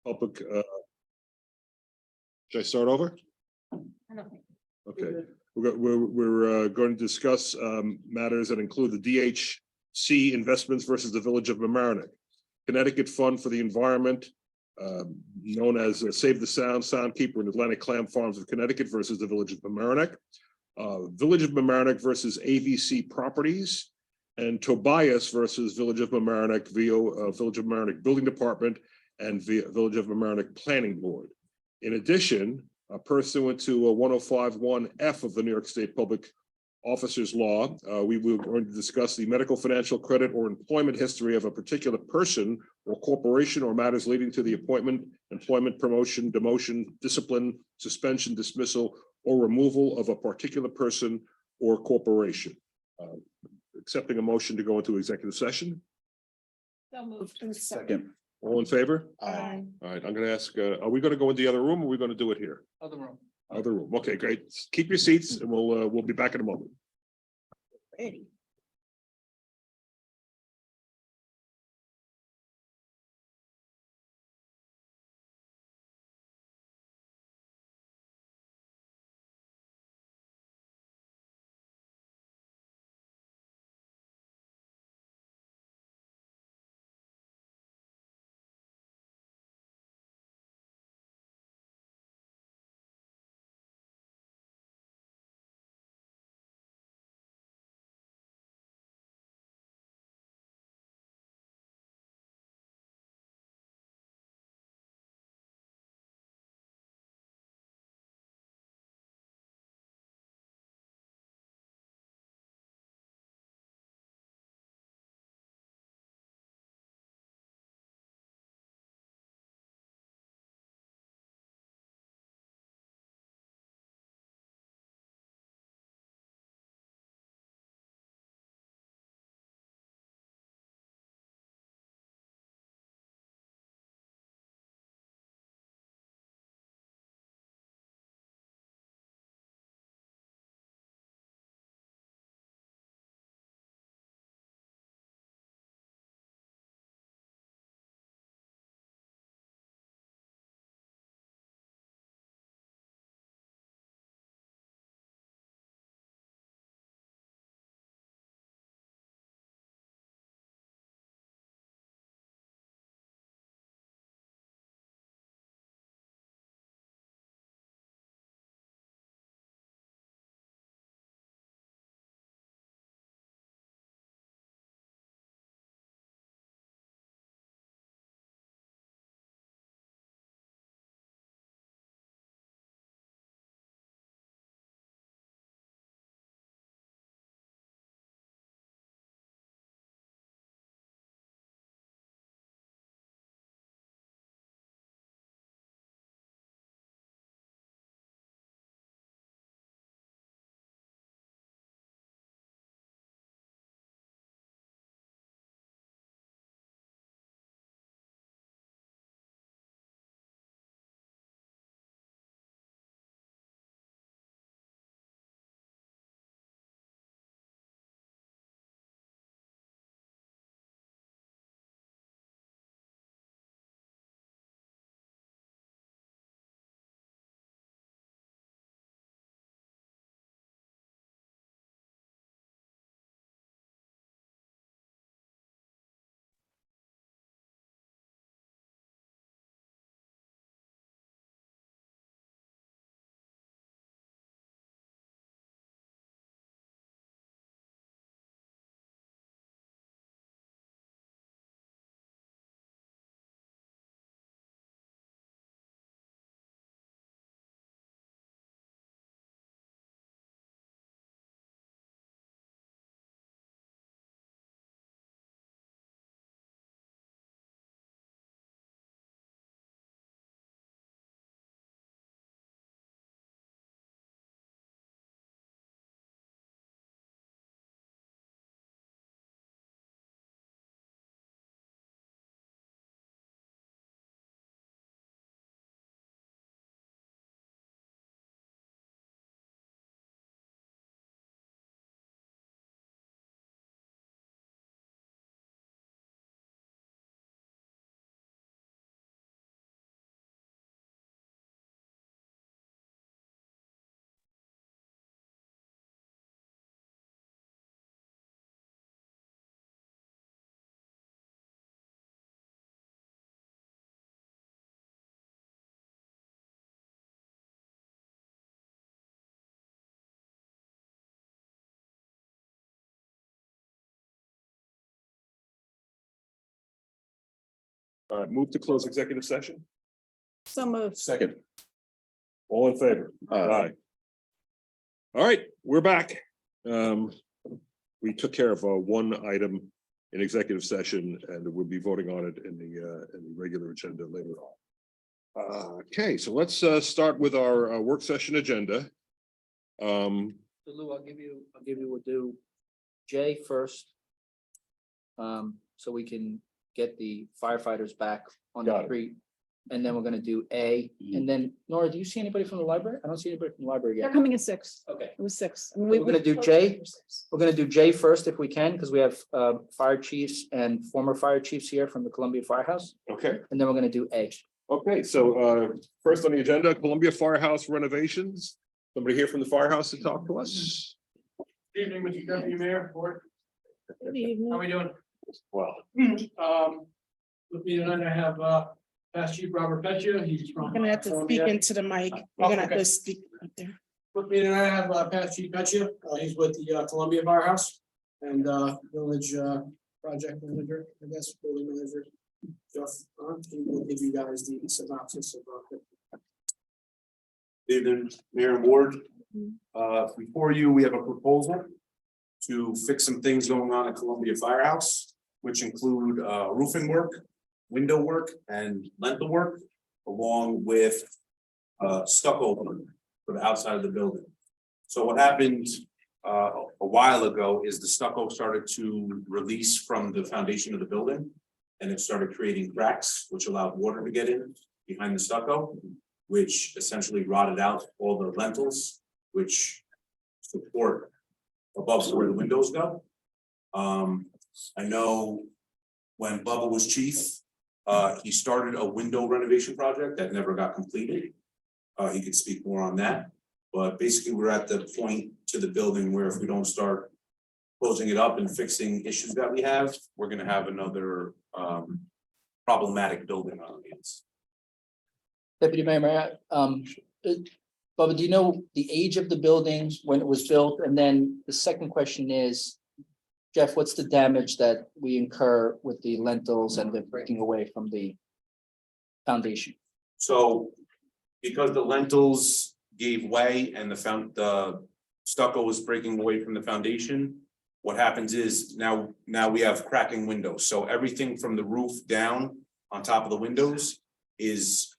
public, should I start over? I don't think. Okay, we're going to discuss matters that include the DHC investments versus the Village of Mamaroneck. Connecticut Fund for the Environment, known as Save the Sound, Soundkeeper and Atlantic Clam Farms of Connecticut versus the Village of Mamaroneck. Village of Mamaroneck versus AVC Properties, and Tobias versus Village of Mamaroneck via Village of Mamaroneck Building Department and via Village of Mamaroneck Planning Board. In addition, pursuant to 105(1)(f) of the New York State Public Officers Law, we will going to discuss the medical, financial, credit, or employment history of a particular person or corporation or matters leading to the appointment, employment, promotion, demotion, discipline, suspension, dismissal, or removal of a particular person or corporation. Accepting a motion to go into executive session. So moved. Second. All in favor? Aye. All right, I'm going to ask, are we going to go in the other room or are we going to do it here? Other room. Other room. Okay, great. Keep your seats and we'll be back in a moment. Ready. All right, move to close executive session. So moved. Second. All in favor? Aye. All right, we're back. We took care of one item in executive session and we'll be voting on it in the regular agenda later on. Okay, so let's start with our work session agenda. So Lou, we'll do J first. So we can get the firefighters back on Got the it. street. And then we're gonna do A, and then Nora, do you see anybody from the library? I don't see anybody from the library They're yet. coming at 6. Okay, It was 6. I mean, We're gonna do J? we're gonna do J first if we can, because we have fire chiefs and former fire chiefs here from the Columbia Firehouse, Okay, and then we're gonna do A. okay, so first on the agenda, Columbia Firehouse renovations. Somebody here from the firehouse to talk to us? Good evening, Mr. Deputy Mayor, Board. Good evening. How we doing? Well, With me tonight, I have Past Chief Robert Petcha. He's from. You're gonna have to speak into the mic. You're gonna have to speak up there. With me tonight, I have Past Chief Petcha. He's with the Columbia Firehouse and Village Project Manager, I guess, building manager. Jeff, he will give you guys the synopsis of it. Evening, Mayor and Ward. Before you, we have a proposal to fix some things going on at Columbia Firehouse, which include roofing work, window work, and lintel work, along with stucco work for the outside of the building. So what happened a while ago is the stucco started to release from the foundation of the building, and it started creating cracks, which allowed water to get in behind the stucco, which essentially rotted out all the lentils, which support above where the windows go. I know when Bubba was chief, he started a window renovation project that never got completed. He could speak more on that, but basically we're at the point to the building where if we don't start closing it up and fixing issues that we have, we're gonna have another problematic building on our hands. Deputy Mayor, Bubba, do you know the age of the building when it was built? And then the second question is, Jeff, what's the damage that we incur with the lentils and the breaking away from the foundation? So because the lentils gave way and the stucco was breaking away from the foundation, what happens is now we have cracking windows. So everything from the roof down on top of the windows is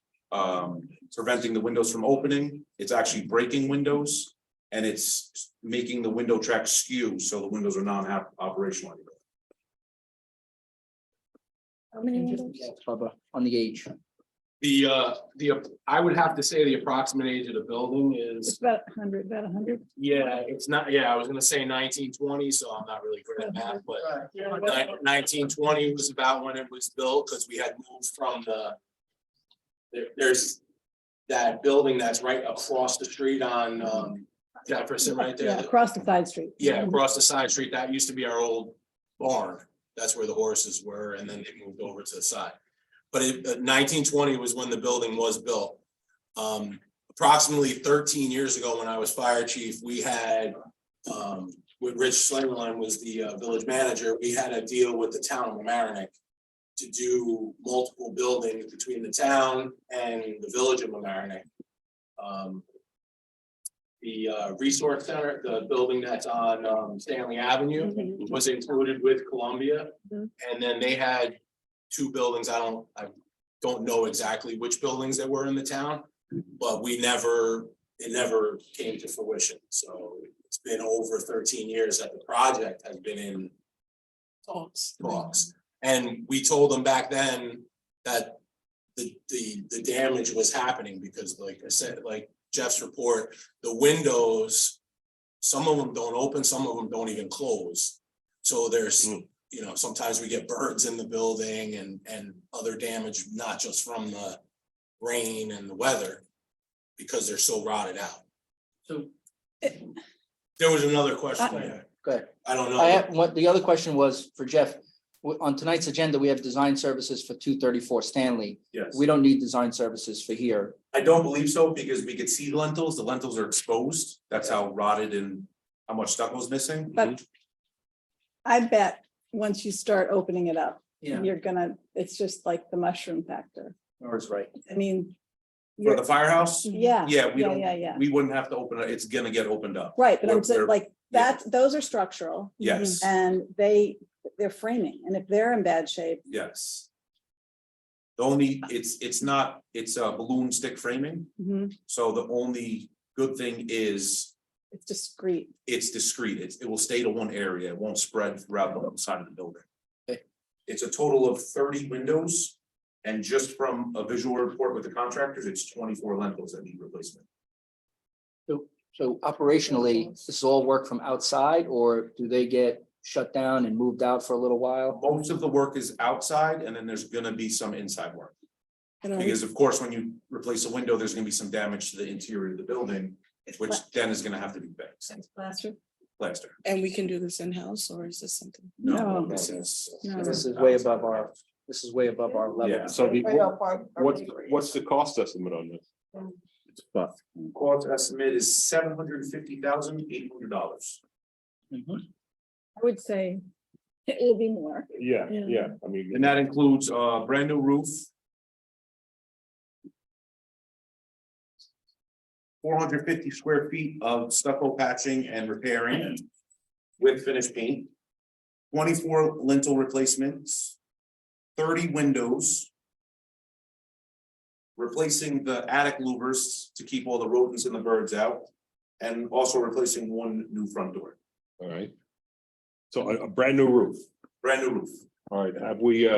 preventing the windows from opening. It's actually breaking windows and it's making the window track skew. So the windows are non-operational anymore. How many windows? Bubba, on the age. I would have to say the approximate age of the building It's is, about 100, about 100. yeah, it's not, yeah, I was gonna say 1920, so I'm not really great at math, but 1920 was about when it was built, because we had moved from there's that building that's right across the street on Jefferson right Yeah, there. across the side street. Yeah, across the side street, that used to be our old barn. That's where the horses were, and then they moved over to the side. But 1920 was when the building was built. Approximately 13 years ago, when I was fire chief, we had, with Rich Slingerland was the village manager, we had a deal with the town of Mamaroneck to do multiple buildings between the town and the village of Mamaroneck. The resource center, the building that's on Stanley Avenue, Mhm. was included with Columbia. Mhm. And then they had two buildings, I don't know exactly which buildings that were in the town, but it never came to fruition. So it's been over 13 years that the project has been in talks. And we told them back then that the damage was happening because, like I said, like Jeff's report, the windows, some of them don't open, some of them don't even close. So there's, you know, sometimes we get birds in the building and other damage, not just from the rain and the weather, because they're so rotted out. So, There was another question there. go ahead. I don't I know. have, what, the other question was for Jeff. On tonight's agenda, we have design services for 234 Stanley. Yes. We don't need design services for here. I don't believe so because we could see the lentils. The lentils are exposed. That's how rotted and how much stucco is missing. But I bet once you start opening it up, Yeah, you're gonna, it's just like the mushroom factor. Nora's right. I mean. For you're- the firehouse, Yeah. yeah, we don't, Yeah. we wouldn't have to open it, it's gonna get opened up. Right, but I'm We're- saying we're- like yeah. that, those are structural Yes, and they're framing, and if they're in bad shape, yes. The only, it's not, it's a balloon stick framing, so the only good thing is it's discreet. it's discreet, it will stay to one area, it won't spread throughout the whole side of the building. Okay. It's a total of 30 windows, and just from a visual report with the contractors, it's 24 lentils that need replacement. So operationally, does this all work from outside, or do they get shut down and moved out for a little while? Most of the work is outside, and then there's gonna be some inside work. And are we- Because of course, when you replace a window, there's gonna be some damage to the interior of the building, which then is gonna have to be fixed, It's plaster. plaster. And we can do this in-house, or is this something? No. This is. No. This is way above our, this is way above our level. Yeah. So the, Right up our what's the cost estimate on this? Cost estimate is $750,800. Mhm. I would say it will be more. Yeah, Yeah. I mean. And that includes a brand new roof. 450 square feet of stucco patching and repairing with finished paint. 24 lintel replacements. 30 windows. Replacing the attic louvers to keep all the rodents and the birds out. And also replacing one new front door, All right. So a brand new roof. brand new roof. All right, have we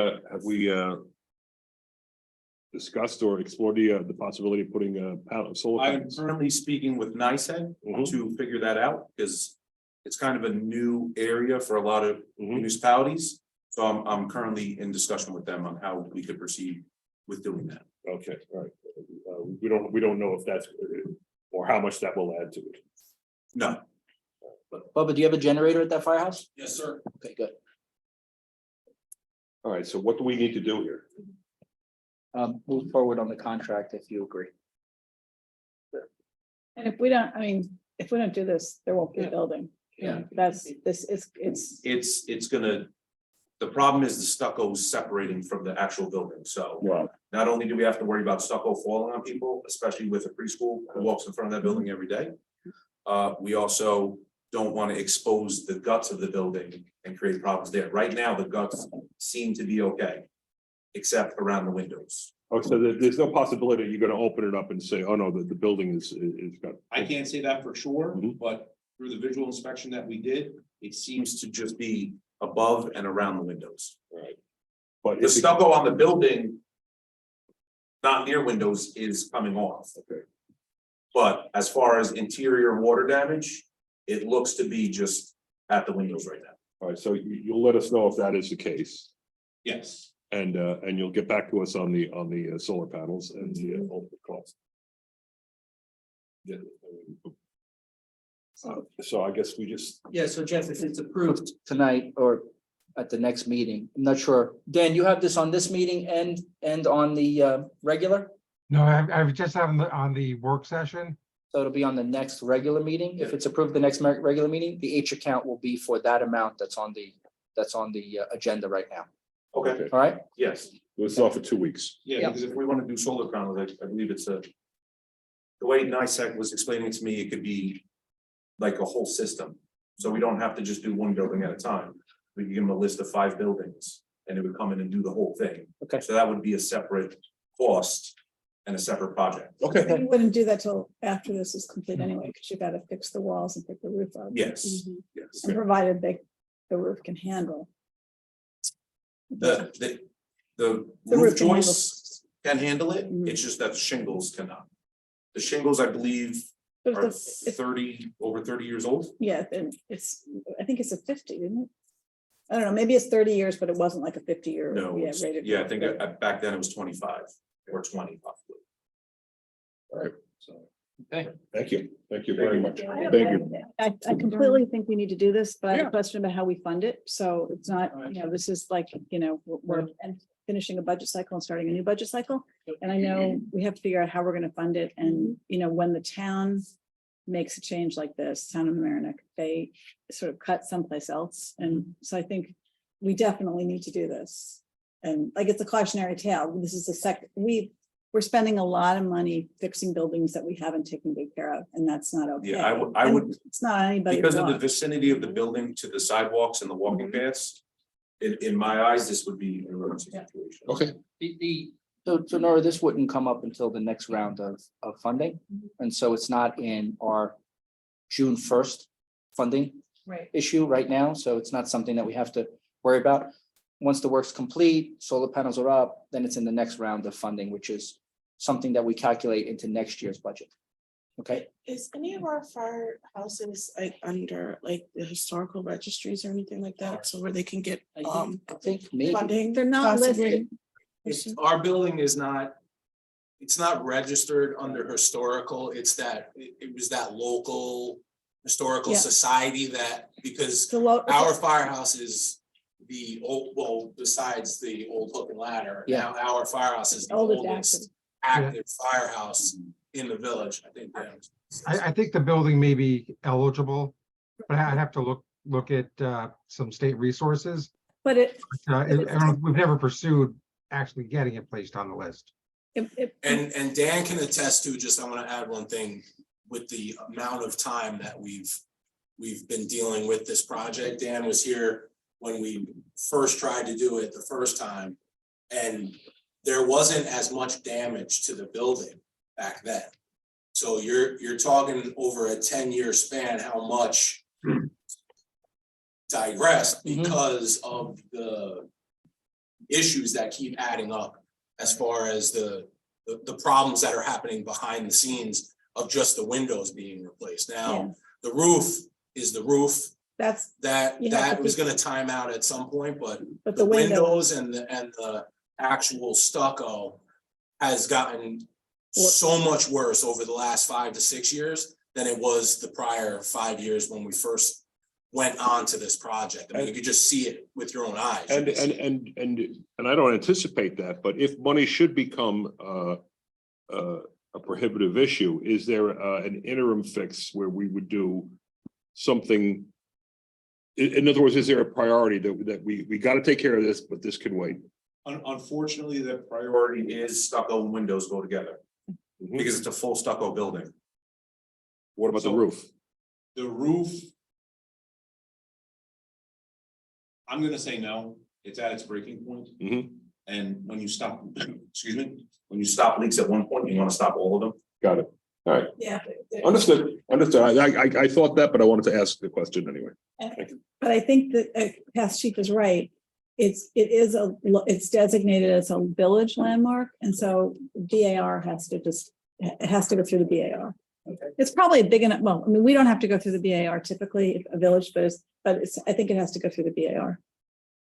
discussed or explored the possibility of putting a panel, solar I am panels? currently speaking with NICEAG Mhm. to figure that out, because it's kind of a new area for a lot of Mhm. municipalities. So I'm currently in discussion with them on how we could proceed with doing that. Okay, all right. We don't know if that's, or how much that will add to it. No. Bubba, do you have a generator at that firehouse? Yes, sir. Okay, good. All right, so what do we need to do here? Move forward on the contract if you agree. And if we don't, I mean, if we don't do this, there won't be a building. Yeah. That's, it's. It's gonna, the problem is the stucco is separating from the actual building, so. Wow. Not only do we have to worry about stucco falling on people, especially with a preschool who walks in front of that building every day. We also don't want to expose the guts of the building and create problems there. Right now, the guts seem to be okay. Except around the windows. Oh, so there's no possibility you're gonna open it up and say, oh, no, the building is got. I can't say that for sure, Mhm. but through the visual inspection that we did, it seems to just be above and around the windows. Right. But The if, stucco on the building. Not near windows is coming off. Okay. But as far as interior water damage, it looks to be just at the windows right now. all right, so you'll let us know if that is the case. Yes. And you'll get back to us on the solar panels and the ultimate cost. Yeah. So I guess we just, Yeah, so Jeff, if it's approved tonight or at the next meeting, I'm not sure. Dan, you have this on this meeting and on the regular? No, I've just had on the work session. So it'll be on the next regular meeting. If it's approved the next regular meeting, the H account will be for that amount that's on the agenda right now. Okay, All right? yes. it's off for 2 weeks. Yeah, because if we want to do solar panels, I believe it's a. The way NICEAG was explaining it to me, it could be like a whole system. So we don't have to just do one building at a time. We can give them a list of 5 buildings and it would come in and do the whole thing. Okay. So that would be a separate cost and a separate project. Okay. You wouldn't do that till after this is complete anyway, because you gotta fix the walls and pick the roof up. Yes, yes. And provided the roof can handle. The The roof can handle- joists can handle it. Mhm. It's just that shingles cannot. The shingles, I believe, But are it's, 30, over 30 years old. yeah, then it's, I think it's a 50, isn't it? I don't know, maybe it's 30 years, but it wasn't like a 50-year. No, yeah, it's- rated. yeah, I think back then it was 25 or 20 possibly. All right. So, Thank you. Thank you very much. I- Thank you. I completely think we need to do this, but Yeah. a question about how we fund it. So it's not, this is like, we're finishing a budget cycle and starting a new budget cycle. And I know we have to figure out how we're gonna fund it. And, when the town makes a change like this, town of Mamaroneck, they sort of cut someplace else. And so I think we definitely need to do this. And like, it's a cautionary tale. This is we're spending a lot of money fixing buildings that we haven't taken good care of, and that's not okay. Yeah, I would, And it's not anybody's because of the fault. vicinity of the building to the sidewalks and the walking Mm-hmm. paths. In my eyes, this would be an emergency Yeah. situation. Okay, So Nora, this wouldn't come up until the next round of funding. And so it's not in our June first funding Right. issue right now, so it's not something that we have to worry about. Once the work's complete, solar panels are up, then it's in the next round of funding, which is something that we calculate into next year's budget. Okay, Is any of our firehouses like under like the historical registries or anything like that, so where they can get I think maybe. funding? They're not possibly? listed. Our building is not, it's not registered under historical, it's that, it was that local historical Yeah. society that, because It's a low- our firehouse is the old, well, besides the old Hook and Ladder. Yeah. Now our firehouse is the Oldest oldest active firehouse in the village, I think. I think the building may be eligible, but I'd have to look at some state resources. But We've never pursued actually getting it placed on the list. And Dan can attest to, just I want to add one thing, with the amount of time that we've been dealing with this project. Dan was here when we first tried to do it the first time. And there wasn't as much damage to the building back then. So you're talking over a 10-year span, how much digressed Mhm. because of the issues that keep adding up as far as the problems that are happening behind the scenes of just the windows being replaced. Now, the roof is the roof. that's, That You have to was be- gonna time out at some point, but but the the window, windows and the actual stucco has gotten so much worse over the last 5 to 6 years than it was the prior 5 years when we first went on to this project. I mean, you could just see it with your own eyes. and I don't anticipate that, but if money should become a prohibitive issue, is there an interim fix where we would do something? In other words, is there a priority that we got to take care of this, but this can wait? Unfortunately, the priority is stucco and windows go together, because it's a full stucco building. What about the So- roof? The roof. I'm gonna say no, it's at its breaking point. Mhm. And when you stop, excuse me, when you stop leaks at one point, you wanna stop all of them. Got it. All right, yeah. understood. I thought that, but I wanted to ask the question anyway. But I think that past chief is right. It's designated as a village landmark, and so BAR has to it has to go through the BAR. It's probably a big enough, well, I mean, we don't have to go through the BAR typically, a village, but I think it has to go through the BAR.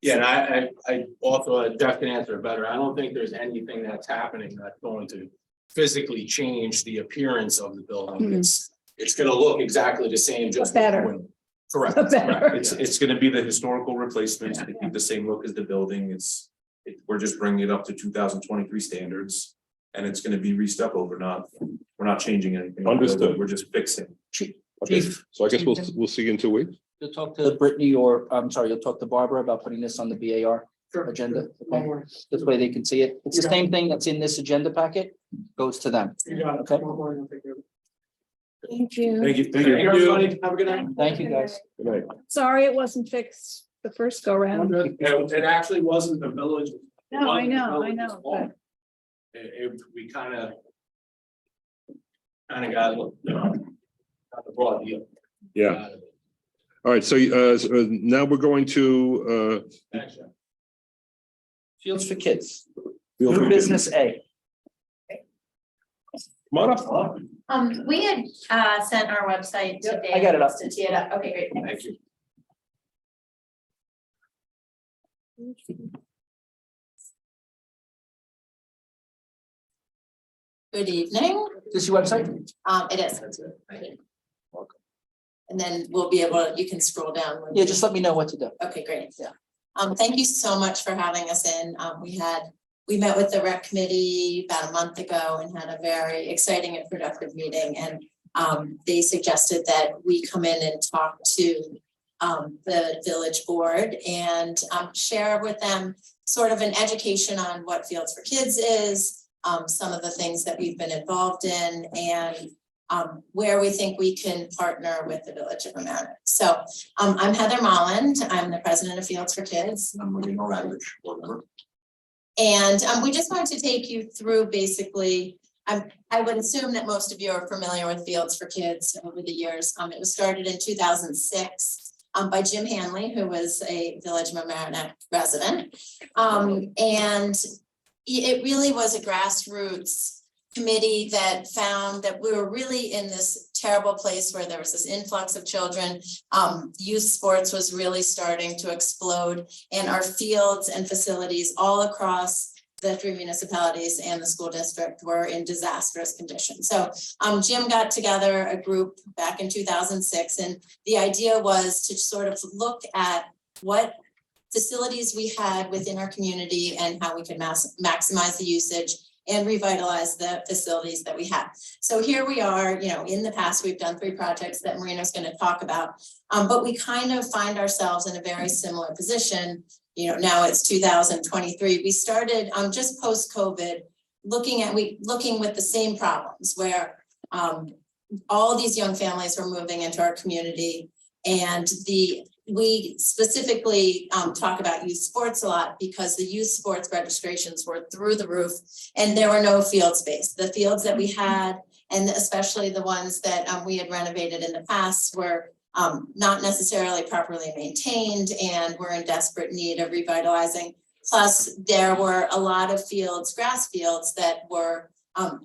Yeah, and I also, Jeff can answer it better. I don't think there's anything that's happening that's going to physically change the appearance of the building. Mhm. It's gonna look exactly the same, just. Better. Correct. Better. It's gonna be the historical replacements to keep the same look as the building. We're just bringing it up to 2023 standards. And it's gonna be re-stucco. We're not changing anything. Understood. We're just fixing. Okay, Chief. so I guess we'll see you in 2 weeks. You'll talk to Brittany or, I'm sorry, you'll talk to Barbara about putting this on the BAR agenda. One Okay? more. This way they can see it. It's the same thing that's in this agenda packet, goes to them. You got it. Okay. One more, and I'll take care of it. Thank you. Thank you. Thank you, everybody. Have a good night. Thank you, guys. Good night. Sorry, it wasn't fixed the first go round. It actually wasn't the village. No, I know, but We kind of got the broad deal. Yeah. All right, so now we're going to Fields for Kids, field new for- business A. Come on up. We had sent our website Yep, today. I got it up. To tee it up. Okay, great. Thank you. Good evening. This is your website? It is. And then we'll be able, you can scroll down. when Yeah, you- just let me know what to do. Okay, great. Yeah. Thank you so much for having us in. We met with the rec committee about a month ago and had a very exciting and productive meeting. And they suggested that we come in and talk to the village board and share with them sort of an education on what Fields for Kids is, some of the things that we've been involved in, and where we think we can partner with the Village of Mamaroneck. So I'm Heather Molland. I'm the president of Fields for Kids. I'm William Radovich, board member. And we just wanted to take you through basically, I would assume that most of you are familiar with Fields for Kids over the years. It was started in 2006 by Jim Hanley, who was a Village of Mamaroneck resident. And it really was a grassroots committee that found that we were really in this terrible place where there was this influx of children. Youth sports was really starting to explode, and our fields and facilities all across the 3 municipalities and the school district were in disastrous conditions. So Jim got together a group back in 2006, and the idea was to sort of look at what facilities we had within our community and how we could maximize the usage and revitalize the facilities that we have. So here we are, in the past, we've done 3 projects that Marina's going to talk about, but we kind of find ourselves in a very similar position. Now it's 2023. We started just post-COVID looking with the same problems where all these young families were moving into our community, and we specifically talk about youth sports a lot because the youth sports registrations were through the roof and there were no field space. The fields that we had, and especially the ones that we had renovated in the past, were not necessarily properly maintained and were in desperate need of revitalizing. Plus, there were a lot of fields, grass fields, that were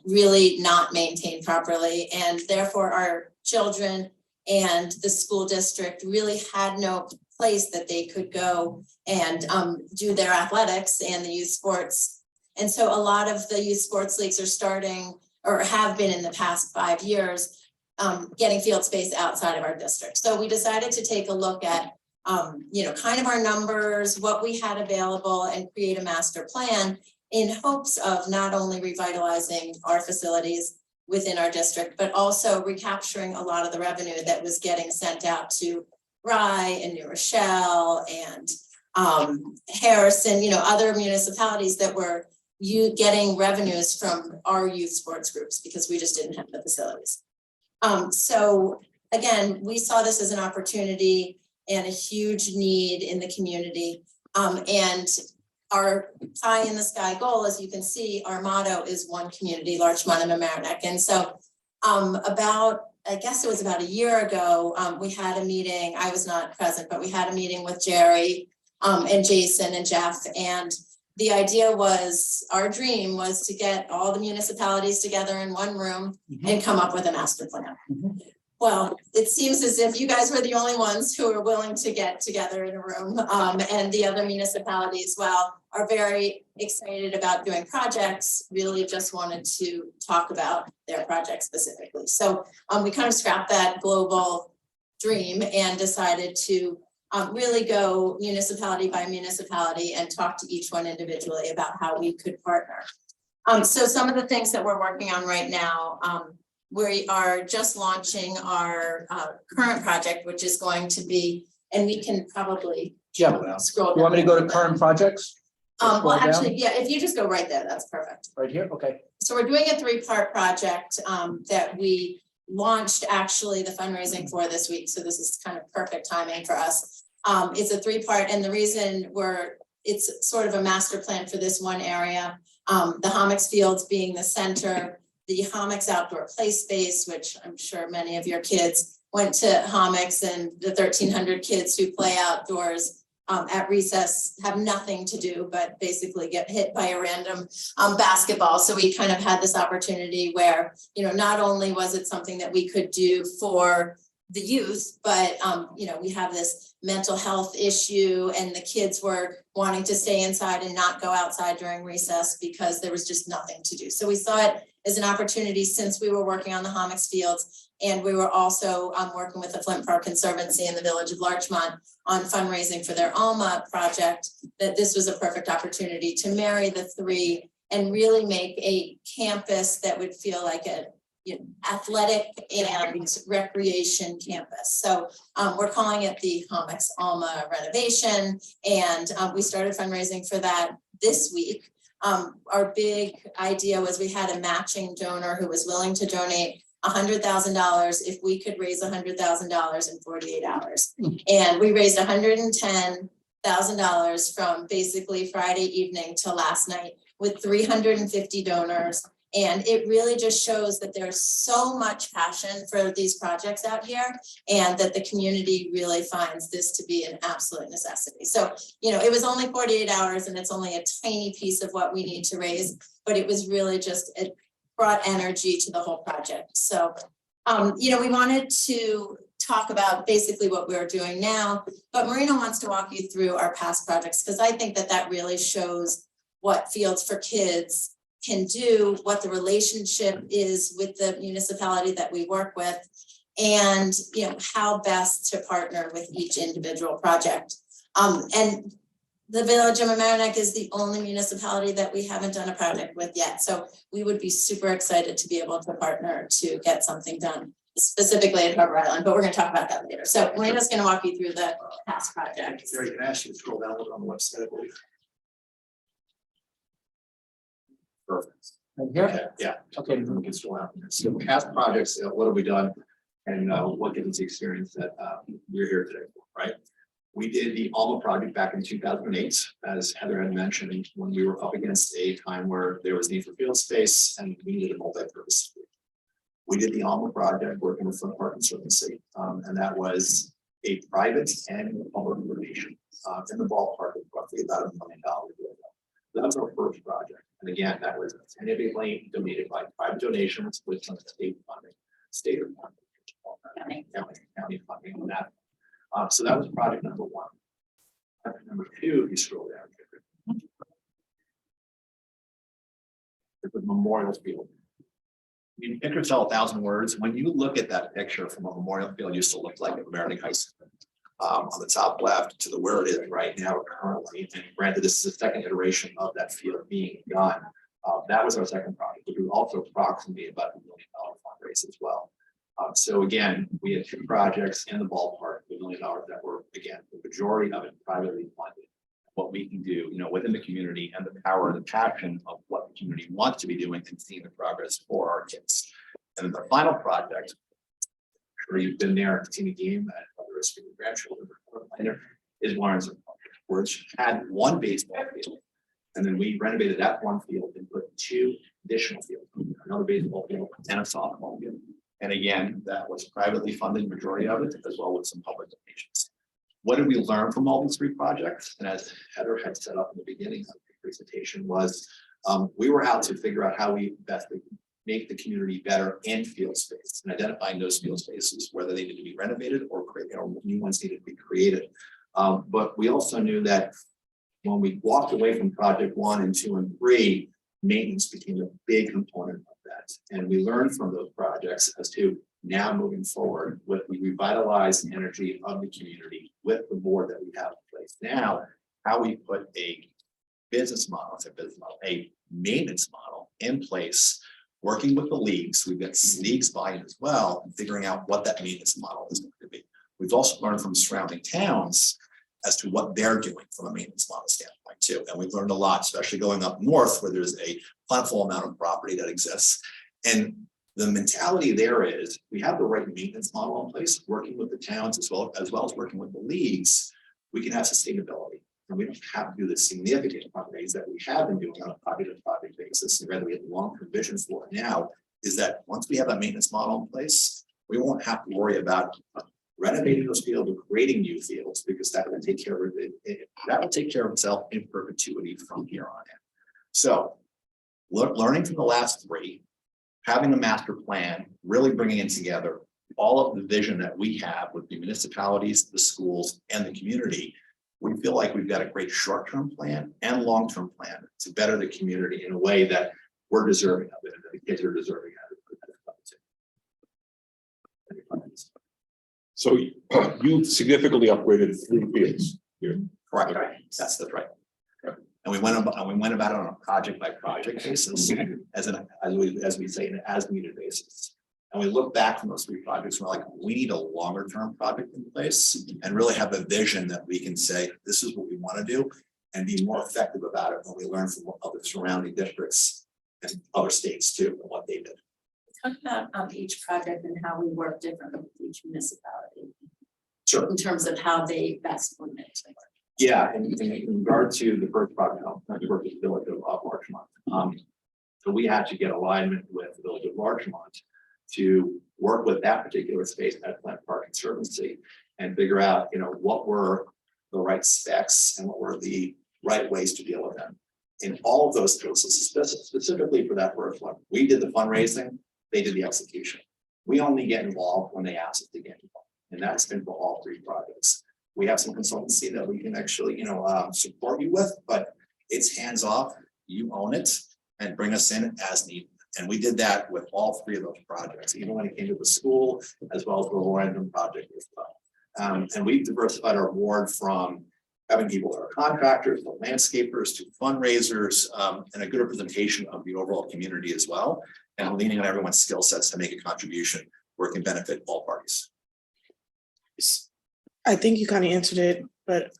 really not maintained properly, and therefore our children and the school district really had no place that they could go and do their athletics and the youth sports. And so a lot of the youth sports leagues are starting, or have been in the past 5 years, getting field space outside of our district. So we decided to take a look at, kind of our numbers, what we had available, and create a master plan in hopes of not only revitalizing our facilities within our district, but also recapturing a lot of the revenue that was getting sent out to Rye and New Rochelle and Harrison, other municipalities that were getting revenues from our youth sports groups because we just didn't have the facilities. So again, we saw this as an opportunity and a huge need in the community. And our pie in the sky goal, as you can see, our motto is one community, Larchmont and Mamaroneck. And so I guess it was about a year ago, we had a meeting. I was not present, but we had a meeting with Jerry and Jason and Jeff. And the idea was, our dream was to get all the municipalities together in one room and come up with a master plan. Well, it seems as if you guys were the only ones who are willing to get together in a room, and the other municipalities, are very excited about doing projects, really just wanted to talk about their project specifically. So we kind of scrapped that global dream and decided to really go municipality by municipality and talk to each one individually about how we could partner. So some of the things that we're working on right now, we are just launching our current project, which is going to be, and we can probably scroll down. You want me to go to current projects? Well, Scroll down? actually, yeah, if you just go right there, that's perfect. Right here, okay. So we're doing a 3-part project that we launched actually the fundraising for this week. So this is kind of perfect timing for us. It's a 3-part, and the reason it's sort of a master plan for this one area. The Hommocks Fields being the center, the Hommocks Outdoor Play Space, which I'm sure many of your kids went to Hommocks, and the 1,300 kids who play outdoors at recess have nothing to do but basically get hit by a random basketball. So we kind of had this opportunity where, not only was it something that we could do for the youth, but we have this mental health issue, and the kids were wanting to stay inside and not go outside during recess because there was just nothing to do. So we saw it as an opportunity, since we were working on the Hommocks Fields, and we were also working with the Flint Park Conservancy in the village of Larchmont on fundraising for their Alma project, that this was a perfect opportunity to marry the 3 and really make a campus that would feel like athletic and recreation campus. So we're calling it the Comics Alma renovation, and we started fundraising for that this week. Our big idea was we had a matching donor who was willing to donate $100,000 if we could raise $100,000 in 48 hours. And we raised $110,000 from basically Friday evening till last night with 350 donors. And it really just shows that there's so much passion for these projects out here, and that the community really finds this to be an absolute necessity. So, it was only 48 hours and it's only a tiny piece of what we need to raise, but it was really just, it brought energy to the whole project. So, we wanted to talk about basically what we're doing now, but Marina wants to walk you through our past projects, because I think that that really shows what Fields for Kids can do, what the relationship is with the municipality that we work with, and how best to partner with each individual project. And the Village of Mamaroneck is the only municipality that we haven't done a project with yet. So we would be super excited to be able to partner to get something done, specifically at Harbor Island, but we're gonna talk about that later. So Marina's gonna walk you through the past project. Gary, can I ask you to scroll down a little on the website, I believe? Perfect. Here, Yeah. okay, We can scroll out. So past projects, what have we done? And what gives us the experience that we're here today for, right? We did the Alma project back in 2008, as Heather had mentioned, when we were up against a time where there was need for field space and we needed a multi-purpose. We did the Alma project working with Flint Park Conservancy, and that was a private and public donation in the ballpark of roughly about $1 million. That was our first project. And again, that was significantly donated by private donations with some state funding, state or county funding on that. So that was project number one. Project number two, if you scroll down. The Memorial Field. You can tell 1,000 words. When you look at that picture from a Memorial Field, used to look like Mamaroneck High School. On the top left to the where it is right now currently, and granted this is the second iteration of that field being done. That was our second project, which was also approximately about $1 million fundraise as well. So again, we had two projects in the ballpark, $1 million that were, again, the majority of it privately funded. What we can do, within the community, and the power and the passion of what the community wants to be doing and seeing the progress for our kids. And then the final project, I'm sure you've been there and seen a game at other student grandchildren, is Lawrence, which had one baseball field. And then we renovated that one field and put two additional fields, another baseball field and a softball field. And again, that was privately funded, majority of it, as well with some public donations. What did we learn from all these three projects? And as Heather had set up in the beginning of the presentation was, we were out to figure out how we best make the community better in field space and identifying those field spaces, whether they need to be renovated or created, or new ones needed to be created. But we also knew that when we walked away from project 1 and 2 and 3, maintenance became a big component of that. And we learned from those projects as to now moving forward with the revitalized energy of the community with the board that we have in place now, how we put a business model, a maintenance model in place, working with the leagues. We've got leagues buy-in as well, and figuring out what that maintenance model is going to be. We've also learned from surrounding towns as to what they're doing from a maintenance model standpoint too. And we've learned a lot, especially going up north where there's a plentiful amount of property that exists. And the mentality there is we have the right maintenance model in place, working with the towns as well as working with the leagues, we can have sustainability. And we don't have to do the significant fundraise that we have been doing on a project basis. And rather we have a long-term vision for it now is that once we have that maintenance model in place, we won't have to worry about renovating those fields or creating new fields because that will take care of it. That will take care of itself in perpetuity from here on in. So learning from the last three, having a master plan, really bringing it together, all of the vision that we have with the municipalities, the schools, and the community, we feel like we've got a great short-term plan and long-term plan to better the community in a way that we're deserving of it and the kids are deserving of it. So you significantly upgraded 3 fields here. Correct. That's right. And we went about it on a project by project basis, as we say, an as needed basis. And we look back from those three projects, and we're like, we need a longer term project in place and really have a vision that we can say, this is what we want to do and be more effective about it when we learn from other surrounding districts and other states too, and what they did. Talk about each project and how we work differently with each municipality Sure. in terms of how they best would manage their work. Yeah, and in regard to the first project, not the first village of Larchmont. So we had to get alignment with the village of Larchmont to work with that particular space at Flint Park Conservancy and figure out, what were the right specs and what were the right ways to deal with them. In all of those cases, specifically for that first one, we did the fundraising, they did the execution. We only get involved when they ask us to get involved, and that's been for all three projects. We have some consultancy that we can actually, support you with, but it's hands off. You own it and bring us in as needed. And we did that with all three of those projects, even when it came to the school, as well as the Lorenzen project as well. And we've diversified our board from having people that are contractors, to landscapers, to fundraisers, and a good representation of the overall community as well. And leaning on everyone's skill sets to make a contribution where it can benefit all parties. I think you kind of answered it, but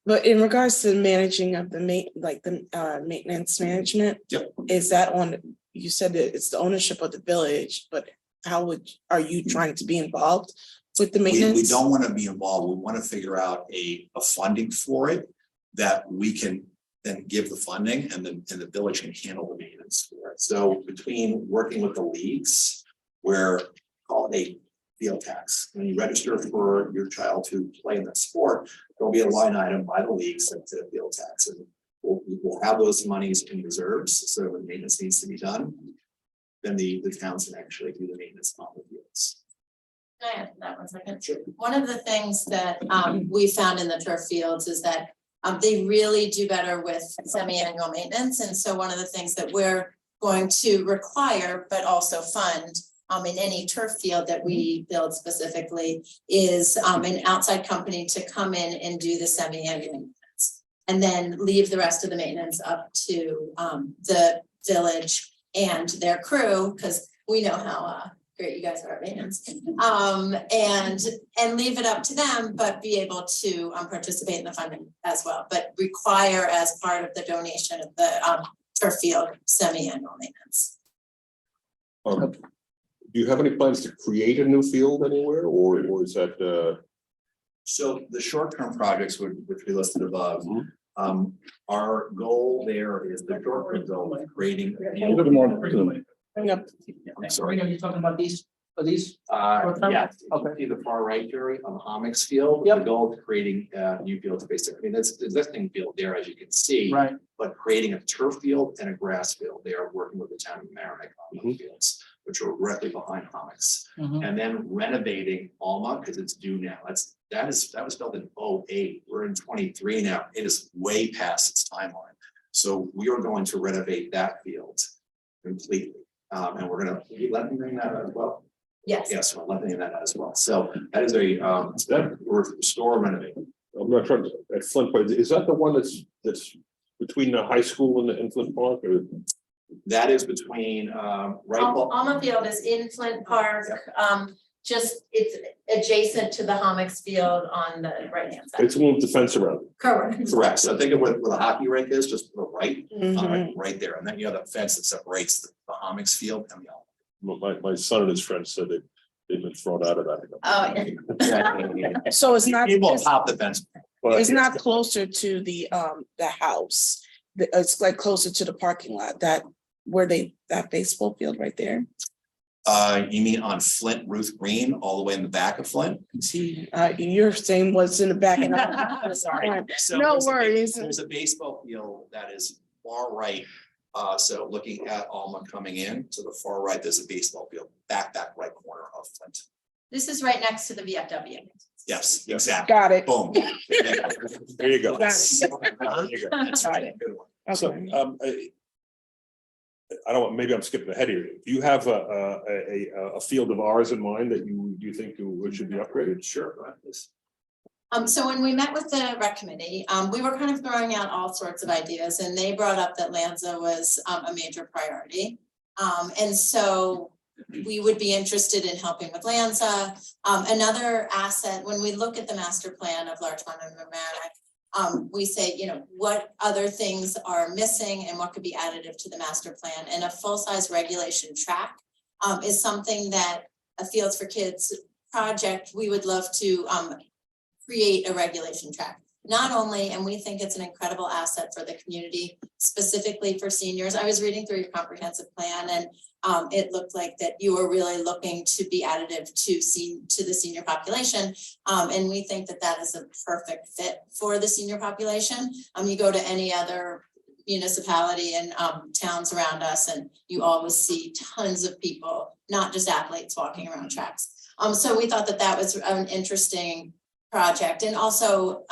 but in regards to managing of the maintenance management. Yep. Is that on, you said that it's the ownership of the village, but are you trying to be involved with the maintenance? We don't want to be involved. We want to figure out a funding for it that we can then give the funding and the village can handle the maintenance for it. So between working with the leagues, where call it a field tax, when you register for your child to play in that sport, there'll be a line item by the league sent to the field tax, and we'll have those monies in reserves. So when maintenance needs to be done, then the towns can actually do the maintenance on the fields. Can I add to that 1 second? Sure. One of the things that we found in the turf fields is that they really do better with semi-annual maintenance. And so one of the things that we're going to require, but also fund in any turf field that we build specifically is an outside company to come in and do the semi-annual maintenance. And then leave the rest of the maintenance up to the village and their crew, because we know how great you guys are at maintenance. And leave it up to them, but be able to participate in the funding as well, but require as part of the donation of the turf field semi-annual maintenance. Do you have any plans to create a new field anywhere, or is that? So the short-term projects which we listed above, our goal there is the short-term goal of creating. Bring up. I'm sorry. Are you talking about these, are these? Yeah, okay, the far right, Jerry, on the Homix field, the goal of creating new fields, basically, that's the existing field there, as you can see. Right. But creating a turf field and a grass field, they are working with the town of Mamaroneck on those fields, which are directly behind Homix. And then renovating Alma, because it's due now, that was built in 2008, we're in 23 now, it is way past its timeline. So we are going to renovate that field completely. And we're gonna let me bring that out as well. Yes. Yes, we're letting that out as well. So that is that restore renovate. I'm not trying to, at Flint Park, is that the one that's between the high school and Flint Park, or? That is between Alma Field is in Flint Park, just it's adjacent to the Homix Field on the right hand side. It's one with the fence around it. Correct. So think of where the hockey rink is, just to the right, Mhm. right there. And then you have the fence that separates the Homix field and the Alma. My son and his friends said they've been thrown out of that. Oh, yeah. So it's not, People it's top the fence. it's not closer to the house. It's like closer to the parking lot, that baseball field right there. You mean on Flint, Ruth Green, all the way in the back of Flint? See, you're saying what's in the back. I'm sorry. So No there's worries. There's a baseball field that is far right. So looking at Alma coming in to the far right, there's a baseball field, back right corner of Flint. This is right next to the VFW. Yes, exactly. Got it. Boom. There you go. Got it. There you go. That's Got right. it. Good one. So, Okay. I don't, maybe I'm skipping ahead here. Do you have a field of ours in mind that you think should be upgraded? Sure. Go ahead, please. So when we met with the rec committee, we were kind of throwing out all sorts of ideas, and they brought up that Lanza was a major priority. And so we would be interested in helping with Lanza. Another asset, when we look at the master plan of Larchmont and Mamaroneck, we say, you know, what other things are missing and what could be additive to the master plan, and a full-size regulation track is something that a Fields for Kids project, we would love to create a regulation track. Not only, and we think it's an incredible asset for the community, specifically for seniors. I was reading through your comprehensive plan, and it looked like that you were really looking to be additive to the senior population. And we think that that is a perfect fit for the senior population. You go to any other municipality and towns around us, and you always see tons of people, not just athletes, walking around tracks. So we thought that that was an interesting project. And also,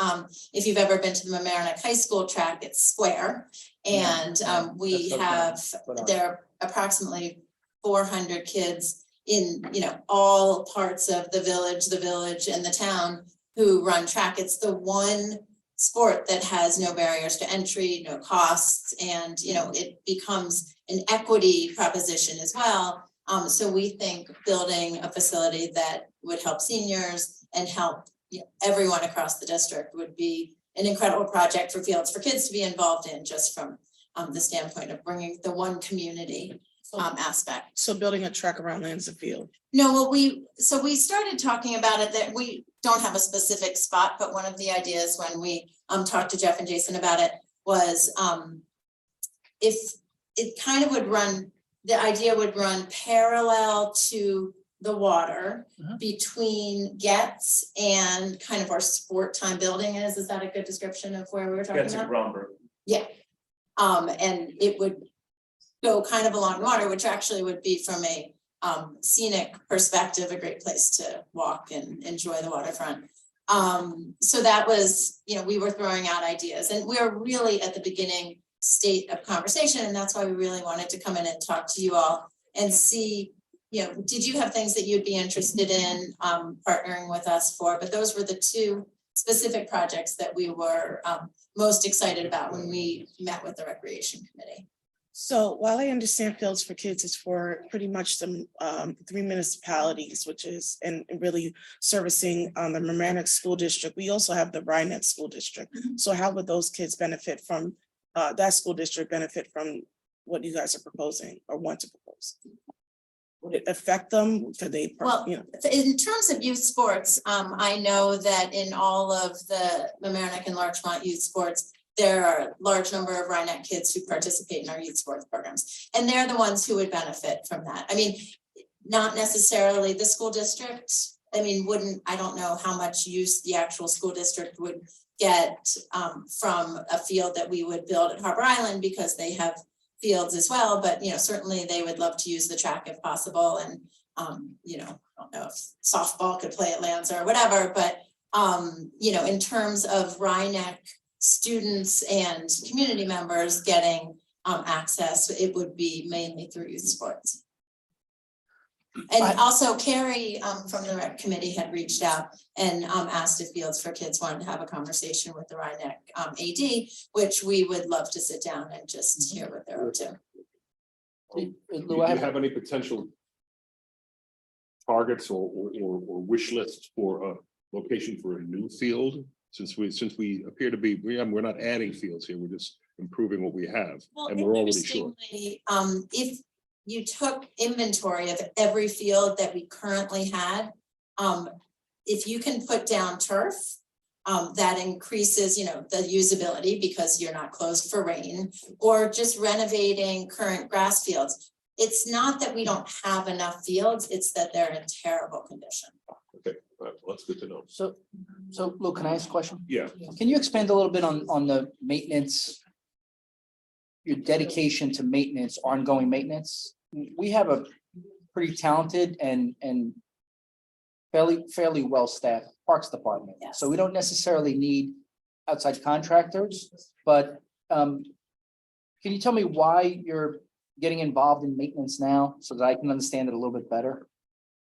if you've ever been to the Mamaroneck High School track, it's square. And we have, there are approximately 400 kids in, you know, all parts of the village and the town who run track. It's the one sport that has no barriers to entry, no costs, and, you know, it becomes an equity proposition as well. So we think building a facility that would help seniors and help everyone across the district would be an incredible project for Fields for Kids to be involved in, just from the standpoint of bringing the one community aspect. So building a track around Lanza Field. No, well, we started talking about it, that we don't have a specific spot, but one of the ideas when we talked to Jeff and Jason about it was if it kind of would run, the idea would run parallel to the water between Getz and kind of our sport time building is that a good description of where we were talking about? Yeah. And it would go kind of along water, which actually would be, from a scenic perspective, a great place to walk and enjoy the waterfront. So that was, you know, we were throwing out ideas, and we're really at the beginning state of conversation, and that's why we really wanted to come in and talk to you all and see, you know, did you have things that you'd be interested in partnering with us for? But those were the two specific projects that we were most excited about when we met with the Recreation Committee. So while I understand Fields for Kids is for pretty much the 3 municipalities, which is, and really servicing the Mamaroneck School District, we also have the Rhinebeck School District. So how would those kids benefit from, that school district benefit from what you guys are proposing or want to propose? Would it affect them? Could they, Well, you know? in terms of youth sports, I know that in all of the Mamaroneck and Larchmont youth sports, there are a large number of Rhinebeck kids who participate in our youth sports programs, and they're the ones who would benefit from that. I mean, not necessarily the school district. I mean, I don't know how much use the actual school district would get from a field that we would build at Harbor Island, because they have fields as well, but, you know, certainly they would love to use the track if possible. And, you know, I don't know if softball could play at Lanza or whatever, but, you know, in terms of Rhinebeck students and community members getting access, it would be mainly through youth sports. And also Carrie from the rec committee had reached out and asked if Fields for Kids wanted to have a conversation with the Rhinebeck AD, which we would love to sit down and just hear what they're up to. Do you have any potential targets or wish lists for a location for a new field? Since we appear to be, we're not adding fields here, we're just improving what we have, Well, and we're already short. interestingly, if you took inventory of every field that we currently had, if you can put down turf, that increases, you know, the usability because you're not closed for rain, or just renovating current grass fields. It's not that we don't have enough fields, it's that they're in terrible condition. Okay, well, that's good to know. So Lou, can I ask a question? Yeah, Can you expand a little bit on the maintenance? Your dedication to maintenance, ongoing maintenance? We have a pretty talented and fairly well-staffed parks department. Yes. So we don't necessarily need outside contractors, but can you tell me why you're getting involved in maintenance now so that I can understand it a little bit better?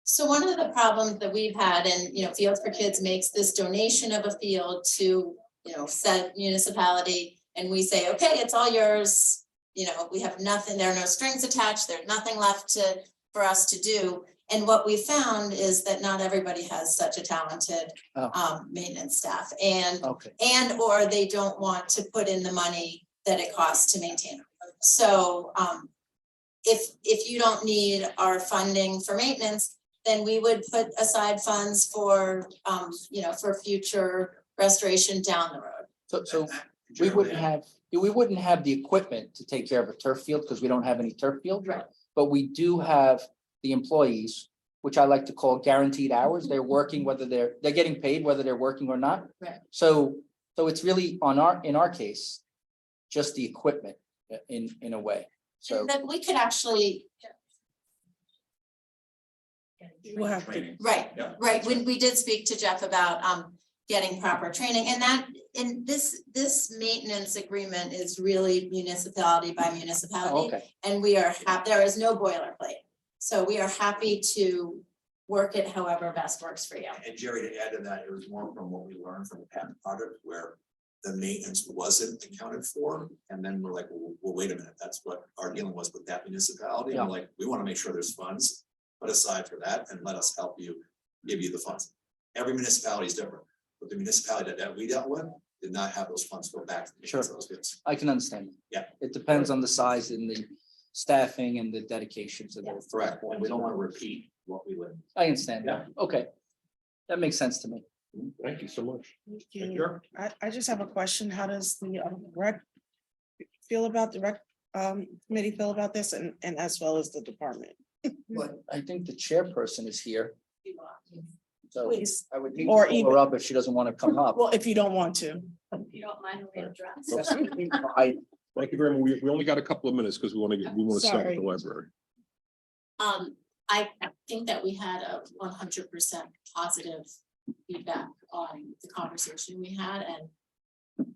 So one of the problems that we've had, and, you know, Fields for Kids makes this donation of a field to, you know, said municipality, and we say, okay, it's all yours. You know, we have nothing, there are no strings attached, there's nothing left to for us to do. And what we found is that not everybody has such a talented maintenance staff Okay, or they don't want to put in the money that it costs to maintain them. So if you don't need our funding for maintenance, then we would put aside funds for for future restoration down the road. so we wouldn't have the equipment to take care of a turf field because we don't have any turf field. Right. But we do have the employees, which I like to call guaranteed hours. They're working whether they're getting paid whether they're working or not. Right. So it's really in our case, just the equipment in a way. So And then we could actually, We'll have to, right, when we did speak to Jeff about getting proper training, and this maintenance agreement is really municipality by municipality. okay, And we are there is no boilerplate, so we are happy to work it however best works for you. And Jerry, to add to that, it was more from what we learned from the patent project where the maintenance wasn't accounted for. And then we're like, well, wait a minute, that's what our dealing was with that municipality. And we're like, we want to make sure there's funds put aside for that and let us help you, give you the funds. Every municipality is different, but the municipality that we dealt with did not have those funds go back. To Sure. those bids. I can understand. Yeah. It depends on the size and the staffing and the dedications of the. Correct. And we don't want to repeat what we lived. I understand. that. Okay. That makes sense to me. Thank you so much. thank you. I just have a question. How does the rec feel about the rec committee feel about this and as well as the department? I think the chairperson is here. So Please. I would need Or to call even- her up if she doesn't want to come up. Well, if you don't want to. If you don't mind the address. I, Thank you very much. We only got a couple of minutes because we want to start with the library. I think that we had a 100% positive feedback on the conversation we had, and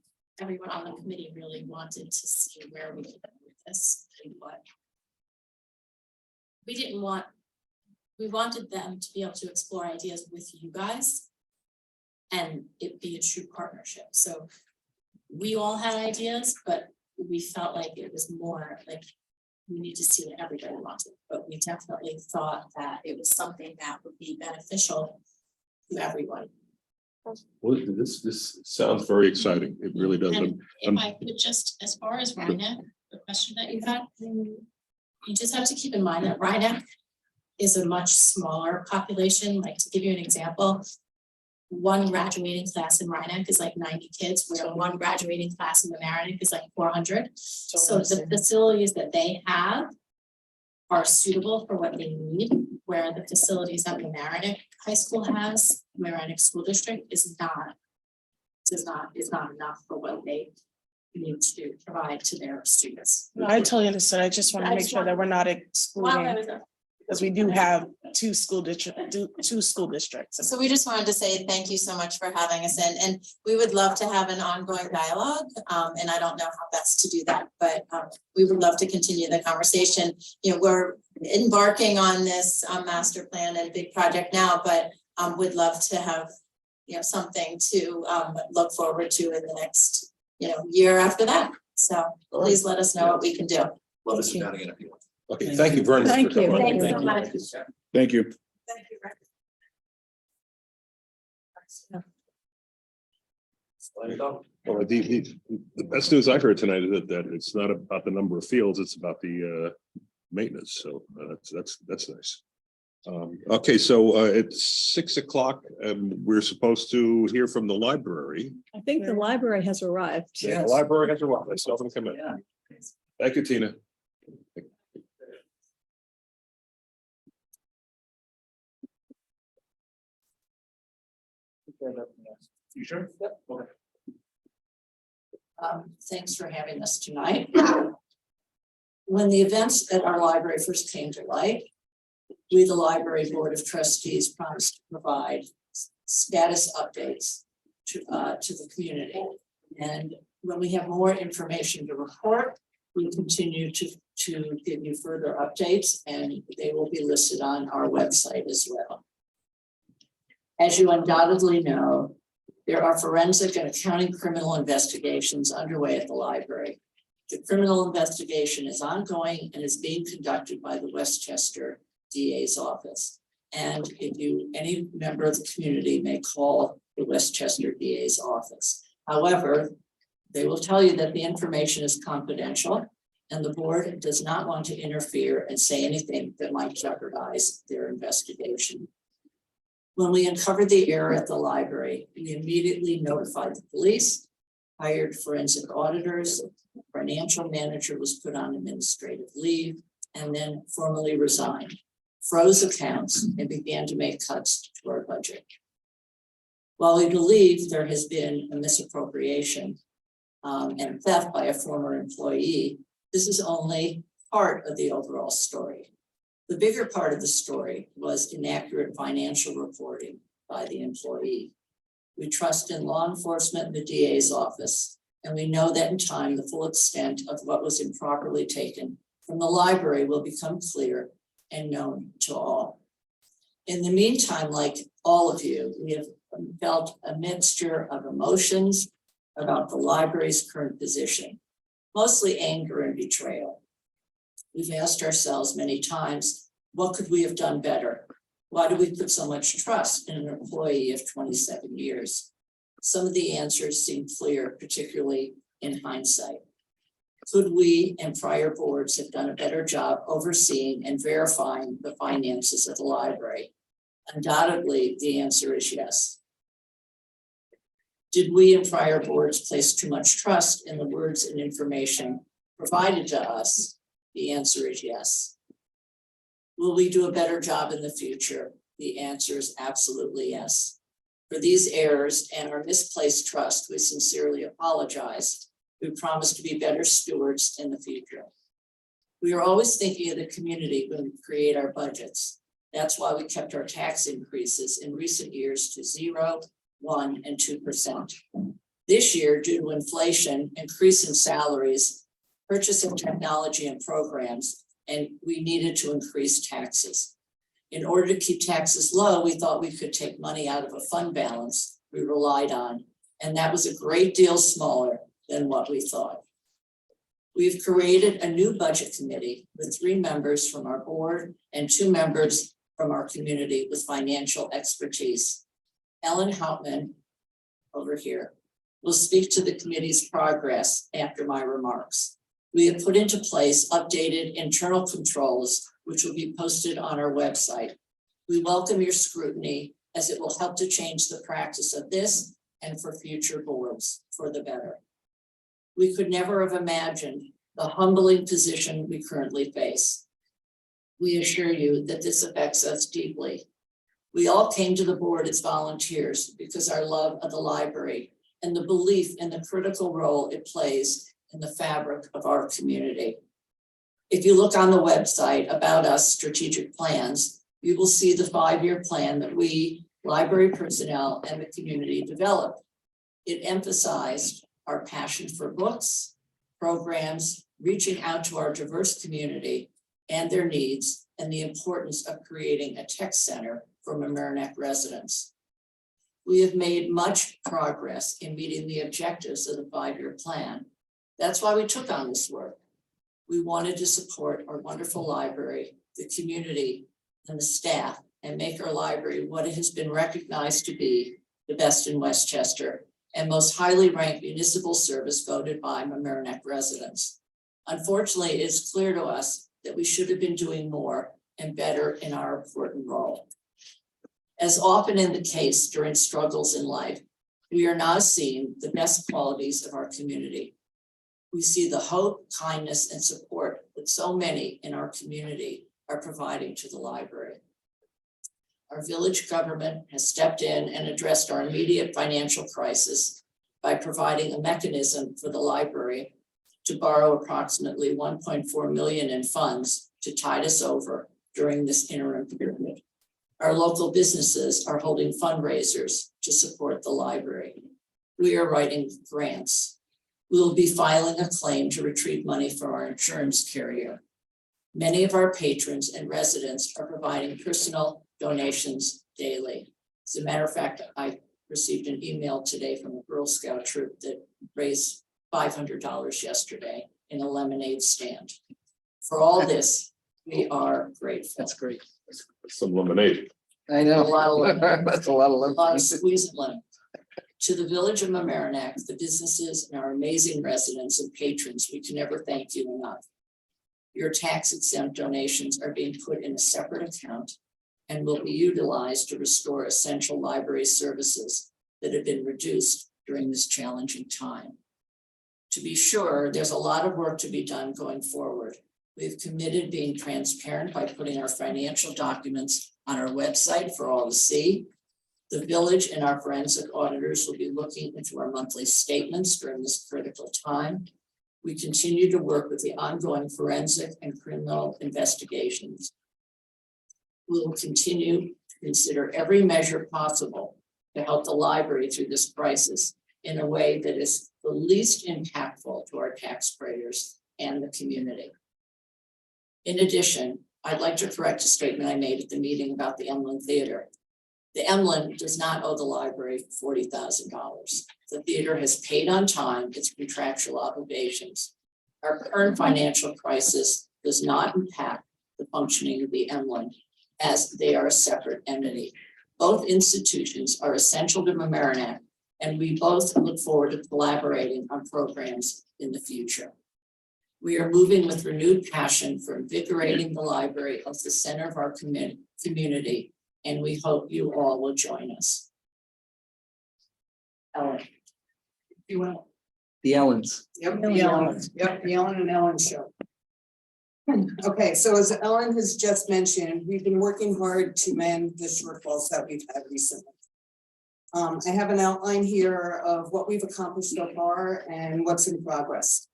everyone on the committee really wanted to see where we could go with this and what. We wanted them to be able to explore ideas with you guys and it be a true partnership. So we all had ideas, but we felt like it was more like we need to see what everybody wanted, but we definitely thought that it was something that would be beneficial to everyone. Well, this sounds very exciting. It really does. And if Um, I could just, as far as Rhinebeck, the question that you had, you just have to keep in mind that Rhinebeck is a much smaller population. Like, to give you an example, one graduating class in Rhinebeck is like 90 kids, where one graduating class in Mamaroneck is like 400. So the facilities that they have are suitable for what they need, where the facilities that Mamaroneck High School has, Mamaroneck School District is not enough for what they need to provide to their students. No, I totally understood. I just want to make sure that we're not excluding, because we do have two school districts. So we just wanted to say thank you so much for having us in, and we would love to have an ongoing dialogue. And I don't know how best to do that, but we would love to continue the conversation. You know, we're embarking on this master plan and big project now, but would love to have, something to look forward to in the next, year after that. So please let us know what we can do. Love to sit down again if you want. Okay, thank you very much. Thank for you. coming. Thanks so much. Thank you. Thank you, Rick. Well, the best news I heard tonight is that it's not about the number of fields, it's about the maintenance. So that's nice. Okay, so it's 6 o'clock and we're supposed to hear from the library. I think the library has arrived. The library has arrived. I saw them come in. Thank you, Tina. You sure? Yep. Okay. Thanks for having us tonight. When the events at our library first came to light, we, the library board of trustees, promised to provide status updates to the community. And when we have more information to report, we continue to give you further updates, and they will be listed on our website as well. As you undoubtedly know, there are forensic and accounting criminal investigations underway at the library. The criminal investigation is ongoing and is being conducted by the Westchester DA's office. And if you, any member of the community may call the Westchester DA's office. However, they will tell you that the information is confidential and the board does not want to interfere and say anything that might jeopardize their investigation. When we uncovered the error at the library, we immediately notified the police, hired forensic auditors, financial manager was put on administrative leave, and then formally resigned, froze accounts, and began to make cuts to our budget. While we believe there has been a misappropriation and theft by a former employee, this is only part of the overall story. The bigger part of the story was inaccurate financial reporting by the employee. We trust in law enforcement and the DA's office, and we know that in time, the full extent of what was improperly taken from the library will become clear and known to all. In the meantime, like all of you, we have felt a mixture of emotions about the library's current position, mostly anger and betrayal. We've asked ourselves many times, what could we have done better? Why do we put so much trust in an employee of 27 years? Some of the answers seem clear, particularly in hindsight. Could we and prior boards have done a better job overseeing and verifying the finances of the library? Undoubtedly, the answer is yes. Did we and prior boards place too much trust in the words and information provided to us? The answer is yes. Will we do a better job in the future? The answer is absolutely yes. For these errors and our misplaced trust, we sincerely apologize. We promise to be better stewards in the future. We are always thinking of the community when we create our budgets. That's why we kept our tax increases in recent years to 0%, 1%, and 2%. This year, due to inflation, increase in salaries, purchase of technology and programs, and we needed to increase taxes. In order to keep taxes low, we thought we could take money out of a fund balance we relied on, and that was a great deal smaller than what we thought. We've created a new budget committee with 3 members from our board and 2 members from our community with financial expertise. Ellen Hauptman, over here, will speak to the committee's progress after my remarks. We have put into place updated internal controls, which will be posted on our website. We welcome your scrutiny as it will help to change the practice of this and for future boards for the better. We could never have imagined the humbling position we currently face. We assure you that this affects us deeply. We all came to the board as volunteers because our love of the library and the belief in the critical role it plays in the fabric of our community. If you look on the website about us strategic plans, you will see the 5-year plan that we, library personnel, and the community developed. It emphasized our passion for books, programs, reaching out to our diverse community and their needs, and the importance of creating a tech center for Mamaroneck residents. We have made much progress in meeting the objectives of the 5-year plan. That's why we took on this work. We wanted to support our wonderful library, the community, and the staff, and make our library what it has been recognized to be, the best in Westchester and most highly ranked municipal service voted by Mamaroneck residents. Unfortunately, it is clear to us that we should have been doing more and better in our important role. As often in the case during struggles in life, we are now seeing the best qualities of our community. We see the hope, kindness, and support that so many in our community are providing to the library. Our village government has stepped in and addressed our immediate financial crisis by providing a mechanism for the library to borrow approximately 1.4 million in funds to tide us over during this interim period. Our local businesses are holding fundraisers to support the library. We are writing grants. We will be filing a claim to retrieve money from our insurance carrier. Many of our patrons and residents are providing personal donations daily. As a matter of fact, I received an email today from a Girl Scout troop that raised $500 yesterday in a lemonade stand. For all this, We are grateful. That's great. Some lemonade. I know. A lot of lemon. That's a lot of A lot of lemon. squeeze and lemon. To the village of Mamaroneck, the businesses and our amazing residents and patrons, we can never thank you enough. Your tax exempt donations are being put in a separate account and will be utilized to restore essential library services that have been reduced during this challenging time. To be sure, there's a lot of work to be done going forward. We've committed being transparent by putting our financial documents on our website for all to see. The village and our forensic auditors will be looking into our monthly statements during this critical time. We continue to work with the ongoing forensic and criminal investigations. We will continue to consider every measure possible to help the library through this crisis in a way that is the least impactful to our taxpayers and the community. In addition, I'd like to correct a statement I made at the meeting about the Emlyn Theater. The Emlyn does not owe the library $40,000. The theater has paid on time its contractual obligations. Our current financial crisis does not impact the functioning of the Emlyn, as they are a separate entity. Both institutions are essential to Mamaroneck, and we both look forward to collaborating on programs in the future. We are moving with renewed passion for invigorating the library as the center of our community, and we hope you all will join us. Ellen. You want? The Ellens. Yep, the Ellen, yep, the Ellen and Ellen show. Okay, so as Ellen has just mentioned, we've been working hard to mend the shortfalls that we've had recently. I have an outline here of what we've accomplished so far and what's in progress.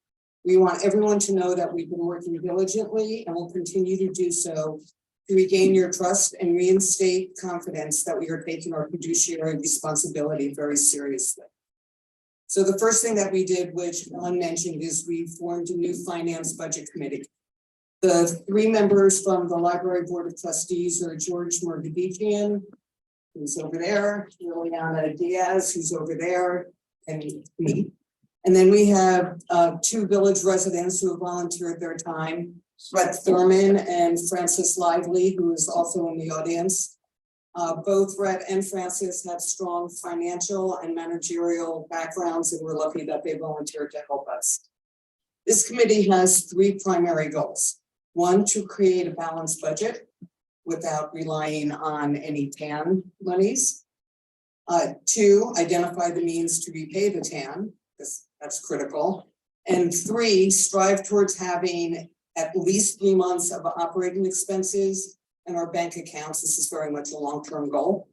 We want everyone to know that we've been working diligently and will continue to do so to regain your trust and reinstate confidence that we are taking our fiduciary responsibility very seriously. So the first thing that we did, which Ellen mentioned, is we formed a new finance budget committee. The 3 members from the Library Board of Trustees are George Morgadichian, who's over there, Liliana Diaz, who's over there, and me. And then we have 2 village residents who have volunteered their time, Brett Thurman and Francis Lively, who is also in the audience. Both Brett and Francis have strong financial and managerial backgrounds, and we're lucky that they volunteered to help us. This committee has 3 primary goals. 1, to create a balanced budget without relying on any TAN monies. 2, identify the means to repay the TAN, because that's critical. And 3, strive towards having at least 3 months of operating expenses in our bank accounts. This is very much a long-term goal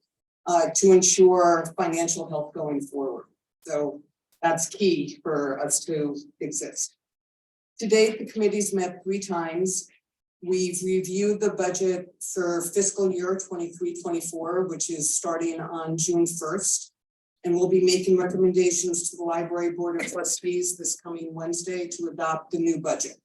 to ensure financial health going forward. So that's key for us to exist. To date, the committee's met 3 times. We've reviewed the budget for fiscal year 23-24, which is starting on June 1st. And we'll be making recommendations to the Library Board of Trustees this coming Wednesday to adopt the new budget.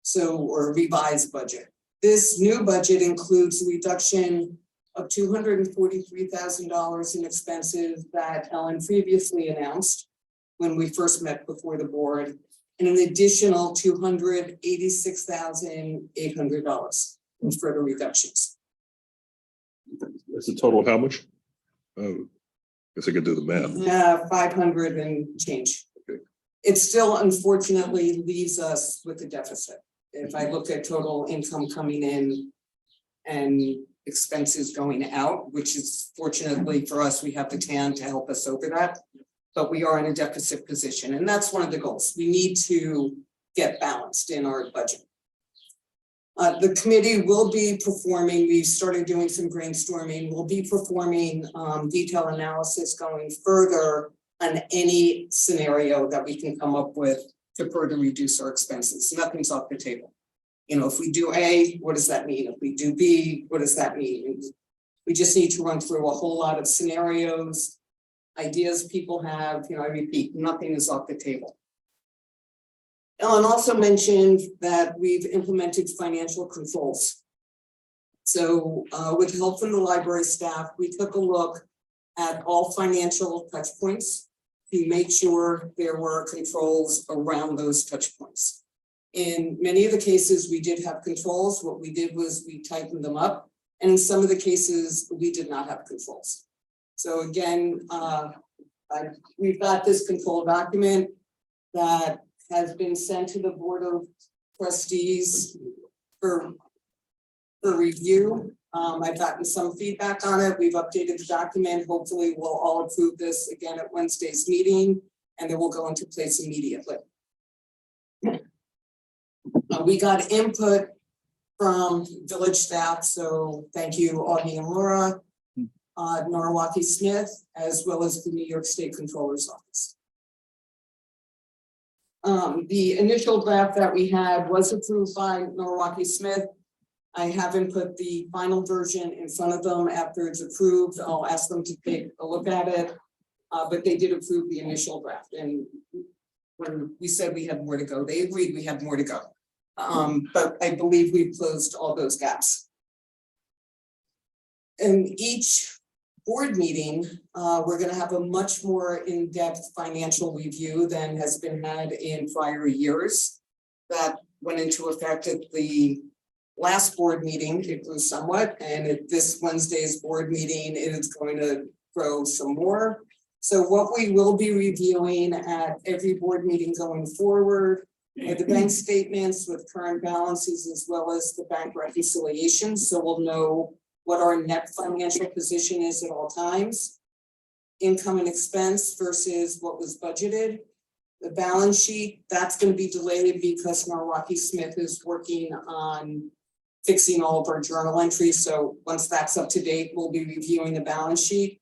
So, or revised budget. This new budget includes a reduction of $243,000 in expenses that Ellen previously announced when we first met before the board, and an additional $286,800 in further reductions. It's a total of how much? Guess I could do the math. 500 and change. Okay. It still unfortunately leaves us with a deficit. If I look at total income coming in and expenses going out, which is fortunately for us, we have the TAN to help us over that. But we are in a deficit position, and that's one of the goals. We need to get balanced in our budget. The committee will be performing, we started doing some brainstorming, we'll be performing detailed analysis going further on any scenario that we can come up with to further reduce our expenses. Nothing's off the table. You know, if we do A, what does that mean? If we do B, what does that mean? We just need to run through a whole lot of scenarios, ideas people have. You know, I repeat, nothing is off the table. Ellen also mentioned that we've implemented financial controls. So with help from the library staff, we took a look at all financial touch points to make sure there were controls around those touch points. In many of the cases, we did have controls. What we did was we tightened them up. And in some of the cases, we did not have controls. So again, we've got this control document that has been sent to the Board of Trustees for review. I've gotten some feedback on it. We've updated the document. Hopefully, we'll all approve this again at Wednesday's meeting, and then we'll go into place immediately. We got input from village staff, so thank you, Augie and Laura, Norwalkie Smith, as well as the New York State Controller's Office. The initial draft that we had was approved by Norwalkie Smith. I haven't put the final version in front of them. After it's approved, I'll ask them to take a look at it. But they did approve the initial draft, and when we said we had more to go, they agreed we had more to go. But I believe we've closed all those gaps. In each board meeting, we're gonna have a much more in-depth financial review than has been had in prior years. That went into effect at the last board meeting. It grew somewhat, and at this Wednesday's board meeting, it is going to grow some more. So what we will be reviewing at every board meeting going forward are the bank statements with current balances as well as the bank reconciliations. So we'll know what our net financial position is at all times. Income and expense versus what was budgeted. The balance sheet, that's going to be delayed because Norwalkie Smith is working on fixing all of our journal entries. So once that's up to date, we'll be reviewing the balance sheet.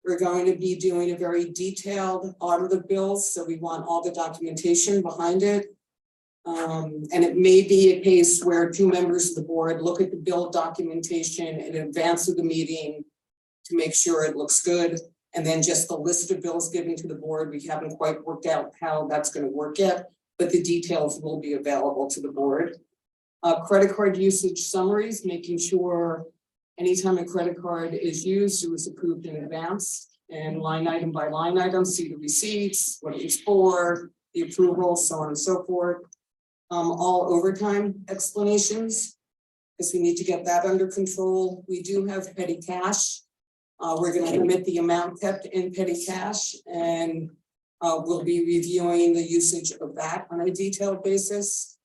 We're going to be doing a very detailed audit of bills, so we want all the documentation behind it. And it may be a case where two members of the board look at the bill documentation in advance of the meeting to make sure it looks good. And then just the list of bills given to the board, we haven't quite worked out how that's going to work yet, but the details will be available to the board. Credit card usage summaries, making sure anytime a credit card is used, it was approved in advance, and line item by line item, see the receipts, what it was for, the approval, so on and so forth. All overtime explanations, because we need to get that under control. We do have petty cash. We're going to limit the amount kept in petty cash, and we'll be reviewing the usage of that on a detailed basis.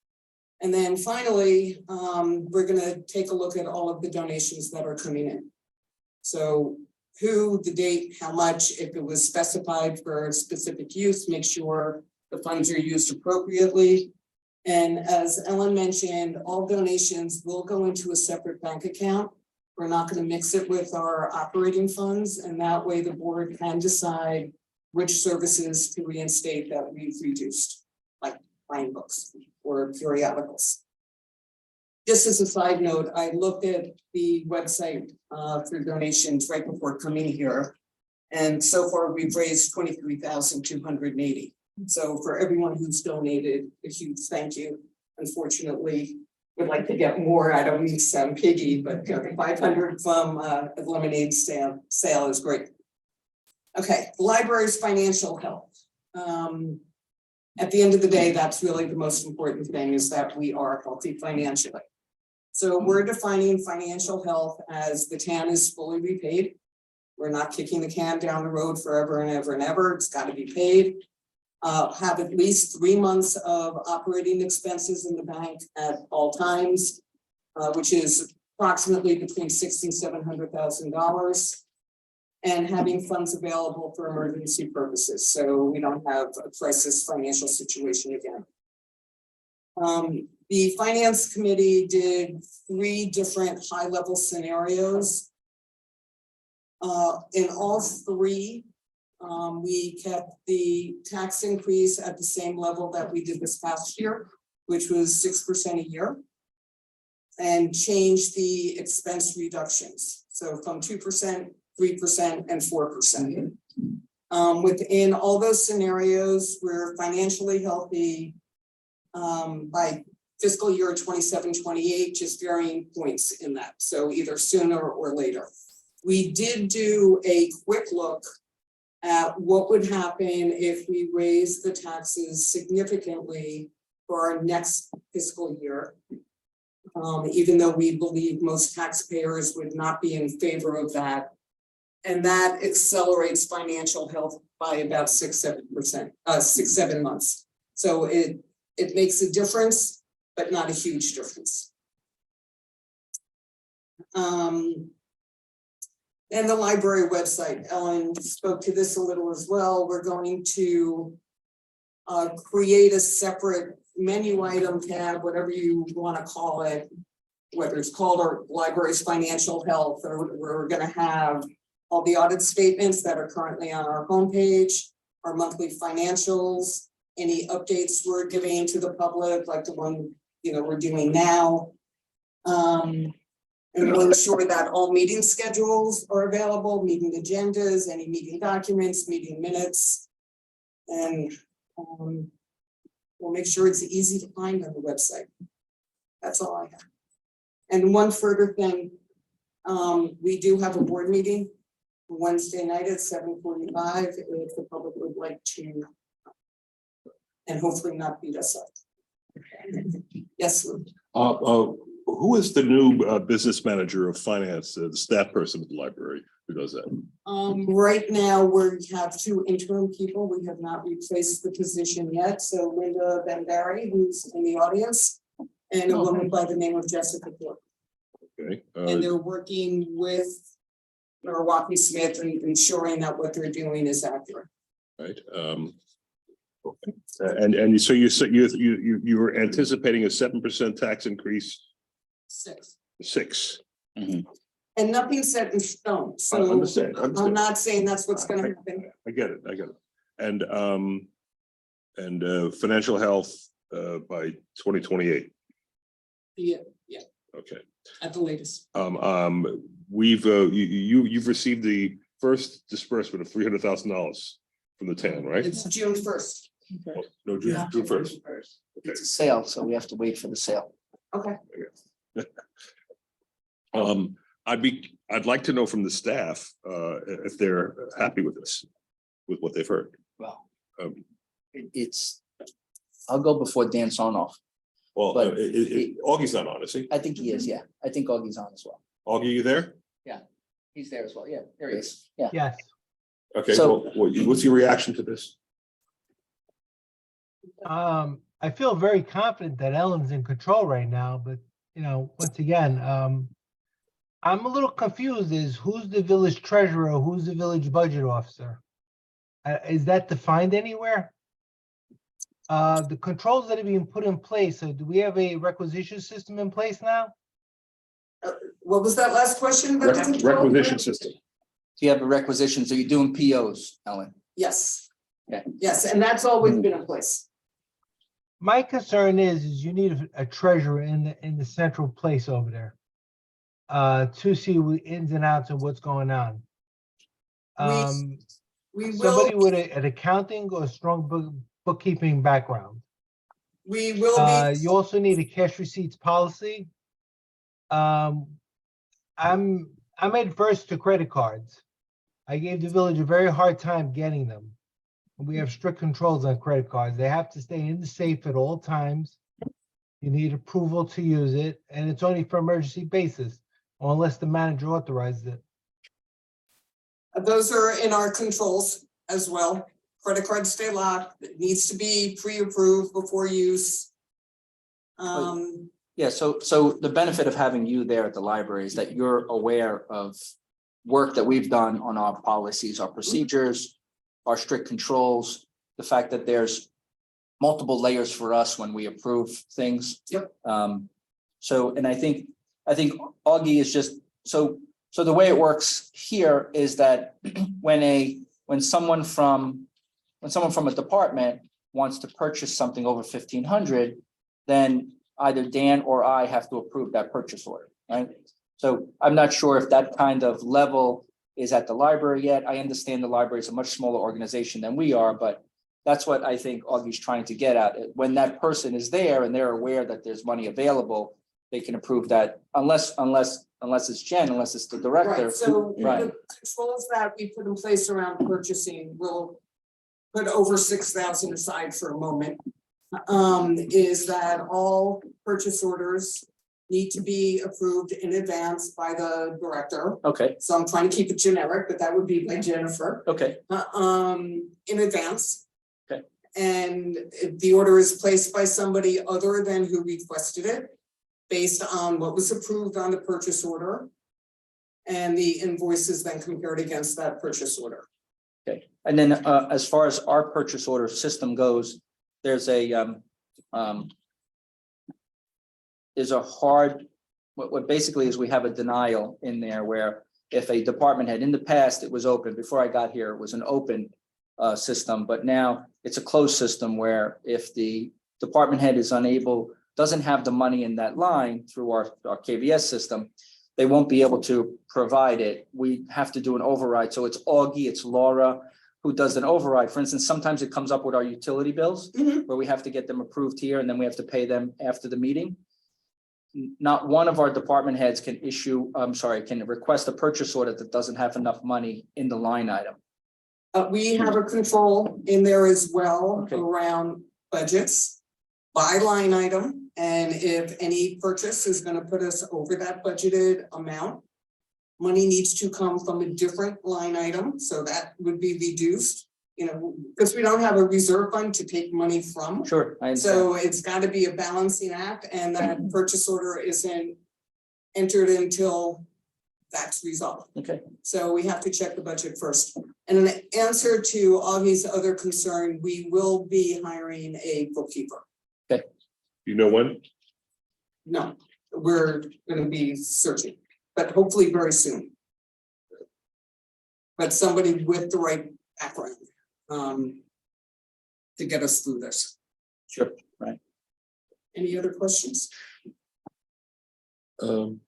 And then finally, we're going to take a look at all of the donations that are coming in. So who, the date, how much, if it was specified for specific use, make sure the funds are used appropriately. And as Ellen mentioned, all donations will go into a separate bank account. We're not going to mix it with our operating funds, and that way the board can decide which services to reinstate that we've reduced, like buying books or periodicals. Just as a side note, I looked at the website for donations right before coming here. And so far we've raised $23,280. So for everyone who's donated, a huge thank you. Unfortunately, would like to get more. I don't mean to sound piggy, but the 500 from the lemonade sale is great. Okay, the library's financial health. At the end of the day, that's really the most important thing, is that we are healthy financially. So we're defining financial health as the TAN is fully repaid. We're not kicking the can down the road forever and ever and ever. It's got to be paid. Have at least 3 months of operating expenses in the bank at all times, which is approximately between $600,000 and $700,000. And having funds available for emergency purposes, so we don't have a crisis financial situation again. The finance committee did 3 different high-level scenarios. In all 3, we kept the tax increase at the same level that we did this past year, which was 6% a year, and changed the expense reductions. So from 2%, 3%, and 4%. Within all those scenarios, we're financially healthy by fiscal year 27-28, just varying points in that. So either sooner or later. We did do a quick look at what would happen if we raise the taxes significantly for our next fiscal year. Even though we believe most taxpayers would not be in favor of that. And that accelerates financial health by about 6-7 months. So it makes a difference, but not a huge difference. And the library website, Ellen spoke to this a little as well. We're going to create a separate menu item tab, whatever you want to call it, whether it's called our library's financial health, or we're going to have all the audit statements that are currently on our homepage, our monthly financials, any updates we're giving to the public, like the one, we're doing now. And we'll ensure that all meeting schedules are available, meeting agendas, any meeting documents, meeting minutes. And we'll make sure it's easy to find on the website. That's all I have. And one further thing, we do have a board meeting Wednesday night at 7:45, if the public would like to, and hopefully not beat us up. Yes, Lou. Who is the new business manager of finance, the staff person at the library who does that? Right now, we have 2 interim people. We have not replaced the position yet. So Linda Ben Barry, who's in the audience, and a woman by the name of Jessica Thorpe. Okay. And they're working with Milwaukee Smith and ensuring that what they're doing is accurate. Right. And so you said you were anticipating a 7% tax increase. 6. 6. And nothing set in stone. I So understand. I'm not saying that's what's going to happen. I get it. And financial health by 2028. Yeah, Okay. at the latest. We've you've received the first disbursement of $300,000 from the town, right? It's June 1st. No, June 1st. It's a sale, so we have to wait for the sale. Okay. I'd like to know from the staff if they're happy with this, with what they've heard. Well, Um, I'll go before Dan Sonoff. Well, But- Augie's not on, is he? I think he is, yeah. I think Augie's on as well. Augie, you there? He's there as well. Yeah, there he is. Yeah. Yes. Okay, So- what's your reaction to this? I feel very confident that Ellen's in control right now, but once again, I'm a little confused is who's the village treasurer, who's the village budget officer? Is that defined anywhere? The controls that are being put in place, do we have a requisition system in place now? What was that last question? about the control? Requisition system. Do you have a requisition? So you're doing POs, Ellen? Yes. Okay. Yes, and that's always been in place. My concern is you need a treasurer in the central place over there. To see the ins and outs of what's going on. We Somebody will, with an accounting or a strong bookkeeping background. we will be, You also need a cash receipts policy. I'm adverse to credit cards. I gave the village a very hard time getting them. We have strict controls on credit cards. They have to stay in the safe at all times. You need approval to use it, and it's only for emergency basis, or unless the manager authorizes it. those are in our controls as well. Credit cards stay locked. It needs to be pre-approved before use. Yeah, so the benefit of having you there at the library is that you're aware of work that we've done on our policies, our procedures, our strict controls, the fact that there's multiple layers for us when we approve things. Yep. So, and I think Augie is just, so the way it works here is that when someone from a department wants to purchase something over 1,500, then either Dan or I have to approve that purchase order, right? So I'm not sure if that kind of level is at the library yet. I understand the library is a much smaller organization than we are, but that's what I think Augie's trying to get at. When that person is there and they're aware that there's money available, they can approve that unless it's Jen, unless it's the director. Right, so Right. the controls that we put in place around purchasing will put over 6,000 aside for a moment. is that all purchase orders need to be approved in advance by the director. Okay, So I'm trying to keep it generic, but that would be by Jennifer, okay, in advance. Okay. And if the order is placed by somebody other than who requested it, based on what was approved on the purchase order. And the invoice is then compared against that purchase order. okay. And then as far as our purchase order system goes, there's a hard, what basically is we have a denial in there where if a department head in the past, it was open, before I got here, it was an open system, but now it's a closed system where if the department head is unable, doesn't have the money in that line through our KVS system, they won't be able to provide it. We have to do an override. So it's Augie, it's Laura who does an override. For instance, sometimes it comes up with our utility bills where we have to get them approved here and then we have to pay them after the meeting. Not one of our department heads can can request a purchase order that doesn't have enough money in the line item. We have a control in there as well Okay. around budgets by line item. And if any purchase is gonna put us over that budgeted amount, money needs to come from a different line item, so that would be reduced. You know, because we don't have a reserve fund to take money from. Sure, I understand. So it's gotta be a balancing act and that purchase order isn't entered until that's resolved. Okay, So we have to check the budget first. And in answer to Augie's other concern, we will be hiring a bookkeeper. You know when? No, we're gonna be searching, but hopefully very soon. But somebody with the right background, to get us through this. sure, right. Any other questions? Um,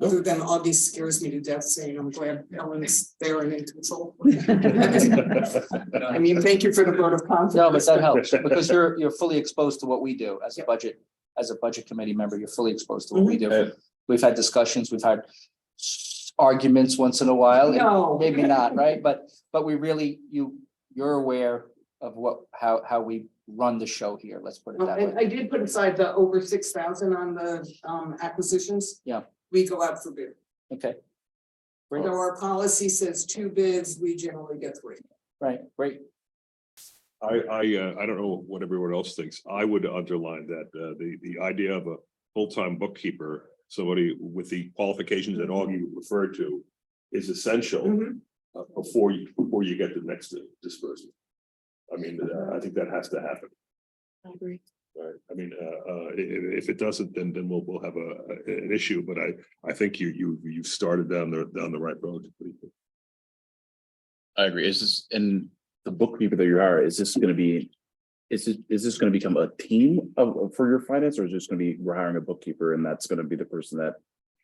Other than Augie scares me to death saying, I'm glad Ellen's there and in control. I mean, thank you for the vote of confidence. No, but that helps because you're fully exposed to what we do as a budget committee member. You're fully exposed to what we do. Mhm. We've had discussions, we've had arguments once in a while. No. Maybe not, right? But we really, you're aware of how we run the show here. Let's put it that And way. I did put aside the over 6,000 on the acquisitions. Yeah. We go out for bid. Okay. Great, Though our policy says 2 bids, we generally get 3. right, great. I don't know what everyone else thinks. I would underline that the idea of a full-time bookkeeper, somebody with the qualifications that Augie referred to, is essential before you get the next disbursement. I mean, I think that has to happen. I agree. Right, I mean, if it doesn't, then we'll have an issue, but I think you've started down the right road. I agree. Is this, and the bookkeeper that you are, is this gonna become a team for your finance, or is this gonna be, we're hiring a bookkeeper and that's gonna be the person that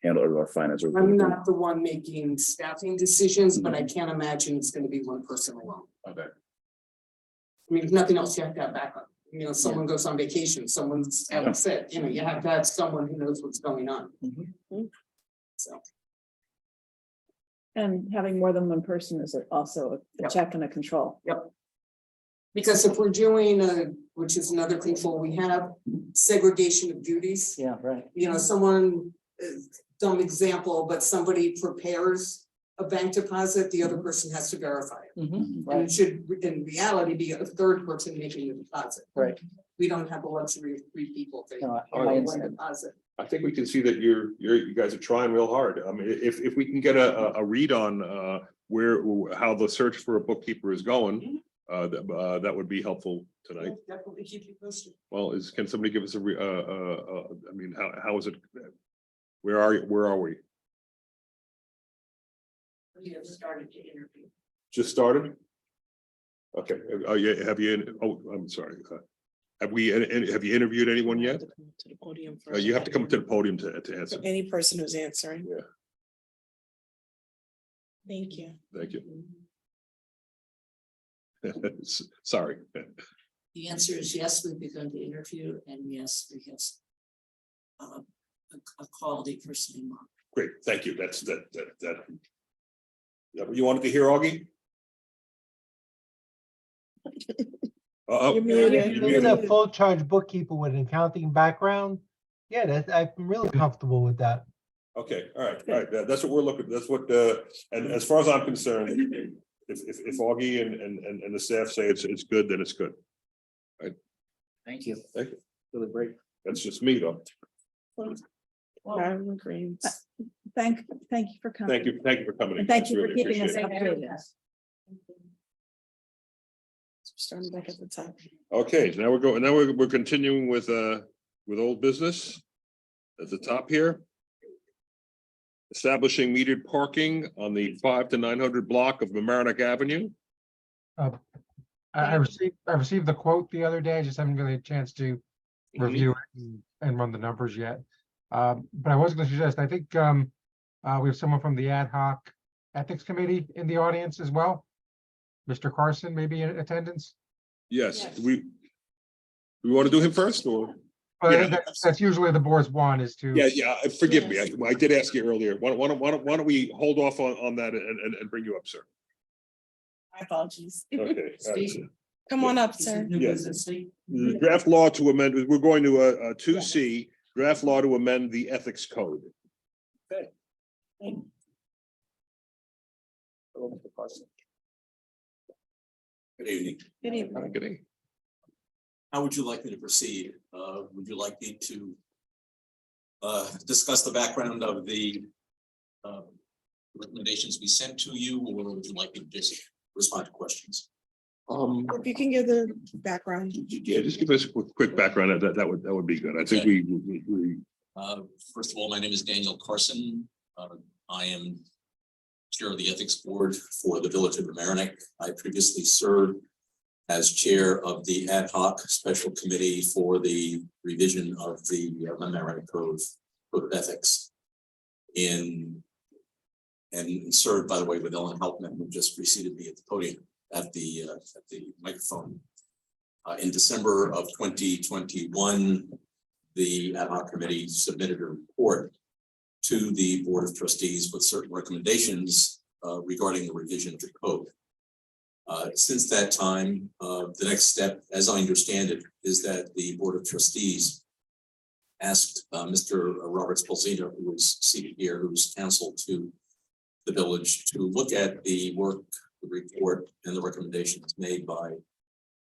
handles our finance? Or I'm not the one making staffing decisions, but I can't imagine it's gonna be one person alone. Okay. I mean, if nothing else, you have to have backup. You know, someone goes on vacation, someone's out sick, you know, you have to have someone who knows what's going on. So. And having more than one person is also a Yep. check and a control. Because if we're doing which is another control we have, segregation of duties. Yeah, right. You know, someone, dumb example, but somebody prepares a bank deposit, the other person has to verify it. Mhm, And right, it should, in reality, be a third person making the deposit. right. We don't have the luxury of 3 people taking No, I one understand. deposit. I think we can see that you guys are trying real hard. I mean, if we can get a read on how the search for a bookkeeper is going, that would be helpful tonight. We'll definitely keep you posted. Well, can somebody give us I mean, how is it? Where are we? We have started to interview. Just started? Okay, I'm sorry. Have you interviewed anyone yet? To the podium first. You have to come to the podium to answer. Any person who's answering. Yeah. Thank you. Thank you. Sorry. The answer is yes, we've begun to interview, and yes, we have a quality person in mind. Great, thank you. That's that. Yeah, you wanted to hear, Augie? You're muted. Even a full charge bookkeeper with an accounting background, yeah, that, I'm really comfortable with that. Okay, all right, that's what we're looking, that's what, and as far as I'm concerned, if Augie and the staff say it's good, then it's good. Thank you. Thank you. Really great. That's just me, though. I'm agreeing. Thank you for coming. Thank you for coming. in. And thank you for Really keeping us appreciate it. updated. Starting back at the top. Okay, now we're continuing with old business. At the top here. Establishing metered parking on the 5 to 900 block of Mamaroneck Avenue. I received the quote the other day. I just haven't really had a chance to review it and run the numbers yet. But I was going to suggest, I think we have someone from the ad hoc ethics committee in the audience as well. Mr. Carson, maybe in attendance. Yes, we want to do him first, or? But Yeah. that's usually the board's one is to. Yeah, forgive me. I did ask you earlier. Why don't we hold off on that and bring you up, sir? My apologies. Okay. all right. Come on up, sir. Yes. The draft law to amend, we're going to 2C, draft law to amend the ethics code. Good evening. Good evening. Good evening. How would you like me to proceed? Would you like me to discuss the background of the recommendations we sent to you, or would you like me to just respond to questions? If you can give the background. Yeah, just give us a quick background. That would be good. I think we First of all, my name is Daniel Carson. I am chair of the ethics board for the Village of Mamaroneck. I previously served as chair of the ad hoc special committee for the revision of the Mamaroneck Code of Ethics. And served, by the way, with Ellen Helpman, who just preceded me at the podium at the microphone. In December of 2021, the ad hoc committee submitted a report to the Board of Trustees with certain recommendations regarding the revision of the code. Since that time, the next step, as I understand it, is that the Board of Trustees asked Mr. Robert Spolzino, who is seated here, who's counsel to the village, to look at the work, the report, and the recommendations made by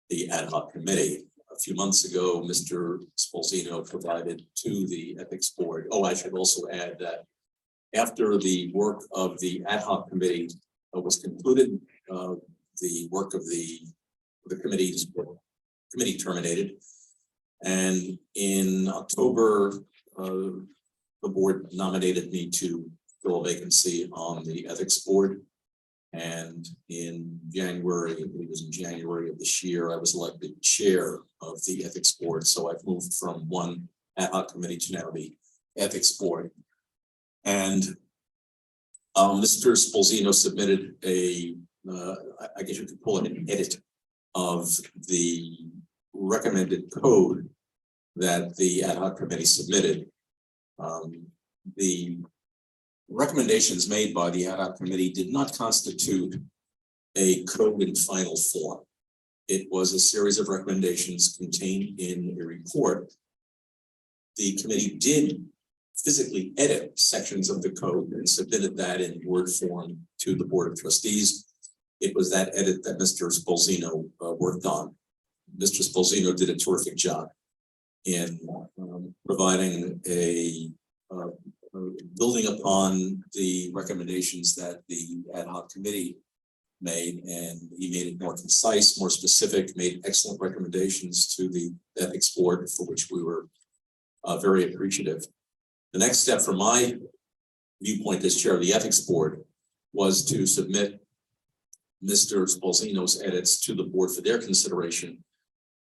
the ad hoc committee. A few months ago, Mr. Spolzino provided to the ethics board. Oh, I should also add that after the work of the ad hoc committee was concluded, the work of the committee terminated. And in October, the board nominated me to fill a vacancy on the ethics board. And in January, I believe it was in January of this year, I was elected chair of the ethics board. So I've moved from one ad hoc committee to now the ethics board. And Mr. Spolzino submitted I guess you could call it an edit of the recommended code that the ad hoc committee submitted. The recommendations made by the ad hoc committee did not constitute a code in final form. It was a series of recommendations contained in a report. The committee did physically edit sections of the code and submitted that in Word form to the Board of Trustees. It was that edit that Mr. Spolzino worked on. Mr. Spolzino did a terrific job in providing building upon the recommendations that the ad hoc committee made, and he made it more concise, more specific, made excellent recommendations to the ethics board, for which we were very appreciative. The next step from my viewpoint as chair of the ethics board was to submit Mr. Spolzino's edits to the board for their consideration.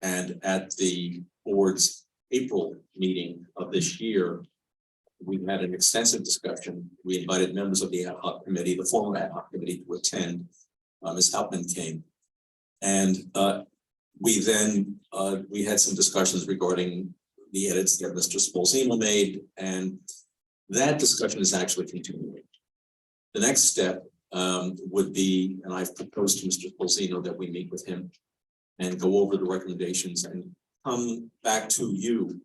And at the board's April meeting of this year, we had an extensive discussion. We invited members of the ad hoc committee, the former ad hoc committee, to attend. Ms. Hauptman came. And we then we had some discussions regarding the edits that Mr. Spolzino made, and that discussion is actually continuing. The next step would be, and I've proposed to Mr. Spolzino that we meet with him and go over the recommendations and come back to you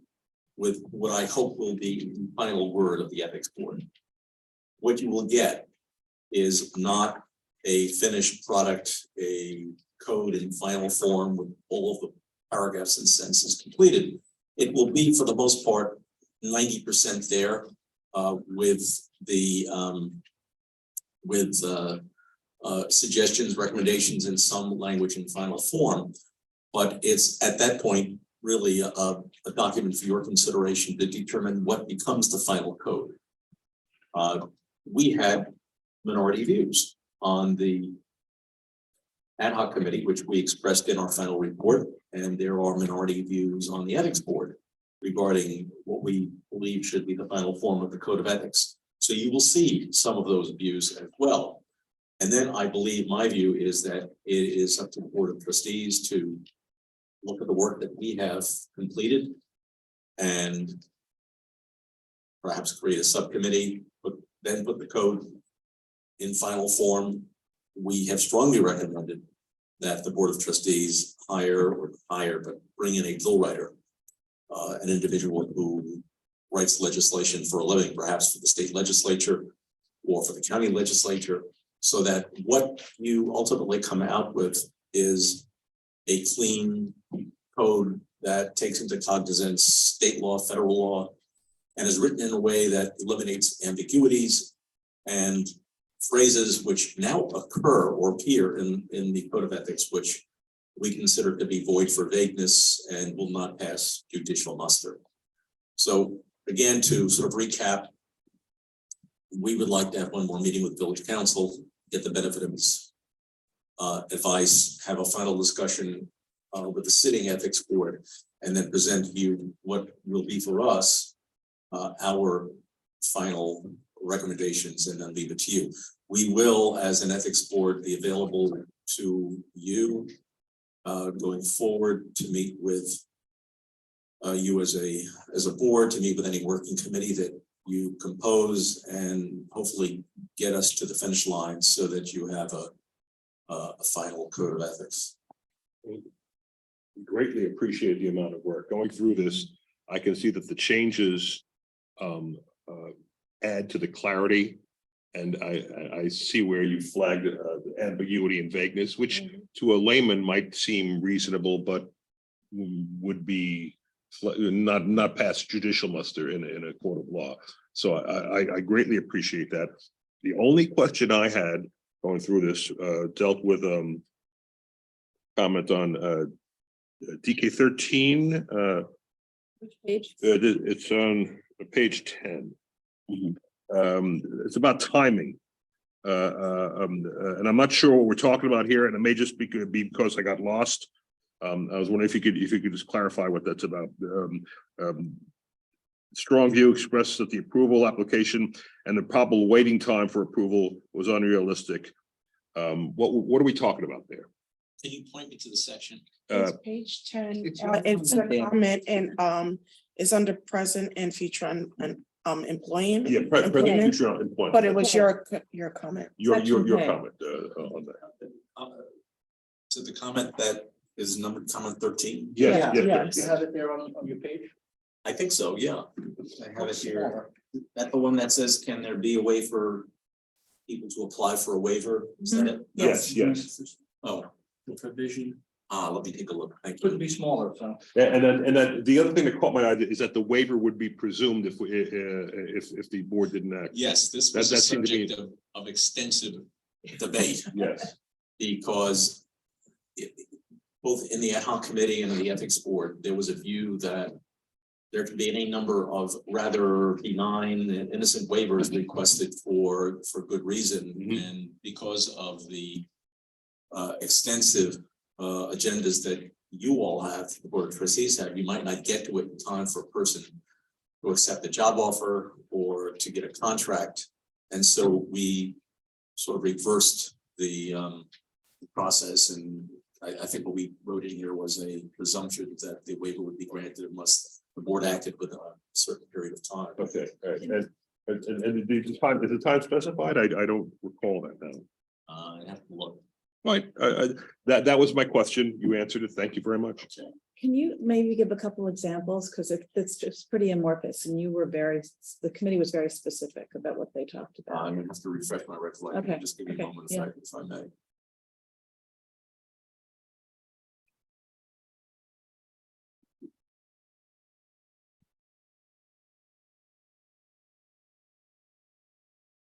with what I hope will be the final word of the ethics board. What you will get is not a finished product, a code in final form with all of the paragraphs and sentences completed. It will be, for the most part, 90% there, with the suggestions, recommendations in some language in final form. But it's at that point really a document for your consideration to determine what becomes the final code. We had minority views on the ad hoc committee, which we expressed in our final report, and there are minority views on the ethics board regarding what we believe should be the final form of the code of ethics. So you will see some of those views as well. And then I believe my view is that it is up to the Board of Trustees to look at the work that we have completed and perhaps create a subcommittee, but then put the code in final form. We have strongly recommended that the Board of Trustees but bring in a bill writer, an individual who writes legislation for a living, perhaps for the state legislature or for the county legislature, so that what you ultimately come out with is a clean code that takes into cognizance state law, federal law, and is written in a way that eliminates ambiguities and phrases which now occur or appear in the code of ethics, which we consider to be void for vagueness and will not pass judicial muster. So again, to sort of recap, we would like to have one more meeting with village council, get the benefit of his advice, have a final discussion with the sitting ethics board, and then present you what will be for us our final recommendations, and then leave it to you. We will, as an ethics board, be available to you going forward to meet with you as a board, to meet with any working committee that you compose, and hopefully get us to the finish line so that you have a final code of ethics. We greatly appreciate the amount of work going through this. I can see that the changes add to the clarity, and I see where you flagged ambiguity and vagueness, which to a layman might seem reasonable, but would be not pass judicial muster in a court of law. So I greatly appreciate that. The only question I had going through this dealt with comment on DK 13. Which page? It's on page 10. It's about timing. And I'm not sure what we're talking about here, and it may just be because I got lost. I was wondering if you could just clarify what that's about. Strong view expressed that the approval application and the probable waiting time for approval was unrealistic. What are we talking about there? Can you point me to the section? It's page 10, it's it's a comment and it's under present and future and employment. Yeah, present employment, future employment. But it was your comment. Your Section K. comment on that. So the comment that is numbered comment 13? Yes, You yes. have it there on your page? I think so, yeah. I have it here. That the one that says, can there be a way for people to apply for a waiver? Is that it? Yes, yes. Oh, The provision let me take a look. Thank could you. be smaller, so. And then the other thing that caught my eye is that the waiver would be presumed if the board didn't act. Yes, this That- was a that seemed to be- subject of extensive debate, Yes. because both in the ad hoc committee and in the ethics board, there was a view that there could be any number of rather benign and innocent waivers requested for good reason. Mhm. And because of the extensive agendas that you all have, the Board of Trustees have, you might not get to it in time for a person to accept a job offer or to get a contract. And so we sort of reversed the process, and I think what we wrote in here was a presumption that the waiver would be granted unless the board acted within a certain period of time. Okay, all right. And the time, is the time specified? I don't recall that now. I have to look. Fine, that was my question. You answered it. Thank you very much. Can you maybe give a couple examples? Because it's just pretty amorphous and you were the committee was very specific about what they talked about. I'm gonna have to refresh my recollection. Okay, Just give me a okay, moment, yeah. if I may.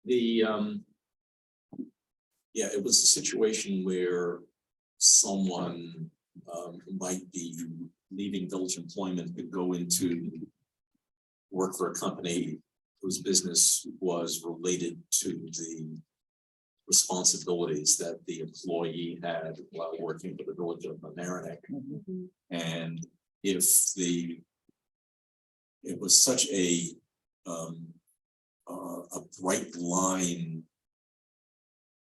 The, yeah, it was a situation where someone who might be leaving village employment could go into work for a company whose business was related to the responsibilities that the employee had while working for the village of Mamaroneck. And if it was such a bright line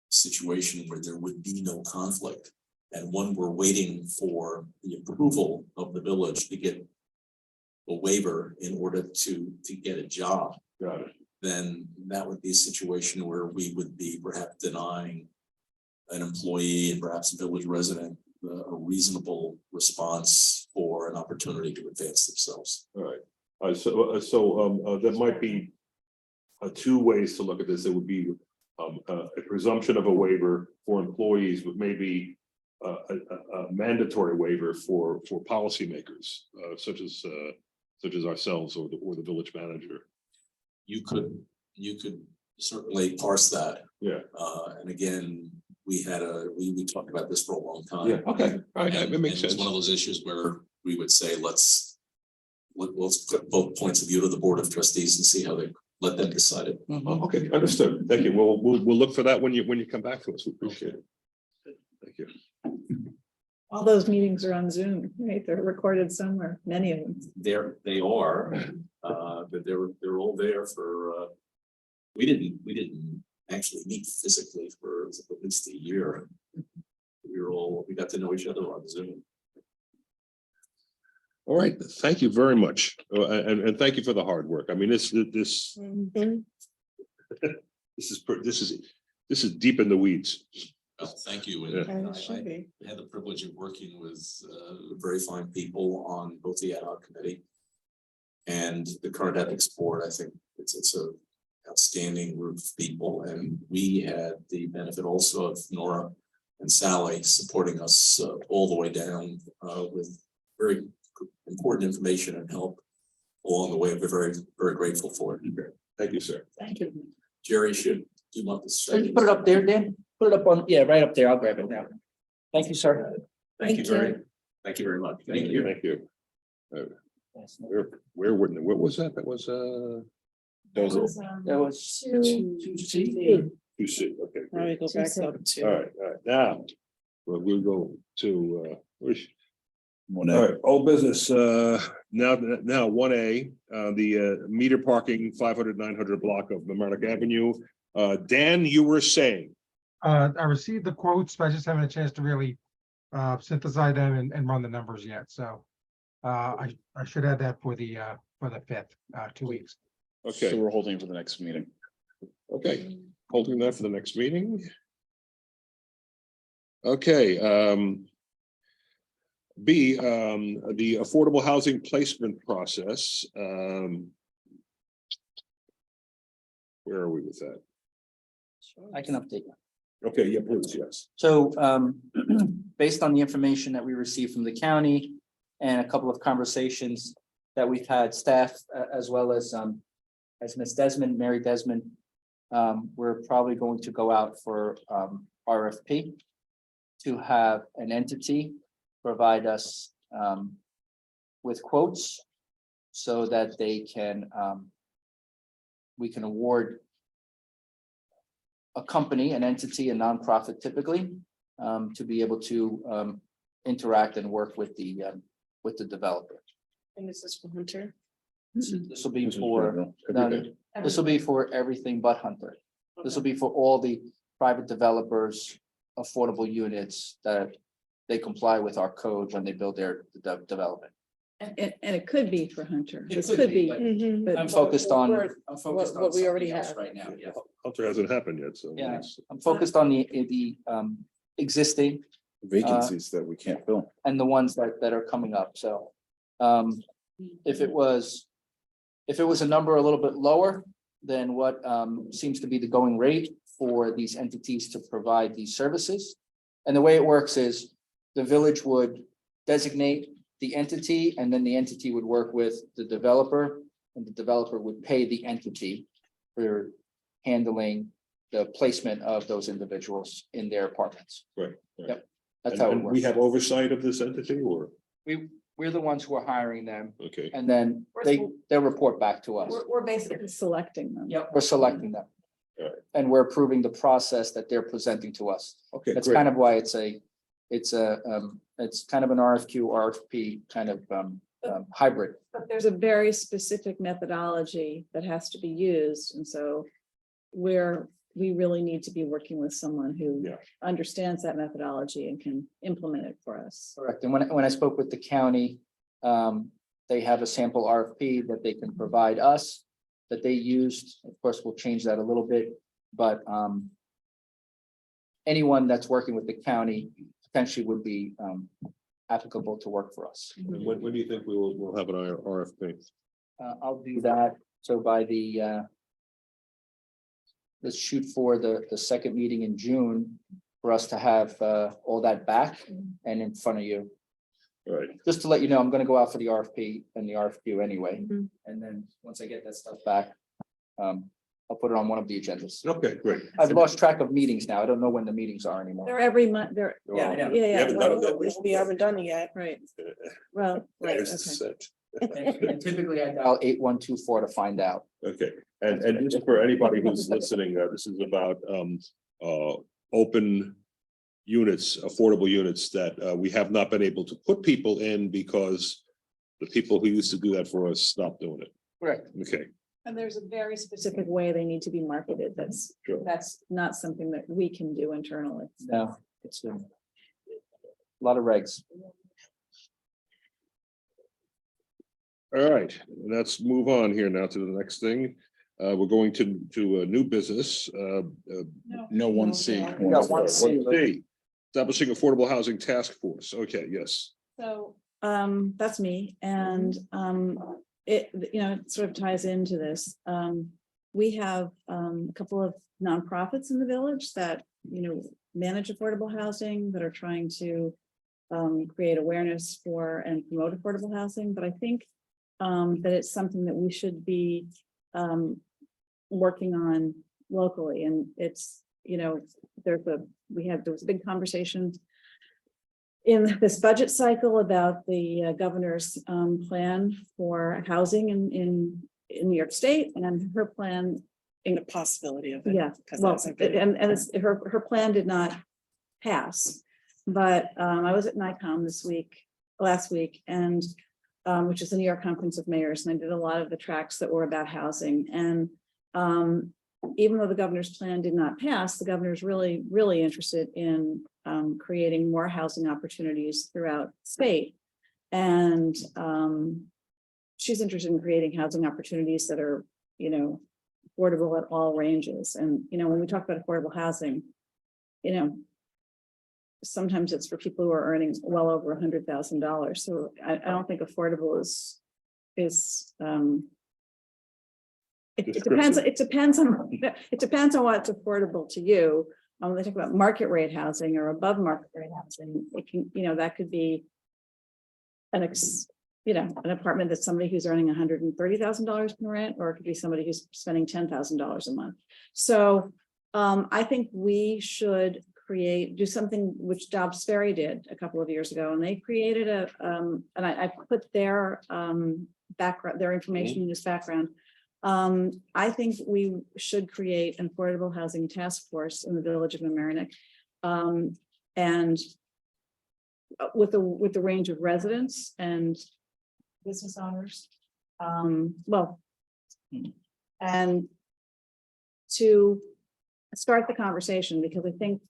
situation where there would be no conflict, and one were waiting for the approval of the village to get a waiver in order to get a job. Got it. Then that would be a situation where we would be perhaps denying an employee and perhaps a village resident a reasonable response for an opportunity to advance themselves. All right. So that might be two ways to look at this. It would be a presumption of a waiver for employees, but maybe a mandatory waiver for policymakers, such as ourselves or the village manager. You could certainly parse that. Yeah. And again, we talked about this for a long time. Yeah. Okay. All right. And It makes it was sense. one of those issues where we would say, let's put both points of view to the Board of Trustees and see how they let them decide it. Oh, okay, understood. Thank you. We'll look for that when you come back to us. We appreciate it. Thank you. All those meetings are on Zoom, right? They're recorded somewhere, many of them. They are, but they're all there for, we didn't actually meet physically for at least a year. We got to know each other on Zoom. All right, thank you very much. And thank you for the hard work. I mean, this is deep in the weeds. Thank you. Yeah. And And it should be. I had the privilege of working with very fine people on both the ad hoc committee and the current ethics board. I think it's a outstanding group of people, and we had the benefit also of Nora and Sally supporting us all the way down with very important information and help along the way. We're very, very grateful for it. Thank you, sir. Thank you. Jerry, do you want this? Can you put it up there, Dan? Put it up on, yeah, right up there. I'll grab it now. Thank you, sir. Thank you very much. Thank you. Thank you. Where was that? That was That was Two C. you see, okay. Now we great. go back up to. All right, now, we'll go to all Monet. right, old business, now 1A, the meter parking 500-900 block of Mamaroneck Avenue. Dan, you were saying, I received the quotes, but I just haven't had a chance to really synthesize them and run the numbers yet, so I should have that for the 5th, 2 weeks. So okay, we're holding it for the next meeting. okay, holding that for the next meeting. Okay, B, the affordable housing placement process. Where are we with that? I can update you. Okay, yeah, please, yes. So based on the information that we received from the county and a couple of conversations that we've had, staff as well as Ms. Desmond, Mary Desmond, we're probably going to go out for RFP to have an entity provide us with quotes so that they can we can award a company, an entity, a nonprofit typically, to be able to interact and work with the developer. And this is for Hunter. This will be This is for, everything. this will be for everything but Hunter. This will be for all the private developers, affordable units that they comply with our code when they build their development. And it could be for Hunter. It This could could be, be. but Mhm. but- I'm focused on, What something we already else have. right now, yeah. Hunter hasn't happened yet, so. Yeah. I'm focused on the existing Vacancies that we can't fill. and the ones that are coming up, so. If it was a number a little bit lower than what seems to be the going rate for these entities to provide these services. And the way it works is the village would designate the entity and then the entity would work with the developer. And the developer would pay the entity for handling the placement of those individuals in their apartments. Right. Yep. That's how it And we works. have oversight of this entity or, We're the ones who are hiring them okay, and then they'll report back to us. We're basically selecting them. Yep, we're selecting them. Alright. And we're approving the process that they're presenting to us. okay, That's great. kind of why it's kind of an RFQ, RFP kind of hybrid. But there's a very specific methodology that has to be used, and so we really need to be working with someone who Yeah. understands that methodology and can implement it for us. Correct. And when I spoke with the county, they have a sample RFP that they can provide us that they used. Of course, we'll change that a little bit, but anyone that's working with the county potentially would be applicable to work for us. And when do you think we'll have an RFP? I'll do that. So by let's shoot for the second meeting in June for us to have all that back and in front of you. All right, Just to let you know, I'm gonna go out for the RFP and the RFQ anyway. Mhm. And then once I get that stuff back, I'll put it on one of the agendas. okay, great. I've lost track of meetings now. I don't know when the meetings are anymore. They're every month, they're, Yeah, I know. yeah, haven't done it well, yet. We haven't done it yet. right, well, right, There's the okay. set. And typically I dial 8124 to find out. Okay, and just for anybody who's listening, this is about open units, affordable units that we have not been able to put people in because the people who used to do that for us stopped doing it. Correct. Okay, And there's a very specific way they need to be marketed. Sure. That's not something that we can do internally. No, it's a lot of regs. all right, let's move on here now to the next thing. We're going to a new business. No, 1C. We got 1C. 1C, establishing affordable housing task force. Okay, yes. So, that's me, and, it, it sort of ties into this. We have, a couple of nonprofits in the village that, manage affordable housing, that are trying to, create awareness for and promote affordable housing, but I think, that it's something that we should be, working on locally, and it's, there was a big conversation in this budget cycle about the governor's plan for housing in New York State, and her plan, In the possibility of it. yeah, 'cause well, that's a good- and her plan did not pass. But I was at NICOM last week, and which is the New York Conference of Mayors, and I did a lot of the tracks that were about housing. And even though the governor's plan did not pass, the governor's really, really interested in creating more housing opportunities throughout the state. And she's interested in creating housing opportunities that are, affordable at all ranges. And, when we talk about affordable housing, sometimes it's for people who are earning well over $100,000. So I don't think affordable is it depends on what's affordable to you. When they talk about market rate housing or above market rate housing, it can, that could be an apartment that somebody who's earning $130,000 can rent, or it could be somebody who's spending $10,000 a month. So I think we should do something which Dobbs Ferry did a couple of years ago, and they created and I put their background, their information in this background. I think we should create an affordable housing task force in the village of Mamaroneck, and with the range of residents and business owners, and to start the conversation, because I think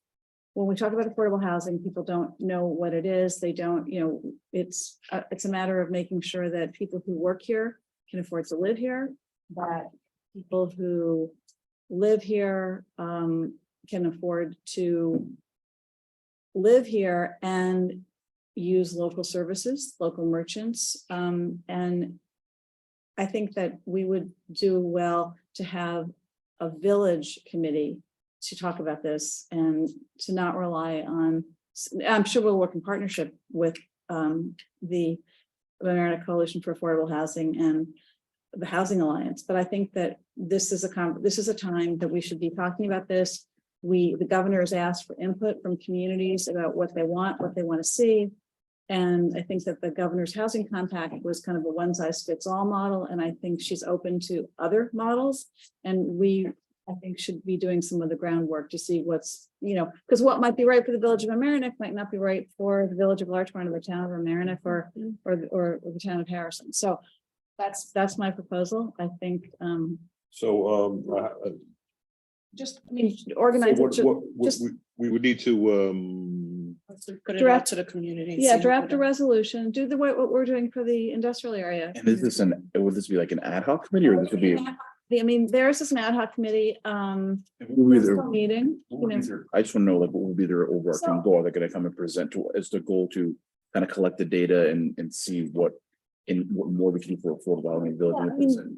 when we talk about affordable housing, people don't know what it is. They don't, it's a matter of making sure that people who work here can afford to live here, that people who live here can afford to live here and use local services, local merchants. And I think that we would do well to have a village committee to talk about this and to not rely on, I'm sure we'll work in partnership with the American Coalition for Affordable Housing and the Housing Alliance. But I think that this is a time that we should be talking about this. The governor has asked for input from communities about what they want to see. And I think that the governor's housing compact was kind of a one size fits all model. And I think she's open to other models. And we, I think, should be doing some of the groundwork to see what's, because what might be right for the village of Amerenik might not be right for the village of Larchmont or the town of Amerenik or the town of Harrison. So that's my proposal. I think organize it. Just we would need to, Put it out to the community. and see who draft a would- resolution, do what we're doing for the industrial area. And is this would this be like an ad hoc committee or this would be? I mean, there's this ad hoc committee, What would be their- meeting, what would be their- I just want to know, like, what would be their overarching goal? They're gonna come and present to, is the goal to kind of collect the data and see what more we can do for affordable housing Yeah, I villages. mean,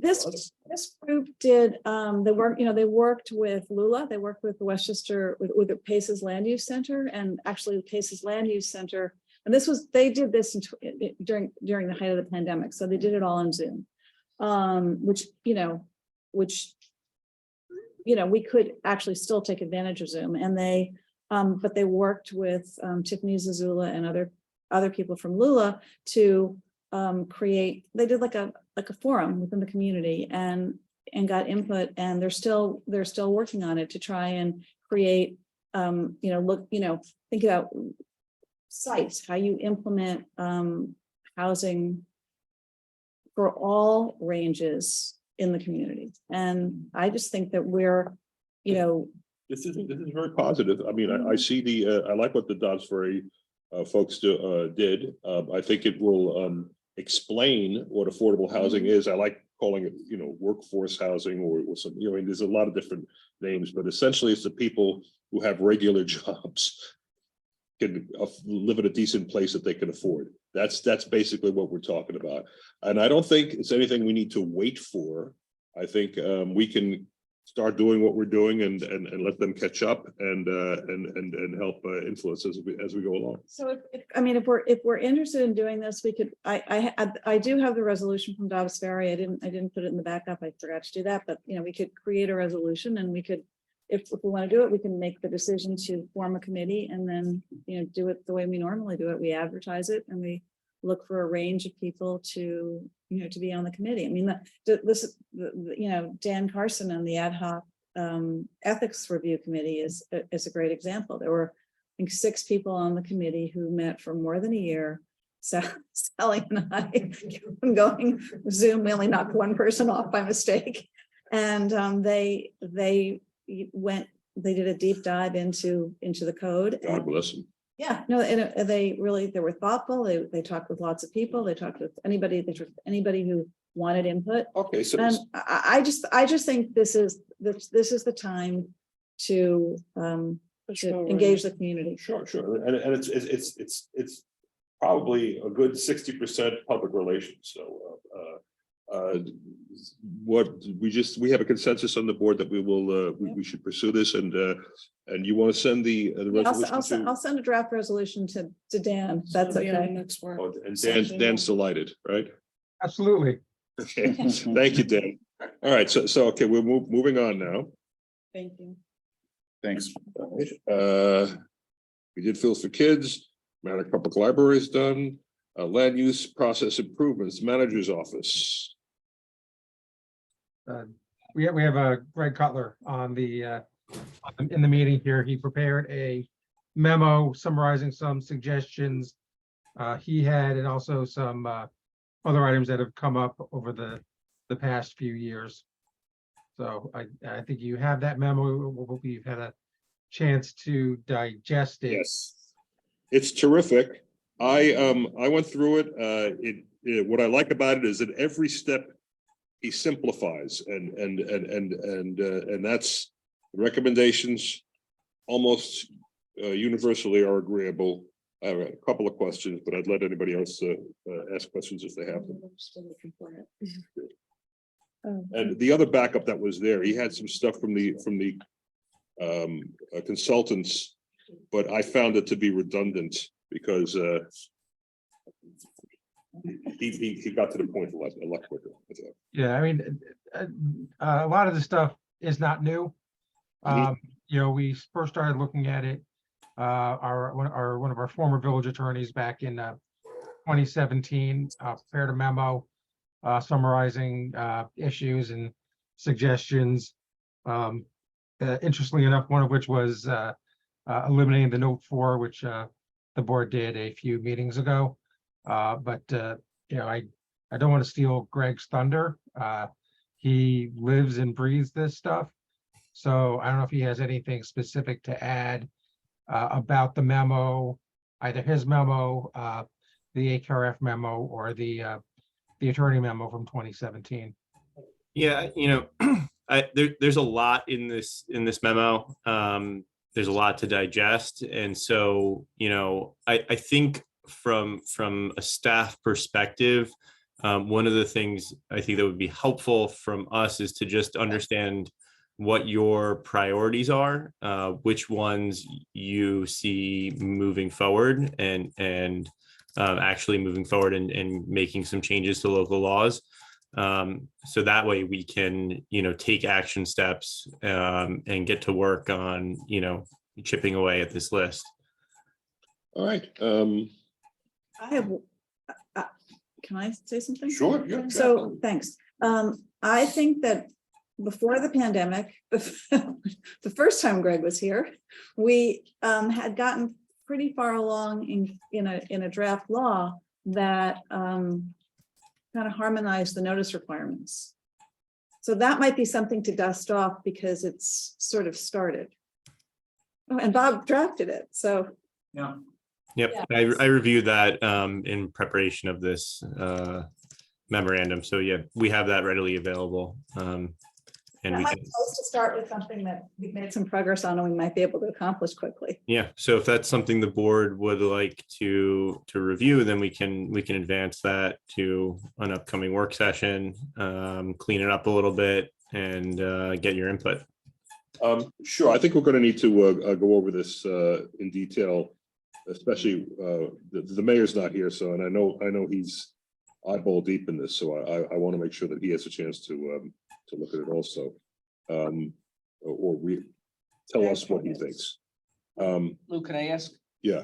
this group did, they worked with Lula, they worked with the Westchester, with the Paces Land Use Center, and actually the Paces Land Use Center. And they did this during the height of the pandemic, so they did it all on Zoom. Which we could actually still take advantage of Zoom, and but they worked with Tiffany Zazula and other people from Lula to create, they did like a forum within the community and got input, and they're still working on it to try and create, think about sites, how you implement housing for all ranges in the community. And I just think that we're, this is very positive. I mean, I see I like what the Dobbs Ferry folks did. I think it will explain what affordable housing is. I like calling it, workforce housing or some, there's a lot of different names, but essentially it's the people who have regular jobs can live in a decent place that they can afford. That's basically what we're talking about. And I don't think it's anything we need to wait for. I think we can start doing what we're doing and let them catch up and help influence as we go along. so if we're interested in doing this, we could, I do have the resolution from Dobbs Ferry. I didn't put it in the backup. I forgot to do that, but we could create a resolution, and we could, if we want to do it, we can make the decision to form a committee and then, do it the way we normally do it. We advertise it and we look for a range of people to be on the committee. I mean, Dan Carson and the ad hoc ethics review committee is a great example. There were, I think, 6 people on the committee who met for more than a year. So Sally and I going Zoom, we only knocked one person off by mistake. And they did a deep dive into the code. God bless them. Yeah, no, and they were thoughtful. They talked with lots of people. They talked with anybody who wanted input. Okay, so And I just think this is the time to engage the community. sure, and it's probably a good 60% public relations. So we have a consensus on the board that we should pursue this, and you want to send the resolution I'll send a draft resolution to Dan. That's It'll be on the okay. next work. and Dan's delighted, right? Absolutely. Okay, thank you, Dan. All right, so okay, we're moving on now. Thank you. Thanks. We did Fields for Kids, Mamaroneck Public Library is done, land use process improvements, manager's office. We have Greg Cutler on in the meeting here. He prepared a memo summarizing some suggestions he had, and also some other items that have come up over the past few years. So I think you have that memo. Hopefully you've had a chance to digest it. Yes, it's terrific. I went through it. What I like about it is that every step he simplifies, and that's the recommendations almost universally are agreeable. I have a couple of questions, but I'd let anybody else ask questions if they have them. And the other backup that was there, he had some stuff from the consultants, but I found it to be redundant because he got to the point a lot quicker. Yeah, I mean, a lot of the stuff is not new. You know, we first started looking at it, one of our former village attorneys back in 2017 prepared a memo summarizing issues and suggestions. Interestingly enough, one of which was eliminating the note 4, which the board did a few meetings ago. But you know, I don't want to steal Greg's thunder. He lives and breathes this stuff. So I don't know if he has anything specific to add about the memo, either his memo, the HRF memo, or the attorney memo from 2017. Yeah, you know, there's a lot in this memo. There's a lot to digest, and so you know, I think from a staff perspective, one of the things I think that would be helpful from us is to just understand what your priorities are, which ones you see moving forward, and actually moving forward and making some changes to local laws. So that way we can, you know, take action steps and get to work on, you know, chipping away at this list. All right. I have, can I say something? Sure. Yeah. So, thanks. I think that before the pandemic, the first time Greg was here, we had gotten pretty far along in a draft law that kind of harmonized the notice requirements. So that might be something to dust off because it's sort of started. Oh, and Bob drafted it, so. Yeah. Yep, Yeah. I reviewed that in preparation of this memorandum. So yeah, we have that readily available. And That we might can, be close to start with something that we've made some progress on and we might be able to accomplish quickly. yeah, so if that's something the board would like to review, then we can advance that to an upcoming work session, clean it up a little bit, and get your input. Sure. I think we're going to need to go over this in detail, especially the mayor's not here. So, and I know he's eyeball deep in this. So I want to make sure that he has a chance to look at it also, or tell us what he thinks. Lou, can I ask? Yeah.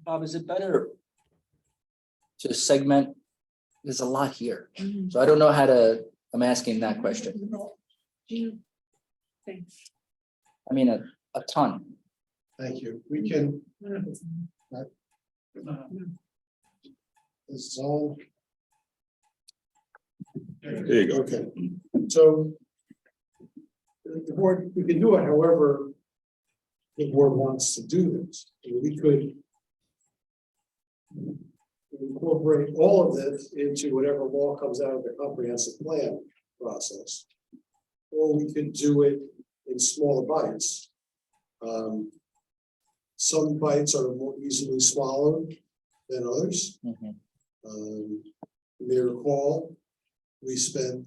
Bob, is it better to segment? There's a lot here, so I don't know how to, I'm asking that question. I mean, a ton. Thank you. We can. Zone. There you go. Okay, so. The board, we can do it however the board wants to do this. We could incorporate all of this into whatever law comes out of the comprehensive plan process. Or we could do it in smaller bites. Some bites are more easily swallowed than others. You may recall, we spent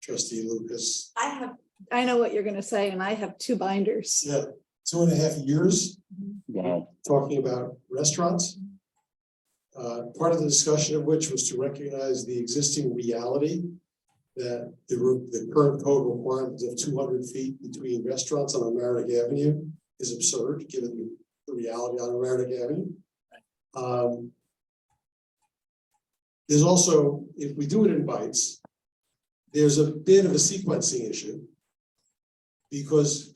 Trustee Lucas? I know what you're gonna say, and I have 2 binders. Yeah, 2.5 years. Wow. Talking about restaurants. Part of the discussion of which was to recognize the existing reality that the current code requirement of 200 feet between restaurants on Mamaroneck Avenue is absurd, given the reality on Mamaroneck Avenue. There's also, if we do it in bites, there's a bit of a sequencing issue because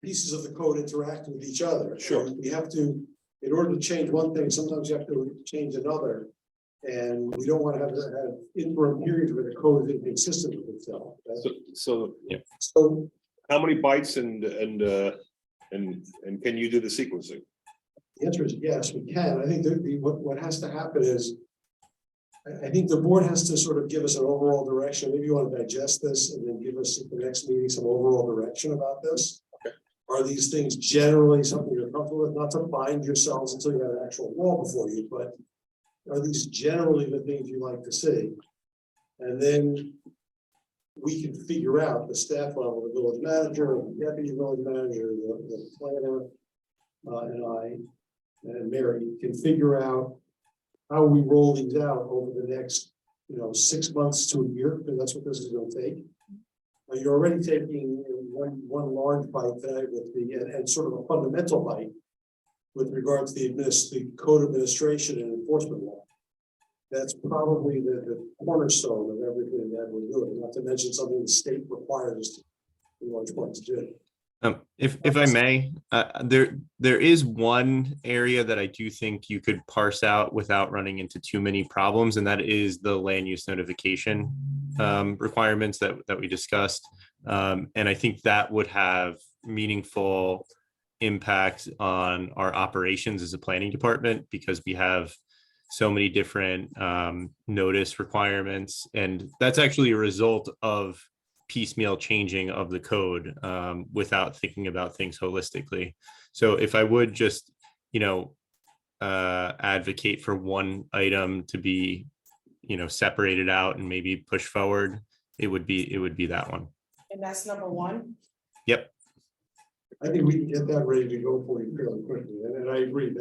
pieces of the code interact with each other. Sure. And we have to, in order to change one thing, sometimes you have to change another. And we don't want to have interim periods where the code is inconsistent with itself. So Yeah. So how many bytes and can you do the sequencing? The answer is yes, we can. I think what has to happen is, I think the board has to sort of give us an overall direction. Maybe you want to digest this and then give us at the next meeting some overall direction about this. Okay. Are these things generally something you're comfortable with, not to bind yourselves until you have an actual wall before you, but are these generally the things you like to see? And then we can figure out the staff level, the village manager, the deputy village manager, the planner, and I, and Mary can figure out how we roll these out over the next, 6 months to a year, because that's what this is gonna take. You're already taking one large bite tonight with and sort of a fundamental bite with regards to the code administration and enforcement law. That's probably the cornerstone of everything that we're doing, not to mention something the state requires us to, in large part, to do. If I may, there is one area that I do think you could parse out without running into too many problems, and that is the land use notification requirements that we discussed. And I think that would have meaningful impact on our operations as a planning department, because we have so many different notice requirements, and that's actually a result of piecemeal changing of the code without thinking about things holistically. So if I would just, advocate for one item to be, separated out and maybe push forward, it would be that one. And that's number one. Yep. I think we can get that ready to go for you fairly quickly, and I agree,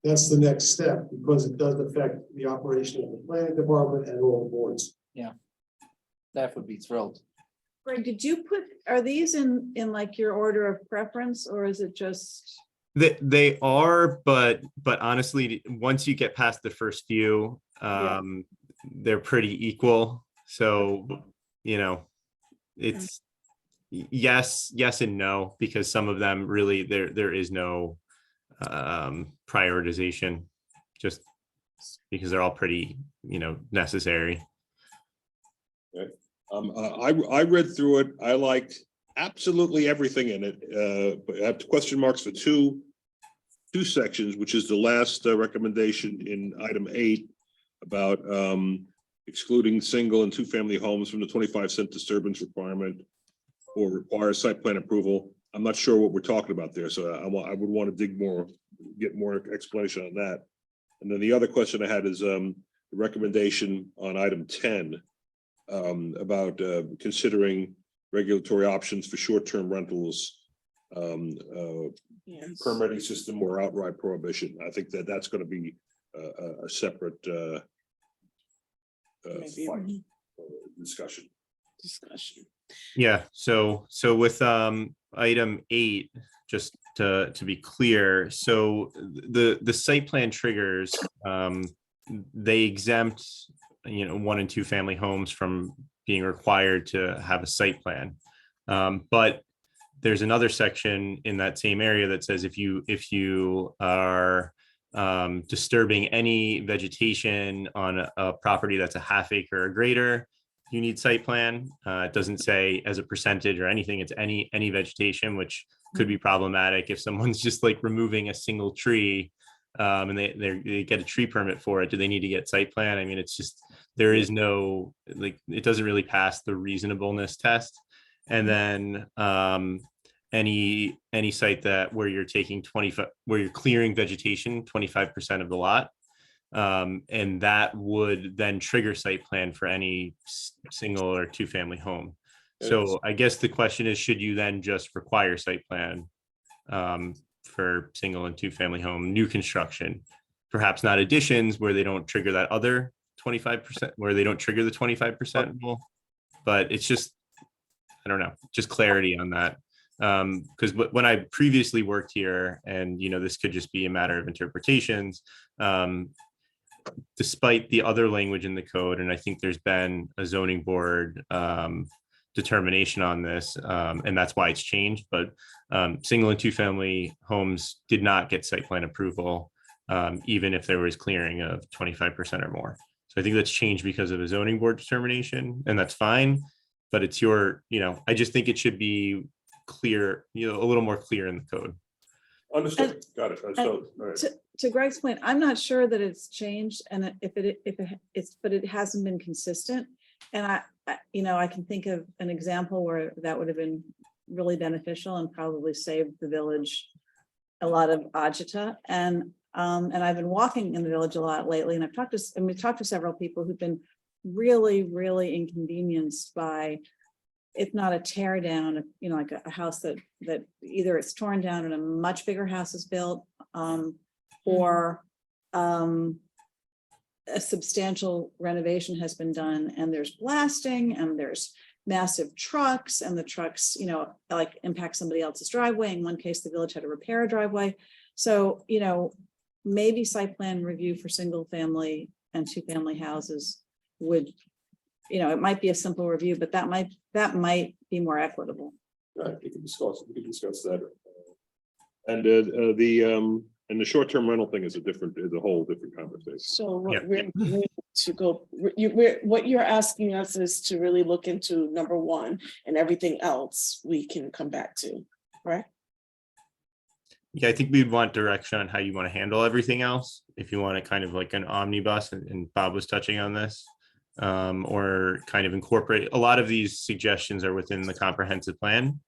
that's the next step, because it does affect the operation of the planning department and all the boards. Staff would be thrilled. Greg, are these in like your order of preference, or is it just? They are, but honestly, once you get past the first few, they're pretty equal. So, it's yes and no, because some of them really there is no prioritization, just because they're all pretty, necessary. Okay. I read through it. I liked absolutely everything in it. But I have question marks for two sections, which is the last recommendation in item 8 about excluding single and two-family homes from the 25-cent disturbance requirement or require site plan approval. I'm not sure what we're talking about there, so I would want to get more explanation on that. And then the other question I had is the recommendation on item 10 about considering regulatory options for short-term rentals, Yes. permitting system or outright prohibition. I think that's going to be a separate Maybe. fight, discussion. Yeah, so with item 8, just to be clear, so the site plan triggers, they exempt 1 and 2 family homes from being required to have a site plan. But there's another section in that same area that says if you are disturbing any vegetation on a property that's a half acre or greater, you need site plan. It doesn't say as a percentage or anything. It's any vegetation, which could be problematic if someone's just like removing a single tree and they get a tree permit for it. Do they need to get site plan? I mean, it's just, there is no, like, it doesn't really pass the reasonableness test. And then any site where you're taking where you're clearing vegetation 25% of the lot, and that would then trigger site plan for any single or two family home. So I guess the question is, should you then just require site plan for single and two family home new construction, perhaps not additions where they don't trigger that other 25%, where they don't trigger the 25% rule, but it's just, I don't know, just clarity on that. Because when I previously worked here, and this could just be a matter of interpretations, despite the other language in the code, and I think there's been a zoning board determination on this, and that's why it's changed, but single and two family homes did not get site plan approval, even if there was clearing of 25% or more. So I think that's changed because of a zoning board determination, and that's fine, but it's I just think it should be clear, a little more clear in the code. Understood. Got it. So, all right. To Greg's point, I'm not sure that it's changed, and but it hasn't been consistent. And I can think of an example where that would have been really beneficial and probably saved the village a lot of agita. And I've been walking in the village a lot lately, and we've talked to several people who've been really, really inconvenienced by, if not a tear down, you know, like a house that either it's torn down and a much bigger house is built, or a substantial renovation has been done, and there's blasting and there's massive trucks, and the trucks, you know, like impact somebody else's driveway. In one case, the village had to repair a driveway. So, you know, maybe site plan review for single family and two family houses would, you know, it might be a simple review, but that might be more equitable. Right, we can discuss that. And the short-term rental thing is a whole different conversation. So Yeah. we're to go, what you're asking us is to really look into number one, and everything else we can come back to, correct? Yeah, I think we'd want direction on how you want to handle everything else. If you want to kind of like an omnibus, and Bob was touching on this, or kind of incorporate, a lot of these suggestions are within the comprehensive plan.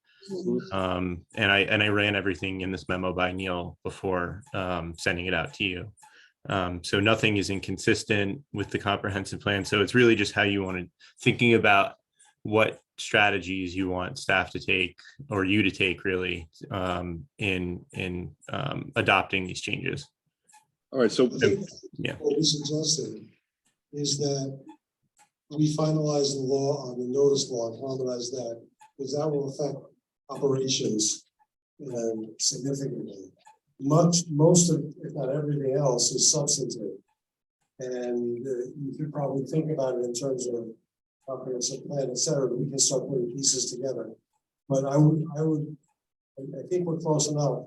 And I ran everything in this memo by Neil before sending it out to you. So nothing is inconsistent with the comprehensive plan. So it's really just how you want to, thinking about what strategies you want staff to take, or you to take, really, in adopting these changes. All right, so Yeah. What we suggested is that we finalize the law on the notice law and harmonize that, because that will affect operations significantly. Most of, if not everything else, is substantive. And you could probably think about it in terms of comprehensive plan, et cetera, that we can start putting pieces together. But I think we're close enough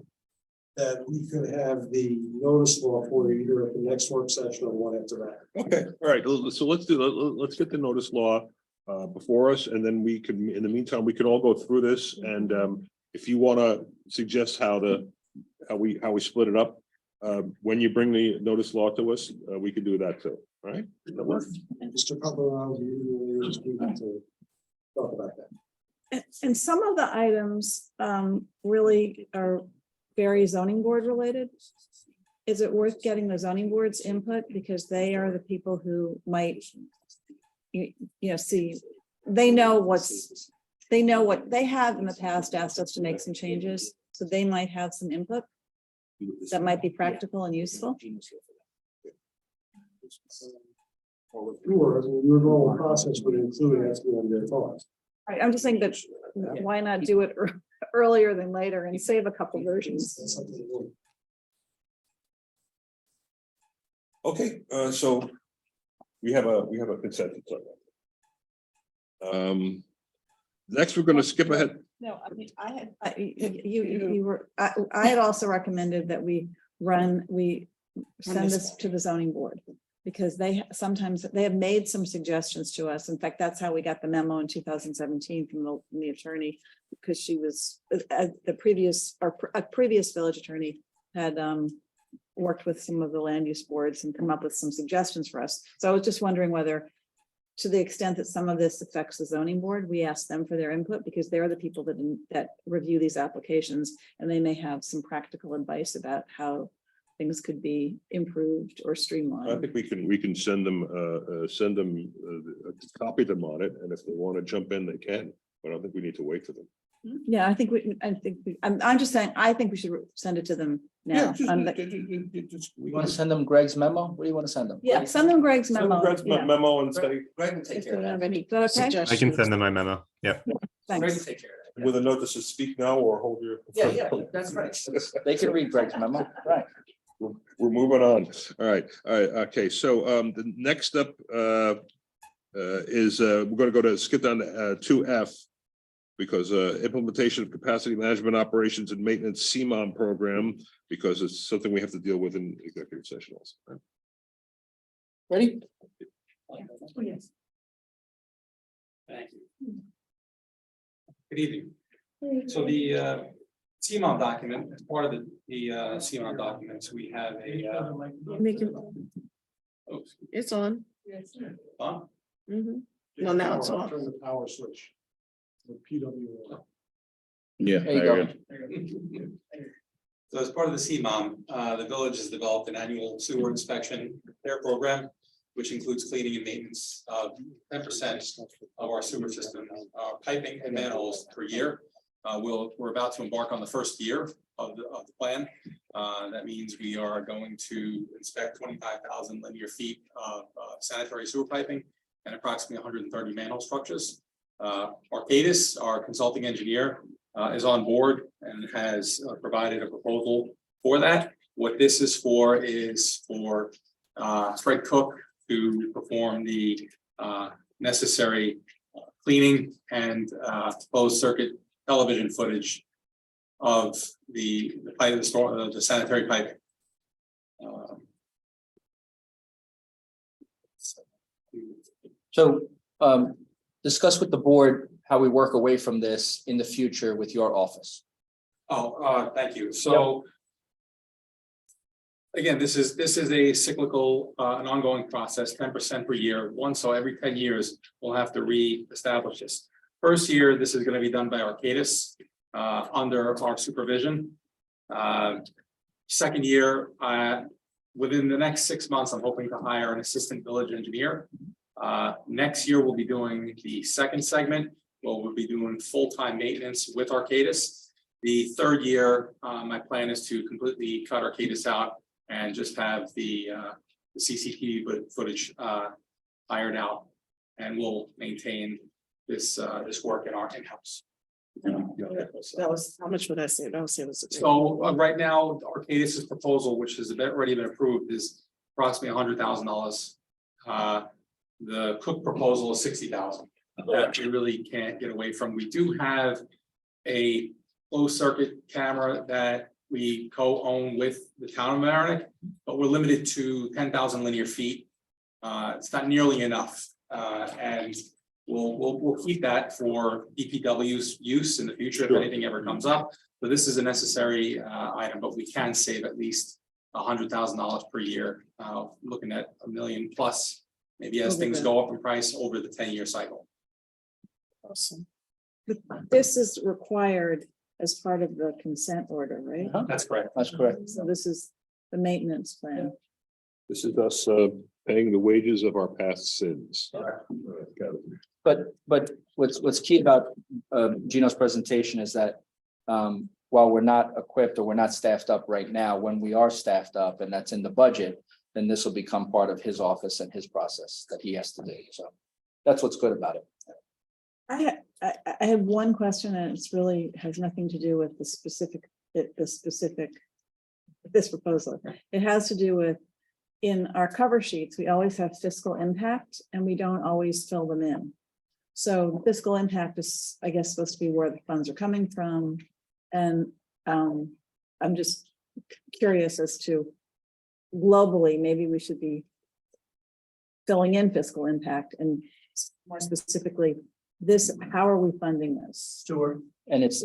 that we could have the notice law for you either at the next work session or one after that. okay, all right, so let's get the notice law before us, and then we can, in the meantime, we can all go through this, and if you want to suggest how we split it up, when you bring the notice law to us, we could do that too, all right? That works? Mr. Cumberland, you need to talk about that. And some of the items really are very zoning board related. Is it worth getting the zoning board's input, because they are the people who might, you know, see, they know what they have in the past asked us to make some changes, so they might have some input that might be practical and useful. Sure, your normal process would include asking them their thoughts. Right, I'm just saying that why not do it earlier than later and save a couple versions? That's something to do. Okay, so we have a consensus on that. Next, we're going to skip ahead. No, I mean, I had also recommended that we send this to the zoning board, because sometimes they have made some suggestions to us. In fact, that's how we got the memo in 2017 from the attorney, because she was a previous village attorney had worked with some of the land use boards and come up with some suggestions for us. So I was just wondering whether, to the extent that some of this affects the zoning board, we ask them for their input, because they're the people that review these applications, and they may have some practical advice about how things could be improved or I streamlined. think we can send them copy them on it, and if they want to jump in, they can. But I don't think we need to wait for them. Yeah, I'm just saying, I think we should send it to them now. Yeah, You want to send them Greg's memo? What do you want to send them? Yeah, send them Greg's Send them memo. Greg's Yeah. memo and say, Greg will take If care they of have that. any Is that okay? suggestions. I can send them my memo. Yeah. Greg will Thanks. take care of that. with a note that says speak now or hold your. Yeah, that's right. They can read Greg's memo, right? We're moving on. All right, okay, so the next up is we're going to skip down to 2F, because implementation of capacity management operations and maintenance CMOM program, because it's something we have to deal with in executive session also. Right? Ready? Thank you. Good evening. So the CMOM document, as part of the CMOM documents, we have a. Make it, Oh, it's on. on? Mhm. No, now it's off. Turn the power switch. The PW. Yeah. There you I go. agree. So as part of the CMOM, the village has developed an annual sewer inspection repair program, which includes cleaning and maintenance of 10% of our sewer system, piping and manholes per year. We're about to embark on the first year of the plan. That means we are going to inspect 25,000 linear feet of sanitary sewer piping and approximately 130 manhole structures. Arcadis, our consulting engineer, is on board and has provided a proposal for that. What this is for Fred Cook to perform the necessary cleaning and closed circuit television footage of the pipe, the sanitary pipe. So discuss with the board how we work away from this in the future with your office. Thank you. So again, this is a cyclical, an ongoing process, 10% per year. So every 10 years, we'll have to re-establish this. First year, this is going to be done by Arcadis under our supervision. Second year, within the next 6 months, I'm hoping to hire an assistant village engineer. Next year, we'll be doing the second segment. We'll be doing full-time maintenance with Arcadis. The third year, my plan is to completely cut Arcadis out and just have the CCTV footage ironed out, and we'll maintain this work in our in-house. That was, how much would I say? That was. So right now, Arcadis's proposal, which has already been approved, is approximately $100,000. The Cook proposal is $60,000. That we really can't get away from. We do have a closed circuit camera that we co-own with the town of Mamaroneck, but we're limited to 10,000 linear feet. It's not nearly enough, and we'll keep that for DPW's use in the future if anything ever comes up. So this is a necessary item, but we can save at least $100,000 per year, looking at $1 million plus, maybe as things go up in price over the 10-year cycle. Awesome. This is required as part of the consent order, right? That's correct. That's correct. So this is the maintenance plan. This is us paying the wages of our past sins. Got it. But what's key about Gino's presentation is that while we're not equipped or we're not staffed up right now, when we are staffed up and that's in the budget, then this will become part of his office and his process that he has to do. So that's what's good about it. I have one question, and it's really has nothing to do with this proposal. It has to do with, in our cover sheets, we always have fiscal impact and we don't always fill them in. So fiscal impact is, I guess, supposed to be where the funds are coming from. And I'm just curious as to globally, maybe we should be filling in fiscal impact, and more specifically, this, how are we funding this? Sure. And it's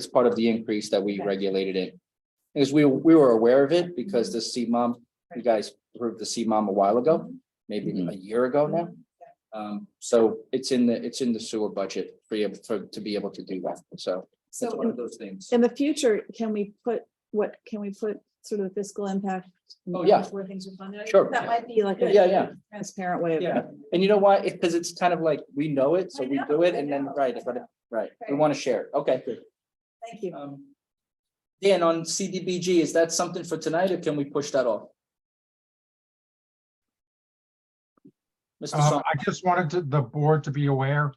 part of the increase that we regulated it. Because we were aware of it because the CMOM, you guys approved the CMOM a while ago, maybe a year ago now. So it's in the sewer budget to be able to do that. So that's one of those things. In the future, can we put sort of fiscal impact? Oh, yeah. Where things are funded? Sure. That might be like a Yeah. transparent way of. Yeah, and you know why? Because it's kind of like, we know it, so we do it, and then, right, we want to share it. Okay. Thank you. Dan, on CDBG, is that something for tonight, or can we push that off? Mr. Song, I just wanted the board to be aware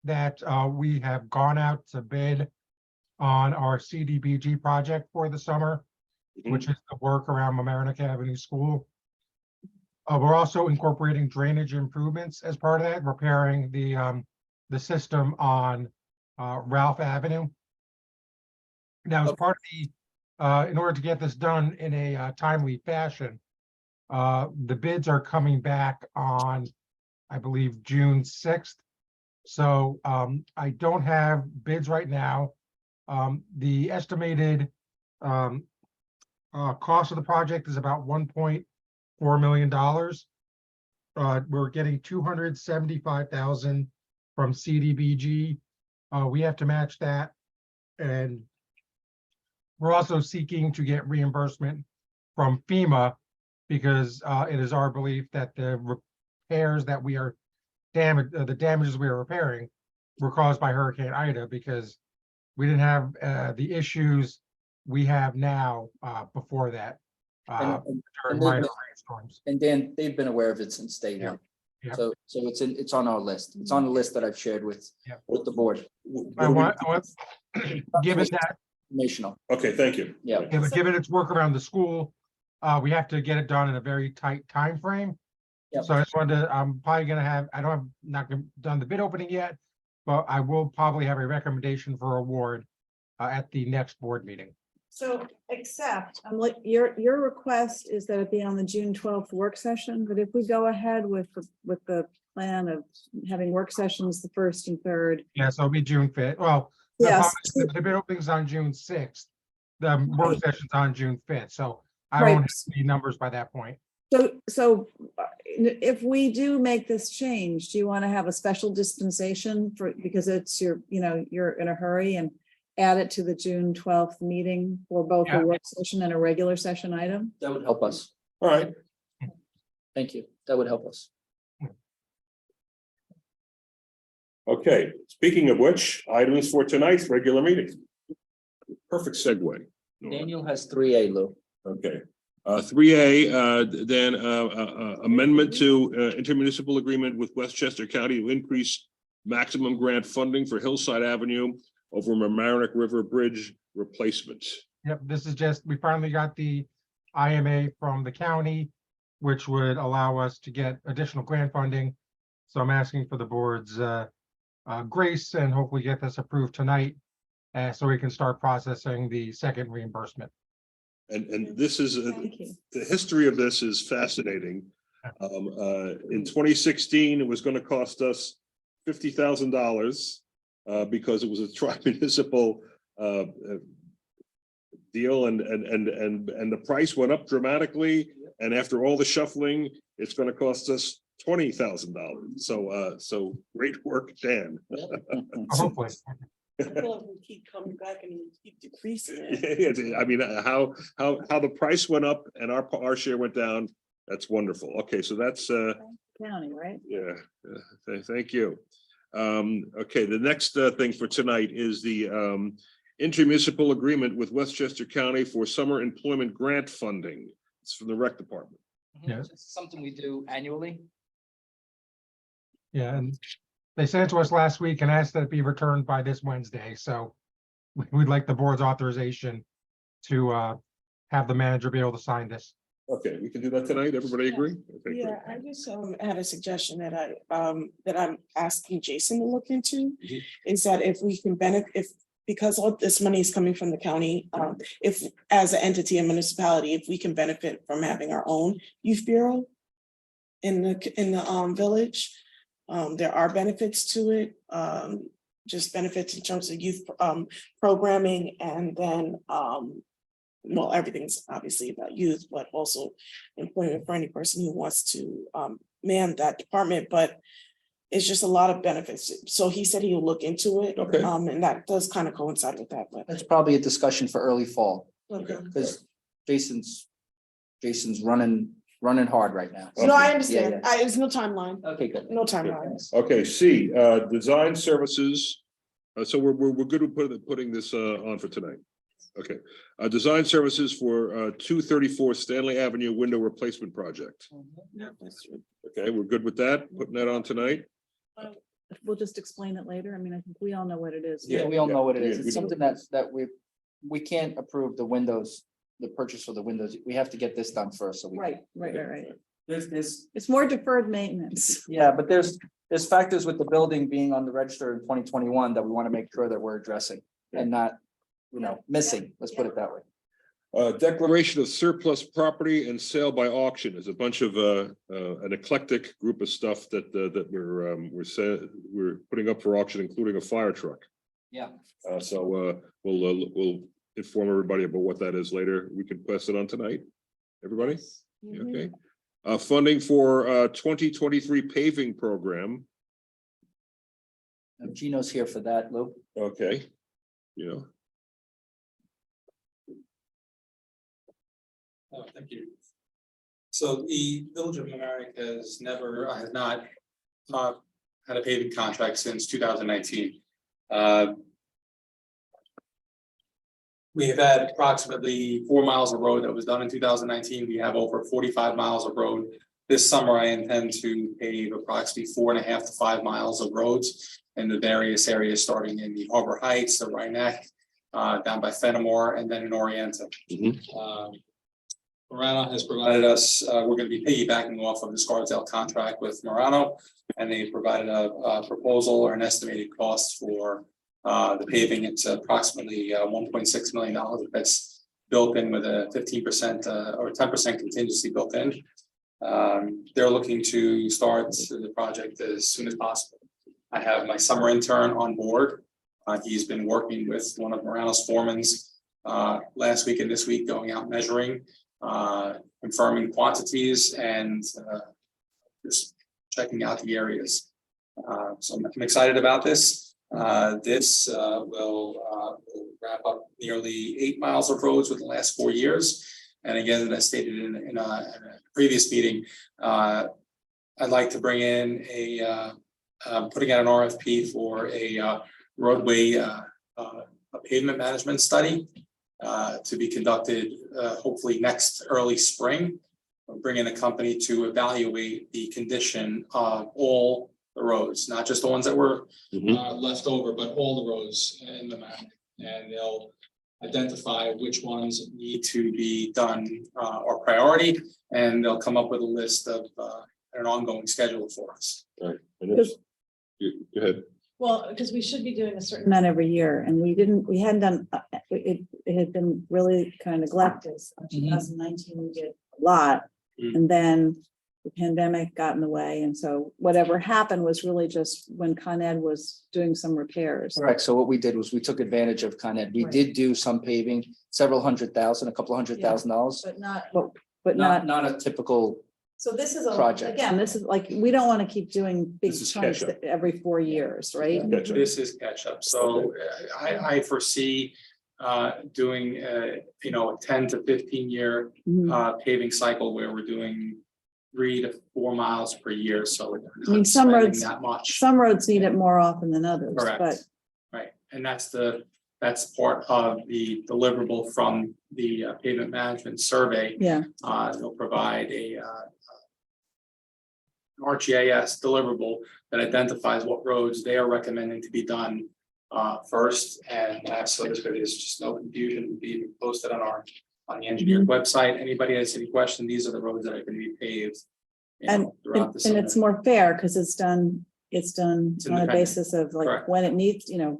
that we have gone out to bid on our CDBG project for the summer, which is the work around Mamaroneck Avenue School. We're also incorporating drainage improvements as part of that, repairing the system on Ralph Avenue. Now, as part of the, in order to get this done in a timely fashion, the bids are coming back on, I believe, June 6th. So I don't have bids right now. The estimated cost of the project is about $1.4 million. We're getting $275,000 from CDBG. We have to match that And we're also seeking to get reimbursement from FEMA because it is our belief that the repairs that we are the damages we are repairing were caused by Hurricane Ida because we didn't have the issues we have now before that. And- During and minor they've rainstorms. And Dan, they've been aware of it since day Yeah. one. Yeah. So it's on our list. It's on the list that I've shared with Yeah. the board. I want, given that, Informational, Okay, thank you. yeah. given its work around the school, we have to get it done in a very tight time frame. Yep. So I just wanted to, I'm probably gonna have, I don't have, not done the bid opening yet, but I will probably have a recommendation for award at the next board meeting. So except, like, your request is that it be on the June 12th work session, but if we go ahead with the plan of having work sessions the 1st and 3rd. Yeah, so it'll be June 5th. Well, the Yes. problem is the bid opening's on June 6th. The work Right. session's on June 5th, so I Right. won't have any numbers by that point. So if we do make this change, do you want to have a special dispensation for, because it's you're in a hurry and add it to the June 12th meeting for both Yeah. a work session and a regular session item? That would help us. All right, Thank you. That would help us. okay. Speaking of which, items for tonight's regular meeting. Perfect segue. Daniel has 3A, Lou. Okay, 3A, then amendment to intermunicipal agreement with Westchester County to increase maximum grant funding for Hillside Avenue over Mamaroneck River Bridge replacement. Yep, this is just, we finally got the IMA from the county, which would allow us to get additional grant funding. So I'm asking for the board's grace and hopefully get this approved tonight. So we can start processing the second reimbursement. And this is, Thank you. the history of this is fascinating. In 2016, it was going to cost us $50,000 because it was a tri-municipal deal and the price went up dramatically. And after all the shuffling, it's going to cost us $20,000. So great work, Dan. Hopefully. Keep coming back and keep decreasing it. Yeah, I mean, how the price went up and our share went down. That's wonderful. Okay, so that's County, right? yeah. Thank you. Okay, the next thing for tonight is the intermunicipal agreement with Westchester County for summer employment grant funding. It's from the rec department. Yes. It's something we do annually. Yeah, and they sent it to us last week and asked that it be returned by this Wednesday, so we'd like the board's authorization to have the manager be able to sign this. Okay, we can do that tonight. Everybody agree? Okay, Yeah, I just had a suggestion that I'm asking Jason to look into. Is that if we can benefit, because all this money is coming from the county, if as an entity and municipality, if we can benefit from having our own youth bureau in the village. There are benefits to it, just benefits in terms of youth programming, and then well, everything's obviously about youth, but also employment for any person who wants to man that department, but it's just a lot of benefits. So he said he'll look into it. Okay. And that does kind of coincide with that, but. That's probably a discussion for early fall, Okay. because Jason's running hard right now. No, I Yeah, understand. yeah. There's no timeline, Okay, good. no timeline. Okay, C, design services. So we're good with putting this on for tonight. Okay, design services for 234 Stanley Avenue window replacement project. Yeah, that's true. Okay, we're good with that, putting that on tonight. We'll just explain it later. I mean, I think we all know what it is. Yeah, we all know what it is. Yeah, we It's something that we can't approve the windows, the purchase for the windows. We have to get this done first, so we. Right. There's, It's more deferred maintenance. yeah, but there's factors with the building being on the register in 2021 that we want to make sure that we're addressing and not, missing, let's put it that way. Declaration of surplus property and sale by auction is a bunch of an eclectic group of stuff that we're putting up for auction, including a fire truck. Yeah. So we'll inform everybody about what that is later. We can pass it on tonight. Everybody? Okay. Funding for 2023 paving program. Gino's here for that, Lou. Okay. Thank you. So the Village of Mamaroneck has not had a paving contract since 2019. We have had approximately 4 miles of road that was done in 2019. We have over 45 miles of road. This summer, I intend to pave approximately 4.5 to 5 miles of roads in the various areas, starting in the Harbor Heights, the Rhinebeck, down by Fenimore, and then in Oriental. Marano has provided us, we're gonna be piggybacking off of the Scarsdale contract with Marano, and they provided a proposal or an estimated cost for the paving. It's approximately $1.6 million. That's built in with a 15% or 10% contingency built in. They're looking to start the project as soon as possible. I have my summer intern on board. He's been working with one of Marano's foremans last week and this week, going out measuring, confirming quantities, and just checking out the areas. So I'm excited about this. This will wrap up nearly 8 miles of roads with the last 4 years. And again, as stated in a previous meeting, I'd like to bring in putting out an RFP for a roadway a pavement management study to be conducted hopefully next early spring. We'll bring in a company to evaluate the condition of all the roads, not just the ones that were left over, but all the roads in the map. And they'll identify which ones need to be done or priority, and they'll come up with a list of an ongoing schedule for us. Right. And it's- Go ahead. Well, because we should be doing a certain amount every year, and we hadn't done, it had been really kind of neglected. In 2019, we did a lot, and then the pandemic got in the way, and so whatever happened was really just when Con Ed was doing some repairs. Correct. So what we did was we took advantage of Con Ed. We Right. did do some paving, several $100,000, a couple $100,000, But not, not a typical. so this is project. again, this is like, we don't want to keep doing big This is chunks catch-up. every 4 years, right? Catch up. This is catch up. So I foresee doing a 10 to 15 year Mhm. paving cycle where we're doing 3 to 4 miles per year. So we're I mean, not some spending roads- that much. Some roads need it more often than others, but Correct. Right, and that's part of the deliverable from the pavement management survey. yeah, They'll provide a RGIS deliverable that identifies what roads they are recommending to be done first. And so there's just no confusion. It'll be posted on the engineered website. Anybody has any question, these are the roads that are going to be paved. and Throughout the summer. it's more fair because it's done It's on a independent. basis of like Correct. when it needs, on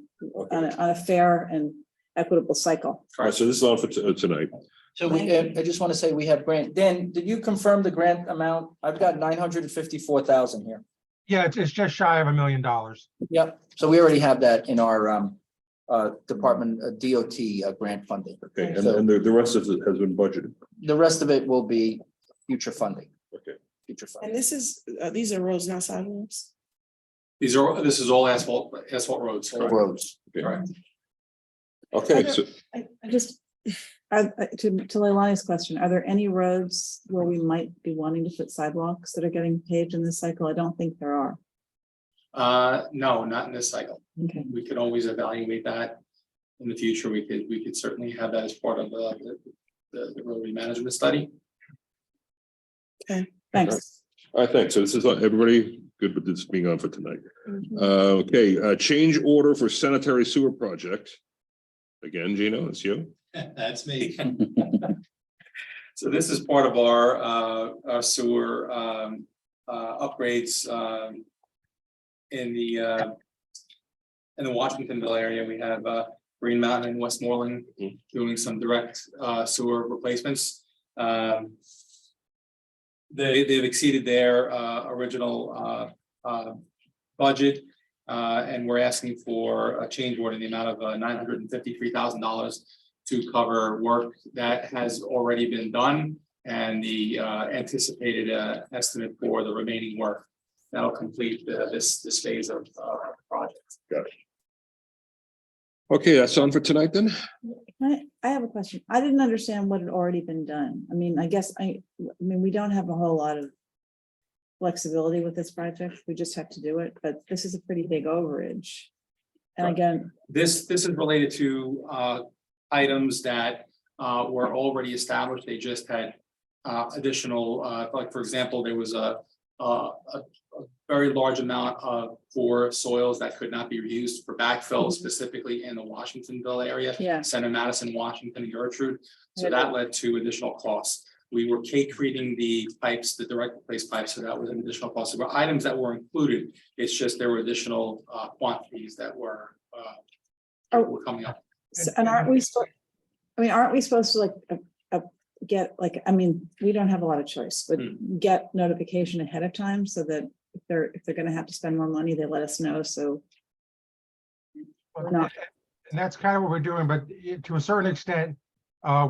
a fair and equitable cycle. All right, so this is on for tonight. So I just want to say we have grant. Dan, did you confirm the grant amount? I've got 954,000 here. Yeah, it's just shy of $1 million. Yep. So we already have that in our department DOT grant funding. Okay, So- and the rest of it has been budgeted. The rest of it will be future funding. Okay. Future funding. And these are roads, not sidewalks. This is all asphalt roads. Roads. Correct. Okay, so I just, to Leilani's question, are there any roads where we might be wanting to put sidewalks that are getting paved in this cycle? I don't think there are. No, not in this cycle. Okay. We could always evaluate that in the future. We could certainly have that as part of the roadway management study. Thanks. all right, thanks. So this is everybody good with this being on for tonight. Okay, change order for sanitary sewer project. Again, Gino, it's you. That's me. So this is part of our sewer upgrades in the Washingtonville area. We have Green Mountain and Westmoreland doing some direct sewer replacements. They've exceeded their original budget, and we're asking for a change order in the amount of $953,000 to cover work that has already been done and the anticipated estimate for the remaining work. That'll complete this phase of the project. Got it. Okay, that's on for tonight then. I have a question. I didn't understand what had already been done. I mean, I mean, we don't have a whole lot of flexibility with this project. We just have to do it, but this is a pretty big overage. And again, This is related to items that were already established. They just had additional, like, for example, there was a very large amount of poor soils that could not be reused for backfill, specifically in the Washingtonville area. Yeah. Center Madison, Washington, and Gertrude. So that led to additional costs. We were K-treating the pipes, the direct replace pipes, so that was an additional cost. So there were items that were included. It's just there were additional quantities that were coming up. and aren't we, aren't we supposed to get I mean, we don't have a lot of choice, but get notification ahead of time so that if they're gonna have to spend more money, they let us know, so. Not, And that's kind of what we're doing, but to a certain extent,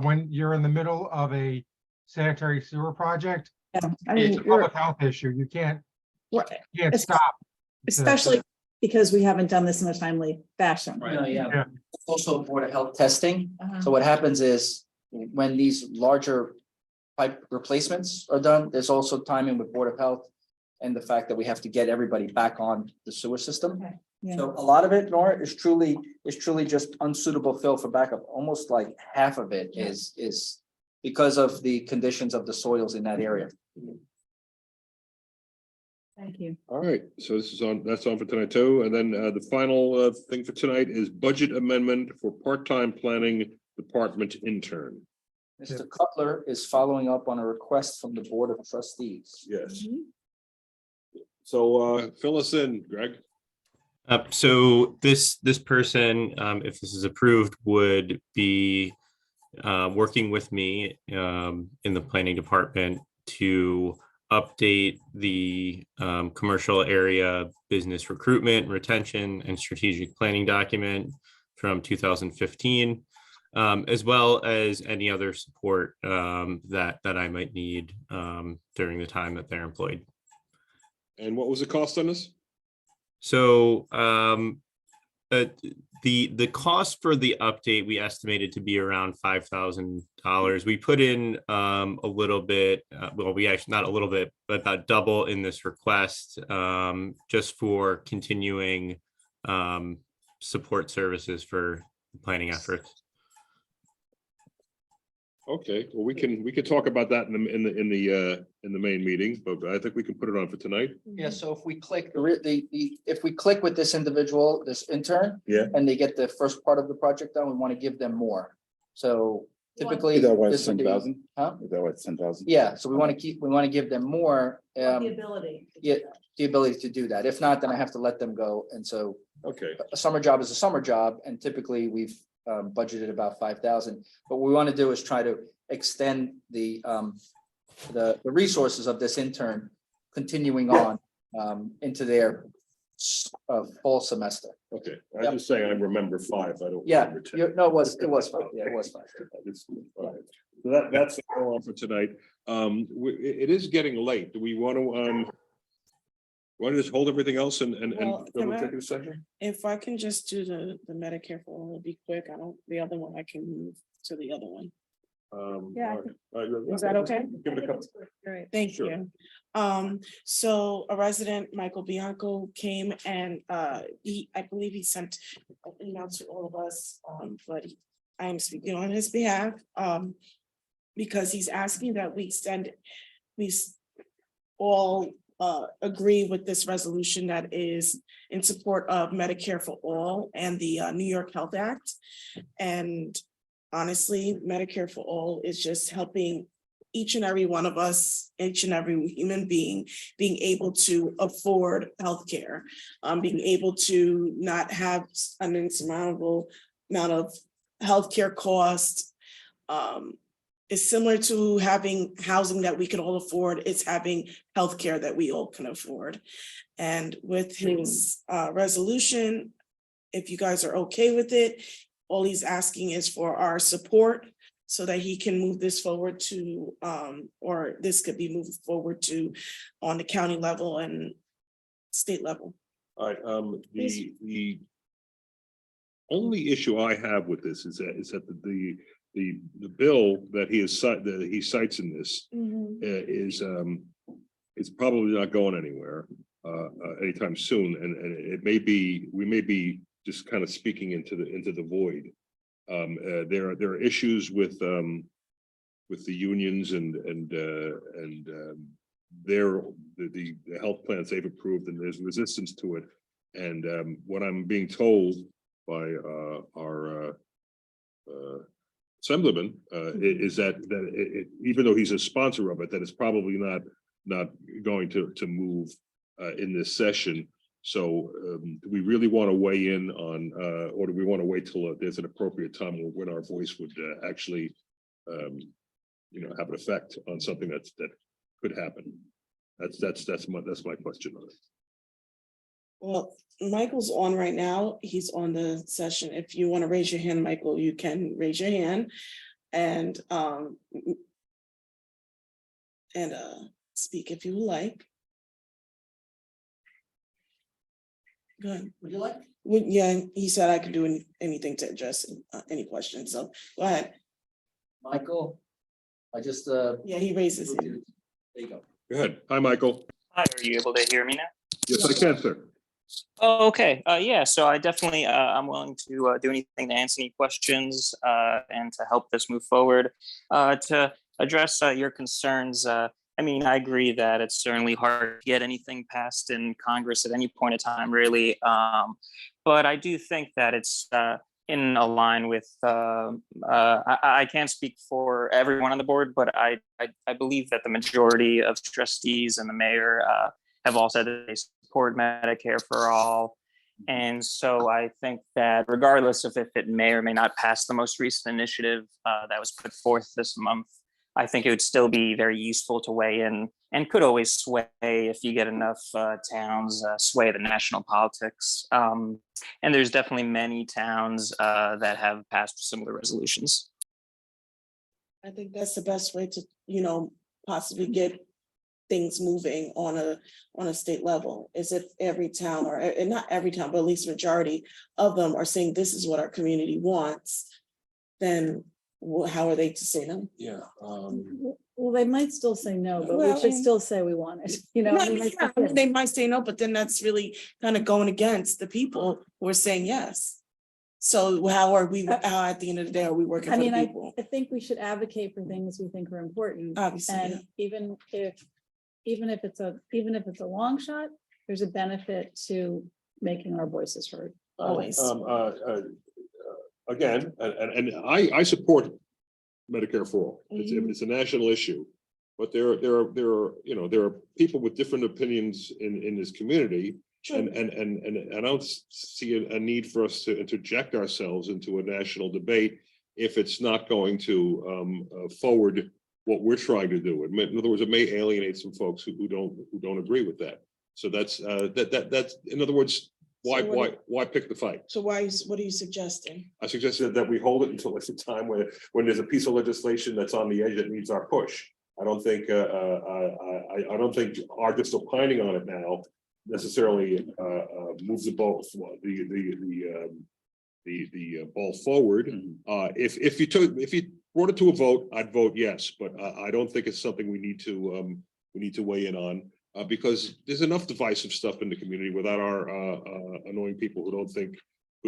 when you're in the middle of a sanitary sewer project, yeah, I it's mean, a public health issue. You can't stop. especially because we haven't done this in a timely fashion. No, yeah. Yeah. Also Board of Health testing. Uh-huh. So what happens is when these larger pipe replacements are done, there's also timing with Board of Health and the fact that we have to get everybody back on the sewer system. Okay, yeah. So a lot of it, Nora, is truly just unsuitable fill for backup. Almost like half of it is because of the conditions of the soils in that area. Thank you. All right, so that's on for tonight too. And then the final thing for tonight is budget amendment for part-time planning department intern. Mr. Cutler is following up on a request from the Board of Trustees. Yes. So fill us in, Greg. So this person, if this is approved, would be working with me in the planning department to update the commercial area business recruitment, retention, and strategic planning document from 2015, as well as any other support that I might need during the time that they're employed. And what was the cost on this? So the cost for the update we estimated to be around $5,000. We put in a little bit, well, we actually not a little bit, but about double in this request just for continuing support services for planning efforts. Okay, well, we can talk about that in the main meeting, but I think we can put it on for tonight. Yeah, so if we click if we click with this individual, this intern. Yeah. And they get the first part of the project done, we want to give them more. So typically. Is that why it's this would be- 10,000? Huh? Is that why it's 10,000? Yeah, so we want to give them more, The ability. yeah, the ability to do that. If not, then I have to let them go. And so Okay, a summer job is a summer job, and typically we've budgeted about 5,000. But what we want to do is try to extend the resources of this intern continuing on into their fall semester. okay. I'm just saying, I remember 5. I don't. Yeah, remember 10. no, it was 5. Yeah, it was 5. All right. So that's all for tonight. It is getting late. Do we want to just hold everything else and Well, go to can I- executive session? If I can just do the Medicare for all, it'll be quick. The other one, I can move to the other one. Yeah, I all right. Is that okay? Give it a couple. Great. Thank Sure. you. So a resident, Michael Bianco, came and I believe he sent an email to all of us, but I am speaking on his behalf, because he's asking that we all agree with this resolution that is in support of Medicare for All and the New York Health Act. And honestly, Medicare for All is just helping each and every one of us, each and every human being able to afford healthcare, being able to not have an insurmountable amount of healthcare costs. It's similar to having housing that we can all afford. It's having healthcare that we all can afford. And with his resolution, if you guys are okay with it, all he's asking is for our support so that he can move this forward to, or this could be moved forward to on the county level and state level. All right, the only issue I have with this is that the bill that that he cites in this is probably not going anywhere anytime soon, and we may be just kind of speaking into the void. There are issues with the unions and the health plans they've approved, and there's resistance to it. And what I'm being told by our Assemblyman is that even though he's a sponsor of it, that it's probably not going to move in this session. So do we really want to weigh in on, or do we want to wait till there's an appropriate time when our voice would actually, have an effect on something that could happen? That's my question on it. Well, Michael's on right now. He's on the session. If you want to raise your hand, Michael, you can raise your hand and speak if you would like. Go ahead. Would you like? Yeah, he said I could do anything to address any questions. So go ahead. Michael, I just, Yeah, he raises his hand. there you go. Go ahead. Hi, Michael. Hi, are you able to hear me now? Yes, I can, sir. Oh, okay. Yeah, so I definitely, I'm willing to do anything to answer any questions and to help this move forward. To address your concerns, I mean, I agree that it's certainly hard to get anything passed in Congress at any point in time, really. But I do think that it's in line with, I can't speak for everyone on the board, but I believe that the majority of trustees and the mayor have all said that they support Medicare for all. And so I think that regardless of if it may or may not pass the most recent initiative that was put forth this month, I think it would still be very useful to weigh in and could always sway if you get enough towns sway the national politics. And there's definitely many towns that have passed similar resolutions. I think that's the best way to, possibly get things moving on a state level, is if every town or not every town, but at least majority of them are saying this is what our community wants, then how are they to say no? Yeah. Well, they might still say no, but we Well, should still say we want it, I mean, Yeah, they might say no, but then that's really kind of going against the people who are saying yes. So how at the end of the day are we working I for the mean, people? I think we should advocate for things we think are important. Obviously, And even if it's a long shot, there's a benefit to making our voices heard. Always. Again, and I support Medicare for all. It's a national issue, but there are people with different opinions in this community. Sure. And I don't see a need for us to interject ourselves into a national debate if it's not going to forward what we're trying to do. In other words, it may alienate some folks who don't agree with that. So that's in other words, why pick the fight? So what are you suggesting? I suggested that we hold it until it's a time when there's a piece of legislation that's on the edge that needs our push. I don't think our just opining on it now necessarily moves the ball the ball forward. If you brought it to a vote, I'd vote yes, but I don't think it's something we need to weigh in on. Because there's enough divisive stuff in the community without our annoying people who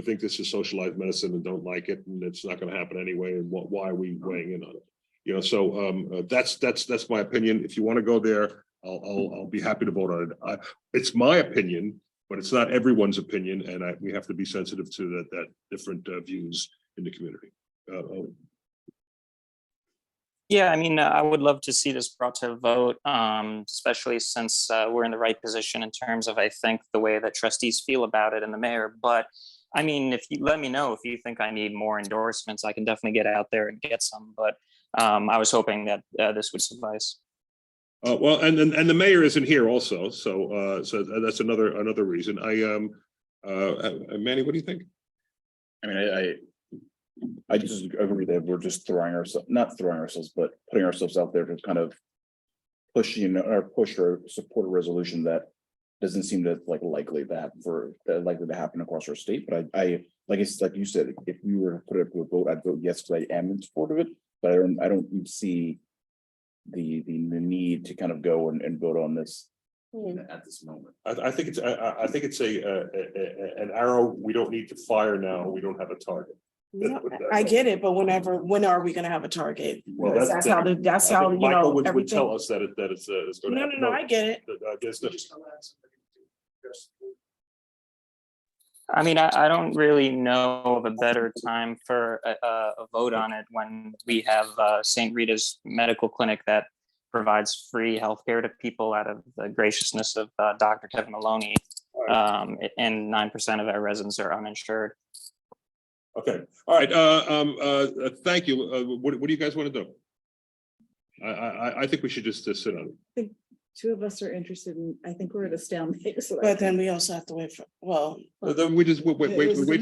think this is socialized medicine and don't like it, and it's not going to happen anyway. And why are we weighing in on it? So that's my opinion. If you want to go there, I'll be happy to vote on it. It's my opinion, but it's not everyone's opinion, and we have to be sensitive to that different views in the community. Yeah, I mean, I would love to see this brought to a vote, especially since we're in the right position in terms of, I think, the way that trustees feel about it and the mayor. But I mean, if you let me know if you think I need more endorsements, I can definitely get out there and get some. But I was hoping that this would suffice. Well, and the mayor isn't here also, so that's another reason. Manny, what do you think? I mean, I just agree that we're just not throwing ourselves, but putting ourselves out there to kind of push or support a resolution that doesn't seem to likely to happen across our state, but like it's like you said, if we were to put it up to a vote, I'd vote yes, because I am in support of it, but I don't see the need to kind of go and vote on this at this moment. I think it's, I think it's an arrow we don't need to fire now. We don't have a target. No, I get it, but when are we gonna have a target? Well, That's how, that's I how, think you Michael know, would everything. tell us that it's going to No, happen. I get it. There's no- I mean, I don't really know of a better time for a vote on it when we have St. Rita's Medical Clinic that provides free healthcare to people out of the graciousness of Dr. Kevin Maloney. And 9% of our residents are uninsured. Okay, all right, thank you. What do you guys want to do? I think we should just sit on it. Two of us are interested in, I think we're at a stalemate. So But then we also have to wait for, well, Then we just wait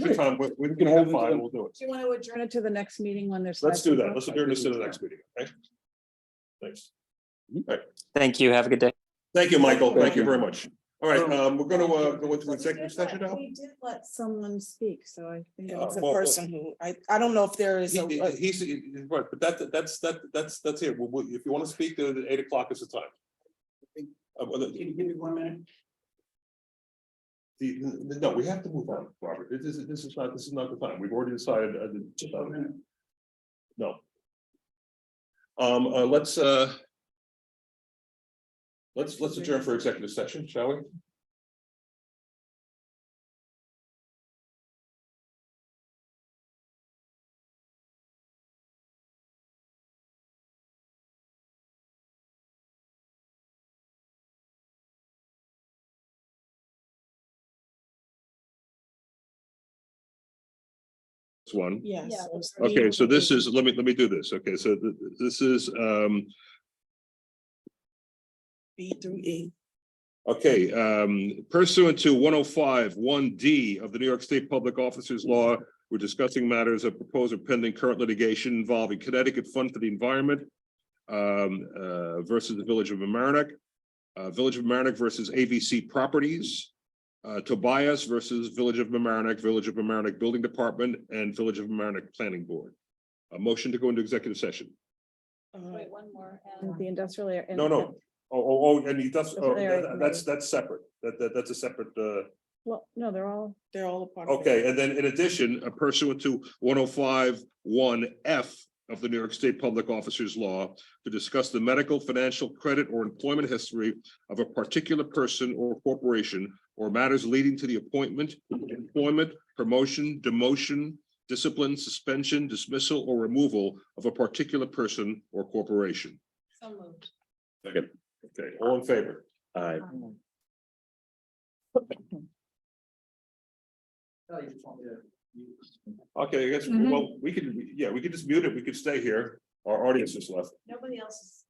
for time. We can hold fire. We'll do it. Do you want to adjourn it to the next meeting when there's? Let's do that. Let's adjourn this to the next meeting. Okay. Thanks. All right. Thank you. Have a good day. Thank you, Michael. Thank you very much. All right, we're going to go into executive session now. We did let someone speak, so I think. it's a well, person who, I don't know if there is a. He's right, but that's it. If you want to speak, 8 o'clock is the time. Can you give me 1 minute? No, we have to move on, Robert. This is not the time. We've already decided. No. Let's adjourn for executive session, shall we? This one. Yes. Yeah. it was Okay, so this three. is, let me do this. Okay, so this is, B through E. okay, pursuant to 105(1)(d) of the New York State Public Officers Law, we're discussing matters of proposed or pending current litigation involving Connecticut Fund for the Environment versus the Village of Mamaroneck, Village of Mamaroneck versus AVC Properties, Tobias versus Village of Mamaroneck Building Department, and Village of Mamaroneck Planning Board. A motion to go into executive session. Wait, one more. And the industrial area. No. And he does, That's what they already that's separate. That's a separate, Well, no, they're all. a part of it. okay, and then in addition, pursuant to 105(1)(f) of the New York State Public Officers Law, to discuss the medical, financial, credit, or employment history of a particular person or corporation, or matters leading to the appointment, employment, promotion, demotion, discipline, suspension, dismissal, or removal of a particular person or corporation. So moved. Second. Okay, all in favor? Aye. Okay, I guess, well, we could just mute it. We could stay here. Our audience is left. Nobody else is.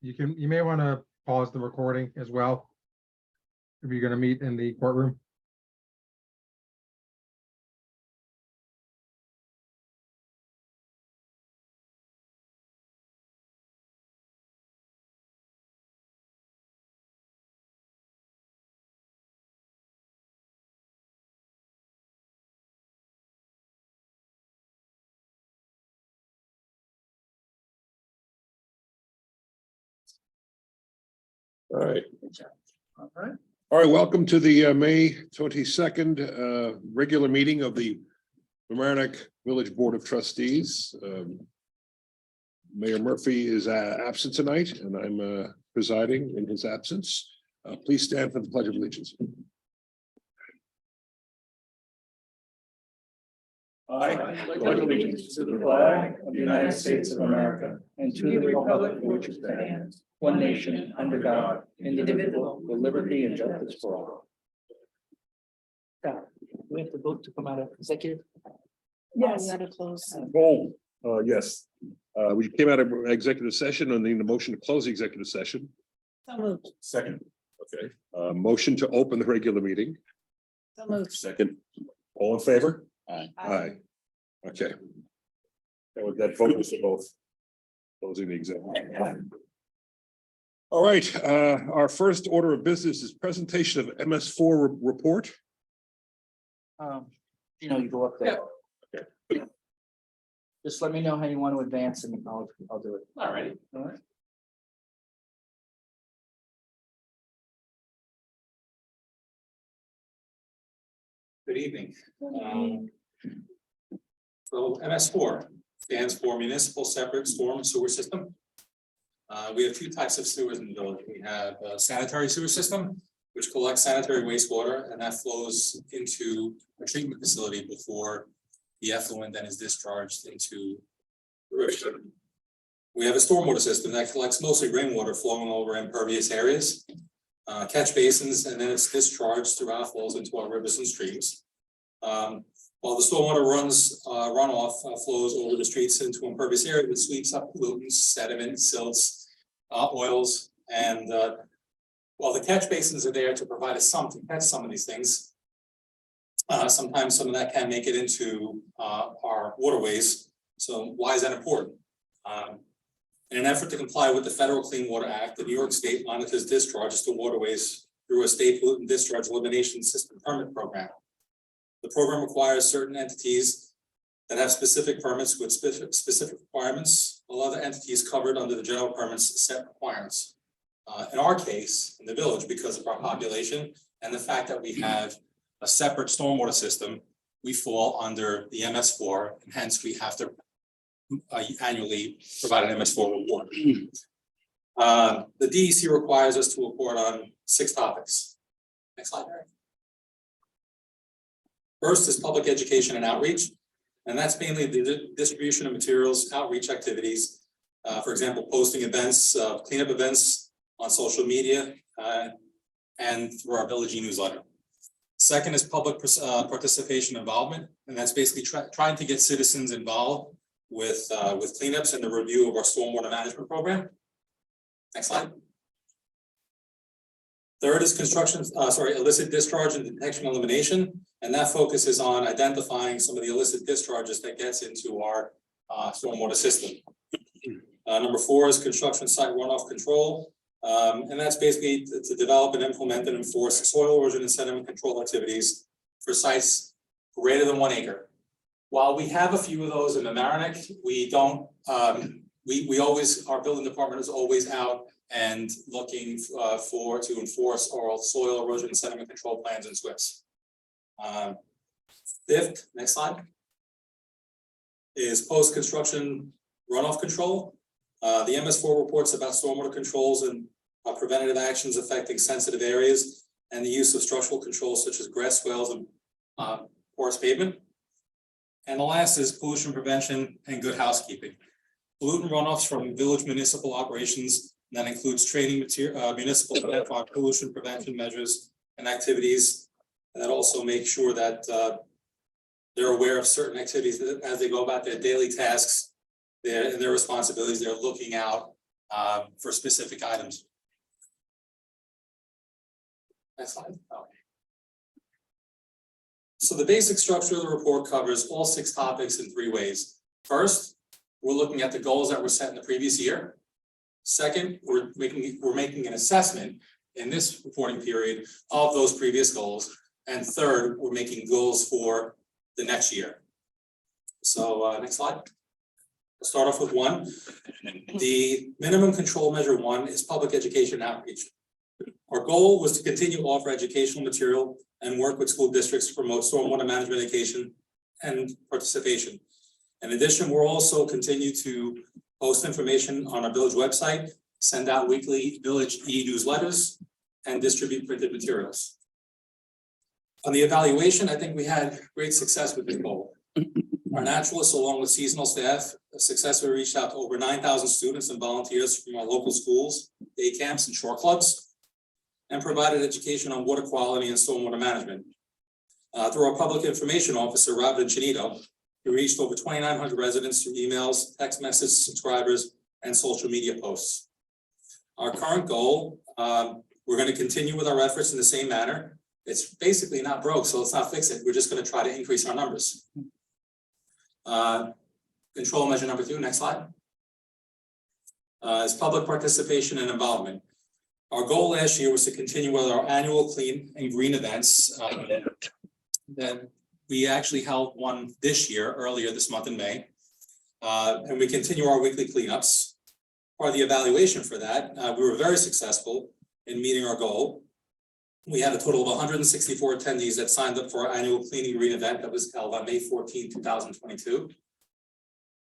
you may want to pause the recording as well. If you're going to meet in the courtroom. All right. All right. All right, welcome to the May 22nd regular meeting of the Mamaroneck Village Board of Trustees. Mayor Murphy is absent tonight, and I'm presiding in his absence. Please stand for the Pledge of Allegiance. I pledge allegiance to the flag of the United States of America and to the republic for which it stands, one nation, under God, indivisible, with liberty and justice for all. We have to vote to come out of executive? Yes. We gotta close. Yes, we came out of executive session and need a motion to close the executive session. So moved. Second. Okay, motion to open the regular meeting. So moved. Second. All in favor? Aye. Aye. Okay. And with that focus of both closing the executive. All right, our first order of business is presentation of MS4 report. You know, you go up there. Okay. Just let me know how you want to advance and I'll do it. All righty. All right. Good evening. So MS4 stands for Municipal Separate Storm and Sewer System. We have two types of sewers in the village. We have a sanitary sewer system, which collects sanitary wastewater, and that flows into a treatment facility before the effluent then is discharged into the river. We have a stormwater system that collects mostly rainwater flowing over impervious areas, catch basins, and then it's discharged throughout, flows into our rivers and streams. While the stormwater runoff flows over the streets into impervious areas, it sweeps up pollutants, sediment, silts, oils, and while the catch basins are there to provide us some to catch some of these things, sometimes some of that can make it into our waterways. So why is that important? In an effort to comply with the Federal Clean Water Act, the New York State monitors discharges to waterways through a state pollutant discharge elimination system permit program. The program requires certain entities that have specific permits with specific requirements, while other entities covered under the general permits set requirements. In our case, in the village, because of our population and the fact that we have a separate stormwater system, we fall under the MS4, and hence we have to annually provide an MS4 report. The DEC requires us to report on 6 topics. Next slide, Mary. First is public education and outreach, and that's mainly the distribution of materials, outreach activities. For example, posting events, cleanup events on social media, and through our village newsletter. Second is public participation involvement, and that's basically trying to get citizens involved with cleanups and the review of our stormwater management program. Next slide. Third is illicit discharge and detection and elimination, and that focuses on identifying some of the illicit discharges that gets into our stormwater system. Number 4 is construction site runoff control, and that's basically to develop and implement and enforce soil erosion and sediment control activities for sites greater than 1 acre. While we have a few of those in Mamaroneck, we don't. Our building department is always out and looking to enforce our soil erosion and sediment control plans and SWIPs. Fifth, next slide, is post-construction runoff control. The MS4 reports about stormwater controls and preventative actions affecting sensitive areas and the use of structural controls such as grass swales and porous pavement. And the last is pollution prevention and good housekeeping. Pollutant runoffs from village municipal operations, and that includes training municipal staff on pollution prevention measures and activities. And that also make sure that they're aware of certain activities that as they go about their daily tasks, their responsibilities, they're looking out for specific items. Next slide. Oh. So the basic structure of the report covers all 6 topics in 3 ways. First, we're looking at the goals that were set in the previous year. Second, we're making an assessment in this reporting period of those previous goals. And third, we're making goals for the next year. So next slide. I'll start off with 1. The minimum control measure 1 is public education outreach. Our goal was to continue to offer educational material and work with school districts to promote stormwater management education and participation. In addition, we'll also continue to post information on our village website, send out weekly village e-newsletters, and distribute printed materials. On the evaluation, I think we had great success with this goal. Our naturalists, along with seasonal staff, successfully reached out to over 9,000 students and volunteers from our local schools, day camps, and shore clubs, and provided education on water quality and stormwater management. Through our public information officer, Robin Chinito, we reached over 2,900 residents through emails, text messages, subscribers, and social media posts. Our current goal, we're going to continue with our efforts in the same manner. It's basically not broke, so let's not fix it. We're just going to try to increase our numbers. Control measure number 2, next slide. Is public participation and involvement. Our goal last year was to continue with our annual clean and green events. That we actually held one this year, earlier this month in May. And we continue our weekly cleanups. Part of the evaluation for that, we were very successful in meeting our goal. We had a total of 164 attendees that signed up for our annual cleaning green event that was held on May 14, 2022.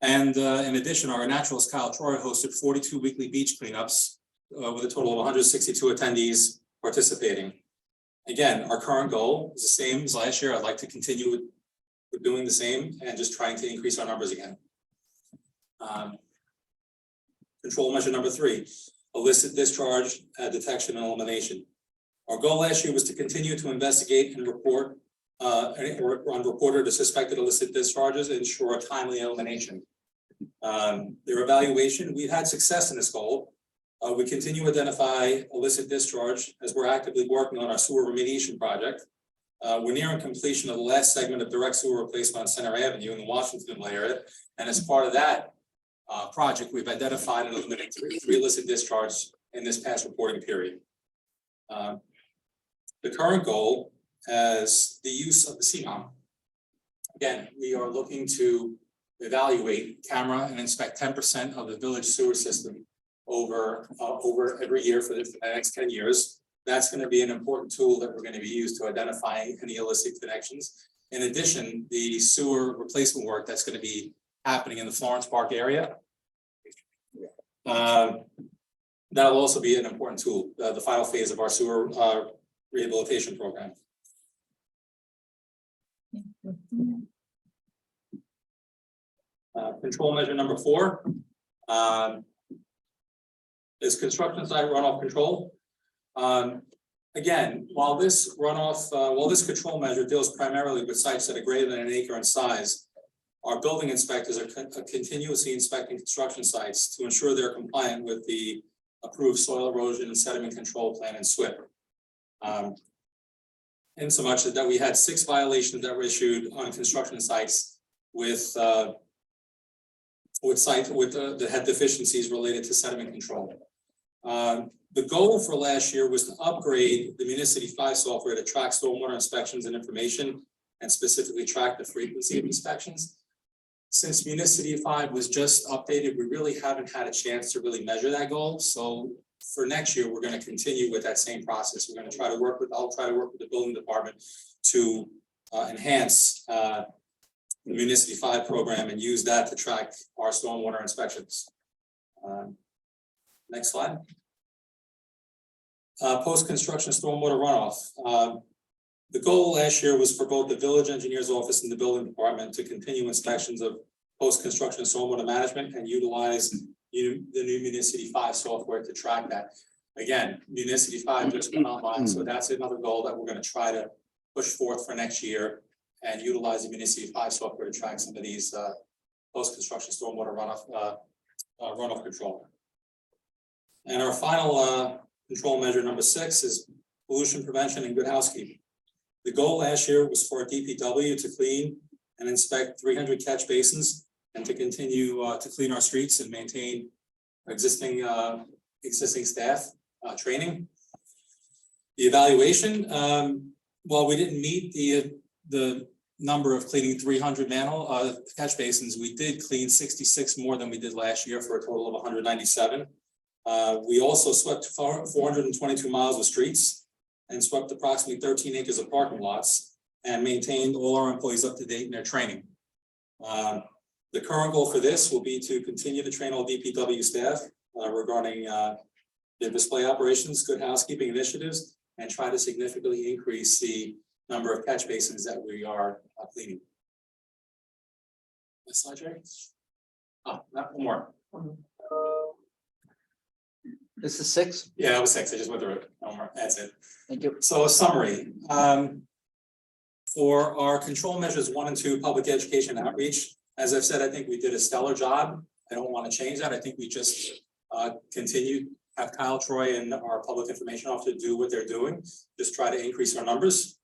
And in addition, our naturalist Kyle Troy hosted 42 weekly beach cleanups with a total of 162 attendees participating. Again, our current goal is the same as last year. I'd like to continue with doing the same and just trying to increase our numbers again. Control measure number 3, illicit discharge, detection and elimination. Our goal last year was to continue to investigate and report on reported or suspected illicit discharges and ensure a timely elimination. Their evaluation, we've had success in this goal. We continue to identify illicit discharge as we're actively working on our sewer remediation project. We're nearing completion of the last segment of direct sewer replacement on Center Avenue in the Washington area. And as part of that project, we've identified and eliminated 3 illicit discharges in this past reporting period. The current goal is the use of the CMOM. Again, we are looking to evaluate, camera, and inspect 10% of the village sewer system over every year for the next 10 years. That's going to be an important tool that we're going to be used to identifying any illicit connections. In addition, the sewer replacement work that's going to be happening in the Florence Park area. That'll also be an important tool, the final phase of our sewer rehabilitation program. Control measure number 4 is construction site runoff control. Again, while this control measure deals primarily with sites that are greater than an acre in size, our building inspectors are continuously inspecting construction sites to ensure they're compliant with the approved soil erosion and sediment control plan and SWIP. In so much that we had 6 violations that were issued on construction sites with that had deficiencies related to sediment control. The goal for last year was to upgrade the Municity 5 software to track stormwater inspections and information, and specifically track the frequency of inspections. Since Municity 5 was just updated, we really haven't had a chance to really measure that goal. So for next year, we're going to continue with that same process. We're going to try to work with, I'll try to work with the building department to enhance the Municity 5 program and use that to track our stormwater inspections. Next slide. Post-construction stormwater runoff. The goal last year was for both the village engineer's office and the building department to continue inspections of post-construction stormwater management and utilize the new Municity 5 software to track that. Again, Municity 5 just went online, so that's another goal that we're going to try to push forth for next year and utilize the Municity 5 software to track some of these post-construction stormwater runoff control. And our final control measure number 6 is pollution prevention and good housekeeping. The goal last year was for DPW to clean and inspect 300 catch basins and to continue to clean our streets and maintain existing staff training. The evaluation, while we didn't meet the number of cleaning 300 catch basins, we did clean 66 more than we did last year for a total of 197. We also swept 422 miles of streets and swept approximately 13 acres of parking lots and maintained all our employees up to date in their training. The current goal for this will be to continue to train all DPW staff regarding the display operations, good housekeeping initiatives, and try to significantly increase the number of catch basins that we are cleaning. Next slide, Jerry. Oh, not one more. This is 6. Yeah, that was 6. I just went through it. No more. That's it. Thank you. So a summary. For our control measures 1 and 2, public education outreach, as I've said, I think we did a stellar job. I don't want to change that. I think we just continue, have Kyle Troy and our public information officer do what they're doing, just try to increase our numbers.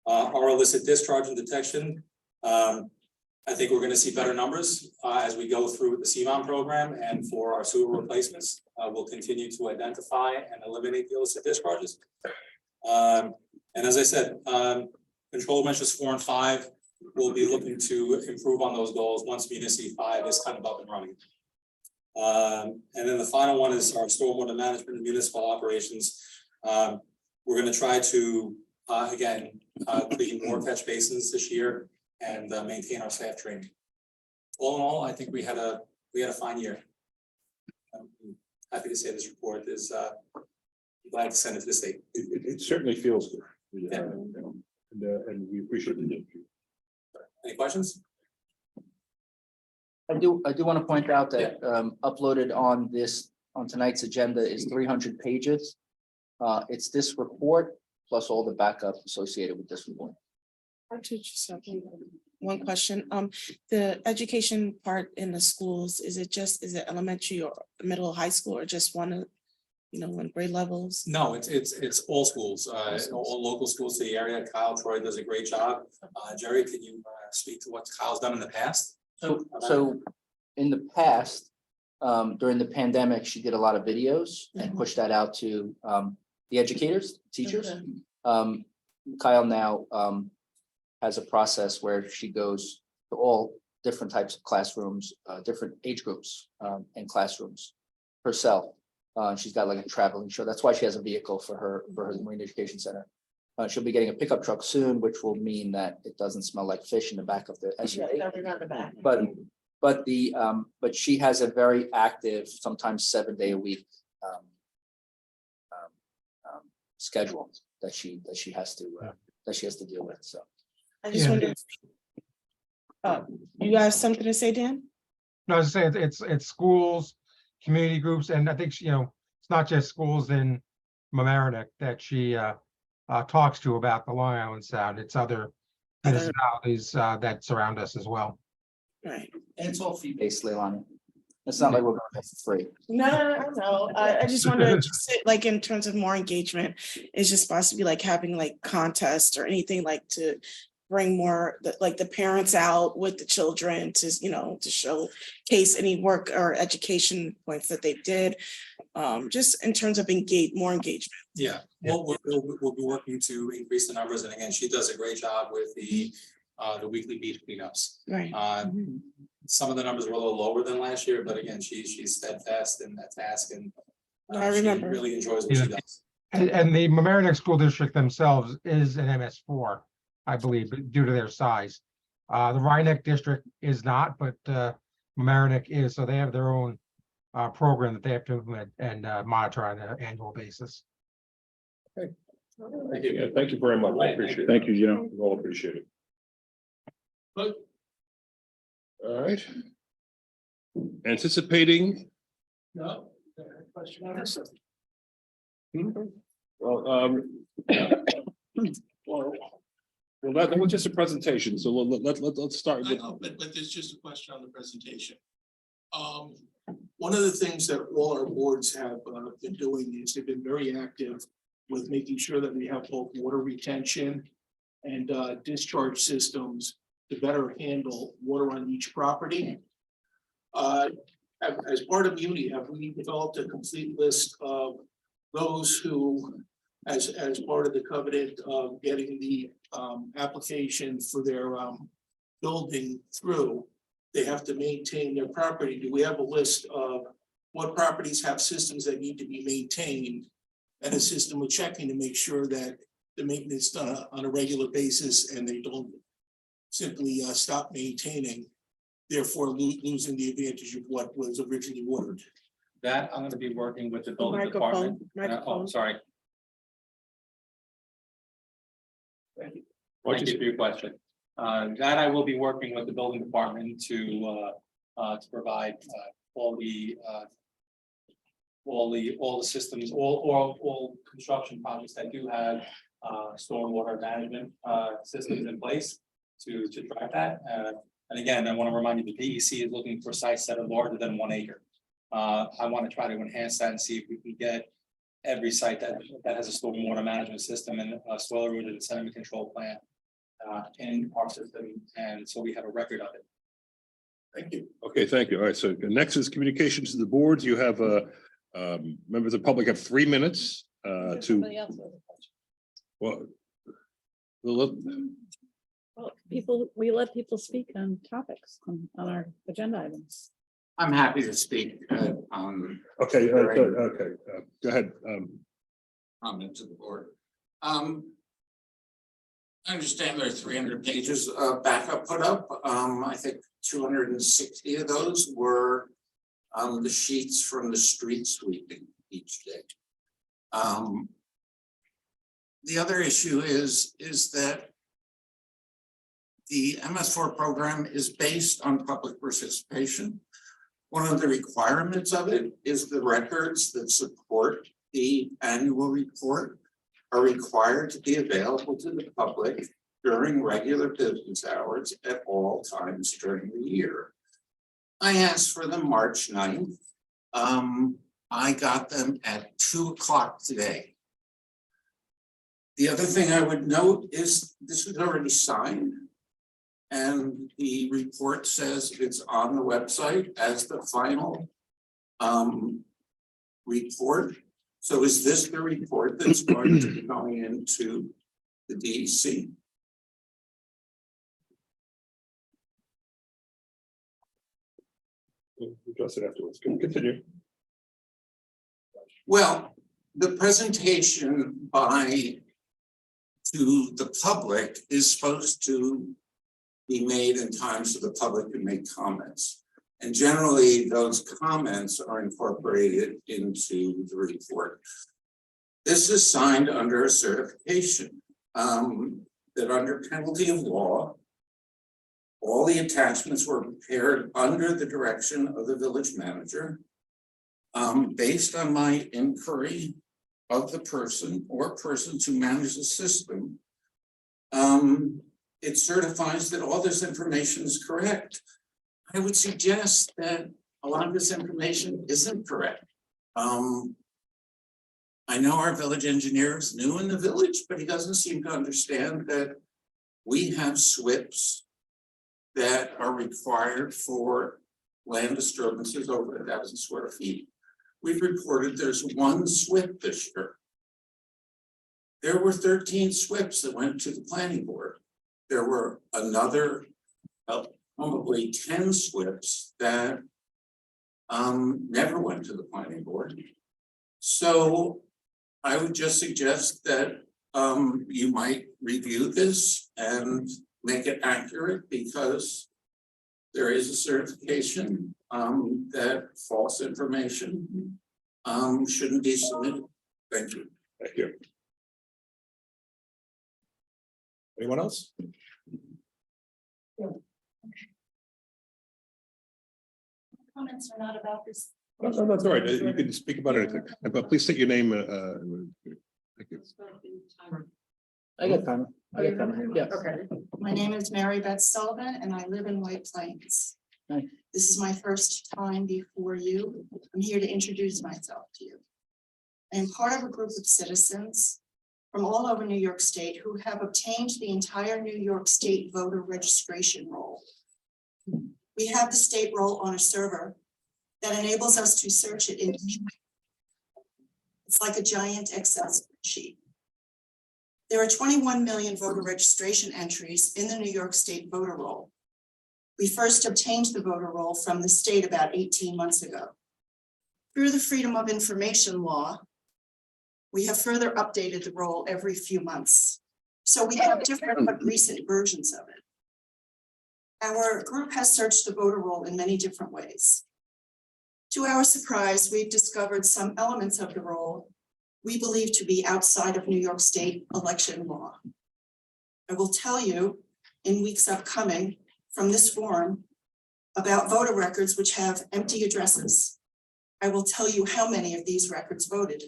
Our illicit discharge and detection, I think we're going to see better numbers as we go through the CMOM program, and for our sewer replacements, we'll continue to identify and eliminate the illicit discharges. And as I said, control measures 4 and 5, we'll be looking to improve on those goals once Municipal 5 is kind of up and running. And then the final one is our stormwater management and municipal operations. We're going to try to, again, clean more catch basins this year and maintain our staff training. All in all, I think we had a fine year. I'm happy to say this report is glad to send it to the state. It certainly feels good. Yeah. And we appreciate it. Any questions? I do want to point out that uploaded on tonight's agenda is 300 pages. It's this report plus all the backup associated with this report. Actually, just one question. The education part in the schools, is it elementary or middle, high school, or just one, one grade levels? No, it's all schools, all local schools to the area. Kyle Troy does a great job. Jerry, can you speak to what Kyle's done in the past? So in the past, during the pandemic, she did a lot of videos and pushed that out to the educators, teachers. Kyle now has a process where she goes to all different types of classrooms, different age groups and classrooms herself. She's got like a traveling show. That's why she has a vehicle for her Marine Education Center. She'll be getting a pickup truck soon, which will mean that it doesn't smell like fish in the back of the SUV. But she has a very active, sometimes 7-day a week schedule that she has to deal with. So I just wonder, you have something to say, Dan? No, I was saying it's schools, community groups, and I think it's not just schools in Mamaroneck that she talks to about the Long Island Sound. It's other municipalities that surround us as well. Right. and it's all fee-based, Leilani. It's not like we're going to for free. No. I just wonder, like in terms of more engagement, is just supposed to be like having like contests or anything like to bring more like the parents out with the children to, to showcase any work or education points that they did. Just in terms of more engagement. Yeah, we'll be working to increase the numbers. And again, she does a great job with the weekly beach cleanups. Right. Some of the numbers were a little lower than last year, but again, she's steadfast in that task, and I remember. she really enjoys what she does. And the Mamaroneck School District themselves is an MS4, I believe, due to their size. The Rhinebeck District is not, but Mamaroneck is, so they have their own program that they have to implement and monitor on an annual basis. Okay. Thank you very much. I appreciate it. Thank you, Gino. We all appreciate it. Good. All right. Anticipating. No. Question on this? Well, that was just a presentation, so let's start. I know, but there's just a question on the presentation. one of the things that all our boards have been doing is they've been very active with making sure that we have both water retention and discharge systems to better handle water on each property. As part of MUNI, have we developed a complete list of those who, as part of the covenant of getting the application for their building through, they have to maintain their property? Do we have a list of what properties have systems that need to be maintained and a system of checking to make sure that the maintenance done on a regular basis and they don't simply stop maintaining, therefore losing the advantage of what was originally ordered? That I'm gonna be working with the building Microphone, department. Oh, microphone. sorry. Thank you for your question. That I will be working with the building department to provide all the systems, all construction projects that do have stormwater management systems in place to track that. And again, I want to remind you, the DEC is looking for sites that are larger than 1 acre. I want to try to enhance that and see if we can get every site that has a stormwater management system and a soil erosion and sediment control plan in our system, and so we have a record of it. Thank you. Okay, thank you. All right, so next is communications to the boards. You have members of the public have 3 minutes to, Somebody else has a question. well, Well, people, we let people speak on topics on our agenda items. I'm happy to speak okay, okay, go ahead. comment to the board. I understand there are 300 pages of backup put up. I think 260 of those were the sheets from the street sweeping each day. The other issue is that the MS4 program is based on public participation. One of the requirements of it is the records that support the annual report are required to be available to the public during regular business hours at all times during the year. I asked for them March 9th. I got them at 2 o'clock today. The other thing I would note is this was already signed, and the report says it's on the website as the final report. So is this the report that's going to be going into the DEC? We'll address it afterwards. Continue. Well, the presentation to the public is supposed to be made in time so the public can make comments. And generally, those comments are incorporated into the report. This is signed under a certification that under penalty of law, all the attachments were prepared under the direction of the village manager based on my inquiry of the person or persons who manage the system. It certifies that all this information is correct. I would suggest that a lot of this information isn't correct. I know our village engineer is new in the village, but he doesn't seem to understand that we have SWIPs that are required for land disturbances over 1,000 square feet. We've reported there's 1 SWIP this year. There were 13 SWIPs that went to the planning board. There were another probably 10 SWIPs that never went to the planning board. So I would just suggest that you might review this and make it accurate, because there is a certification that false information shouldn't be submitted. Thank you. Thank you. Anyone else? Comments are not about this. No, that's all right. You can speak about anything, but please state your name. Thank you. I got time. Yeah. Okay, my name is Mary Beth Sullivan and I live in White Plains. Hi. This is my first time before you. I'm here to introduce myself to you. I am part of a group of citizens from all over New York State who have obtained the entire New York State voter registration roll. We have the state roll on a server that enables us to search it in. It's like a giant Excel spreadsheet. There are 21 million voter registration entries in the New York State voter roll. We first obtained the voter roll from the state about 18 months ago. Through the Freedom of Information Law, we have further updated the roll every few months. So we have different but recent versions of it. Our group has searched the voter roll in many different ways. To our surprise, we've discovered some elements of the roll we believe to be outside of New York State election law. I will tell you in weeks upcoming from this forum about voter records which have empty addresses. I will tell you how many of these records voted.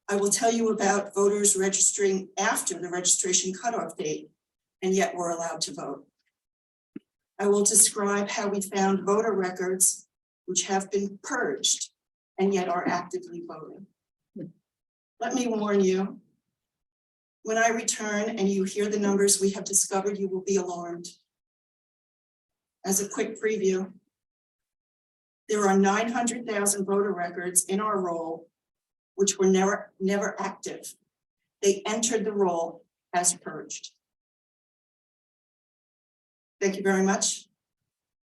I will tell you about voters registering after the registration cutoff date and yet were allowed to vote. I will describe how we found voter records which have been purged and yet are actively voting. Let me warn you, when I return and you hear the numbers we have discovered, you will be alarmed. As a quick preview, there are 900,000 voter records in our roll which were never active. They entered the roll as purged. Thank you very much.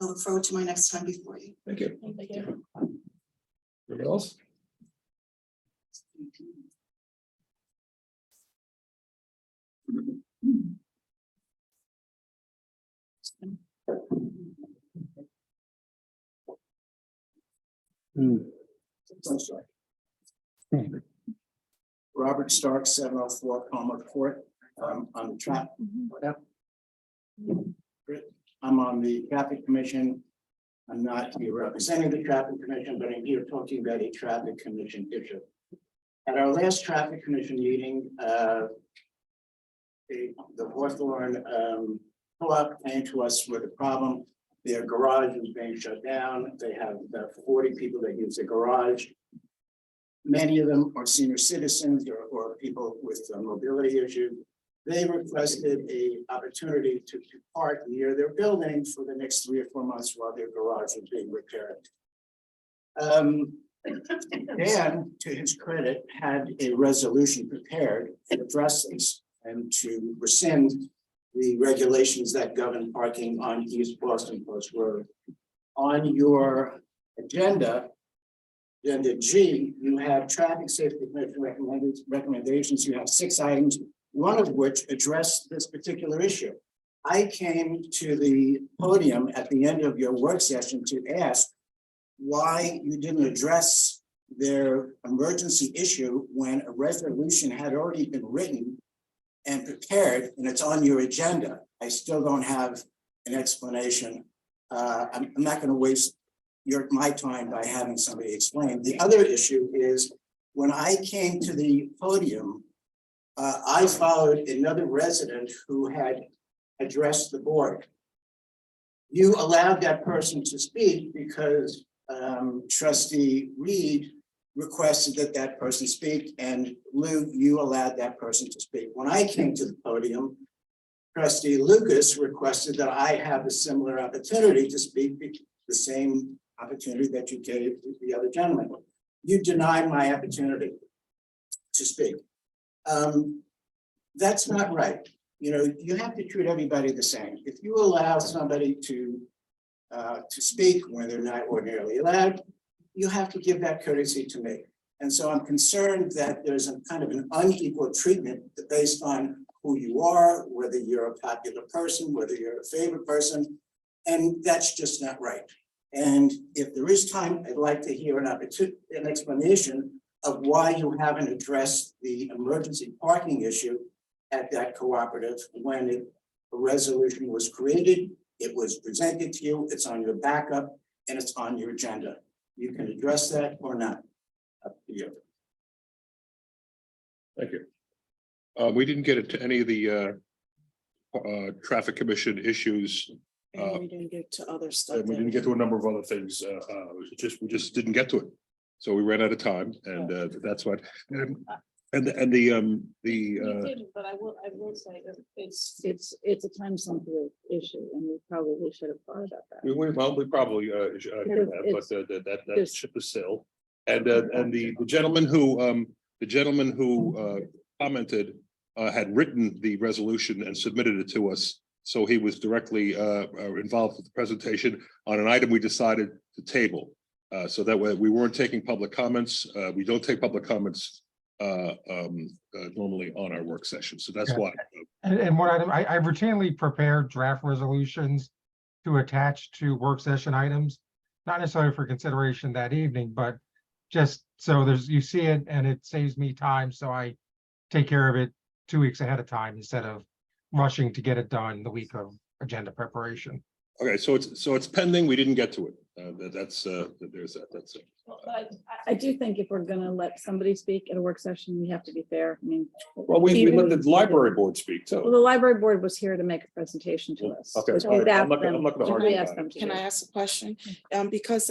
I look forward to my next time before you. Thank you. Thank you. Anybody else? I'm sorry. Robert Stark, 704 Palmer Court, on the traffic. I'm on the traffic commission. I'm not here representing the traffic commission, but I'm here talking about a traffic commission issue. At our last traffic commission meeting, the Hawthorne co-op came to us with a problem. Their garage is being shut down. They have about 40 people that use the garage. Many of them are senior citizens or people with mobility issues. They requested an opportunity to park near their building for the next 3 or 4 months while their garage is being repaired. Dan, to his credit, had a resolution prepared to address this and to rescind the regulations that govern parking on East Boston Post Road. On your agenda G, you have traffic safety commission recommendations. You have 6 items, one of which addressed this particular issue. I came to the podium at the end of your work session to ask why you didn't address their emergency issue when a resolution had already been written and prepared, and it's on your agenda. I still don't have an explanation. I'm not going to waste my time by having somebody explain. The other issue is when I came to the podium, I followed another resident who had addressed the board. You allowed that person to speak because Trustee Reed requested that that person speak, and Lou, you allowed that person to speak. When I came to the podium, Trustee Lucas requested that I have a similar opportunity to speak, the same opportunity that you gave the other gentleman. You denied my opportunity to speak. That's not right. You know, you have to treat everybody the same. If you allow somebody to speak when they're not ordinarily allowed, you have to give that courtesy to me. And so I'm concerned that there's a kind of an unequal treatment based on who you are, whether you're a popular person, whether you're a favorite person, and that's just not right. And if there is time, I'd like to hear an explanation of why you haven't addressed the emergency parking issue at that cooperative when a resolution was created, it was presented to you, it's on your backup, and it's on your agenda. You can address that or not. Up to you. Thank you. We didn't get into any of the traffic commission issues And we didn't get to other stuff. And we that didn't get to a number of other things, we just didn't get to it. So we ran out of time, and that's what, and the You didn't, but I will say that it's a time sensitive issue, and we probably should have thought about that. we probably should have, but that ship is sailed. And the gentleman who commented had written the resolution and submitted it to us. So he was directly involved with the presentation on an item we decided to table. So that way we weren't taking public comments. We don't take public comments normally on our work session. So that's Okay. why. And what I routinely prepare draft resolutions to attach to work session items, not necessarily for consideration that evening, but just so you see it and it saves me time. So I take care of it 2 weeks ahead of time instead of rushing to get it done the week of agenda preparation. Okay, so it's pending. We didn't get to it. There's that. That's it. But I do think if we're gonna let somebody speak at a work session, we have to be fair. I mean. Well, we even- let the library board speak Well, too. the library board was here to make a presentation to us. Okay, which all right. we'd asked I'm not gonna them- argue we about asked it. them to Can do. I ask a question? Because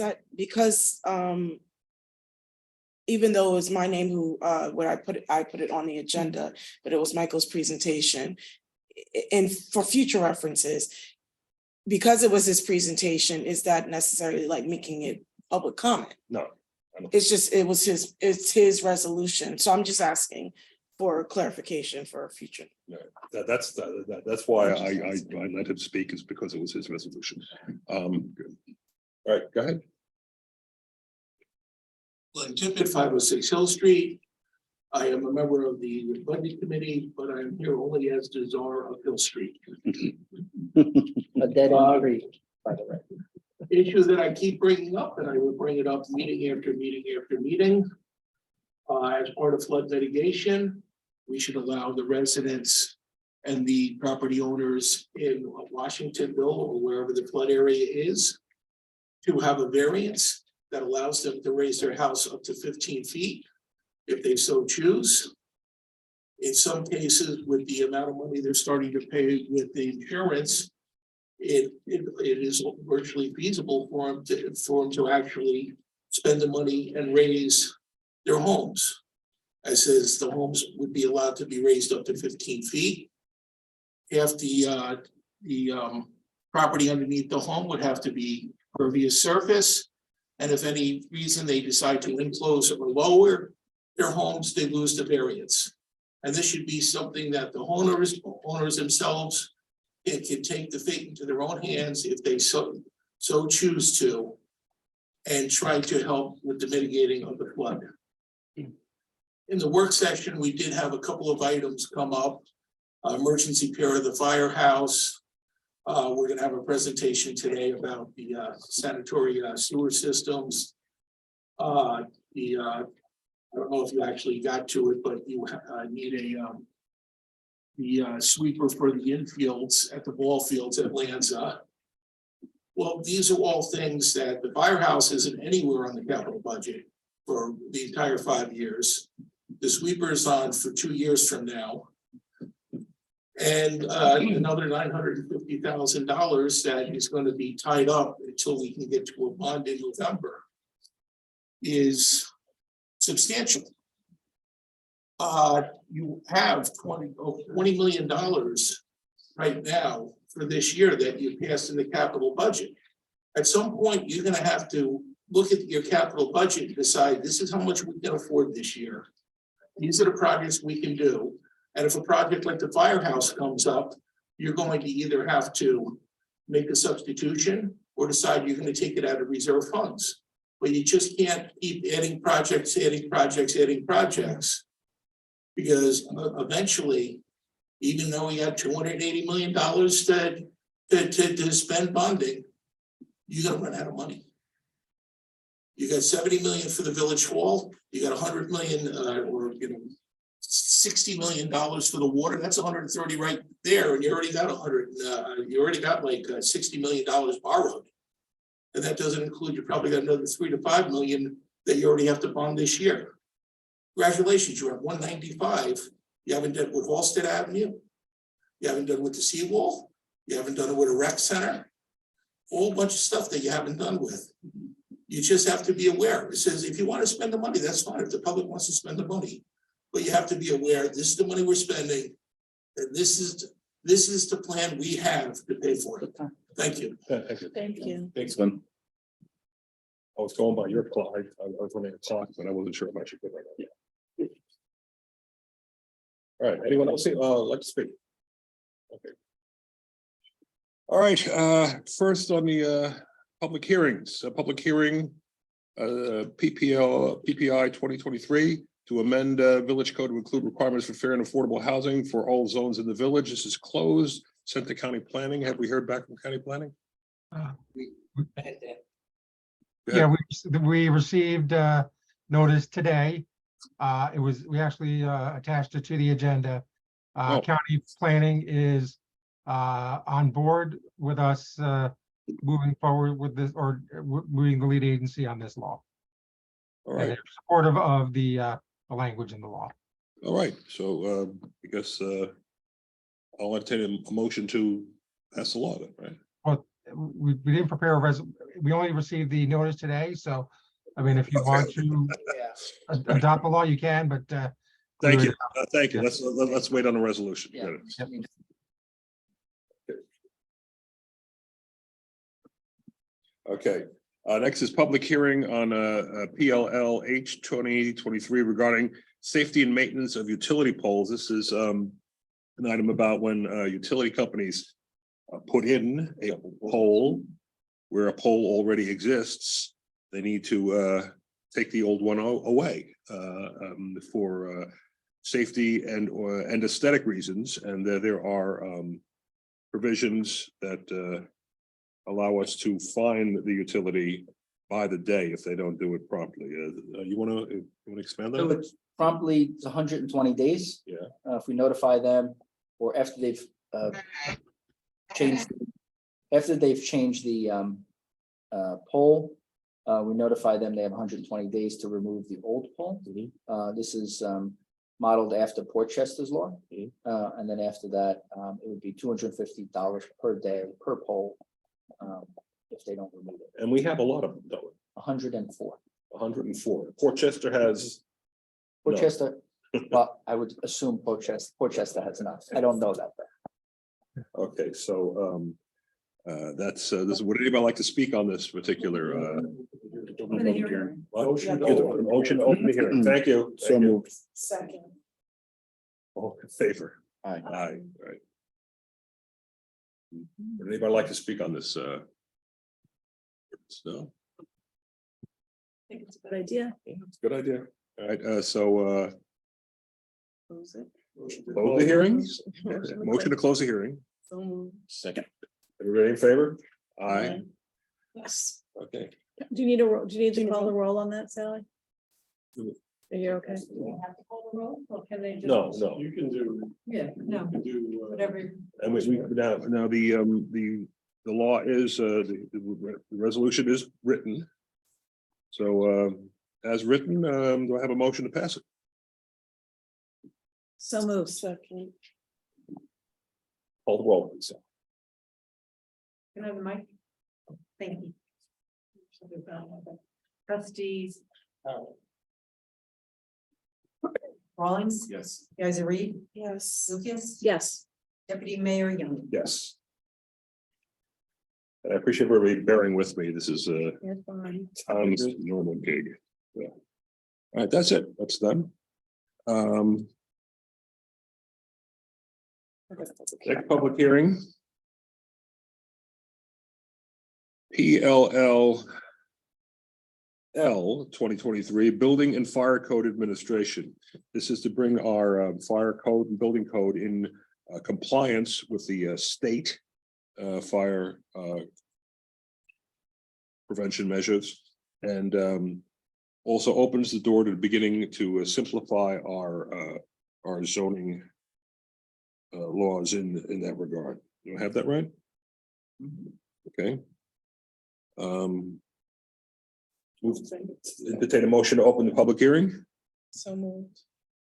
even though it was my name who, when I put it on the agenda, but it was Michael's presentation. And for future references, because it was his presentation, is that necessarily like making it public comment? No. It's his resolution. So I'm just asking for clarification for future. That's why I let him speak, is because it was his resolution. Good. All right, go ahead. Glenn Tippett, 506 Hill Street. I am a member of the budget committee, but I'm here only as the czar of Hill Street. A dead end street, by the way. Issue that I keep bringing up, and I will bring it up meeting after meeting after meeting. As part of flood mitigation, we should allow the residents and the property owners in Washingtonville or wherever the flood area is to have a variance that allows them to raise their house up to 15 feet if they so choose. In some cases, with the amount of money they're starting to pay with the insurance, it is virtually feasible for them to actually spend the money and raise their homes. It says the homes would be allowed to be raised up to 15 feet. Half the property underneath the home would have to be pervious surface. And if any reason they decide to enclose or lower their homes, they lose the variance. And this should be something that the owners themselves can take the fate into their own hands if they so choose to, and try to help with the mitigating of the flood. In the work session, we did have a couple of items come up. Emergency repair of the firehouse. We're gonna have a presentation today about the sanitary sewer systems. I don't know if you actually got to it, but you need the sweeper for the infields at the ball fields at Lanza. Well, these are all things that the firehouse isn't anywhere on the capital budget for the entire 5 years. The sweeper is on for 2 years from now. And another $950,000 that is going to be tied up until we can get to a bond in November is substantial. You have $20 million right now for this year that you passed in the capital budget. At some point, you're gonna have to look at your capital budget and decide, this is how much we can afford this year. These are the projects we can do. And if a project like the firehouse comes up, you're going to either have to make a substitution or decide you're gonna take it out of reserve funds. But you just can't keep adding projects. Because eventually, even though we had $280 million to spend bonding, you're gonna run out of money. You got 70 million for the village hall, you got 100 million or $60 million for the water. That's 130 right there, and you already got 100. You already got like $60 million borrowed, and that doesn't include, you probably got another 3 to 5 million that you already have to bond this year. Congratulations, you have 195. You haven't done with Halsted Avenue. You haven't done with the seawall. You haven't done it with a rec center. whole bunch of stuff that you haven't done with. You just have to be aware. It says, if you want to spend the money, that's fine. If the public wants to spend the money. But you have to be aware, this is the money we're spending. And this is the plan we have to pay for it. Thank you. Thank you. Thank you. Thanks, Glenn. I was going by your clock. I was running a clock, but I wasn't sure if I should go like that. All right, anyone else like to speak? Okay. All right, first on the public hearings, a public hearing, PPI 2023 to amend village code to include requirements for fair and affordable housing for all zones in the village. This is closed, sent to county planning. Have we heard back from county planning? Yeah, we received notice today. We actually attached it to the agenda. County planning is on board with us moving forward with this, or moving the lead agency on this law. All And right, they're supportive of the language in the law. all right, so I guess I'll entertain a motion to pass the law then, right? Well, we didn't prepare we only received the notice today, so I mean, if you want to adopt the law, you can, but Thank you, thank you. Yeah. Let's wait on the resolution. Yeah. Yep. Okay, next is public hearing on PLLH 2023 regarding safety and maintenance of utility poles. This is an item about when utility companies put in a pole where a pole already exists. They need to take the old one away for safety and aesthetic reasons. And there are provisions that allow us to fine the utility by the day if they don't do it properly. You want to expand So that? it's promptly, it's 120 days. Yeah. If we notify them, or after they've changed, the poll, we notify them they have 120 days to remove the old pole. This is modeled after Portchester's law. And then after that, it would be $250 per day per pole if they don't remove it. And we have a lot of them, don't we? 104. 104. Portchester has. No. Portchester, well, I would assume Portchester has enough. I don't know that. Okay, so that's this. Would anybody like to speak on this particular? Motion to open the hearing. Thank you. So moved. Second. All in favor? Aye. Aye, right. Would anybody like to speak on this? No, I think it's a good idea. it's a good idea. All right, so Close it. close the hearing. Motion to close the hearing. So moved. Second. Everybody in favor? Aye. Yes. Okay. Do you need to call the roll on that, Sally? Do Are you okay? Do we have to call the roll, or can they just? No. You can do, Yeah, no, you can do. whatever. And we now the law is the resolution is written. So as written, do I have a motion to pass it? So moved. Second. Call the roll, please. Can I have the mic? Thank you. Trustees. Rawlings. Yes. Guys, Reed, Yes. Lucas, Yes. Deputy Mayor Young. Yes. And I appreciate everybody bearing with me. This is Yes, fine. Tom's normal gig. Yeah. All right, that's it. That's done. Next public hearing. PLLL 2023 Building and Fire Code Administration. This is to bring our fire code and building code in compliance with the state fire prevention measures, and also opens the door to the beginning to simplify our zoning laws in that regard. Do I have that right? Okay. Entertain a motion to open the public hearing. So moved.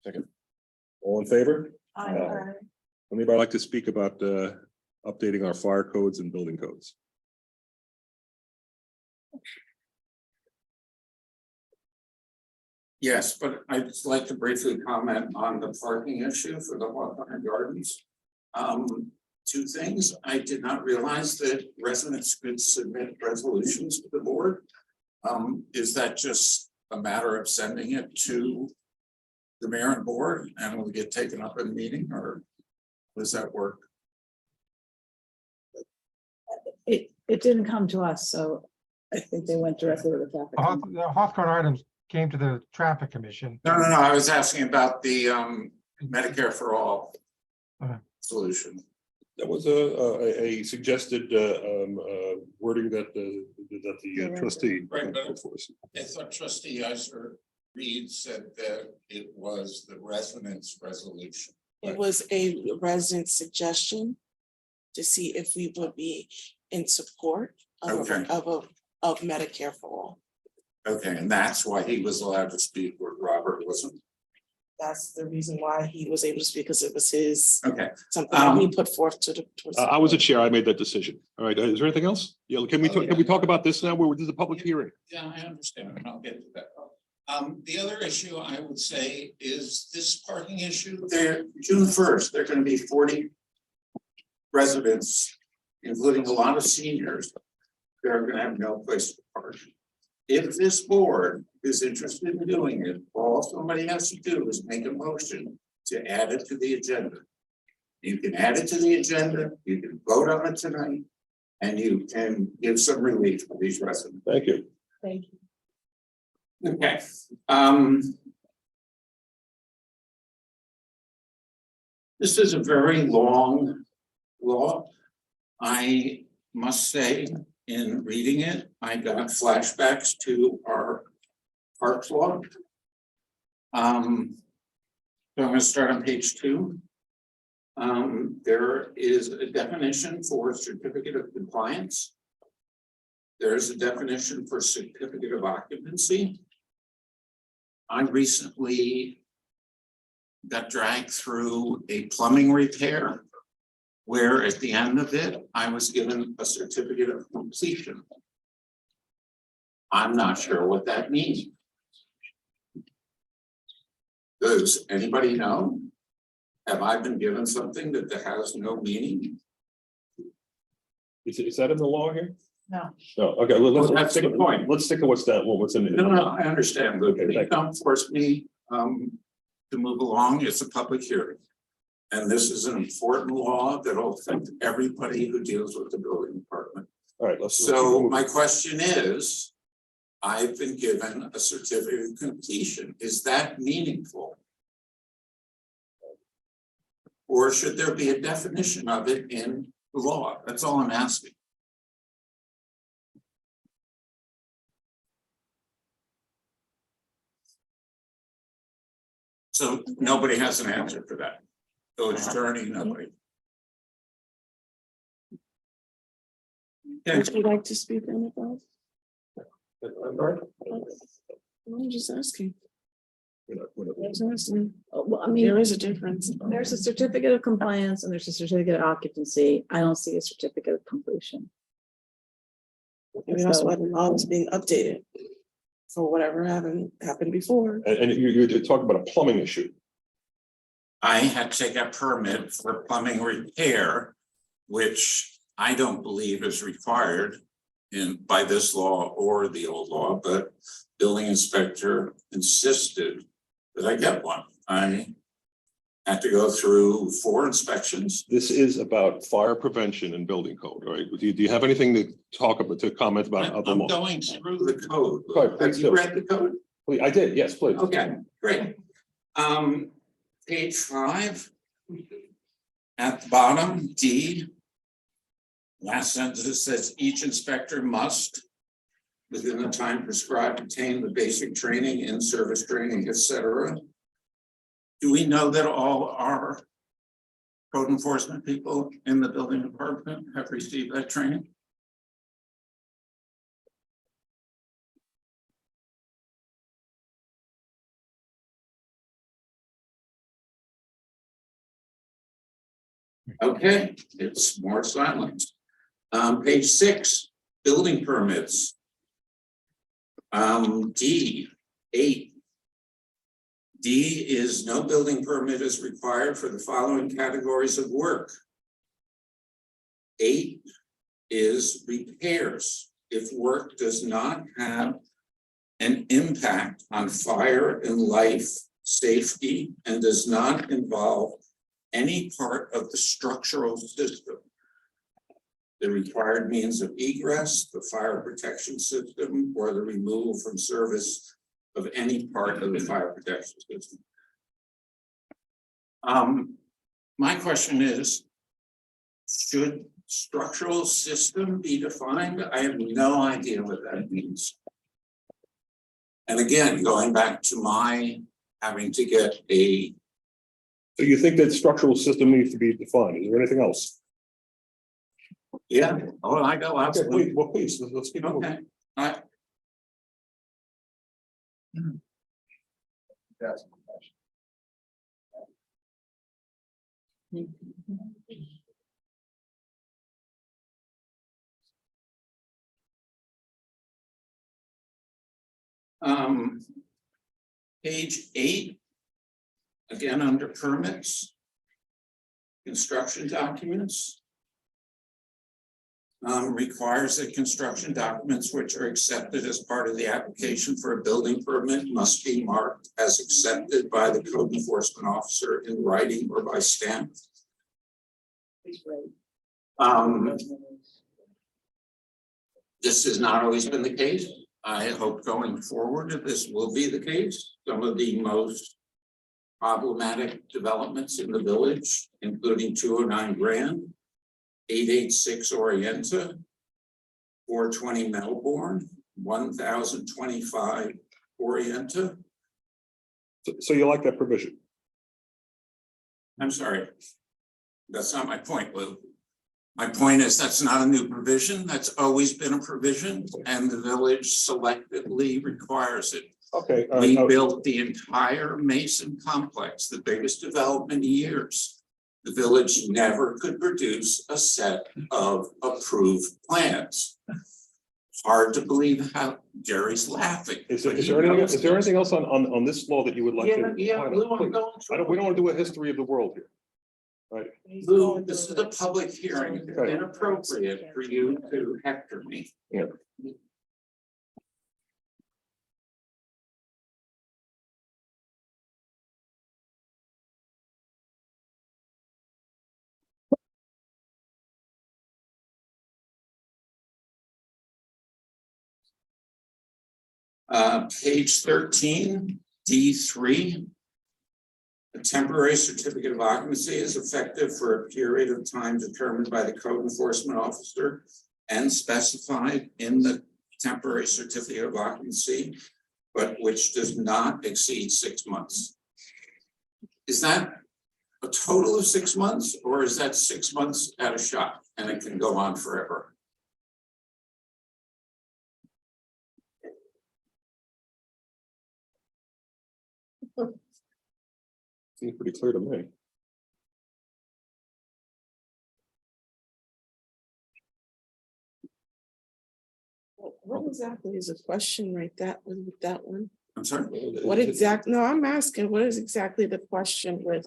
Second. All in favor? Aye. Anybody like to speak about updating our fire codes and building codes? Yes, but I'd just like to briefly comment on the parking issue for the Hawthorne Gardens. Two things, I did not realize that residents could submit resolutions to the board. Is that just a matter of sending it to the mayor and board and will get taken up in the meeting, or does that work? It didn't come to us, so I think they went directly to the traffic. The Hawthorne items came to the traffic commission. No, I was asking about the Medicare for all Okay. solution. That was a suggested wording that the trustee. Right, but- put forth. I thought trustee Iser Reed said that it was the residents' resolution. It was a resident suggestion to see if we would be in support Okay. of Medicare for all. Okay, and that's why he was allowed to speak where Robert wasn't. That's the reason why he was able to speak, because it was his, Okay, something that he put forth to the. I was the chair. I made that decision. All right. Is there anything else? Yeah. Can we talk about this now? Where this is a public hearing? yeah, I understand, and I'll get to that. The other issue I would say is this parking issue. There, June 1st, there are going to be 40 residents, including a lot of seniors, that are going to have no place to park. If this board is interested in doing it, all somebody has to do is make a motion to add it to the agenda. You can add it to the agenda, you can vote on it tonight, and you can give some relief to these residents. Thank you. Thank you. Okay, this is a very long law. I must say, in reading it, I got flashbacks to our parks law. So I'm gonna start on page 2. There is a definition for certificate of compliance. There is a definition for certificate of occupancy. I recently got dragged through a plumbing repair, where at the end of it, I was given a certificate of completion. I'm not sure what that means. Does anybody know? Have I been given something that has no meaning? Is that in the law here? No. No. Okay. Let's Well, that's stick the point. Let's stick to what's in it. No, I understand, but Okay, please thank you. don't force me to move along. It's a public hearing. And this is an important law that will affect everybody who deals with the building department. All right. Let's. So my question is, I've been given a certificate of completion. Is that meaningful? Or should there be a definition of it in the law? That's all I'm asking. So nobody has an answer for that. Village attorney, nobody. Okay. Would you like to speak on it, Bob? I'm just asking. Just asking. Well, I mean, There is a difference. there's a certificate of compliance and there's a certificate of occupancy. I don't see a certificate of completion. Maybe that's why the law is being updated for whatever happened before. And you're talking about a plumbing issue. I had to take a permit for plumbing repair, which I don't believe is required by this law or the old law, but building inspector insisted that I get one. I had to go through 4 inspections. This is about fire prevention and building code, right? Do you have anything to talk about, to comment about other I'm law? going through the code. Right, Have please you do. read the code? I did, yes, please. Okay, great. Page 5. At the bottom, D. Last sentence says each inspector must, within the time prescribed, obtain the basic training, in-service training, etc. Do we know that all our code enforcement people in the building department have received that training? Okay, it's more silence. Page 6, building permits. D, 8. D is no building permit is required for the following categories of work. 8 is repairs if work does not have an impact on fire and life safety and does not involve any part of the structural system. The required means of egress, the fire protection system, or the removal from service of any part of the fire protection system. My question is, should structural system be defined? I have no idea what that means. And again, going back to my having to get a, So you think that structural system needs to be defined? Is there anything else? yeah, oh, I go Okay, absolutely. please, well, please, let's keep moving. Okay, I, page 8. Again, under permits. Construction documents. Requires that construction documents which are accepted as part of the application for a building permit must be marked as accepted by the code enforcement officer in writing or by stamp. This has not always been the case. I hope going forward that this will be the case. Some of the most problematic developments in the village, including 209 Grand, 886 Orienta, 420 Melbourne, 1025 Orienta. So you like that provision? I'm sorry. That's not my point, Lou. My point is that's not a new provision. That's always been a provision and the village selectively requires it. Okay. all We right, built the entire Mason complex, the biggest development in years. The village never could produce a set of approved plans. Hard to believe how Jerry's laughing. Is there anything else on this law that you would like to? Yeah, Lou, I'm going We don't want to do a history of the world here. Right, Lou, this is a public hearing. It's inappropriate for you to hector me. yeah. Page 13, D3. A temporary certificate of occupancy is effective for a period of time determined by the code enforcement officer and specified in the temporary certificate of occupancy, but which does not exceed 6 months. Is that a total of 6 months, or is that 6 months at a shot and it can go on forever? Seems pretty clear to me. What exactly is the question right with that one? I'm sorry. What exact, no, I'm asking, what is exactly the question with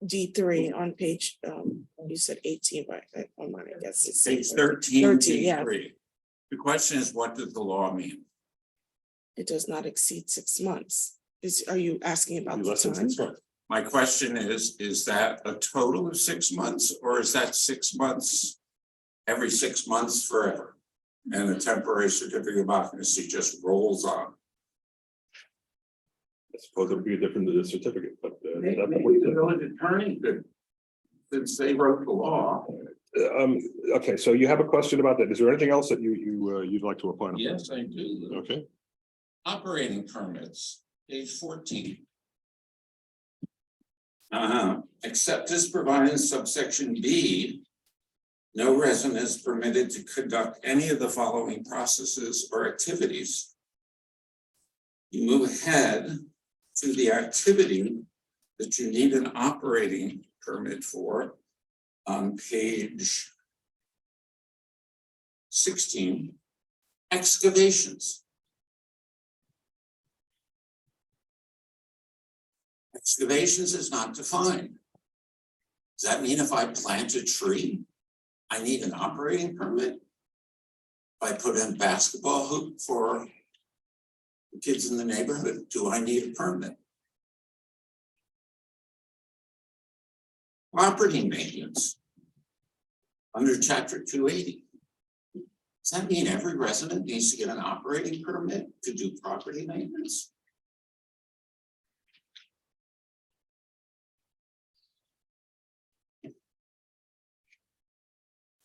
D3 on page, you said 18, but on mine, I guess it's. Page 13, 13, yeah. D3. The question is, what does the law mean? It does not exceed 6 months. Are you asking about the Less than time? 6 months. My question is that a total of 6 months, or is that 6 months, every 6 months forever? And the temporary certificate of occupancy just rolls on. I suppose it would be a different certificate, but. Maybe the village attorney could, since they wrote the law. Okay, so you have a question about that. Is there anything else that you'd like to apply? Yes, I do. Okay. Operating permits, page 14. Except as provided in subsection B, no resident is permitted to conduct any of the following processes or activities. You move ahead to the activity that you need an operating permit for on page 16, excavations. Excavations is not defined. Does that mean if I plant a tree, I need an operating permit? If I put in a basketball hoop for the kids in the neighborhood, do I need a permit? Property maintenance. Under chapter 280. Does that mean every resident needs to get an operating permit to do property maintenance?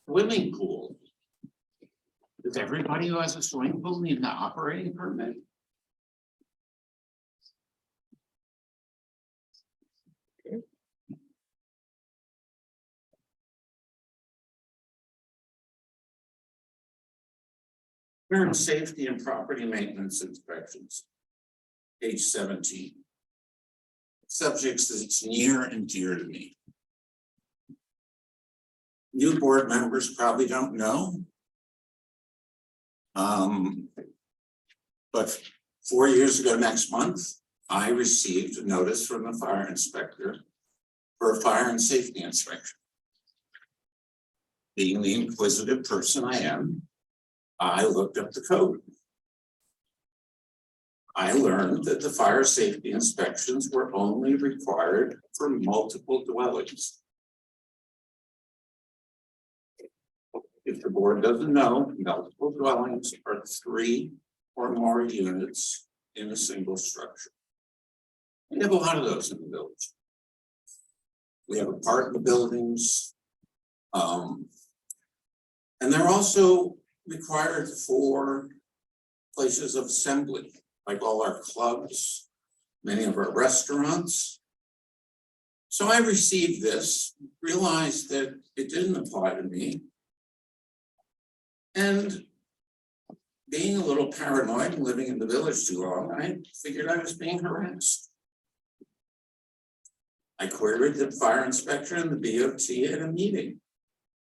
Swimming pool. Does everybody who has a swimming pool need an operating permit? Current safety and property maintenance inspections. Page 17. Subjects that's near and dear to me. New board members probably don't know. But 4 years ago next month, I received a notice from the fire inspector for a fire and safety inspection. Being the inquisitive person I am, I looked up the code. I learned that the fire safety inspections were only required for multiple dwellings. If the board doesn't know, multiple dwellings are 3 or more units in a single structure. We have a lot of those in the village. We have apartment buildings. And they're also required for places of assembly, like all our clubs, many of our restaurants. So I received this, realized that it didn't apply to me. And being a little paranoid and living in the village too long, I figured I was being harassed. I queried the fire inspector and the BOT at a meeting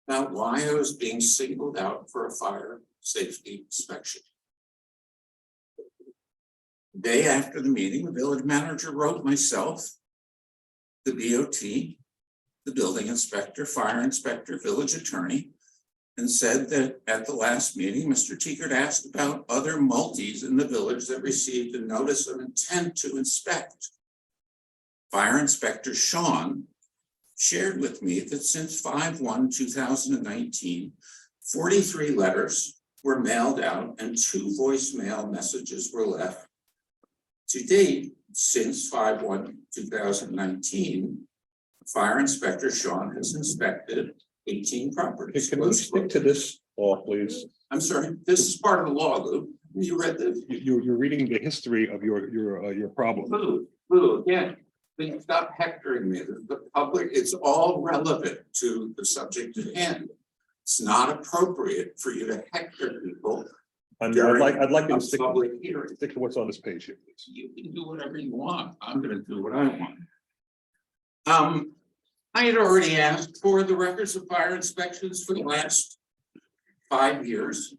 about why I was being singled out for a fire safety inspection. The day after the meeting, the village manager wrote myself, the BOT, the building inspector, fire inspector, village attorney, and said that at the last meeting, Mr. Teekert asked about other multis in the village that received a notice of intent to inspect. Fire Inspector Sean shared with me that since 5/1/2019, 43 letters were mailed out and 2 voicemail messages were left. To date, since 5/1/2019, Fire Inspector Sean has inspected 18 properties. Can we stick to this law, please? I'm sorry, this is part of the law, Lou. You read this? You're reading the history of your problem. Lou, again, please stop hectoring me. The public, it's all relevant to the subject at hand. It's not appropriate for you to hector people. I'd like you to stick to what's on this page here, please. You can do whatever you want. I'm gonna do what I want. I had already asked for the records of fire inspections for the last 5 years.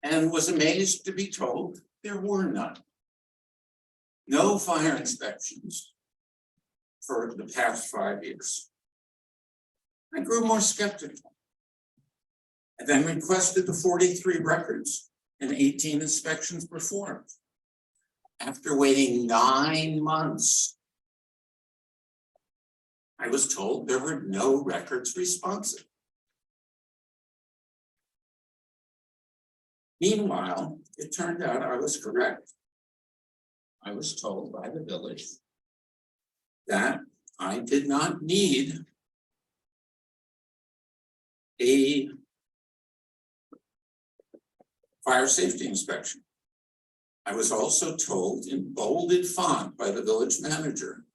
And was amazed to be told there were none. No fire inspections for the past 5 years. I grew more skeptical. And then requested the 43 records and 18 inspections performed. After waiting 9 months, I was told there were no records responsive. Meanwhile, it turned out I was correct. I was told by the village that I did not need a fire safety inspection. I was also told in bolded font by the village manager,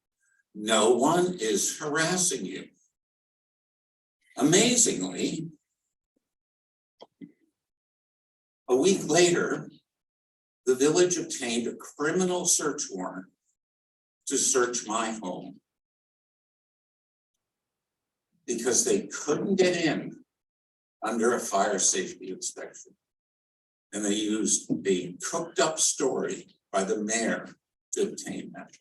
no one is harassing you. Amazingly, a week later, the village obtained a criminal search warrant to search my home because they couldn't get in under a fire safety inspection. And they used a cooked up story by the mayor to obtain that.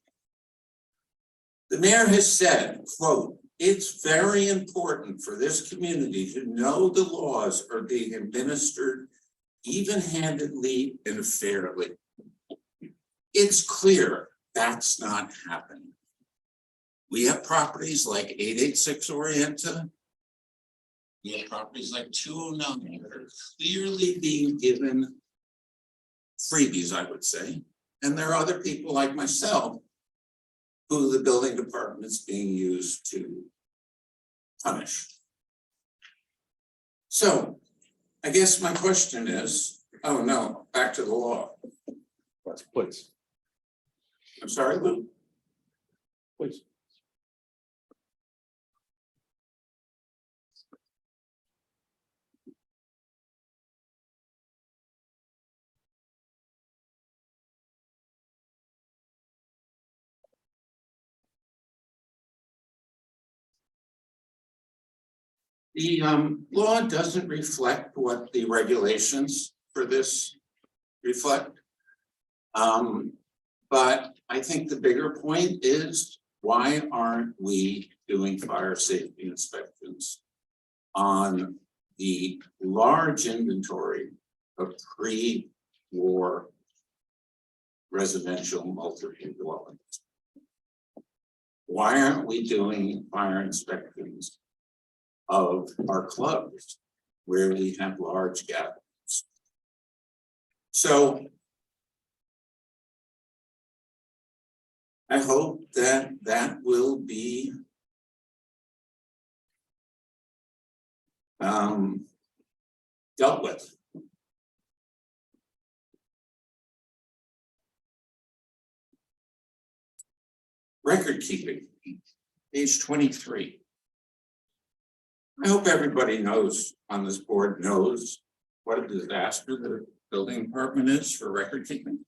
The mayor has said, quote, "It's very important for this community to know the laws are being administered even-handedly and fairly." It's clear that's not happening. We have properties like 886 Orienta. We have properties like 209 that are clearly being given freebies, I would say. And there are other people like myself who the building department is being used to punish. So I guess my question is, oh no, back to the law. Please. I'm sorry, Lou. Please. The law doesn't reflect what the regulations for this reflect. But I think the bigger point is, why aren't we doing fire safety inspections on the large inventory of pre-war residential multi-family dwellings? Why aren't we doing fire inspections of our clubs where we have large gatherings? So I hope that that will be dealt with. Record keeping, page 23. I hope everybody knows on this board knows what a disaster the building department is for record keeping.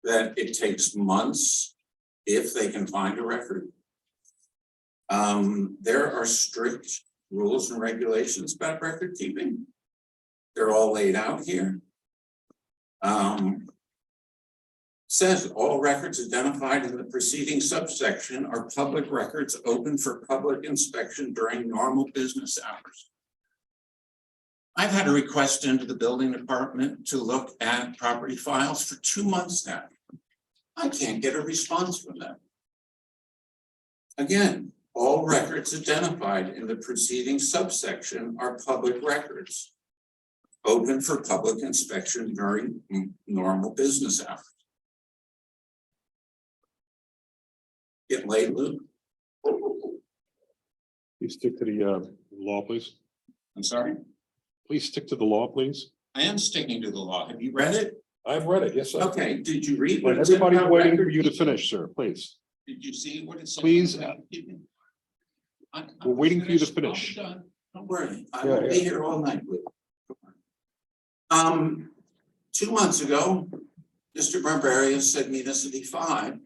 That it takes months if they can find a record. There are strict rules and regulations about record keeping. They're all laid out here. Says all records identified in the preceding subsection are public records open for public inspection during normal business hours. I've had a request into the building department to look at property files for 2 months now. I can't get a response from them. Again, all records identified in the preceding subsection are public records open for public inspection during normal business hours. Getting late, Lou? Please stick to the law, please. I'm sorry? Please stick to the law, please. I am sticking to the law. Have you read it? I've read it, yes, sir. Okay, did you read? But what it said everybody's about waiting for record you to keeping? finish, sir, please. Did you see what it said? Please, about record keeping? We're waiting for you to I'll be finish. done. Don't worry, I Yeah, will be here all night with. 2 months ago, Mr. Barbaria said Municipal 5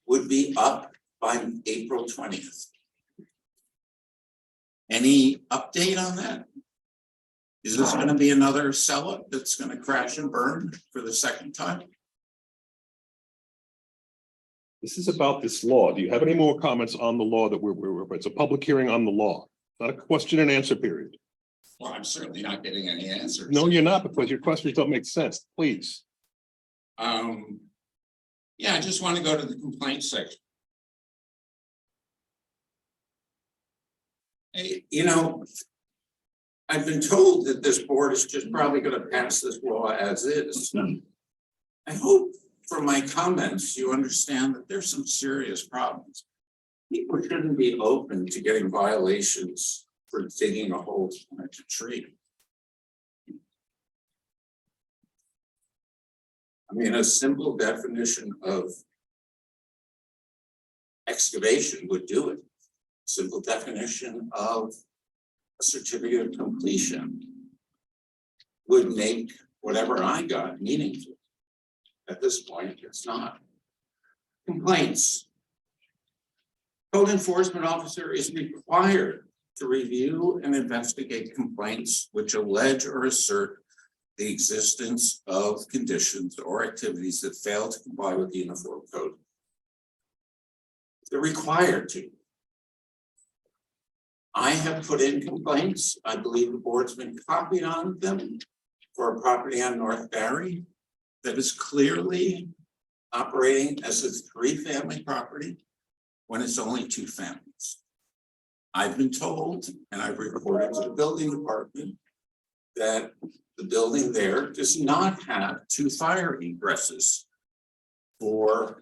would be up by April 20th. Any update on that? Is this gonna be another sell-up that's gonna crash and burn for the second time? This is about this law. Do you have any more comments on the law that it's a public hearing on the law, not a question and answer period? Well, I'm certainly not getting any answers. No, you're not, because your questions don't make sense, please. Yeah, I just want to go to the complaint section. Hey, you know, I've been told that this board is just probably going to pass this law as is. I hope from my comments, you understand that there's some serious problems. People shouldn't be open to getting violations for digging a hole to plant a tree. I mean, a simple definition of excavation would do it. Simple definition of a certificate of completion would make whatever I got meaningful. At this point, it's not. Complaints. Code enforcement officer is required to review and investigate complaints which allege or assert the existence of conditions or activities that fail to comply with the Uniform Code. They're required to. I have put in complaints. I believe the board's been copied on them for a property on North Barry that is clearly operating as a 3-family property when it's only 2 families. I've been told, and I've reported to the building department, that the building there does not have 2 fire egresses for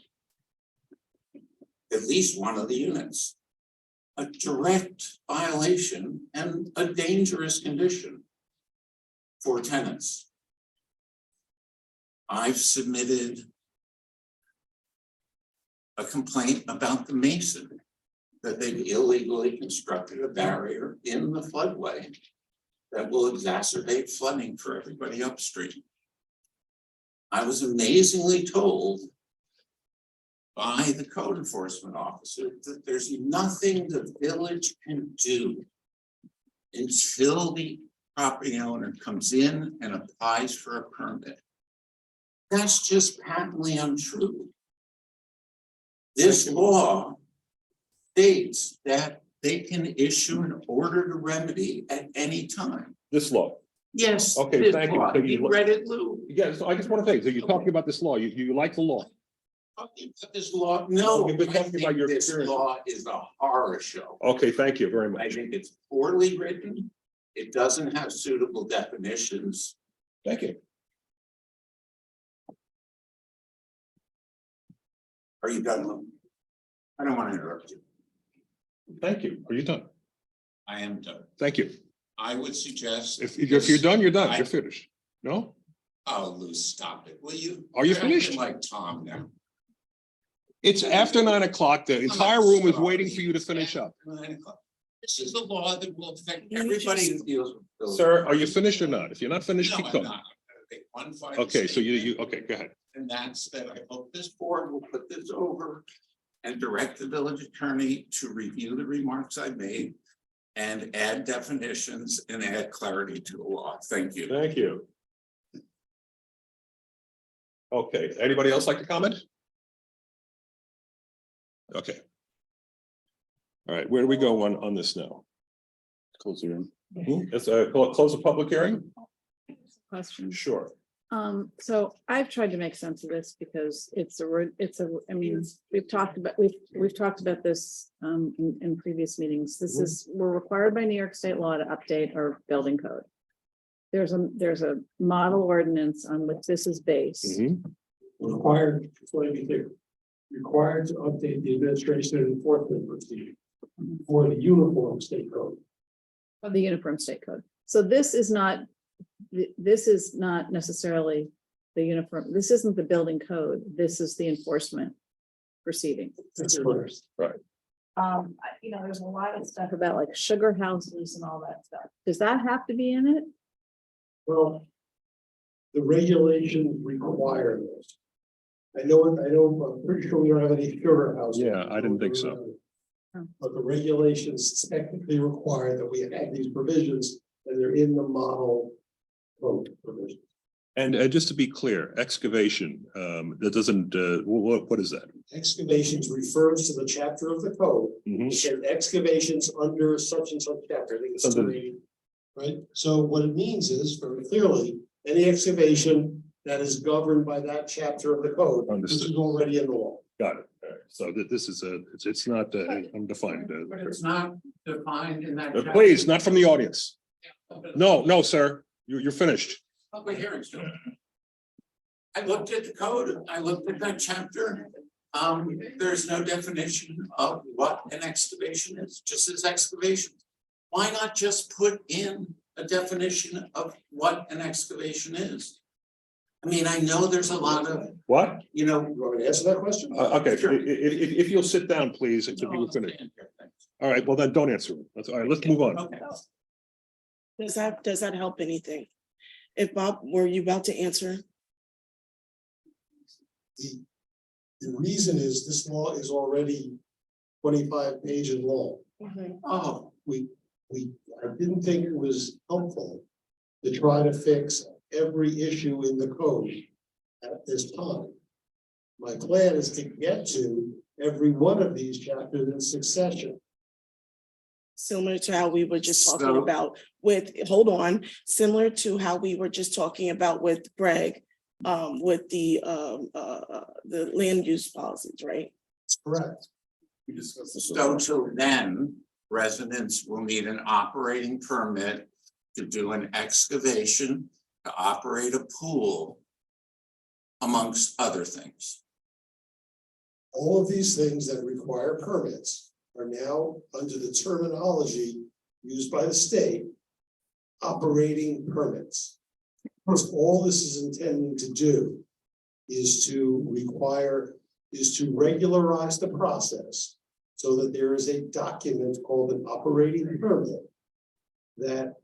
at least one of the units. A direct violation and a dangerous condition for tenants. I've submitted a complaint about the mason, that they've illegally constructed a barrier in the floodway that will exacerbate flooding for everybody upstream. I was amazingly told by the code enforcement officer that there's nothing the village can do until the property owner comes in and applies for a permit. That's just patently untrue. This law states that they can issue an order to remedy at any time. This law. Yes. Okay, this thank you. law. So you- You read it, Lou? Yeah, so I just want to say, so you're talking about this law, you like the law? Talking about this law? No, You've been I talking about think your this experience. law is a horror show. Okay, thank you very I much. think it's poorly written. It doesn't have suitable definitions. Thank you. Are you done, Lou? I don't want to interrupt you. Thank you. Are you done? I am done. Thank you. I would suggest. If you're done, you're done. I- You're finished. No? Oh, Lou, stop it, will you? Are you You're acting finished? like Tom now. It's after 9 o'clock. The entire room is waiting for you to finish up. 9 o'clock. This is the law that will affect everybody who deals with buildings. Sir, are you finished or not? If you're not finished, No, keep I'm going. not. I'm gonna make one final Okay, so you, statement, okay, go ahead. and that's that I hope this board will put this over and direct the village attorney to review the remarks I made and add definitions and add clarity to the law. Thank you. Thank you. Okay, anybody else like to comment? Okay. All right, where do we go on this now? Close the room. Let's close the public hearing? Question. Sure. So I've tried to make sense of this because I mean, we've talked about this in previous meetings. This is, we're required by New York State law to update our building code. There's a model ordinance on which this is based. Required, just want to be clear, required to update the administration and enforcement procedure for the uniform state code. Of the Uniform State Code. So this is not necessarily the uniform, this isn't the building code, this is the enforcement proceeding. That's correct. Right. There's a lot of stuff about like sugar houses and all that stuff. Does that have to be in it? Well, the regulations require this. I know, I'm pretty sure we don't have any sugar houses. Yeah, I didn't think so. But the regulations technically require that we have these provisions and they're in the model code provision. And just to be clear, excavation, that doesn't, what is that? Excavations refers to the chapter of the code. It says excavations under such and such chapter. I think it's Under- 3, right? So what it means is very clearly, any excavation that is governed by that chapter of the code, which Understood. is already in the law. Got it. All right. So this is it's not undefined. But it's not defined in that. Please, not from the audience. No, sir, you're finished. Public hearings. I looked at the code, I looked at that chapter. There's no definition of what an excavation is, just as excavation. Why not just put in a definition of what an excavation is? I mean, I know there's a lot of, What? You want me to answer that question? Okay, Sure. if you'll sit down, please, until you finish. All right, well then, don't answer it. That's all right, let's move on. Okay. Does that help anything? If Bob, were you about to answer? The reason is this law is already 25 pages long. Oh, I didn't think it was helpful to try to fix every issue in the code at this time. My plan is to get to every one of these chapters in succession. Similar to how we were just talking So- about with, hold on, similar to how we were just talking about with Greg, with the land use policies, right? That's correct. We discussed this. So till then, residents will need an operating permit to do an excavation, to operate a pool, amongst other things. All of these things that require permits are now under the terminology used by the state, operating permits. Of course, all this is intending to do is to regularize the process so that there is a document called an operating permit that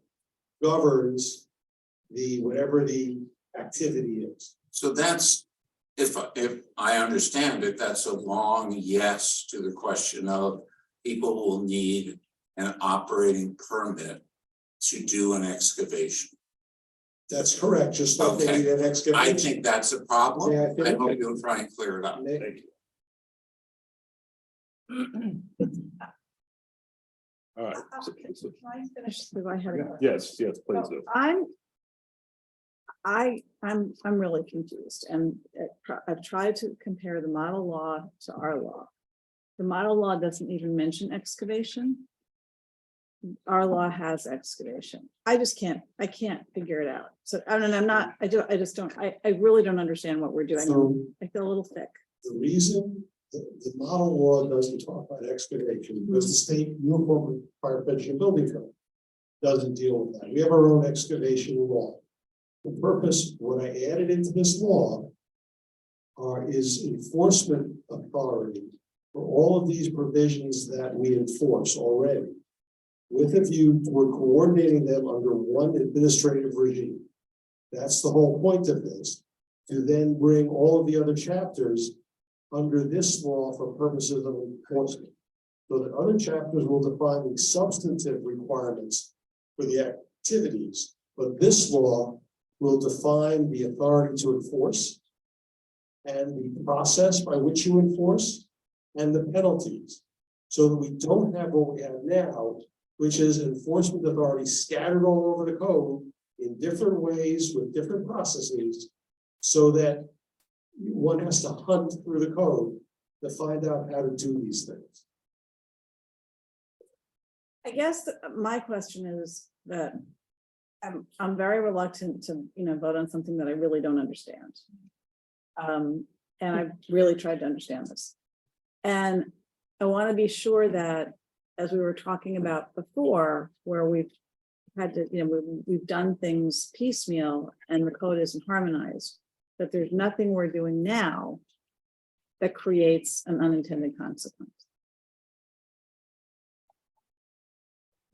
governs whatever the activity is. So that's, if I understand it, that's a long yes to the question of people will need an operating permit to do an excavation. That's correct, just like they Okay. need an excavation. I think that's a problem. Yeah, I I think- hope you'll try and clear it up. Thank you. All right. Can I finish? Because I had a- Yes, please do. I'm really confused and I've tried to compare the model law to our law. The model law doesn't even mention excavation. Our law has excavation. I can't figure it out. So, I mean, I really don't understand what we're doing. So I feel a little thick. the reason the model law doesn't talk about excavation, because the state uniform fire prevention and building code doesn't deal with that. We have our own excavation law. The purpose, what I added into this law is enforcement authority for all of these provisions that we enforce already. With a view, we're coordinating them under one administrative regime. That's the whole point of this, to then bring all of the other chapters under this law for purposes of enforcement. So that other chapters will define the substantive requirements for the activities, but this law will define the authority to enforce and the process by which you enforce and the penalties. So that we don't have what we have now, which is enforcement authority scattered all over the code in different ways with different processes, so that one has to hunt through the code to find out how to do these things. I guess my question is that I'm very reluctant to, vote on something that I really don't understand. And I've really tried to understand this. And I want to be sure that, as we were talking about before, where we've had to, we've done things piecemeal and the code isn't harmonized, that there's nothing we're doing now that creates an unintended consequence.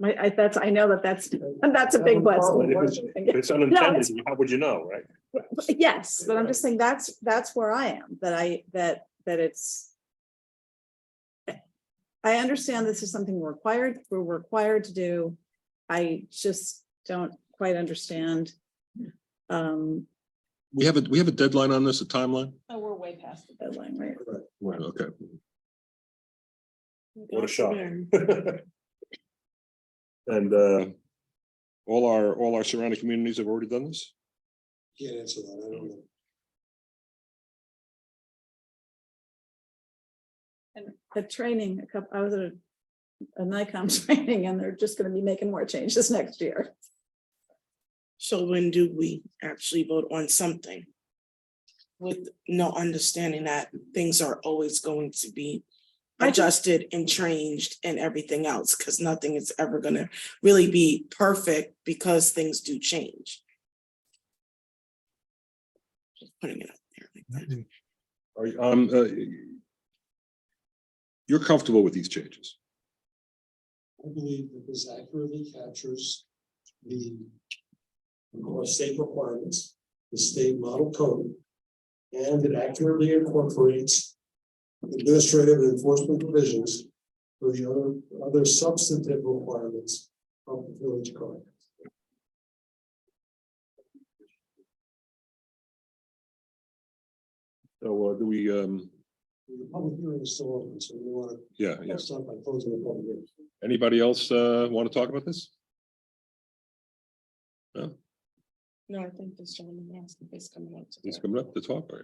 I know that's a big question. If it's unintended, how would you know, right? Yes, but I'm just saying that's where I am, that it's. I understand this is something we're required to do. I just don't quite understand. We have a deadline on this, a timeline? Oh, we're way past the deadline, right? Right, okay. What a shock. And all our surrounding communities have already done this? Can't answer that, I don't know. And the training, I was at a NICOM training and they're just gonna be making more changes next year. So when do we actually vote on something? With no understanding that things are always going to be adjusted and changed and everything else, because nothing is ever gonna really be perfect because things do change. Just putting it up there like that. Are you, you're comfortable with these changes? I believe that this accurately captures the state requirements, the state model code, and it accurately incorporates administrative and enforcement provisions for the other substantive requirements of the village code. So do we The public hearing is still open, so we want Yeah, to yeah. start by closing the public hearing. Anybody else want to talk about this? No, No, I think this gentleman asked if it's coming up. he's coming up to talk, right?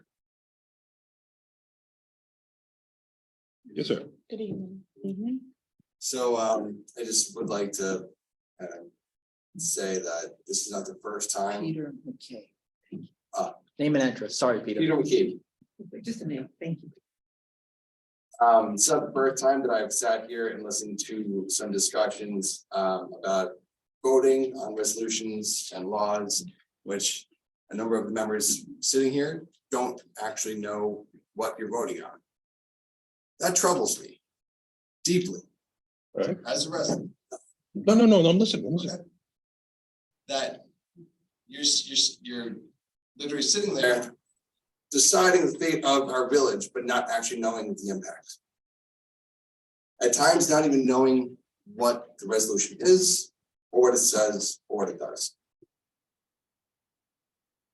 Yes, sir. Good evening. So I just would like to say that this is not the first time. Peter McKay. Uh, Name and address. Sorry, Peter. Peter McKee. Just a name. Thank you. It's not the first time that I've sat here and listened to some discussions about voting on resolutions and laws, which a number of the members sitting here don't actually know what you're voting on. That troubles me deeply Right. as a resident. No, I'm listening, I'm listening. That you're literally sitting there deciding the fate of our village, but not actually knowing the impact. At times, not even knowing what the resolution is, or what it says, or what it does.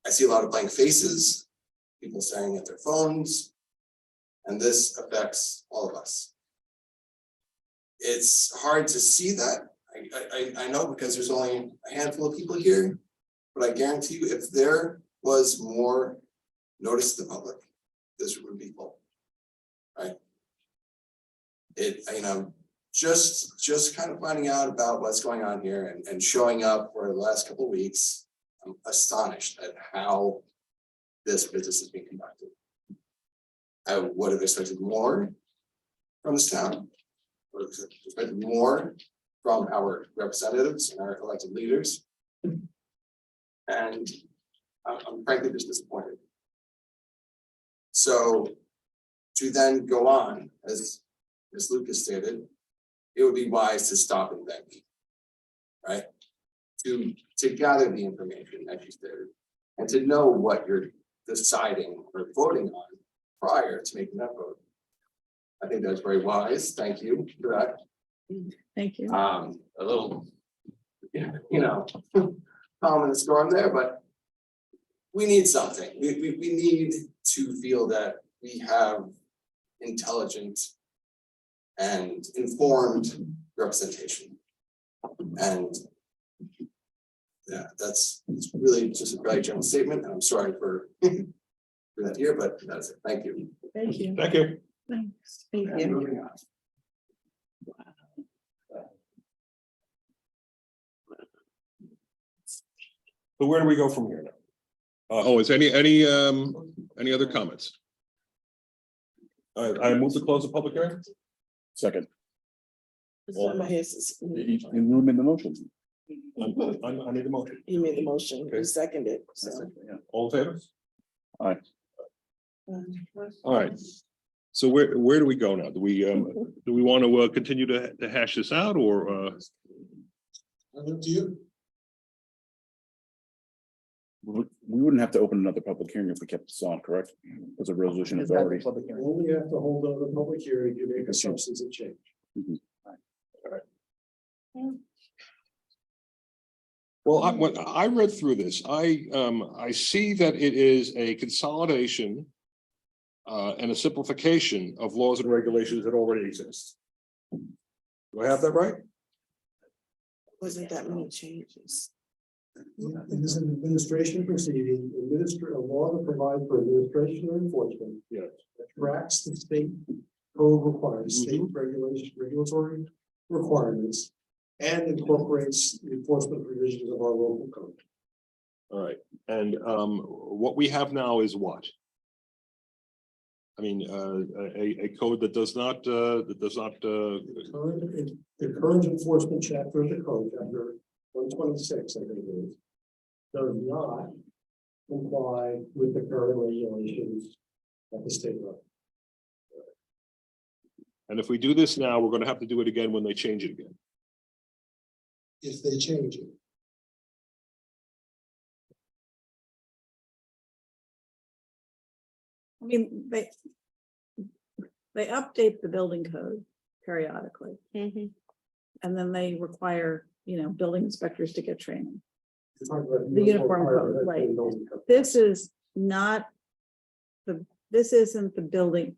I see a lot of blank faces, people staring at their phones, and this affects all of us. It's hard to see that. I know because there's only a handful of people here, but I guarantee you, if there was more notice to the public, this would be full. Right? Just kind of finding out about what's going on here and showing up for the last couple of weeks, I'm astonished at how this business is being conducted. I would have expected more from this town. Would have expected more from our representatives and our elected leaders. And I'm frankly just disappointed. So to then go on, as Lucas stated, it would be wise to stop and think, right? To gather the information, as you stated, and to know what you're deciding or voting on prior to making that vote. I think that's very wise. Thank you for that. Thank you. A little, calm in the storm there, but we need something. We need to feel that we have intelligent and informed representation. And yeah, it's really just a very general statement. And I'm sorry for that here, but that's it. Thank you. Thank you. Thank you. Thanks. And moving on. So where do we go from here now? Is any other comments? I move to close the public hearing. Second, Some of his is- you made the motion. I need a motion. He made the motion, Okay. he seconded. So. All in favor? Aye. All right. So where do we go now? Do we want to continue to hash this out or Up to you. We wouldn't have to open another public hearing if we kept this on, correct? Because the resolution is already. You only have to hold on the public hearing if you make a substantive change. Well, when I read through this, I see that it is a consolidation and a simplification of laws and regulations that already exist. Do I have that right? Wasn't that many changes? It is an administration proceeding, a law that provides for administration or enforcement. Yes. That tracks the state code requirements, state regulatory requirements. And incorporates the enforcement provisions of our local code. All right, and what we have now is what? I mean, a code that does not. The current enforcement chapter of the code, chapter 126, I think it is. Does not comply with the current regulations at the state level. And if we do this now, we're gonna have to do it again when they change it again. If they change it. I mean, they update the building code periodically. And then they require, building inspectors to get training. You're talking about The uniform code, right? This is not this isn't the building.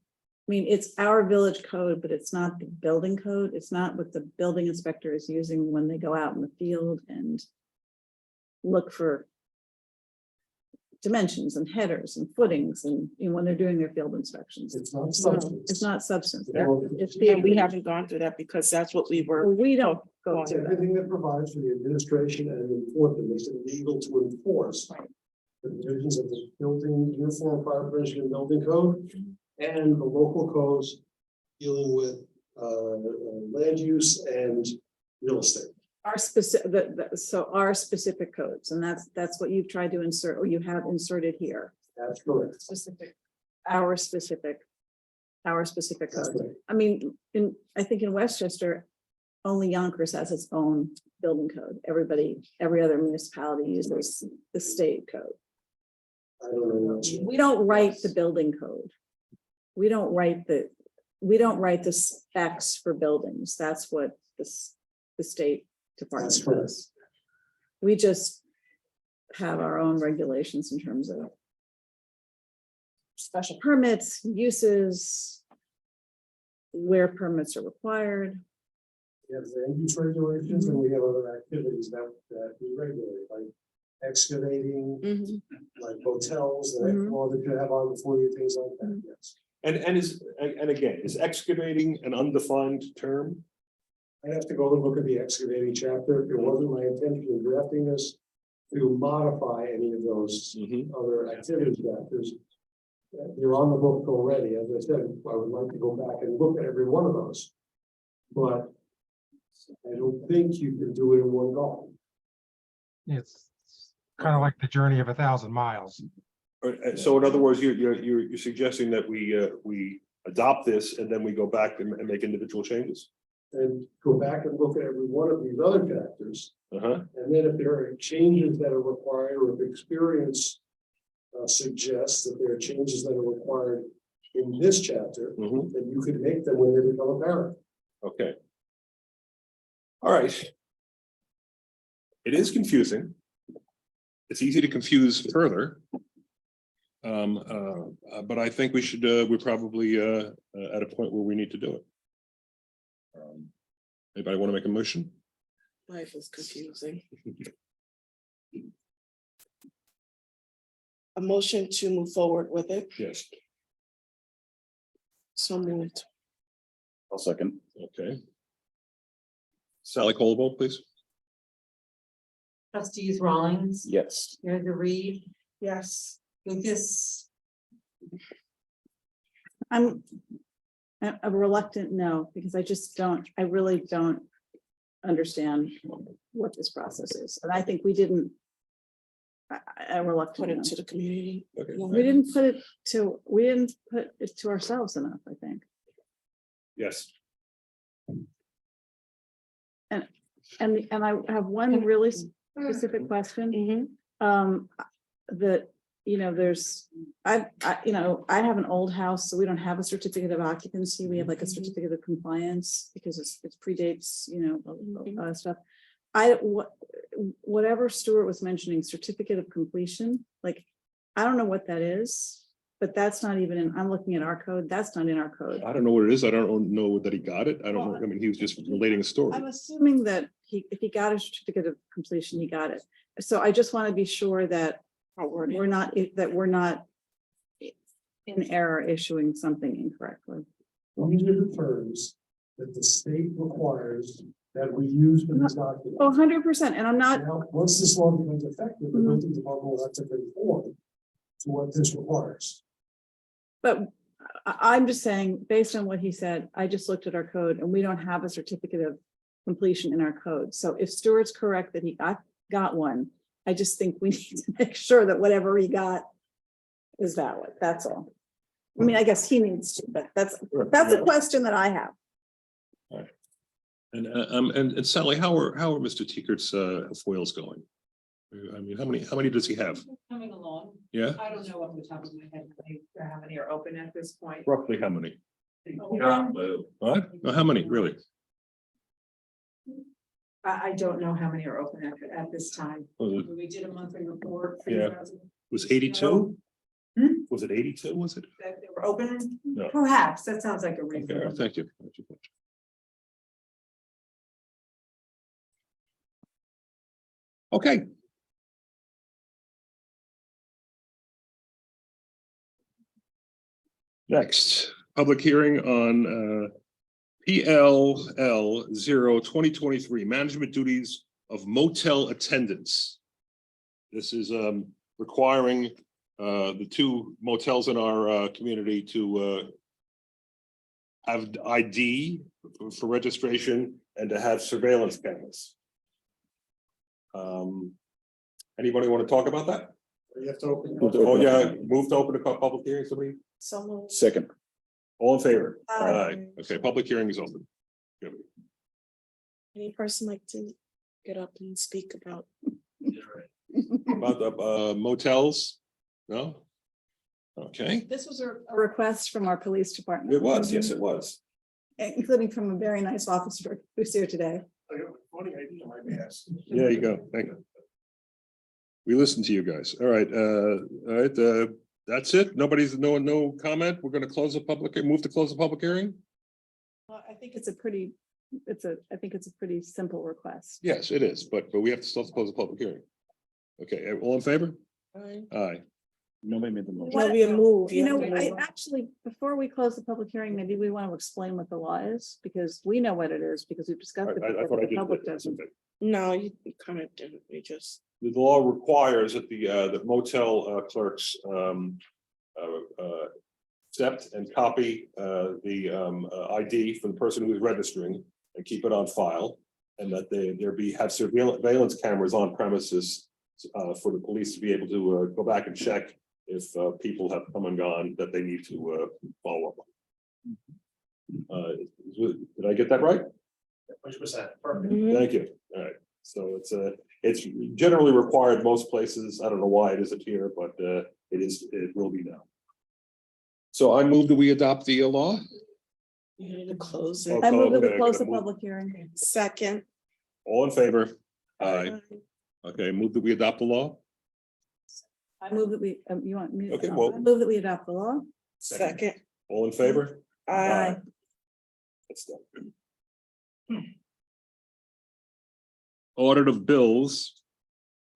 mean, it's our village code, but it's not the building code. It's not what the building inspector is using when they go out in the field and look for dimensions and headers and footings and, you know, when they're doing their field inspections. It's not substance. It's not substance. Yeah. It's And we the, haven't gone through that because that's what we were. we don't go It's through that. everything that provides for the administration and enforcement, makes it legal to enforce the provisions of the building, uniform fire prevention and building code, and the local codes dealing with land use and real estate. Our specific, so our specific codes, and that's what you've tried to insert, or you have inserted here. That's correct. Specific, our specific That's code. right. I mean, I think in Westchester, only Yonkers has its own building code. Every other municipality uses the state code. I don't know. We don't write the building code. We don't write the specs for buildings. That's what the state department That's correct. does. We just have our own regulations in terms of special permits, uses, where permits are required. We have land use regulations and we have other activities that we regulate, like excavating, like hotels, that all that you have on before you, things like that, yes. And again, is excavating an undefined term? I'd have to go and look at the excavating chapter. It wasn't my intention in drafting this to modify any of those other activity chapters. They're on the book already. As I said, I would like to go back and look at every one of those. But I don't think you can do it in one go. It's kind of like the journey of 1,000 miles. So in other words, you're suggesting that we adopt this and then we go back and make individual changes? And go back and look at every one of these other chapters. Uh-huh. And then if there are changes that are required, or if experience suggests that there are changes that are required in this chapter, then you could make them when they become apparent. Okay. All right. It is confusing. It's easy to confuse further. But I think we're probably at a point where we need to do it. Anybody want to make a motion? Life is confusing. A motion to move forward with it. Yes. So moved. I'll second. Okay. Sally Colville, please. Trustees Rawlings, Yes. Mayor Reed, Yes. Lucas, I'm a reluctant no, because I really don't understand what this process is. And I think we didn't. I reluctant. Put it no. to the community. We didn't put it to ourselves enough, I think. Yes. And I have one really specific question. That, you know, I have an old house, so we don't have a certificate of occupancy. We have like a certificate of compliance because it predates, you know, stuff. Whatever Stuart was mentioning, certificate of completion, like, I don't know what that is, but that's not even in, I'm looking at our code. That's not in our code. I don't know what it is. I don't know that he got it. I don't know. I mean, he was just relating a story. I'm assuming that if he got a certificate of completion, he got it. So I just want to be sure that we're not in error issuing something incorrectly. These are the terms that the state requires that we use for this document. Oh, 100%. And I'm not, Now, once this law becomes effective, the building department will have to conform to what this requires. but I'm just saying, based on what he said, I just looked at our code and we don't have a certificate of completion in our code. So if Stuart's correct that he got one, I just think we need to make sure that whatever he got is valid. That's all. I mean, I guess he needs to, but that's a question that I have. And Sally, how are Mr. Teichert's foils going? I mean, how many does he have? Coming along. Yeah, I don't know off the top of my head how many are open at this point. roughly how many? Oh, What? No, how many, really? I don't know how many are open at this time. Was We did a monthly report. Yeah. Was 82? Was it 82, was it? That there Or open, No. perhaps, that sounds like a Okay, reasonable. thank you. Okay. Next, public hearing on PLL 2023 management duties of motel attendants. This is requiring the two motels in our community to have ID for registration and to have surveillance cameras. Anybody want to talk about that? You have to open. Oh, yeah, move to open a public hearing, somebody? So. Second. All in favor? Aye. Okay, public hearing is open. Any person like to get up and speak about? About the motels? No? Okay, This was a request from our police department. it was, yes, it was. Including from a very nice officer who's here today. Funny idea, my ass. There you go, thank you. We listened to you guys. All right, that's it. Nobody's, no comment. We're gonna close the move to close the public hearing? Well, I think it's a pretty, I think it's a pretty simple request. Yes, it is, but we have to still close the public hearing. Okay, all in favor? Aye. Aye. Nobody made the motion. There'll be a move. You know, have to I move. actually, before we close the public hearing, maybe we want to explain what the law is, because we know what it is, because we've discussed it. I before, thought I but the just public did doesn't. something. No, you kind of didn't, we just. The law requires that the motel clerks accept and copy the ID for the person who is registering and keep it on file. And that have surveillance cameras on premises for the police to be able to go back and check if people have come and gone that they need to follow up on. Did I get that right? 100%. Thank you. All right. So it's generally required most places. I don't know why it isn't here, but it will be now. So I move that we adopt the law. You need to close Oh, it. I move that we okay, close the gotta move. public hearing. Second. All in favor? Aye. Okay, move that we adopt the law. I move that we, you want me? Okay, well- I move that we adopt the law. Second. All in favor? Aye. That's done. Audit of bills.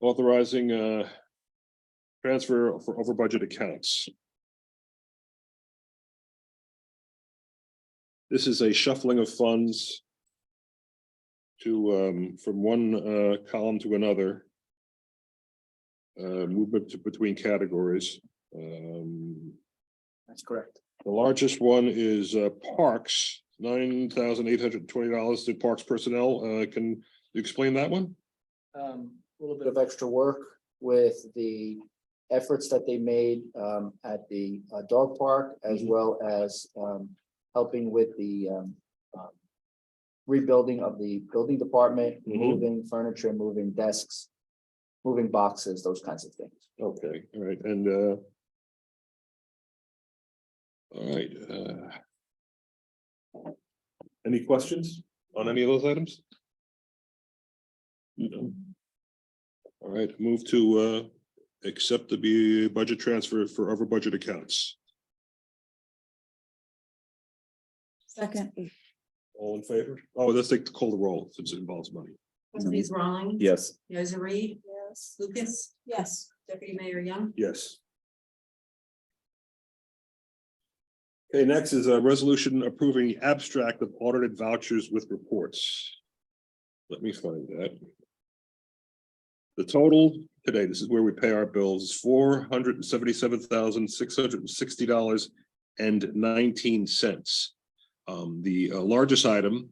Authorizing transfer for over budget accounts. This is a shuffling of funds to from one column to another. Movement between categories. That's correct. The largest one is parks, $9,820 to parks personnel. Can you explain that one? A little bit of extra work with the efforts that they made at the dog park, as well as helping with the rebuilding of the building department, moving furniture, moving desks, moving boxes, those kinds of things. Okay, all right, and all right. Any questions on any of those items? No. All right, move to accept the budget transfer for over budget accounts. Second. All in favor? Oh, let's take call the roll since it involves money. Trustees Rawlings. Yes. Yaz Reed. Yes. Lucas, Yes. Deputy Mayor Young. Yes. Okay, next is a resolution approving the abstract of audited vouchers with reports. Let me find that. The total today, this is where we pay our bills, is $477,660.19. The largest item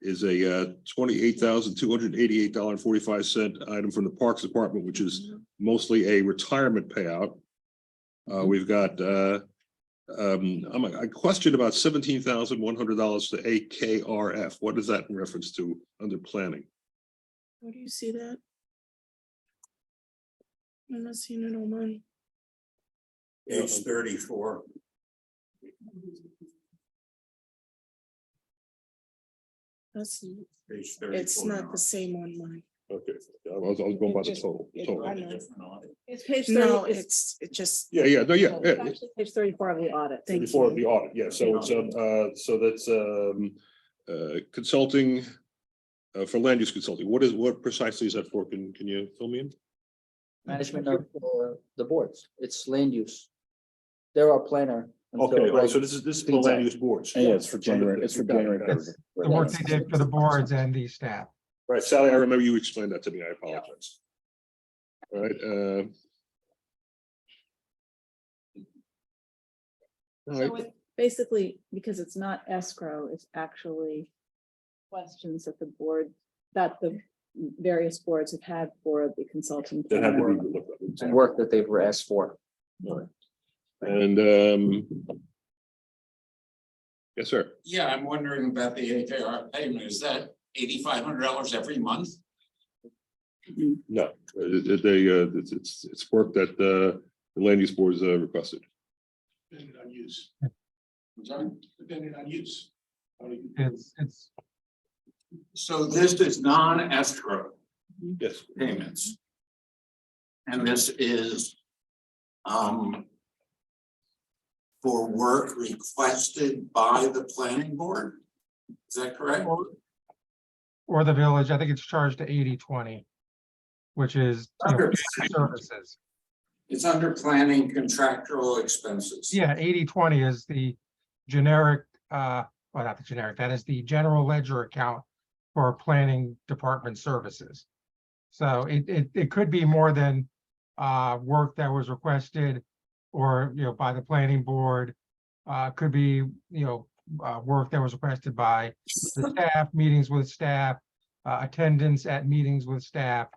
is a $28,288.45 item from the Parks Department, which is mostly a retirement payout. We've got I question about $17,100 to AKRF. What is that in reference to under planning? Where do you see that? I'm not seeing it on mine. Page 34. That's, Page it's 34. not the same on mine. Okay, I was going by the Just- total. yeah, total. I know. It's page No, 30. it just, Yeah, yeah, no, yeah, It's yeah. actually page 34 of the audit. Thank Before you. the audit, yeah, so it's, so that's, consulting. For land use consulting, what precisely is that for? Can you fill me in? Management of the boards, it's land use. They're our planner. until Okay, oh, Greg so this is for the feeds land out. use boards. Yeah, it's for January, it's for January. It's February. the work they did for the boards and the staff. Right, Sally, I remember you explained that to me, I apologize. All right, all So right, it basically, because it's not escrow, it's actually questions that the board, that the various boards have had for the consulting. that had to planner. be looked at. And work that they were asked for. And, yes, sir. Yeah, I'm wondering about the AKR payment. Is that $8,500 every month? No, it's work that, the land use boards requested. Depending on use. I'm sorry, depending on use. It's, So this is non-escrow Yes. payments. And this is for work requested by the planning board? Is that correct? or the village, I think it's charged to 80/20, which is, you know, Under- services. It's under planning contractual expenses. Yeah, 80/20 is the generic, well, not the generic, that is the general ledger account for planning department services. So it could be more than work that was requested or, you know, by the planning board. Could be, you know, work that was requested by the staff, meetings with staff, attendance at meetings with staff.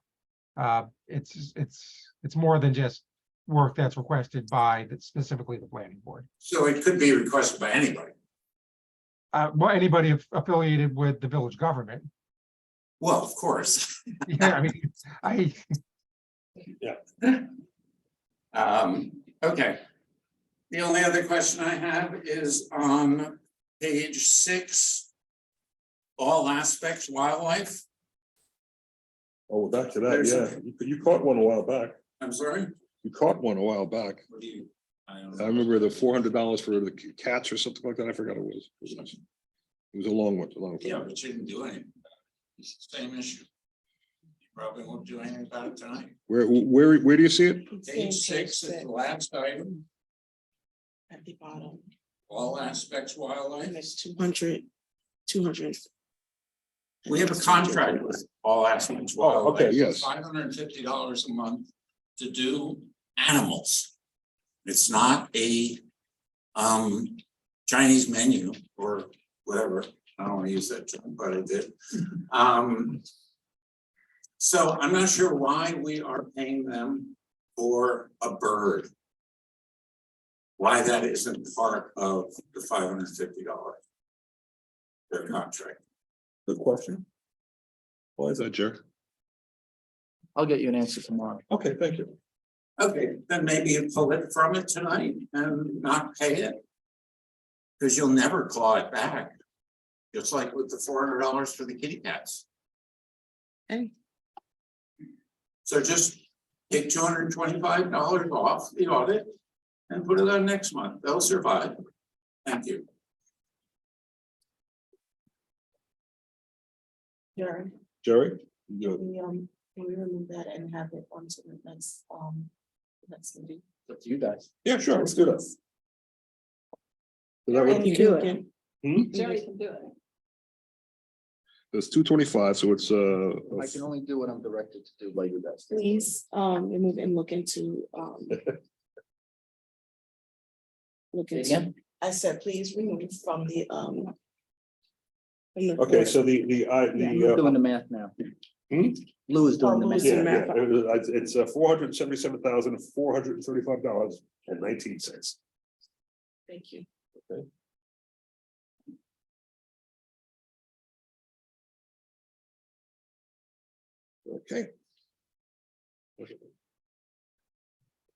It's more than just work that's requested by specifically the planning board. So it could be requested by anybody. Well, anybody affiliated with the village government. Well, of course. Yeah, I mean, Okay. The only other question I have is on page 6. All aspects wildlife. Oh, back to that, There's yeah, a- you caught one a while back. I'm sorry? You caught one a while back. What do you? I don't I know. remember the $400 for the cats or something like that. I forgot it was. It was a long one, a long. Yeah, but you didn't do anything. It's the same issue. You probably won't do anything about it tonight. Where do you see it? it's in Page 6 is the last item, at the bottom, all aspects and wildlife. it's 200. We have a contract with all aspects Oh, wildlife. okay, yes. $550 a month to do animals. It's not a Chinese menu or whatever. I don't want to use that term, but I did. So I'm not sure why we are paying them for a bird. Why that isn't part of the $550. Their contract. Good question. Why is that, Jerry? I'll get you an answer tomorrow. Okay, thank you. Okay, then maybe you pull it from it tonight and not pay it. Because you'll never claw it back. Just like with the $400 for the kitty cats. Okay. So just take $225 off the audit and put it on next month. They'll survive. Thank you. Jerry, Jerry? can we remove that and have it onto the next, meeting? Up to you guys. Yeah, sure, let's do that. Is that Jerry what- can do it. Hmm? Jerry can do it. It's 225, so it's I can only do what I'm directed to do by you guys. Please, remove and look into, look Say into, again? I said, please remove from the, from the okay, board. so the I'm doing the math now. Hmm? Lou is doing the math. Yeah, yeah, it's $477,435.19. Thank you. Okay. Okay.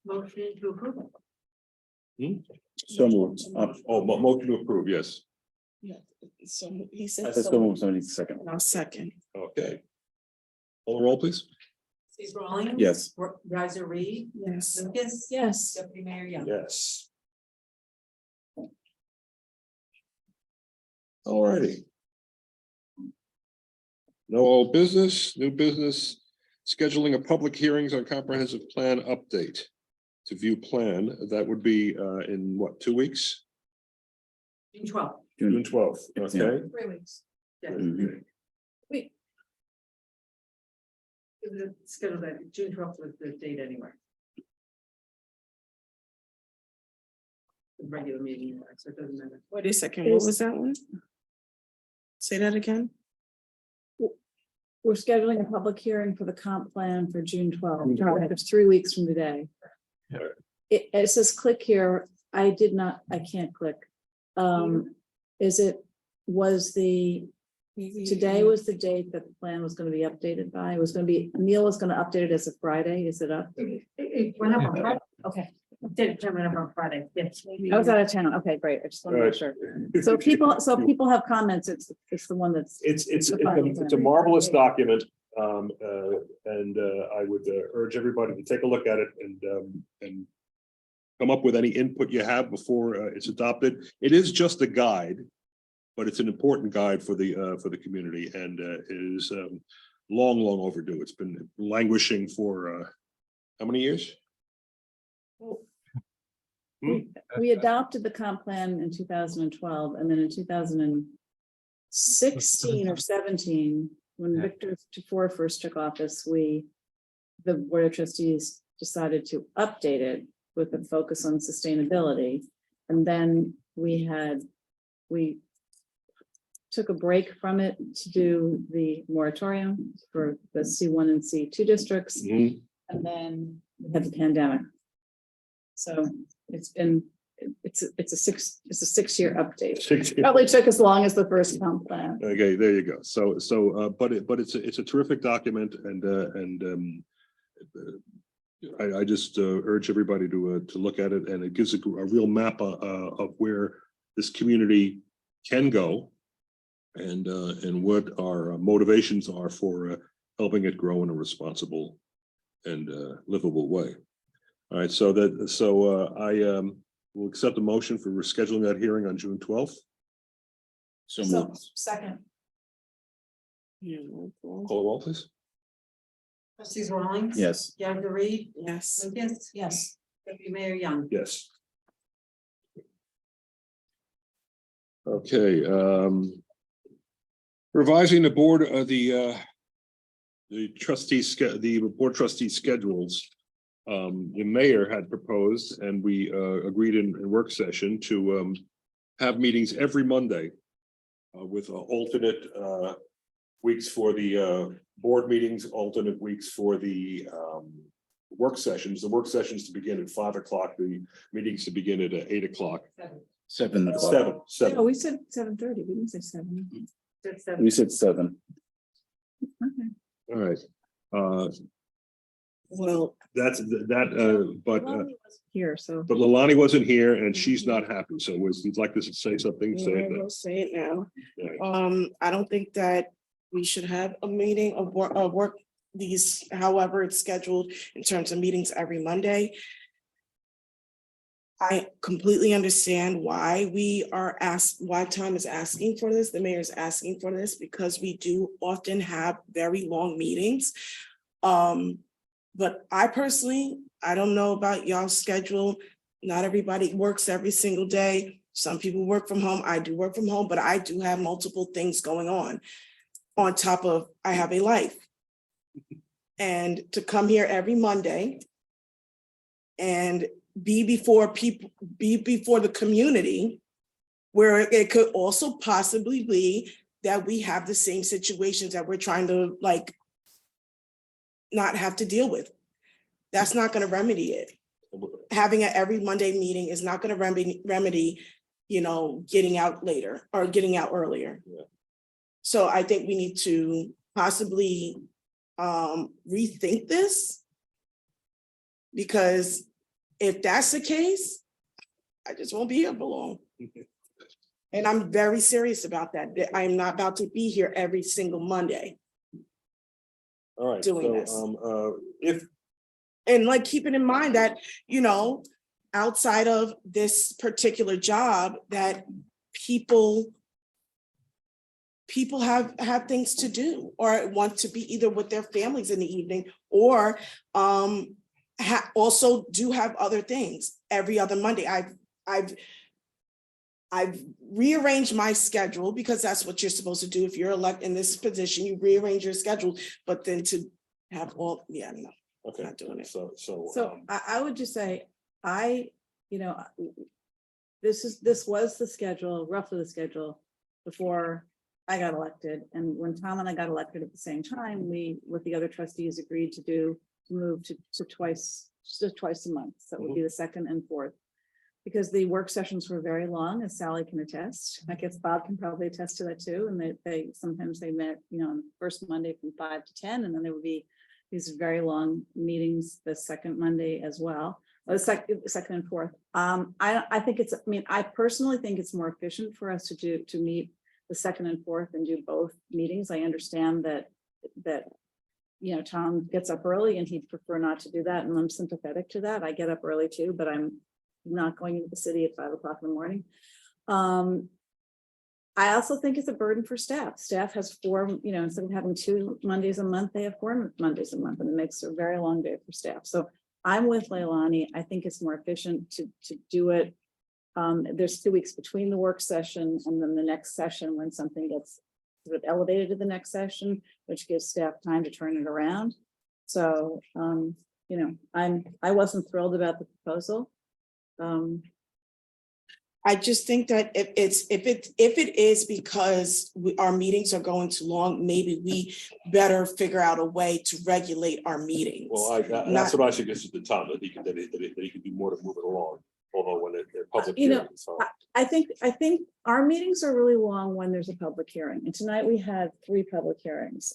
Motion to approve. So moved. Motion to approve, yes. Yeah, so he said. Let's so go move somebody to second. And I'll second. Okay. Call the roll, please. Steve Rawlings. Yes. Riser Reed. Yes. Lucas. Yes. Deputy Mayor Young. Yes. All righty. No old business, new business, scheduling of public hearings on comprehensive plan update. To view plan, that would be in what, 2 weeks? June 12th. June 12th, okay? 3 weeks. Yeah. Mhm. Wait, It was scheduled that June 12th was the date anyway. The regular meeting, so it doesn't matter. Wait a second, what was that one? Say that again? we're scheduling a public hearing for the comp plan for June 12th. It's 3 weeks from today. It says click here. I can't click. Today was the date that the plan was going to be updated by. It was going to be, Neil was going to update it as a Friday. Is it up? It went up on Friday. Okay. Did it went up on Friday, yes. I was out of town. Okay, great. I just want to make sure. So people have comments. It's the one that's. It's a marvelous document. And I would urge everybody to take a look at it and come up with any input you have before it's adopted. It is just a guide, but it's an important guide for the community, and it is long overdue. It's been languishing for how many years? We adopted the comp plan in 2012, and then in 2016 or 17, when Victor Tefor first took office, the Board of Trustees decided to update it with a focus on sustainability. And then we took a break from it to do the moratorium for the C1 and C2 districts. Mhm. And then we had the pandemic. So it's a 6-year update. 6 years. Probably took as long as the first comp plan. Okay, there you go. But it's a terrific document, and I just urge everybody to look at it, and it gives a real map of where this community can go, and what our motivations are for helping it grow in a responsible and livable way. All right, so I will accept a motion for rescheduling that hearing on June 12th. So moved. Second. Call the roll, please. Trustees Rawlings. Yes. Geiger Reed. Yes. Lucas. Yes. Deputy Mayor Young. Yes. Okay, revising the board of the trustees, the board trustee schedules. The mayor had proposed, and we agreed in work session to have meetings every Monday with alternate weeks for the board meetings, alternate weeks for the work sessions. The work sessions to begin at 5 o'clock, the meetings to begin at 8 o'clock. 7 o'clock. Seven. Oh, we said 7:30. We didn't say 7. We said 7. Okay. All right. Well, That's but Lonnie wasn't Here, so. but Lalani wasn't here, and she's not happy. So you'd like to say something, say I it now. will say it now. Yeah. I don't think that we should have a meeting of work these, however it's scheduled in terms of meetings every Monday. I completely understand why why Tom is asking for this, the mayor is asking for this, because we do often have very long meetings. But I personally, I don't know about y'all's schedule. Not everybody works every single day. Some people work from home. I do work from home, but I do have multiple things going on top of I have a life. And to come here every Monday and be before the community, where it could also possibly be that we have the same situations that we're trying to not have to deal with. That's not going to remedy it. Having an every Monday meeting is not going to remedy, getting out later or getting out earlier. Yeah. So I think we need to possibly rethink this, because if that's the case, I just won't be here for long. And I'm very serious about that. I'm not about to be here every single Monday. All right, doing this. so, if, And like keeping in mind that, you know, outside of this particular job, that people have things to do or want to be either with their families in the evening or also do have other things every other Monday. I've rearranged my schedule because that's what you're supposed to do. If you're elected in this position, you rearrange your schedule, but then to have all, yeah, no, okay, not doing it. so, So I would just say, you know, this was the schedule, roughly the schedule before I got elected. And when Tom and I got elected at the same time, we, with the other trustees, agreed to move to twice a month. So it would be the second and fourth. Because the work sessions were very long, as Sally can attest. I guess Bob can probably attest to that too. And they sometimes they met, you know, on the first Monday from 5 to 10, and then there would be these very long meetings the second Monday as well. The second and fourth. I think it's, I mean, I personally think it's more efficient for us to meet the second and fourth and do both meetings. I understand that you know, Tom gets up early and he'd prefer not to do that, and I'm sympathetic to that. I get up early too, but I'm not going into the city at 5 o'clock in the morning. I also think it's a burden for staff. Staff has 4, you know, instead of having 2 Mondays a month, they have 4 Mondays a month, and it makes a very long day for staff. So I'm with Leilani. I think it's more efficient to do it. There's 2 weeks between the work session and then the next session when something gets sort of elevated to the next session, which gives staff time to turn it around. So, you know, I wasn't thrilled about the proposal. I just think that if it is because our meetings are going too long, maybe we better figure out a way to regulate our meetings. well, that's what I suggested to Tom, that he could do more to move it along, although when they're public You know, hearings, so. I think our meetings are really long when there's a public hearing, and tonight we had 3 public hearings.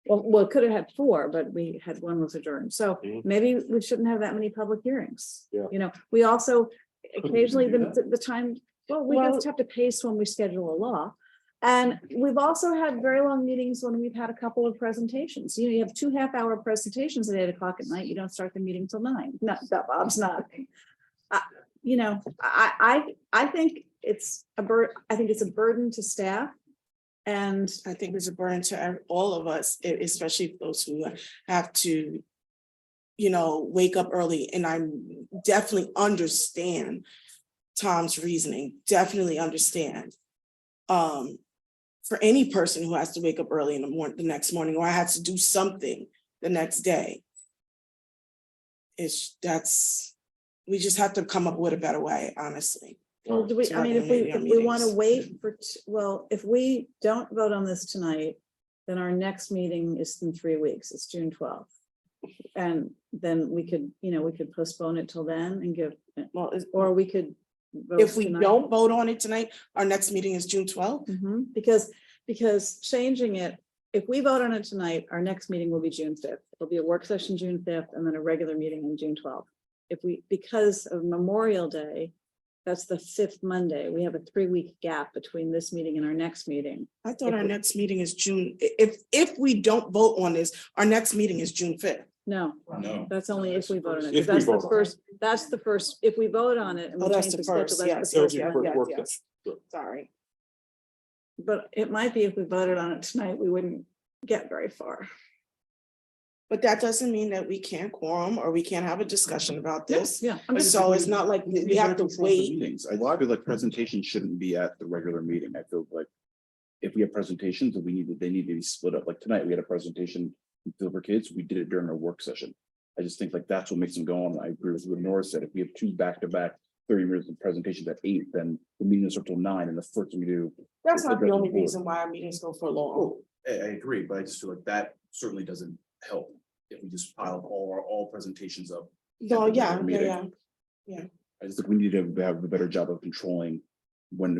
Well, it could have had 4, but we had 1 was adjourned. So maybe we shouldn't have that many public hearings. Yeah. You know, we also occasionally do that? the time, we just have to pace when we schedule a law. And we've also had very long meetings when we've had a couple of presentations. You know, you have 2 half-hour presentations at 8 o'clock at night. You don't start the meeting till 9. No, Bob's not. You know, I think it's a burden to staff. And I think it's a burden to all of us, especially those who have to, you know, wake up early. And I definitely understand Tom's reasoning, definitely understand. For any person who has to wake up early in the morning, the next morning, or I had to do something the next day. We just have to come up with a better way, honestly. well, do we, I mean, if we want to wait for, well, if we don't vote on this tonight, then our next meeting is in 3 weeks. It's June 12th. And then we could, you know, we could postpone it till then and give, or we could. vote If we tonight. don't vote on it tonight, our next meeting is June 12th. Because changing it, if we vote on it tonight, our next meeting will be June 5th. It'll be a work session June 5th and then a regular meeting on June 12th. Because of Memorial Day, that's the 5th Monday. We have a 3-week gap between this meeting and our next meeting. I thought our next meeting is June. If we don't vote on this, our next meeting is June 5th. No, No. that's only if we vote on it. If 'cause we That's the vote on it. first, that's the first, if we vote on it and Oh, we that's change the the schedule, first, that's yes, the first yes, one. yes, work yes. Sorry. But it might be if we voted on it tonight, we wouldn't get very far. But that doesn't mean that we can't quorum or we can't have a discussion about this. Yeah. I'm just- So it's not like we have to wait. Meetings. I feel like presentations shouldn't be at the regular meeting. I feel like if we have presentations, they need to be split up. Like tonight, we had a presentation for kids. We did it during our work session. I just think like that's what makes them go on. I agree with what Nora said. If we have 2 back-to-back 30 minutes of presentations at 8, then the meeting will start till 9, and the first thing we do. That's is not the address only board. reason why our meetings go for long. Oh, I agree, but I just feel like that certainly doesn't help if we just pile all presentations up. No, yeah. I just think we need to have a better job of controlling when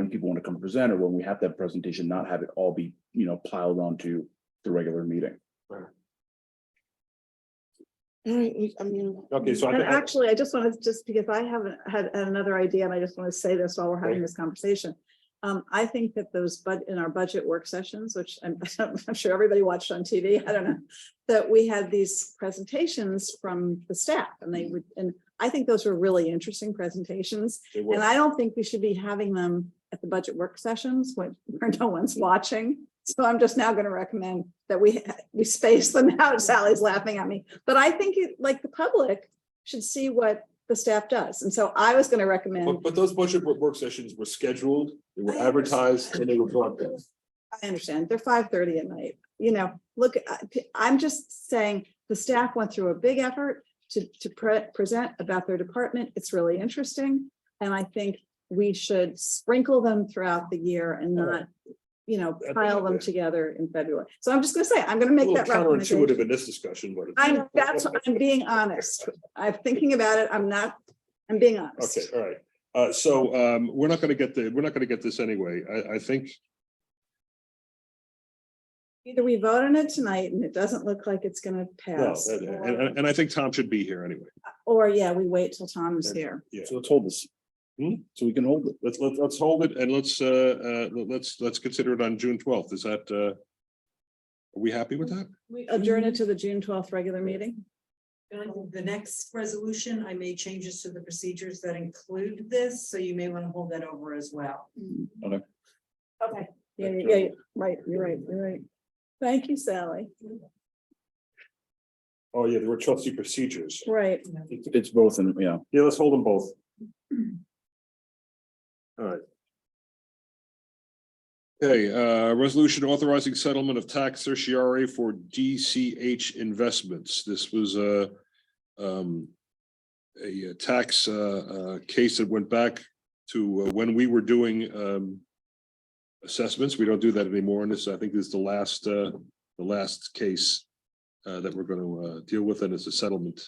people want to come present, or when we have that presentation, not have it all be, piled onto the regular meeting. All right, I mean. Okay, so And actually, I just wanted, just because I haven't had another idea, and I just want to say this while we're having this conversation. I think that in our budget work sessions, which I'm sure everybody watched on TV, I don't know, that we had these presentations from the staff and I think those were really interesting presentations. And I don't think we should be having them at the budget work sessions where no one's watching. So I'm just now going to recommend that we space them out. Sally's laughing at me, but I think the public should see what the staff does. And so I was going to recommend. But those budget work sessions were scheduled, they were advertised, and they were broadcast. I understand. They're 5:30 at night. Look, I'm just saying the staff went through a big effort to present about their department. It's really interesting. And I think we should sprinkle them throughout the year and not, pile them together in February. So I'm just going to say, I'm going to make that recommendation. Counterintuitive in this discussion, but. I'm being honest. I'm thinking about it. I'm being honest. Okay, all right. So we're not gonna get this anyway. I think, Either we vote on it tonight and it doesn't look like it's going to no, pass. and I think Tom should be here anyway. Or we wait till Tom is here. Yeah. So let's hold this. So we can hold it. Let's hold it and let's consider it on June 12th. Is that, are we happy with that? We adjourn it to the June 12th regular meeting. The next resolution, I made changes to the procedures that include this, so you may want to hold that over as well. Okay. Okay. Yeah, right. You're right. Thank you, Sally. Oh, yeah, there were trustee procedures. Right. It's both, and yeah. Yeah, let's hold them both. All right. Okay, resolution authorizing settlement of tax certiorari for DCH investments. This was a tax case that went back to when we were doing assessments. We don't do that anymore. And this, I think, is the last case that we're going to deal with, and it's a settlement.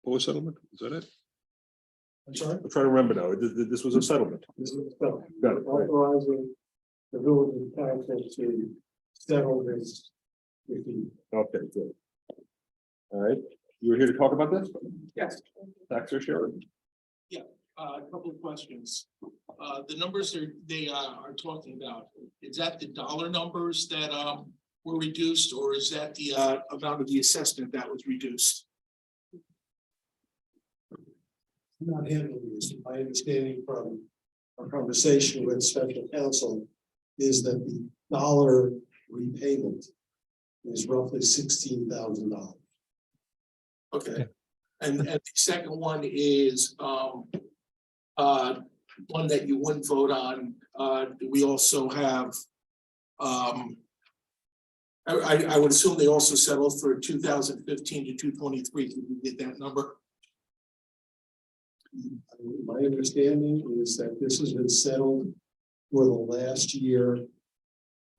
What was settlement? Is that it? I'm sorry. I'm trying to remember now. This was a settlement. This is the Got it. authorizing the village of council to settle this with the. Okay, good. All right, you were here to talk about this? Yes. Tax certiorari? A couple of questions. The numbers they are talking about, is that the dollar numbers that were reduced, or is that the amount of the assessment that was reduced? Not handling this. My understanding from our conversation with special counsel is that the dollar repayment is roughly $16,000. Okay, and the second one is one that you wouldn't vote on. We also have I would assume they also settled for 2015 to 223. Did we get that number? My understanding is that this has been settled for the last year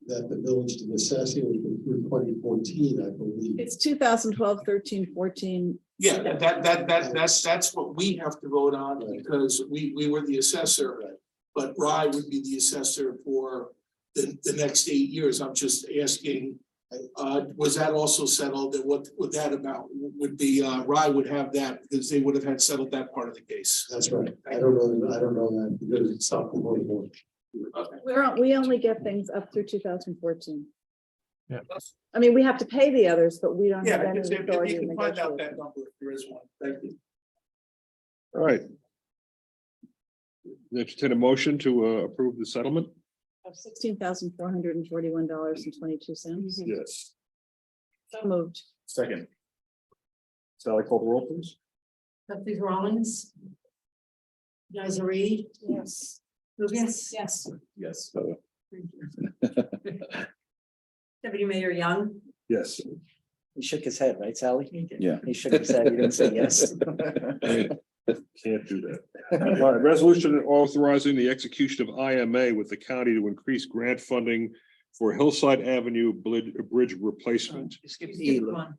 that the village did assessing, which was through 2014, I believe. It's 2012, 13, 14. Yeah, that's what we have to vote on, because we were the assessor, but Rye would be the assessor for the next 8 years. I'm just asking, was that also settled, and what would that amount would be? Rye would have that because they would have had settled that part of the case. That's right. I don't know that because it's not the board. We only get things up through 2014. Yeah. I mean, we have to pay the others, but we don't have Yeah, any if you authority to can find out negotiate. that number, if there is one. Thank you. All right. Entertain a motion to approve the settlement? Of $16,441.22. Yes. So moved. Second. Sally, call the roll, please. Trustees Rollins. Nazari. Yes. Lucas. Yes. Yes. Deputy Mayor Young. Yes. He shook his head, right, Sally? Yeah. He shook his head, he didn't say yes. Can't do that. All right, resolution authorizing the execution of IMA with the county to increase grant funding for Hillside Avenue Bridge replacement. You skipped You E. skipped Lou. one.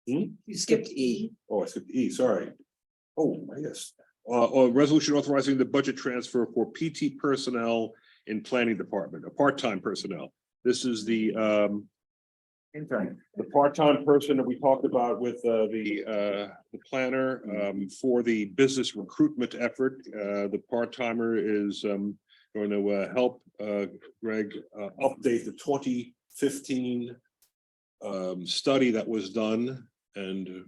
You skipped E. Oh, I skipped E, sorry. Oh, yes. Resolution authorizing the budget transfer for PT personnel in planning department, a part-time personnel. This is the part-time person that we talked about with the planner for the business recruitment effort. The part-timer is going to help Greg update the 2015 study that was done and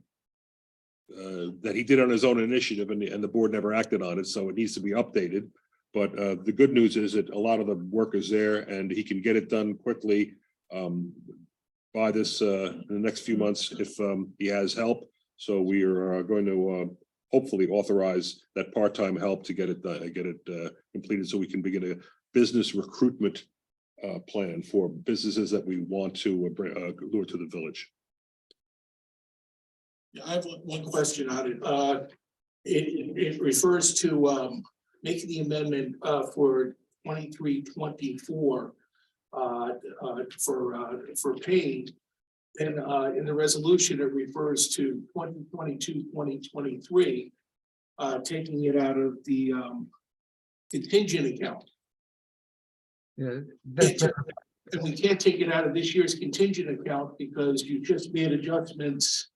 that he did on his own initiative, and the board never acted on it, so it needs to be updated. But the good news is that a lot of the work is there, and he can get it done quickly by this in the next few months if he has help. So we are going to hopefully authorize that part-time help to get it completed, so we can begin a business recruitment plan for businesses that we want to lure to the village. Yeah, I have one question on it. It refers to making the amendment for 23-24 for paid. And in the resolution, it refers to 2022-2023, taking it out of the contingent account. Yeah, And we can't take it out of this year's contingent account because you just made adjustments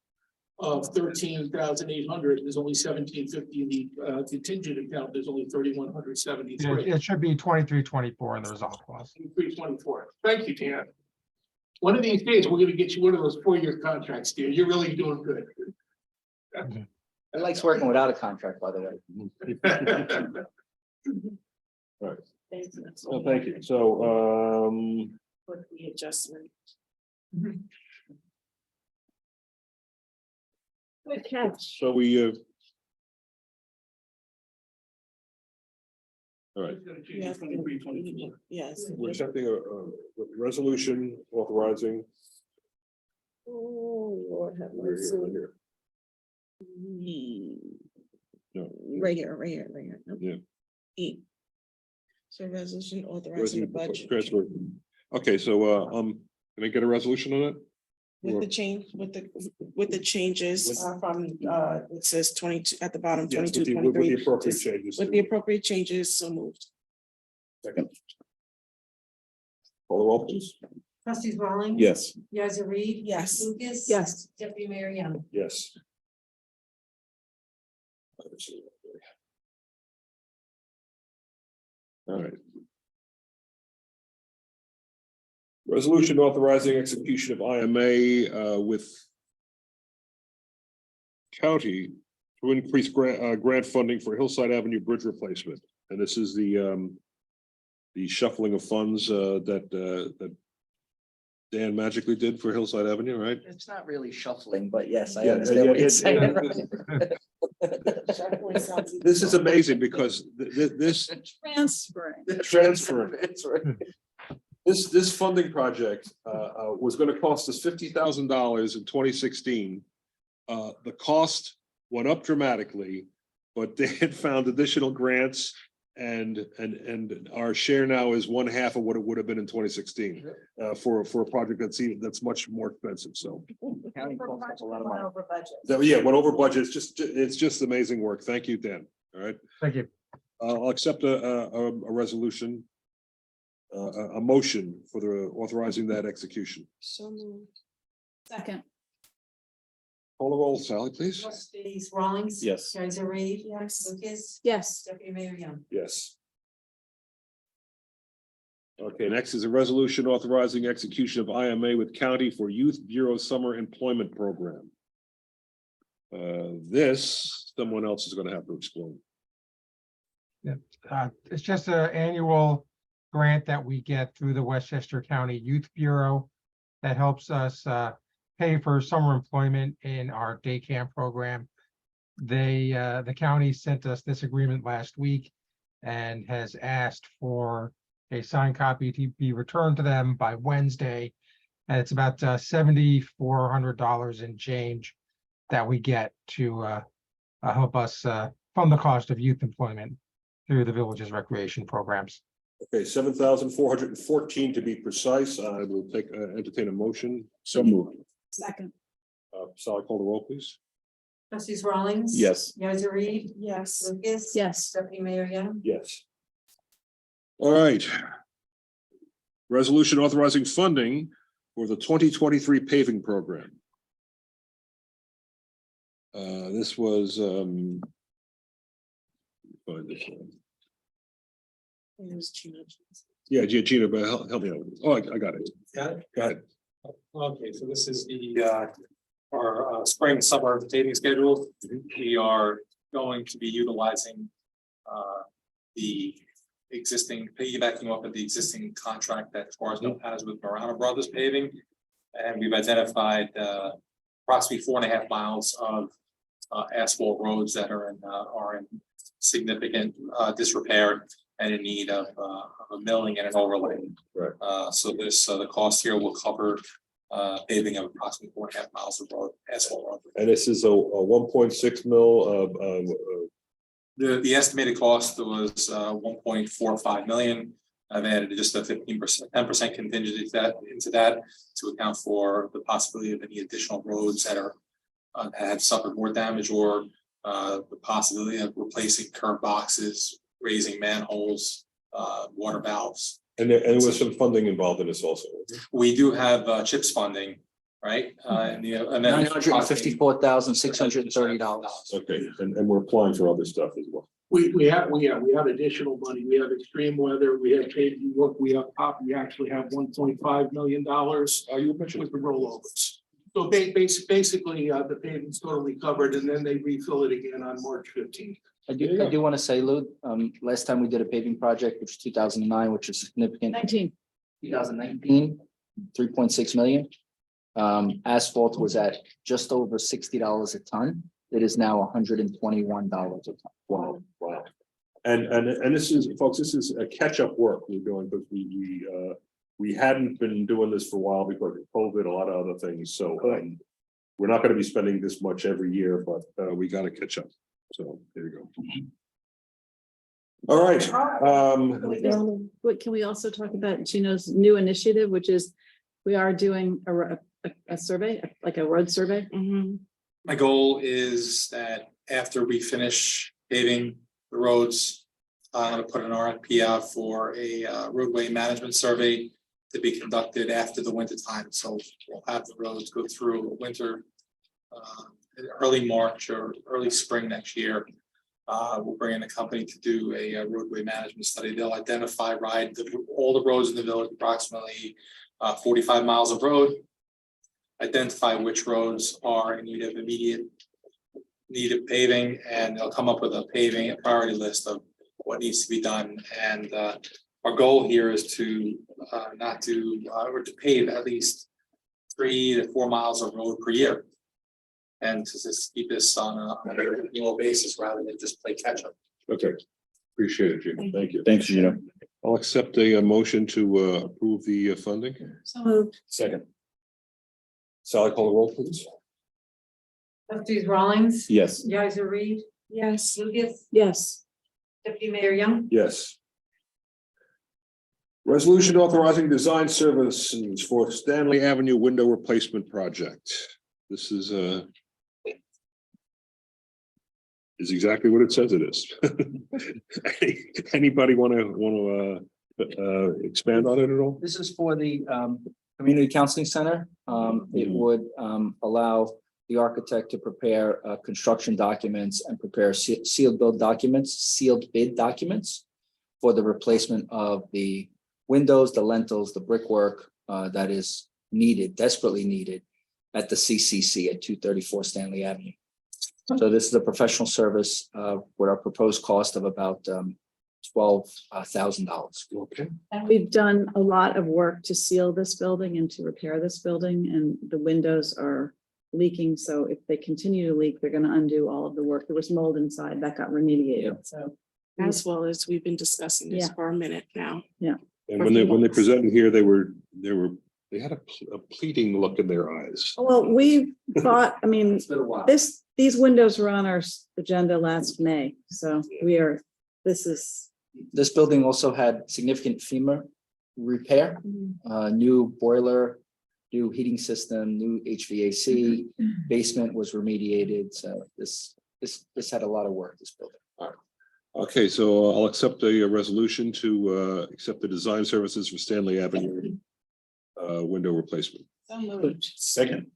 of 13,800. There's only 1,750 in the contingent account. There's only 3,173. it should be 23-24 in the resolve clause. 324. Thank you, Dan. One of these days, we're gonna get you one of those 4-year contracts, dear. You're really doing good. I likes working without a contract, by the way. All right. Thank you. Well, thank you. So With the adjustment. Good catch. so we all right. Yes. Yes. We're accepting a resolution authorizing. Oh, Lord have We're mercy. here. No. Right here. Nope. Yeah. E. So resolution authorizing the budget Transfer. Okay, so can I get a resolution on it? with the change, with the changes from, it says 22 at the bottom, Yes, 22, with the 23. appropriate Just changes. With the appropriate changes, so moved. Second. Call the roll, please. Trustees Rawlings. Yes. Yaz Reed. Yes. Lucas. Yes. Deputy Mayor Young. Yes. All right. Resolution authorizing execution of IMA with county to increase grant funding for Hillside Avenue Bridge replacement. And this is the shuffling of funds that Dan magically did for Hillside Avenue, right? It's not really shuffling, but yes, I Yeah, understand what yeah, you're saying. This is amazing because this Transferring. transfer, It's right. this funding project was going to cost us $50,000 in 2016. The cost went up dramatically, but they had found additional grants and our share now is 1/2 of what it would have been in 2016 for a project that's much more expensive. So County costs us a lot of money. Over budget. yeah, went over budget. It's just amazing work. Thank you, Dan. All right. Thank you. I'll accept a resolution, a motion for the authorizing that execution. So moved. Second. Call the roll, Sally, please. Trustees Rawlings. Yes. Yaz Reed. Yes. Lucas. Yes. Deputy Mayor Young. Yes. Okay, next is a resolution authorizing execution of IMA with county for Youth Bureau Summer Employment Program. This, someone else is going to have to explain. It's just an annual grant that we get through the Westchester County Youth Bureau that helps us pay for summer employment in our day camp program. The county sent us this agreement last week and has asked for a signed copy to be returned to them by Wednesday. And it's about $7,400 in change that we get to help us fund the cost of youth employment through the village's recreation programs. Okay, 7,414 to be precise. I will entertain a motion. So moved. Second. Sally, call the roll, please. Trustees Rawlings. Yes. Yaz Reed. Yes. Lucas. Yes. Deputy Mayor Young. Yes. All right. Resolution authorizing funding for the 2023 paving program. This was find this one. Yeah, Gina, but help me out. Oh, I got it. Got it? Go ahead. Okay, so this is our spring summer paving schedule. We are going to be utilizing the existing, piggybacking off of the existing contract that Scarsdale has with Marana Brothers Paving. And we've identified approximately 4.5 miles of asphalt roads that are in significant disrepair and in need of a milling and an overlay. Right. So the cost here will cover paving of approximately 4.5 miles of road, asphalt road. And this is a 1.6 mil The estimated cost was 1.45 million. I've added just a 15%, 10% contingency into that to account for the possibility of any additional roads that are have suffered more damage, or the possibility of replacing curb boxes, raising manholes, water valves. and there was some funding involved in this also. We do have CHIPS funding, right? And $954,630. Okay, and we're applying for other stuff as well. We have additional money. We have extreme weather, we have changing work, we actually have $1.5 million. You mentioned with the rollovers. So basically, the paving's totally covered, and then they refill it again on March 15th. I do want to say, Lou, last time we did a paving project, which was 2009, which is significant. 2019, 3.6 million. Asphalt was at just over $60 a ton. It is now $121 a ton. Wow. And this is, folks, this is a catch-up work we're doing, because we hadn't been doing this for a while because of COVID, a lot of other things, so we're not gonna be spending this much every year, but we gotta catch up. So there you go. All right. What can we also talk about Gino's new initiative, which is we are doing a survey, like a road survey? My goal is that after we finish paving the roads, I'm gonna put an RFP out for a roadway management survey to be conducted after the winter time. So we'll have the roads go through a winter, early March or early spring next year. We'll bring in a company to do a roadway management study. They'll identify all the roads in the village, approximately 45 miles of road. Identify which roads are in need of immediate need of paving, and they'll come up with a priority list of what needs to be done. And our goal here is to not do or to pave at least 3 to 4 miles of road per year, and to just keep this on a annual basis rather than just play catch up. Okay, appreciate it, Gino. Thank you. Thanks, Gino. I'll accept a motion to approve the funding. So moved. Second. Sally, call the roll, please. Trustees Rawlings. Yes. Geiser Reed. Yes. Lucas. Yes. Deputy Mayor Young. Yes. Resolution authorizing design services for Stanley Avenue window replacement project. This is exactly what it says it is. Anybody want to expand on it at all? This is for the Community Counseling Center. It would allow the architect to prepare construction documents and prepare sealed bid documents for the replacement of the windows, the lentils, the brickwork that is needed, desperately needed at the CCC at 234 Stanley Avenue. So this is a professional service with our proposed cost of about $12,000. Okay. And we've done a lot of work to seal this building and to repair this building, and the windows are leaking. So if they continue to leak, they're going to undo all of the work. There was mold inside that got remediated. So As well as we've been discussing this Yeah. for a minute now. And when they presented here, they had a pleading look in their eyes. Well, we thought, I mean, It's been a while. these windows were on our agenda last May. So This building also had significant FEMA repair, new boiler, new heating system, new HVAC, basement was remediated. So this had a lot of work, this building. Okay, so I'll accept a resolution to accept the design services for Stanley Avenue window replacement. So moved. Second.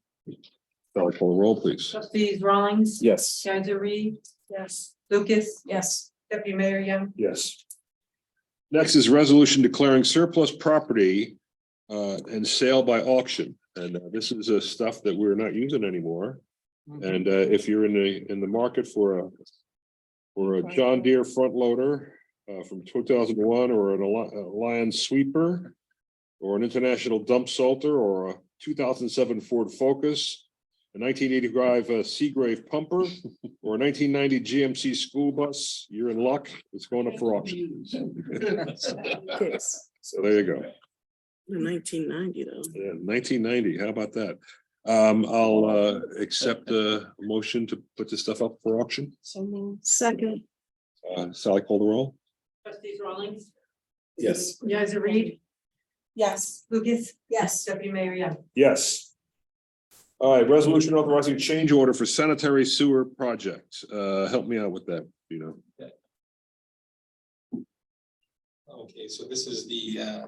Sally, call the roll, please. Trustees Rawlings. Yes. Geiser Reed. Yes. Lucas. Yes. Deputy Mayor Young. Yes. Next is resolution declaring surplus property and sale by auction. And this is stuff that we're not using anymore. And if you're in the market for a John Deere front loader from 2001, or an Alliance sweeper, or an International dump salter, or a 2007 Ford Focus, a 1985 Seagrave pumper, or a 1990 GMC school bus, you're in luck. It's going up for auction. So there you go. 1990 though. Yeah, 1990. How about that? I'll accept a motion to put this stuff up for auction. So moved. Second, Sally, call the roll. Trustees Rawlings. Yes. Guys, Reed, Yes. Lucas, yes, Deputy Mayor Young. Yes. All right, resolution authorizing change order for sanitary sewer project. Help me out with that, you know. Okay, so this is the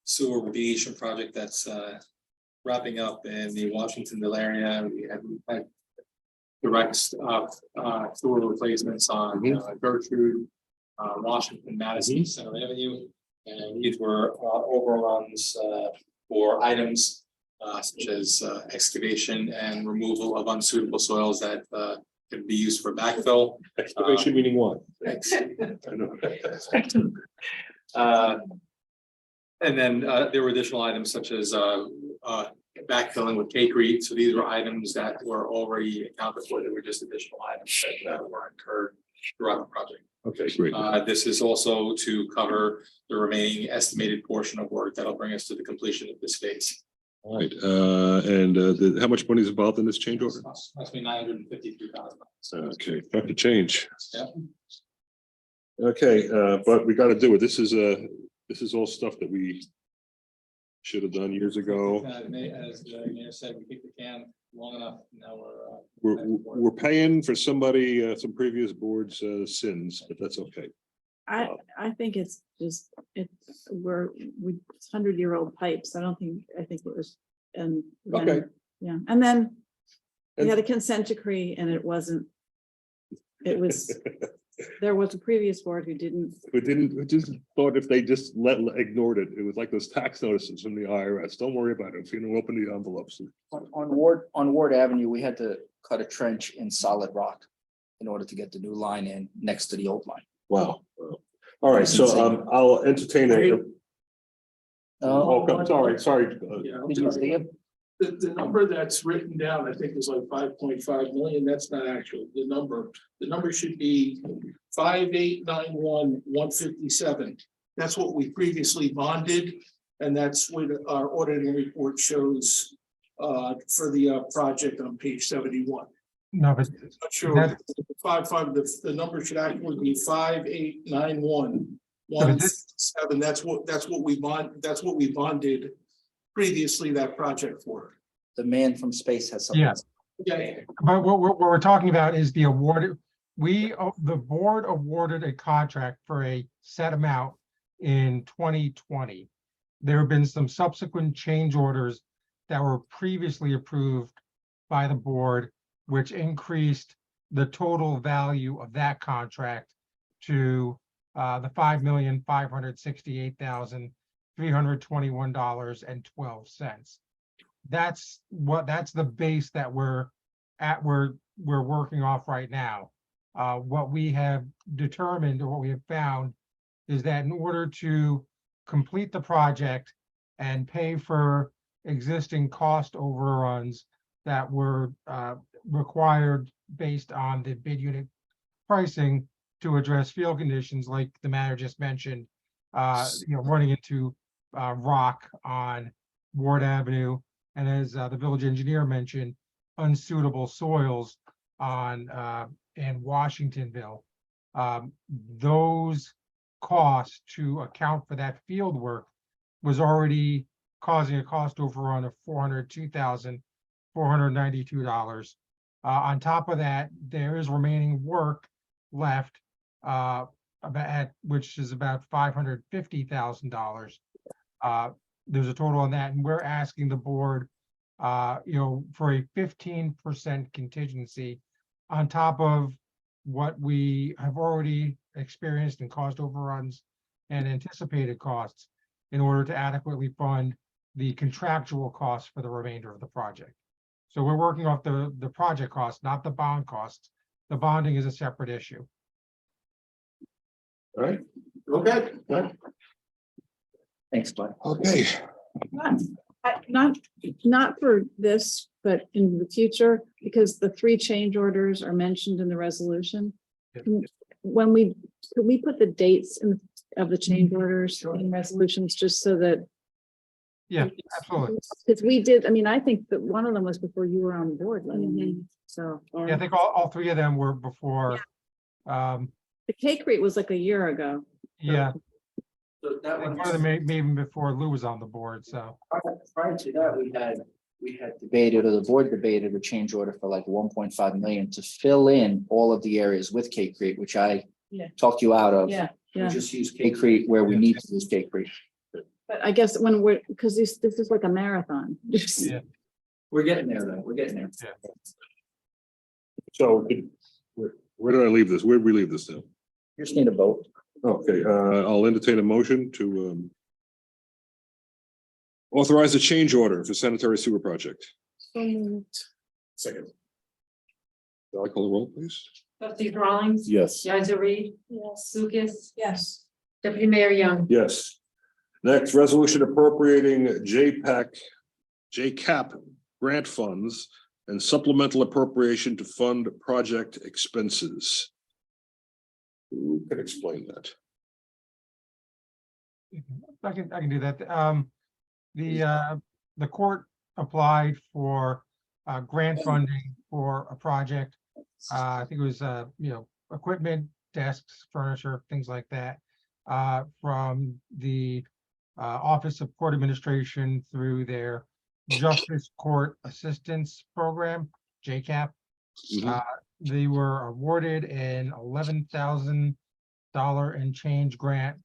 sewer remediation project that's wrapping up in the Washingtonville area. We had direct sewer replacements on Gertrude, Washington, Madison, Center Avenue. And these were overruns for items such as excavation and removal of unsuitable soils that can be used for backfill. Excavation meaning what? And then there were additional items such as backfilling with K-Crete. So these were items that were already accounted for. They were just additional items that were incurred throughout the project. Okay, great. This is also to cover the remaining estimated portion of work that'll bring us to the completion of this phase. All right, how much money is involved in this change order? That's me $953,000. Okay, have to change. Yeah. Okay, but we got to do it. This is all stuff that we should have done years ago. As the mayor said, we kicked the can long enough. Now We're paying for somebody, some previous board's sins, but that's okay. I think it's just, it's 100-year-old pipes. I think it was, and. then- Okay. Yeah, and then we had a consent decree and it wasn't, it was, there was a previous board who didn't. We just thought if they just ignored it, it was like those tax notices from the IRS. Don't worry about it. If you don't open the envelopes. On Ward Avenue, we had to cut a trench in solid rock in order to get the new line in next to the old line. Wow. All right, so I'll entertain a. Sorry. Did you see it? The number that's written down, I think is like 5.5 million. That's not actual. The number should be 5,891,157. That's what we previously bonded. And that's what our auditing report shows for the project on page 71. No, but Not sure. The number should actually be 5,891,157. That's what we bonded previously that project for. The man from space has something. Yeah. Yeah. But what we're talking about is the award. The board awarded a contract for a set amount in 2020. There have been some subsequent change orders that were previously approved by the board, which increased the total value of that contract to the $5,568,321.12. That's the base that we're working off right now. What we have determined, or what we have found, is that in order to complete the project and pay for existing cost overruns that were required based on the bid unit pricing to address field conditions like the matter just mentioned, running into rock on Ward Avenue, and as the village engineer mentioned, unsuitable soils on in Washingtonville. Those costs to account for that field work was already causing a cost overrun of $402,492. On top of that, there is remaining work left, which is about $550,000. There's a total on that, and we're asking the board, for a 15% contingency on top of what we have already experienced in cost overruns and anticipated costs in order to adequately fund the contractual costs for the remainder of the project. So we're working off the project costs, not the bond costs. The bonding is a separate issue. All right, okay, good. Thanks, Bud. Okay. Not for this, but in the future, because the 3 change orders are mentioned in the resolution. When could we put the dates of the change orders in resolutions, just so that, Yeah, absolutely. because we did, I mean, I think that one of them was before you were on the board, Lenny. So. Yeah, I think all 3 of them were before. The cake rate was like a year ago. Yeah, So that one one, of them maybe even before Lou was on the board, so. prior to that, we had debated, or the board debated a change order for like 1.5 million to fill in all of the areas with Cake Creek, which I Yeah. talked you out of. Yeah, We yeah. just use Cake Creek where we need to use Cake Creek. But I guess when because this is like a marathon. Yeah. We're getting there though. We're getting there. So where did I leave this? Where did we leave this now? You just need a vote. Okay, I'll entertain a motion to authorize a change order for sanitary sewer project. Second. Shall I call the roll, please? Trustee Rawlings. Yes. Geiser Reed. Yes. Lucas. Yes. Deputy Mayor Young. Yes. Next, resolution appropriating JCAP grant funds and supplemental appropriation to fund project expenses. Who can explain that? I can do that. The court applied for grant funding for a project. I think it was equipment, desks, furniture, things like that. From the Office of Court Administration through their Justice Court Assistance Program, JCAP. They were awarded an $11,000 and change grant,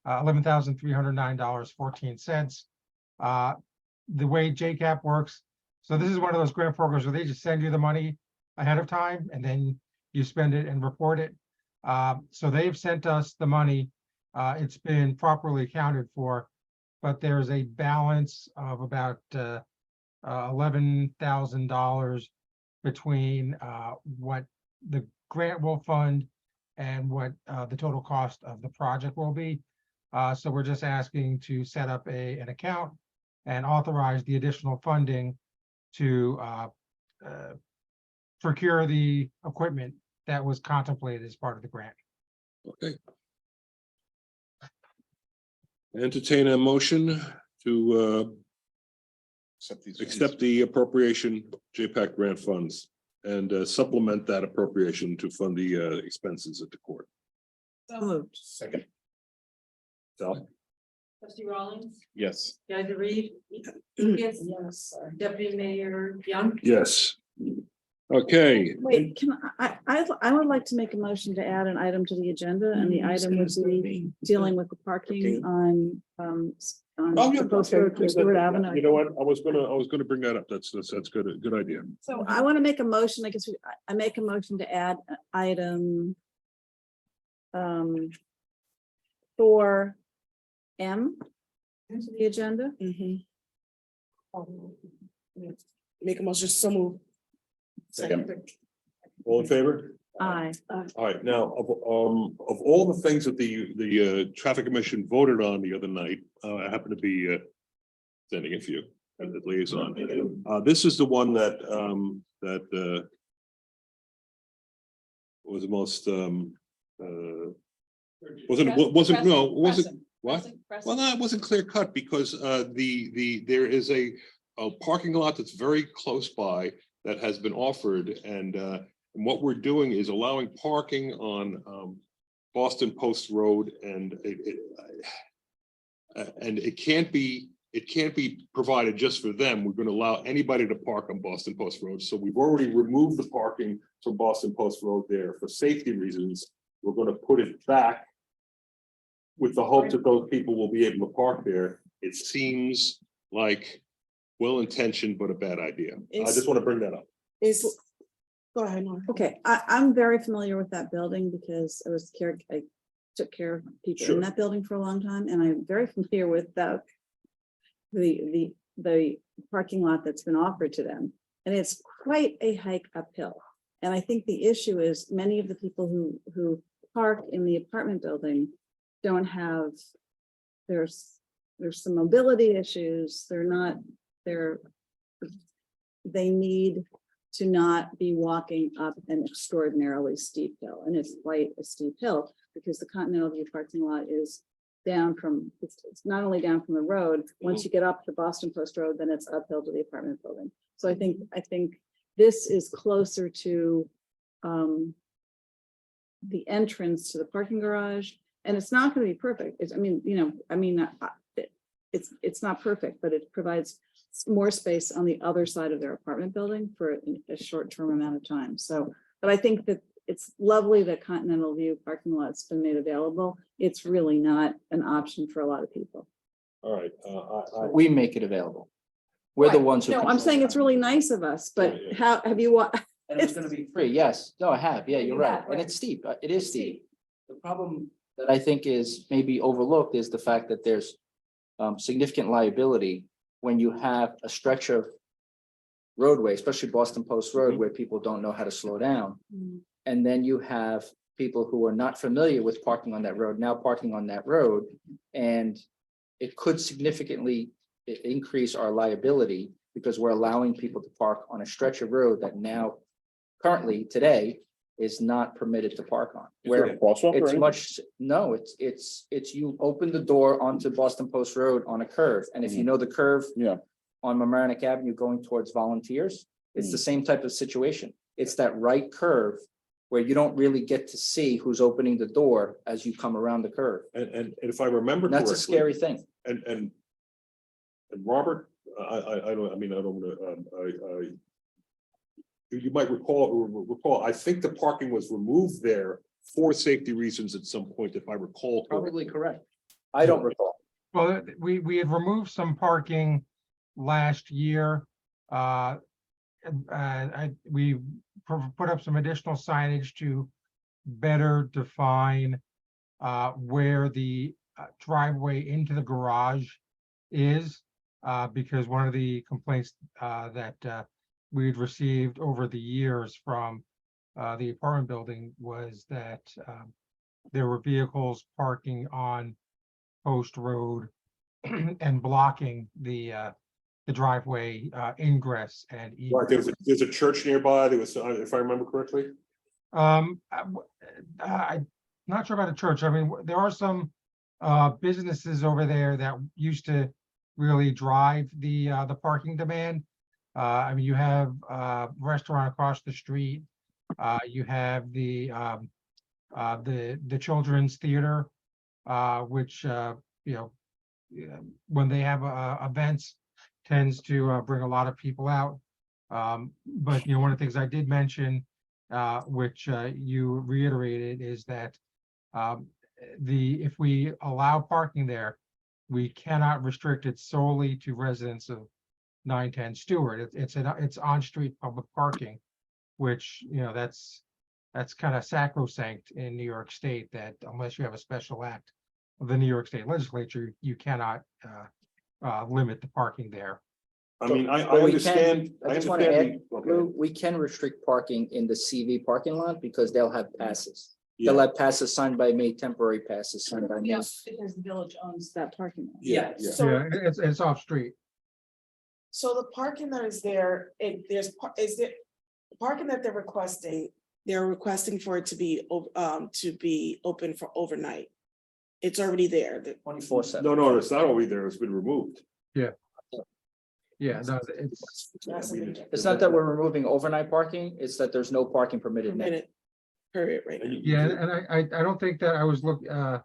$11,309.14. The way JCAP works, so this is one of those grant programs where they just send you the money ahead of time and then you spend it and report it. So they've sent us the money. It's been properly accounted for, but there's a balance of about $11,000 between what the grant will fund and what the total cost of the project will be. So we're just asking to set up an account and authorize the additional funding to procure the equipment that was contemplated as part of the grant. Okay. Entertain a motion to accept the appropriation JPAC grant funds and supplement that appropriation to fund the expenses at the court. So moved. Second. Sally? Trustee Rawlings. Yes. Geiser Reed. Lucas. Yes. Deputy Mayor Young. Yes. Okay. Wait, I would like to make a motion to add an item to the agenda, and the item would be dealing with the parking on Post Road to Stewart Avenue. You know what? I was gonna bring that up. That's good. Good idea. So I want to make a motion, I guess, I make a motion to add item 4M to the agenda. Make a motion, so move. Second. All in favor? Aye. All right, now, of all the things that the traffic commission voted on the other night, I happen to be sending a few as the liaison. This is the one that was the most wasn't what? Well, no, it wasn't clear cut because there is a parking lot that's very close by that has been offered, and what we're doing is allowing parking on Boston Post Road, and it can't be provided just for them. We're going to allow anybody to park on Boston Post Road. So we've already removed the parking from Boston Post Road there for safety reasons. We're going to put it back with the hope that those people will be able to park there. It seems like well-intentioned, but a bad idea. I just want to bring that up. Go ahead, Nora. Okay, I'm very familiar with that building because I took care of people Sure. in that building for a long time, and I'm very familiar with the parking lot that's been offered to them. And it's quite a hike uphill. And I think the issue is many of the people who park in the apartment building don't have, there's some mobility issues. They need to not be walking up an extraordinarily steep hill. And it's quite a steep hill because the Continental View parking lot is down from, it's not only down from the road, once you get up the Boston Post Road, then it's uphill to the apartment building. So I think this is closer to the entrance to the parking garage, and it's not going to be perfect. It's not perfect, but it provides more space on the other side of their apartment building for a short-term amount of time. So, but I think that it's lovely that Continental View parking lot's been made available. It's really not an option for a lot of people. All right, We make it available. We're the ones who. No, I'm saying it's really nice of us, but Yeah, yeah. how have you, And it's gonna be free, yes, no, I have, yeah, you're You right, have, and right. it's steep, it is steep. The problem that I think is maybe overlooked is the fact that there's significant liability when you have a stretch of roadway, especially Boston Post Road, where people don't know how to slow down. And then you have people who are not familiar with parking on that road, now parking on that road, and it could significantly increase our liability because we're allowing people to park on a stretch of road that now currently today is not permitted to park on. Where it's much, no, it's you open the door onto Boston Post Road on a curve. And if you know the curve on Mamaroneck Avenue going towards Volunteers, it's the same type of situation. It's that right curve where you don't really get to see who's opening the door as you come around the curve. and if I remember That's correctly. a scary thing. And Robert, I don't wanna, you might recall, I think the parking was removed there for safety reasons at some point, if I recall. correctly. Probably correct. I don't recall. Well, we had removed some parking last year. We put up some additional signage to better define where the driveway into the garage is, because one of the complaints that we had received over the years from the apartment building was that there were vehicles parking on Post Road and blocking the driveway ingress and Right, egress. there's a church nearby, there was, if I remember correctly. I'm not sure about a church. I mean, there are some businesses over there that used to really drive the parking demand. I mean, you have a restaurant across the street. You have the children's theater, which when they have events, tends to bring a lot of people out. But one of the things I did mention, which you reiterated, is that if we allow parking there, we cannot restrict it solely to residents of 910 Stewart. It's on-street public parking, which that's kind of sacrosanct in New York State, that unless you have a special act of the New York State Legislature, you cannot limit the parking there. I mean, I But we understand. I just want to add, we can restrict parking in the CV parking lot because they'll have passes. They'll have passes signed by me, temporary passes signed by me. Yes, because the village owns that parking lot. Yeah. So, Yeah, it's off street. so the parking that is there, is it parking that they're requesting for it to be open for overnight. It's already there. 24/7. No, it's not over there, it's been removed. Yeah, no, it's. It's not that we're removing overnight parking, it's that there's no parking permitted now. Permitted, period, right now. Yeah, and I don't think that I was the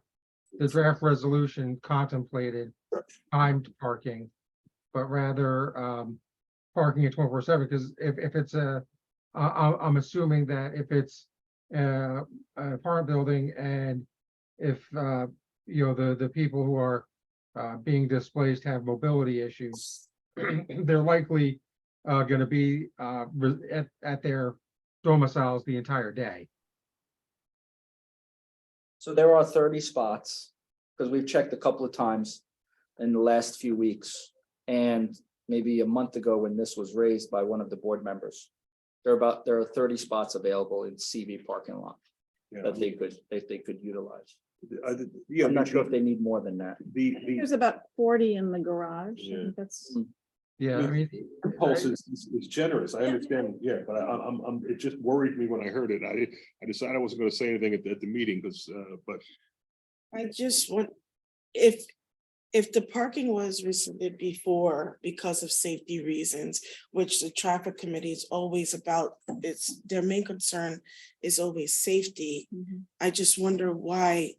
draft resolution contemplated timed parking, but rather parking at 24/7, because if it's I'm assuming that if it's an apartment building and if the people who are being displaced have mobility issues, they're likely going to be at their domiciles the entire day. So there are 30 spots, because we've checked a couple of times in the last few weeks. And maybe a month ago when this was raised by one of the board members. There are 30 spots available in CV parking lot Yeah. that they could utilize. Yeah, I'm not sure if they need more than that. There's about 40 in the garage. I Yeah. think that's. Yeah, I mean. Impulse is generous. I understand, yeah, but it just worried me when I heard it. I decided I wasn't gonna say anything at the meeting because, but I just want, if the parking was rescinded before because of safety reasons, which the traffic committee is always about, it's their main concern is always safety. I just wonder why,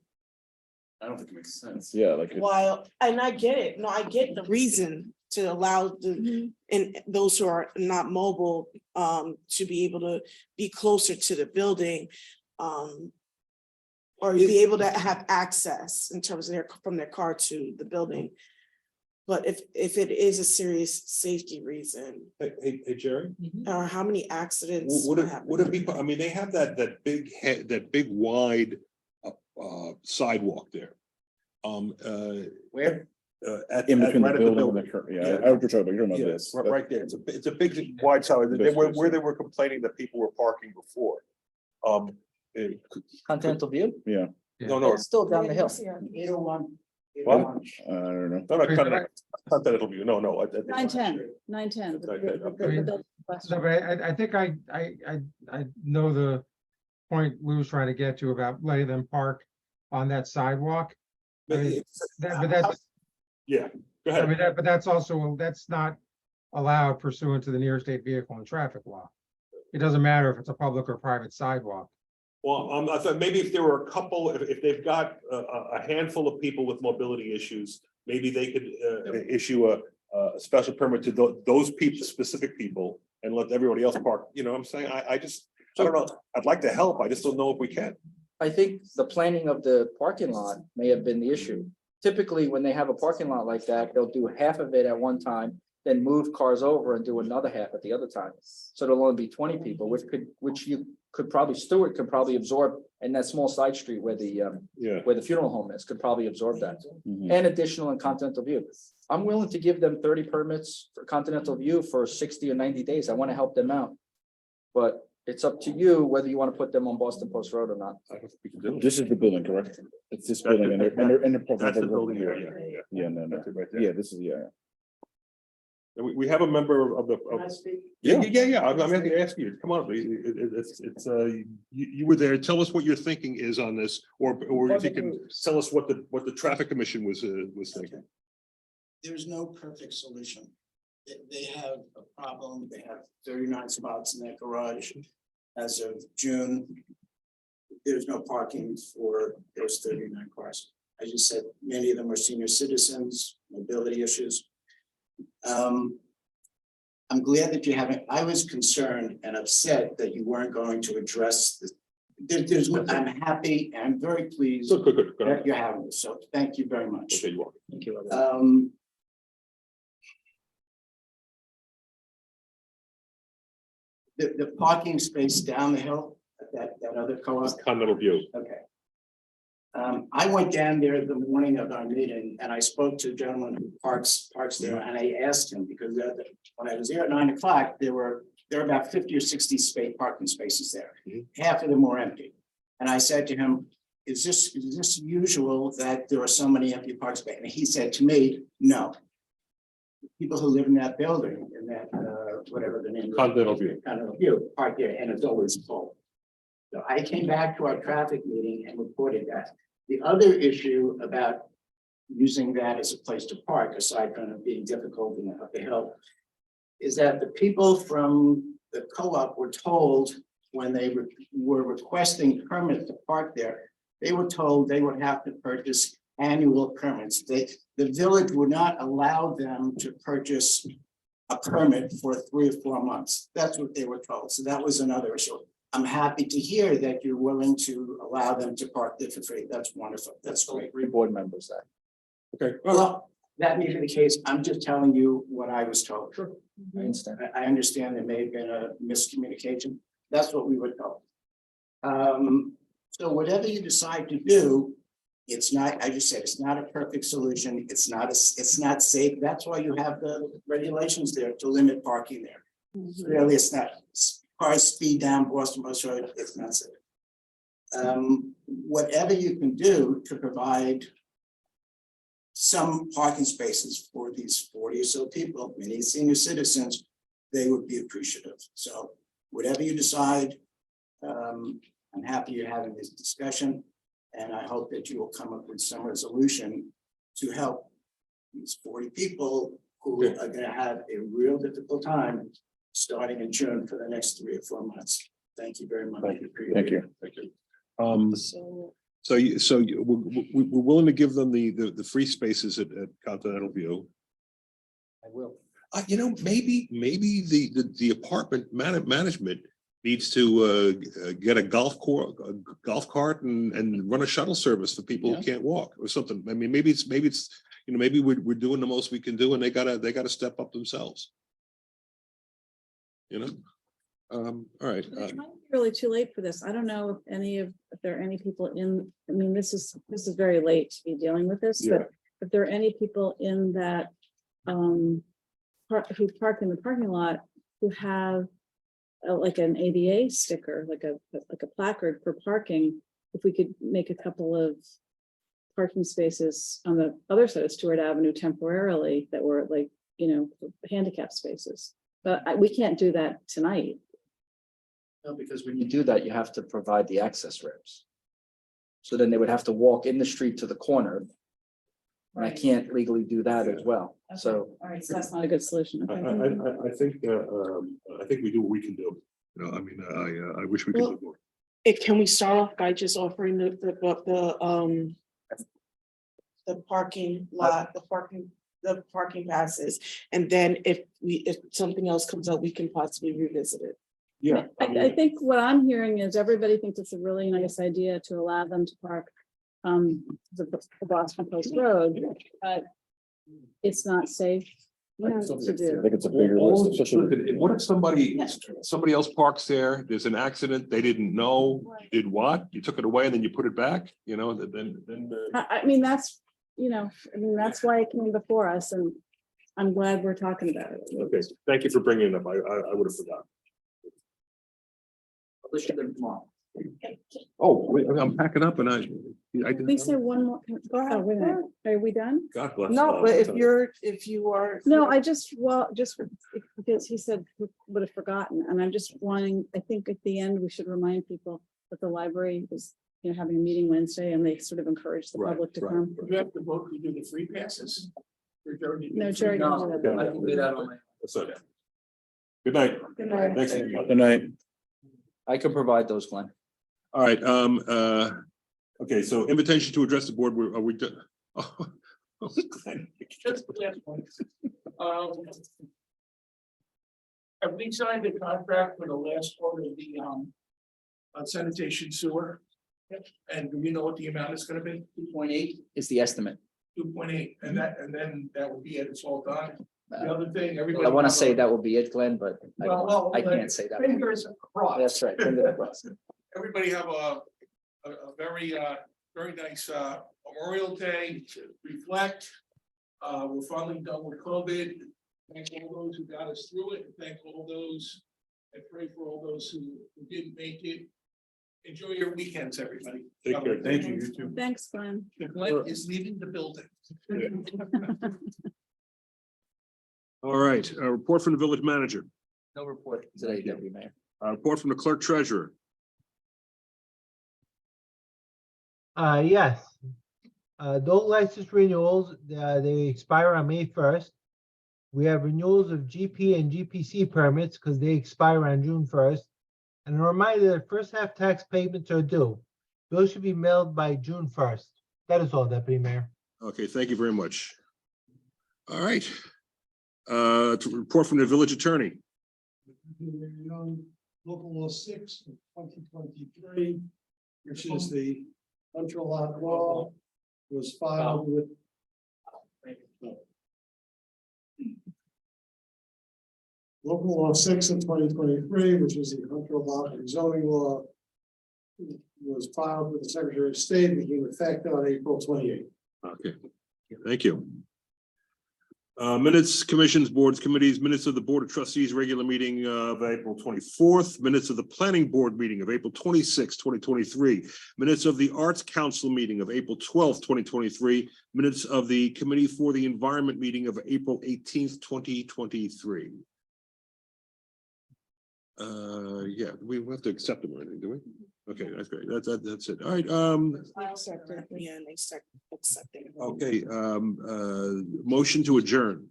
I don't think it makes sense. Yeah, like. while, and I get it, no, I get the reason to allow the, and those who are not mobile, to be able to be closer to the building. Or be able to have access in terms of from their car to the building. But if it is a serious safety reason, hey, Jerry, or how many accidents would happen? it be, I mean, they have that big head, that big wide sidewalk there. Where? At In between right the at building and the, yeah, I know what you're talking about, you're talking about this. Right there. It's a big wide sidewalk. Where they were complaining that people were parking before. Continental View? Yeah. No, It's still down the hill. 801. What? I don't know. No, Continental View. No. 910. No, but I think I know the point Lou was trying to get to about letting them park on that sidewalk. I mean, but that's, Yeah, go I ahead. mean, but that's also, that's not allowed pursuant to the near state vehicle and traffic law. It doesn't matter if it's a public or private sidewalk. Well, I thought maybe if there were a couple, if they've got a handful of people with mobility issues, maybe they could issue a special permit to those people, specific people, and let everybody else park. You know what I'm saying? I don't know. I'd like to help. I just don't know if we can. I think the planning of the parking lot may have been the issue. Typically, when they have a parking lot like that, they'll do half of it at one time, then move cars over and do another half at the other time. So there'll only be 20 people, which you could probably, Stewart could probably absorb, in that small side street where the funeral home is, could probably absorb that. And additional in Continental View. I'm willing to give them 30 permits for Continental View for 60 or 90 days. I want to help them out. But it's up to you whether you want to put them on Boston Post Road or not. This is the building, correct? It's this building and they're. That's the building here. Yeah, no. That's it right there. Yeah, this is, yeah. And we have a member of the. Can I speak? Yeah. I'm going to ask you. Come on, you were there. Tell us what your thinking is on this, or if you can tell us what the traffic commission was thinking. There's no perfect solution. They have a problem. They have 39 spots in their garage. As of June, there's no parking for those 39 cars. As you said, many of them are senior citizens, mobility issues. I'm glad that you haven't, I was concerned and upset that you weren't going to address this. I'm happy and I'm very pleased Good. that you're having this, so thank you very much. Okay, you are. Thank you. The parking space down the hill, that other co-op. Continental View. Okay. I went down there the morning of our meeting and I spoke to a gentleman who parks there and I asked him because when I was there at 9 o'clock, there were about 50 or 60 parking spaces there. Half of them were empty. And I said to him, is this usual that there are so many empty parking spaces? And he said to me, no. People who live in that building, in that, whatever the name is. Continental View. Continental View, park there and it's always full. So I came back to our traffic meeting and reported that. The other issue about using that as a place to park, aside from it being difficult and up the hill, is that the people from the co-op were told when they were requesting permits to park there, they were told they would have to purchase annual permits. The village would not allow them to purchase a permit for 3 or 4 months. That's what they were told. So that was another issue. I'm happy to hear that you're willing to allow them to park there for free. That's wonderful. That's great. 3 board members that. Okay. Well, that may be the case. I'm just telling you what I was told. Sure. I understand. I understand there may have been a miscommunication. That's what we were told. So whatever you decide to do, it's not, I just said, it's not a perfect solution. It's not safe. That's why you have the regulations there to limit parking there. Really, it's not, cars speed down Boston Post Road, it's not safe. Whatever you can do to provide some parking spaces for these 40 or so people, many senior citizens, they would be appreciative. So whatever you decide, I'm happy you're having this discussion, and I hope that you will come up with some resolution to help these 40 people who are gonna have a real difficult time starting in June for the next 3 or 4 months. Thank you very much. Thank you. Thank you. We're willing to give them the free spaces at Continental View. I will. Maybe the apartment management needs to get a golf cart and run a shuttle service for people who can't walk or something. I mean, maybe it's maybe we're doing the most we can do, and they gotta step up themselves. All right. It might be really too late for this. I don't know if there are any people in, I mean, this is very late to be dealing with this, but if there are any people in that who park in the parking lot who have like an ADA sticker, like a placard for parking, if we could make a couple of parking spaces on the other side of Stewart Avenue temporarily that were like, handicap spaces. But we can't do that tonight. No, because when you do that, you have to provide the access ramps. So then they would have to walk in the street to the corner. And I can't legally do that as well, so. All right, so that's not a good solution. Okay. I think we do what we can do. I wish we could do more. Can we start off by just offering the parking lot, the parking passes? And then if something else comes up, we can possibly revisit it. Yeah. I think what I'm hearing is everybody thinks it's a really nice idea to allow them to park the Boston Post Road, but it's not safe to do. I think it's a bigger list, especially. What if somebody else parks there, there's an accident, they didn't know, did what? You took it away and then you put it back, then. I mean, that's why it came before us, and I'm glad we're talking about it. Okay, thank you for bringing it up. I would have forgotten. Oh, wait, I'm packing up and I We said one more. Oh, wait a minute. Are we done? God bless. No, but if you are. No, just because he said we would have forgotten, and I'm just wanting, I think at the end, we should remind people that the library is, having a meeting Wednesday, and they sort of encourage the public to come. You have to vote to do the free passes? No, Jerry. No, I can do that on my. That's okay. Good night. Good night. Thanks. Good night. I can provide those, Glenn. All right, okay, so invitation to address the board, are we done? Just the last one. Have we signed a contract for the last part of the sanitation sewer? And do we know what the amount is gonna be? 2.8 is the estimate. 2.8, and then that will be it, it's all done. The other thing, everybody. I want to say that will be it, Glenn, but Well, I can't say that. Fingers crossed. That's right. Fingers crossed. Everybody have a very, very nice Memorial Day to reflect. We're finally done with COVID. Thank all those who got us through it, and thank all those, and pray for all those who didn't make it. Enjoy your weekends, everybody. Take care. Thank you. You too. Thanks, Glenn. Glenn is leaving the building. All right, report from the village manager, No report today, Deputy Mayor. report from the clerk treasurer. Yes. Those license renewals, they expire on May 1st. We have renewals of GP and GPC permits because they expire on June 1st. And a reminder that first half tax payments are due. Those should be mailed by June 1st. That is all, Deputy Mayor. Okay, thank you very much. All right. To report from the village attorney. Local law 6 of 2023, which is the control lot law, was filed with. Local law 6 of 2023, which is the control lot and zoning law, was filed with the Secretary of State, became effective on April 28th. Okay, thank you. Minutes, commissions, boards, committees, minutes of the Board of Trustees, regular meeting of April 24th, minutes of the Planning Board meeting of April 26th, 2023, minutes of the Arts Council meeting of April 12th, 2023, minutes of the Committee for the Environment meeting of April 18th, 2023. Yeah, we have to accept them or anything, do we? Okay, that's great. That's it. All right, Separately, and they start accepting. okay, motion to adjourn.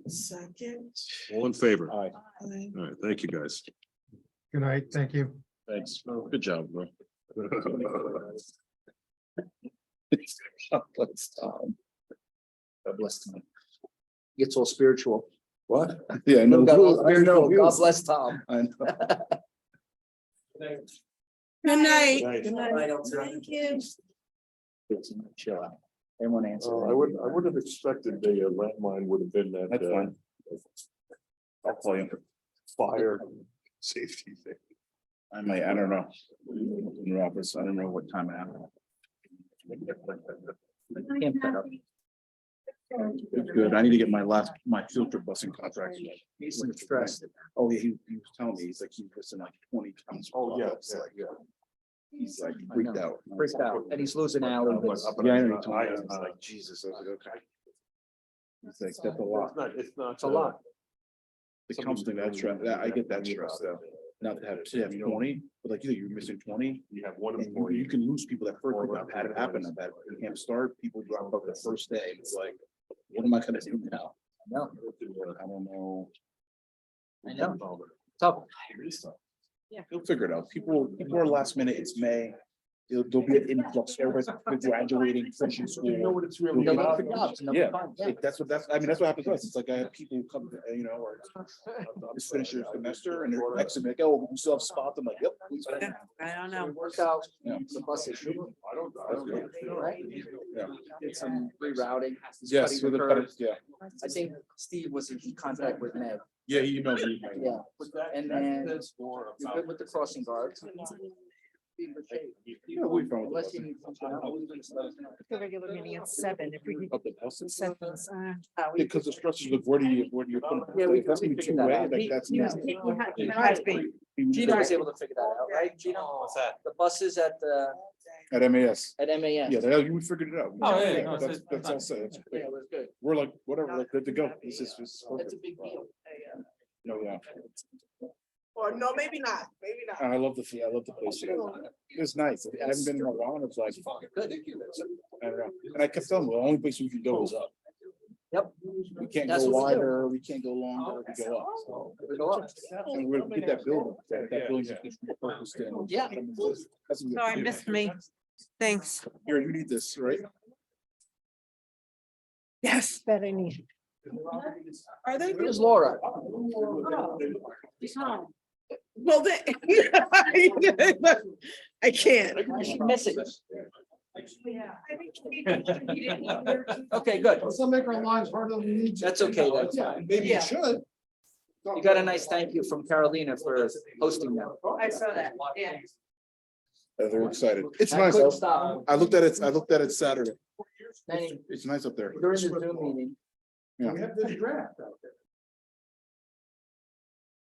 Second. All in favor? Aye. Aye. All right, thank you, guys. Good night. Thank you. Thanks. Good job, bro. God bless Tom. God bless Tom. Gets all spiritual. What? Yeah, I know. Got all I know. spiritual. God bless Tom. I know. Good night. Right. Good night. Thank you. Chill out. Everyone answer. I would have expected the landmine would have been that. That's fine. I'll call you. Fire safety thing. I don't know. In your office, I don't know what time I have. Camp set up. It's good. I need to get my field trip busing contract. He's stressed. Oh, yeah, he was telling me, he's like, he's missing like 20 times. Oh, yeah, It's like, yeah. He's like I freaked know. out. Freaked out, and he's losing hours. Yeah, I know. He told me, I was like, Jesus, I was like, okay. He's like, that's a lot. It's not. It's a lot. It comes to that stress, I get that stress though. Not to have 20, but like you're missing 20. You have one And employee. you can lose people that first week. I've had it happen. I've had camp start, people drop out the first day. It's like, what am I gonna do now? No, I don't know. I know. Tough. You'll figure it out. People are last minute. It's May. There'll be an influx. Everybody's graduating, finishing school. You know what it's really They'll look about. for jobs and they'll Yeah, find- that's what what happens to us. It's like I have people come, or just finish their semester and they're next to me, like, oh, we still have spots. I'm like, yep. please find it. I don't So know. it works out. Yeah. The bus issue. I don't. Right? Yeah. Did some rerouting. Yes, cutting with the curves. yeah. I think Steve was in contact with Ned. Yeah, he emailed me. Yeah. And then you're good with the crossing guards. Be in good shape. Yeah, we found Unless you need something else. The regular meeting at 7, if we could. Up the buses. Sentence. Because the structures look, where do you put them? Yeah, we- That's gonna be we figured that two-way, out. like that's. Gino was able to figure that out, right, Gino? What's that? The buses at the, At MAS. at MAS. Yeah, we figured it out. Oh, yeah, no, That's all set. That's Yeah, great. it was good. We're like, whatever, like, good to go. This is just. That's a big deal. No, yeah. Or no, maybe not, maybe not. I love the place. It's nice. I haven't been in a while and it's like, Good. I don't know. And I kept telling them, the only place we can go is up. Yep. We can't That's go what we do. wider, we can't go longer, we go up. So. We go up. And we're gonna get that building. That building's just repurposed in. Yeah. That's what we Sorry, have to do. missed me. Thanks. Here, you need this, right? Yes, that I need. Are they? Where's Laura? Well, they. I can't. She's missing. Yeah. Okay, good. Let's not make our lives harder than we need to. That's okay, that's Yeah, fine. maybe Yeah. you should. You got a nice thank you from Carolina for hosting them. I saw that, yeah. They're excited. It's I nice. couldn't stop. I looked at it Saturday. Danny, It's nice up there. during the Zoom meeting, Yeah. We have this draft out there.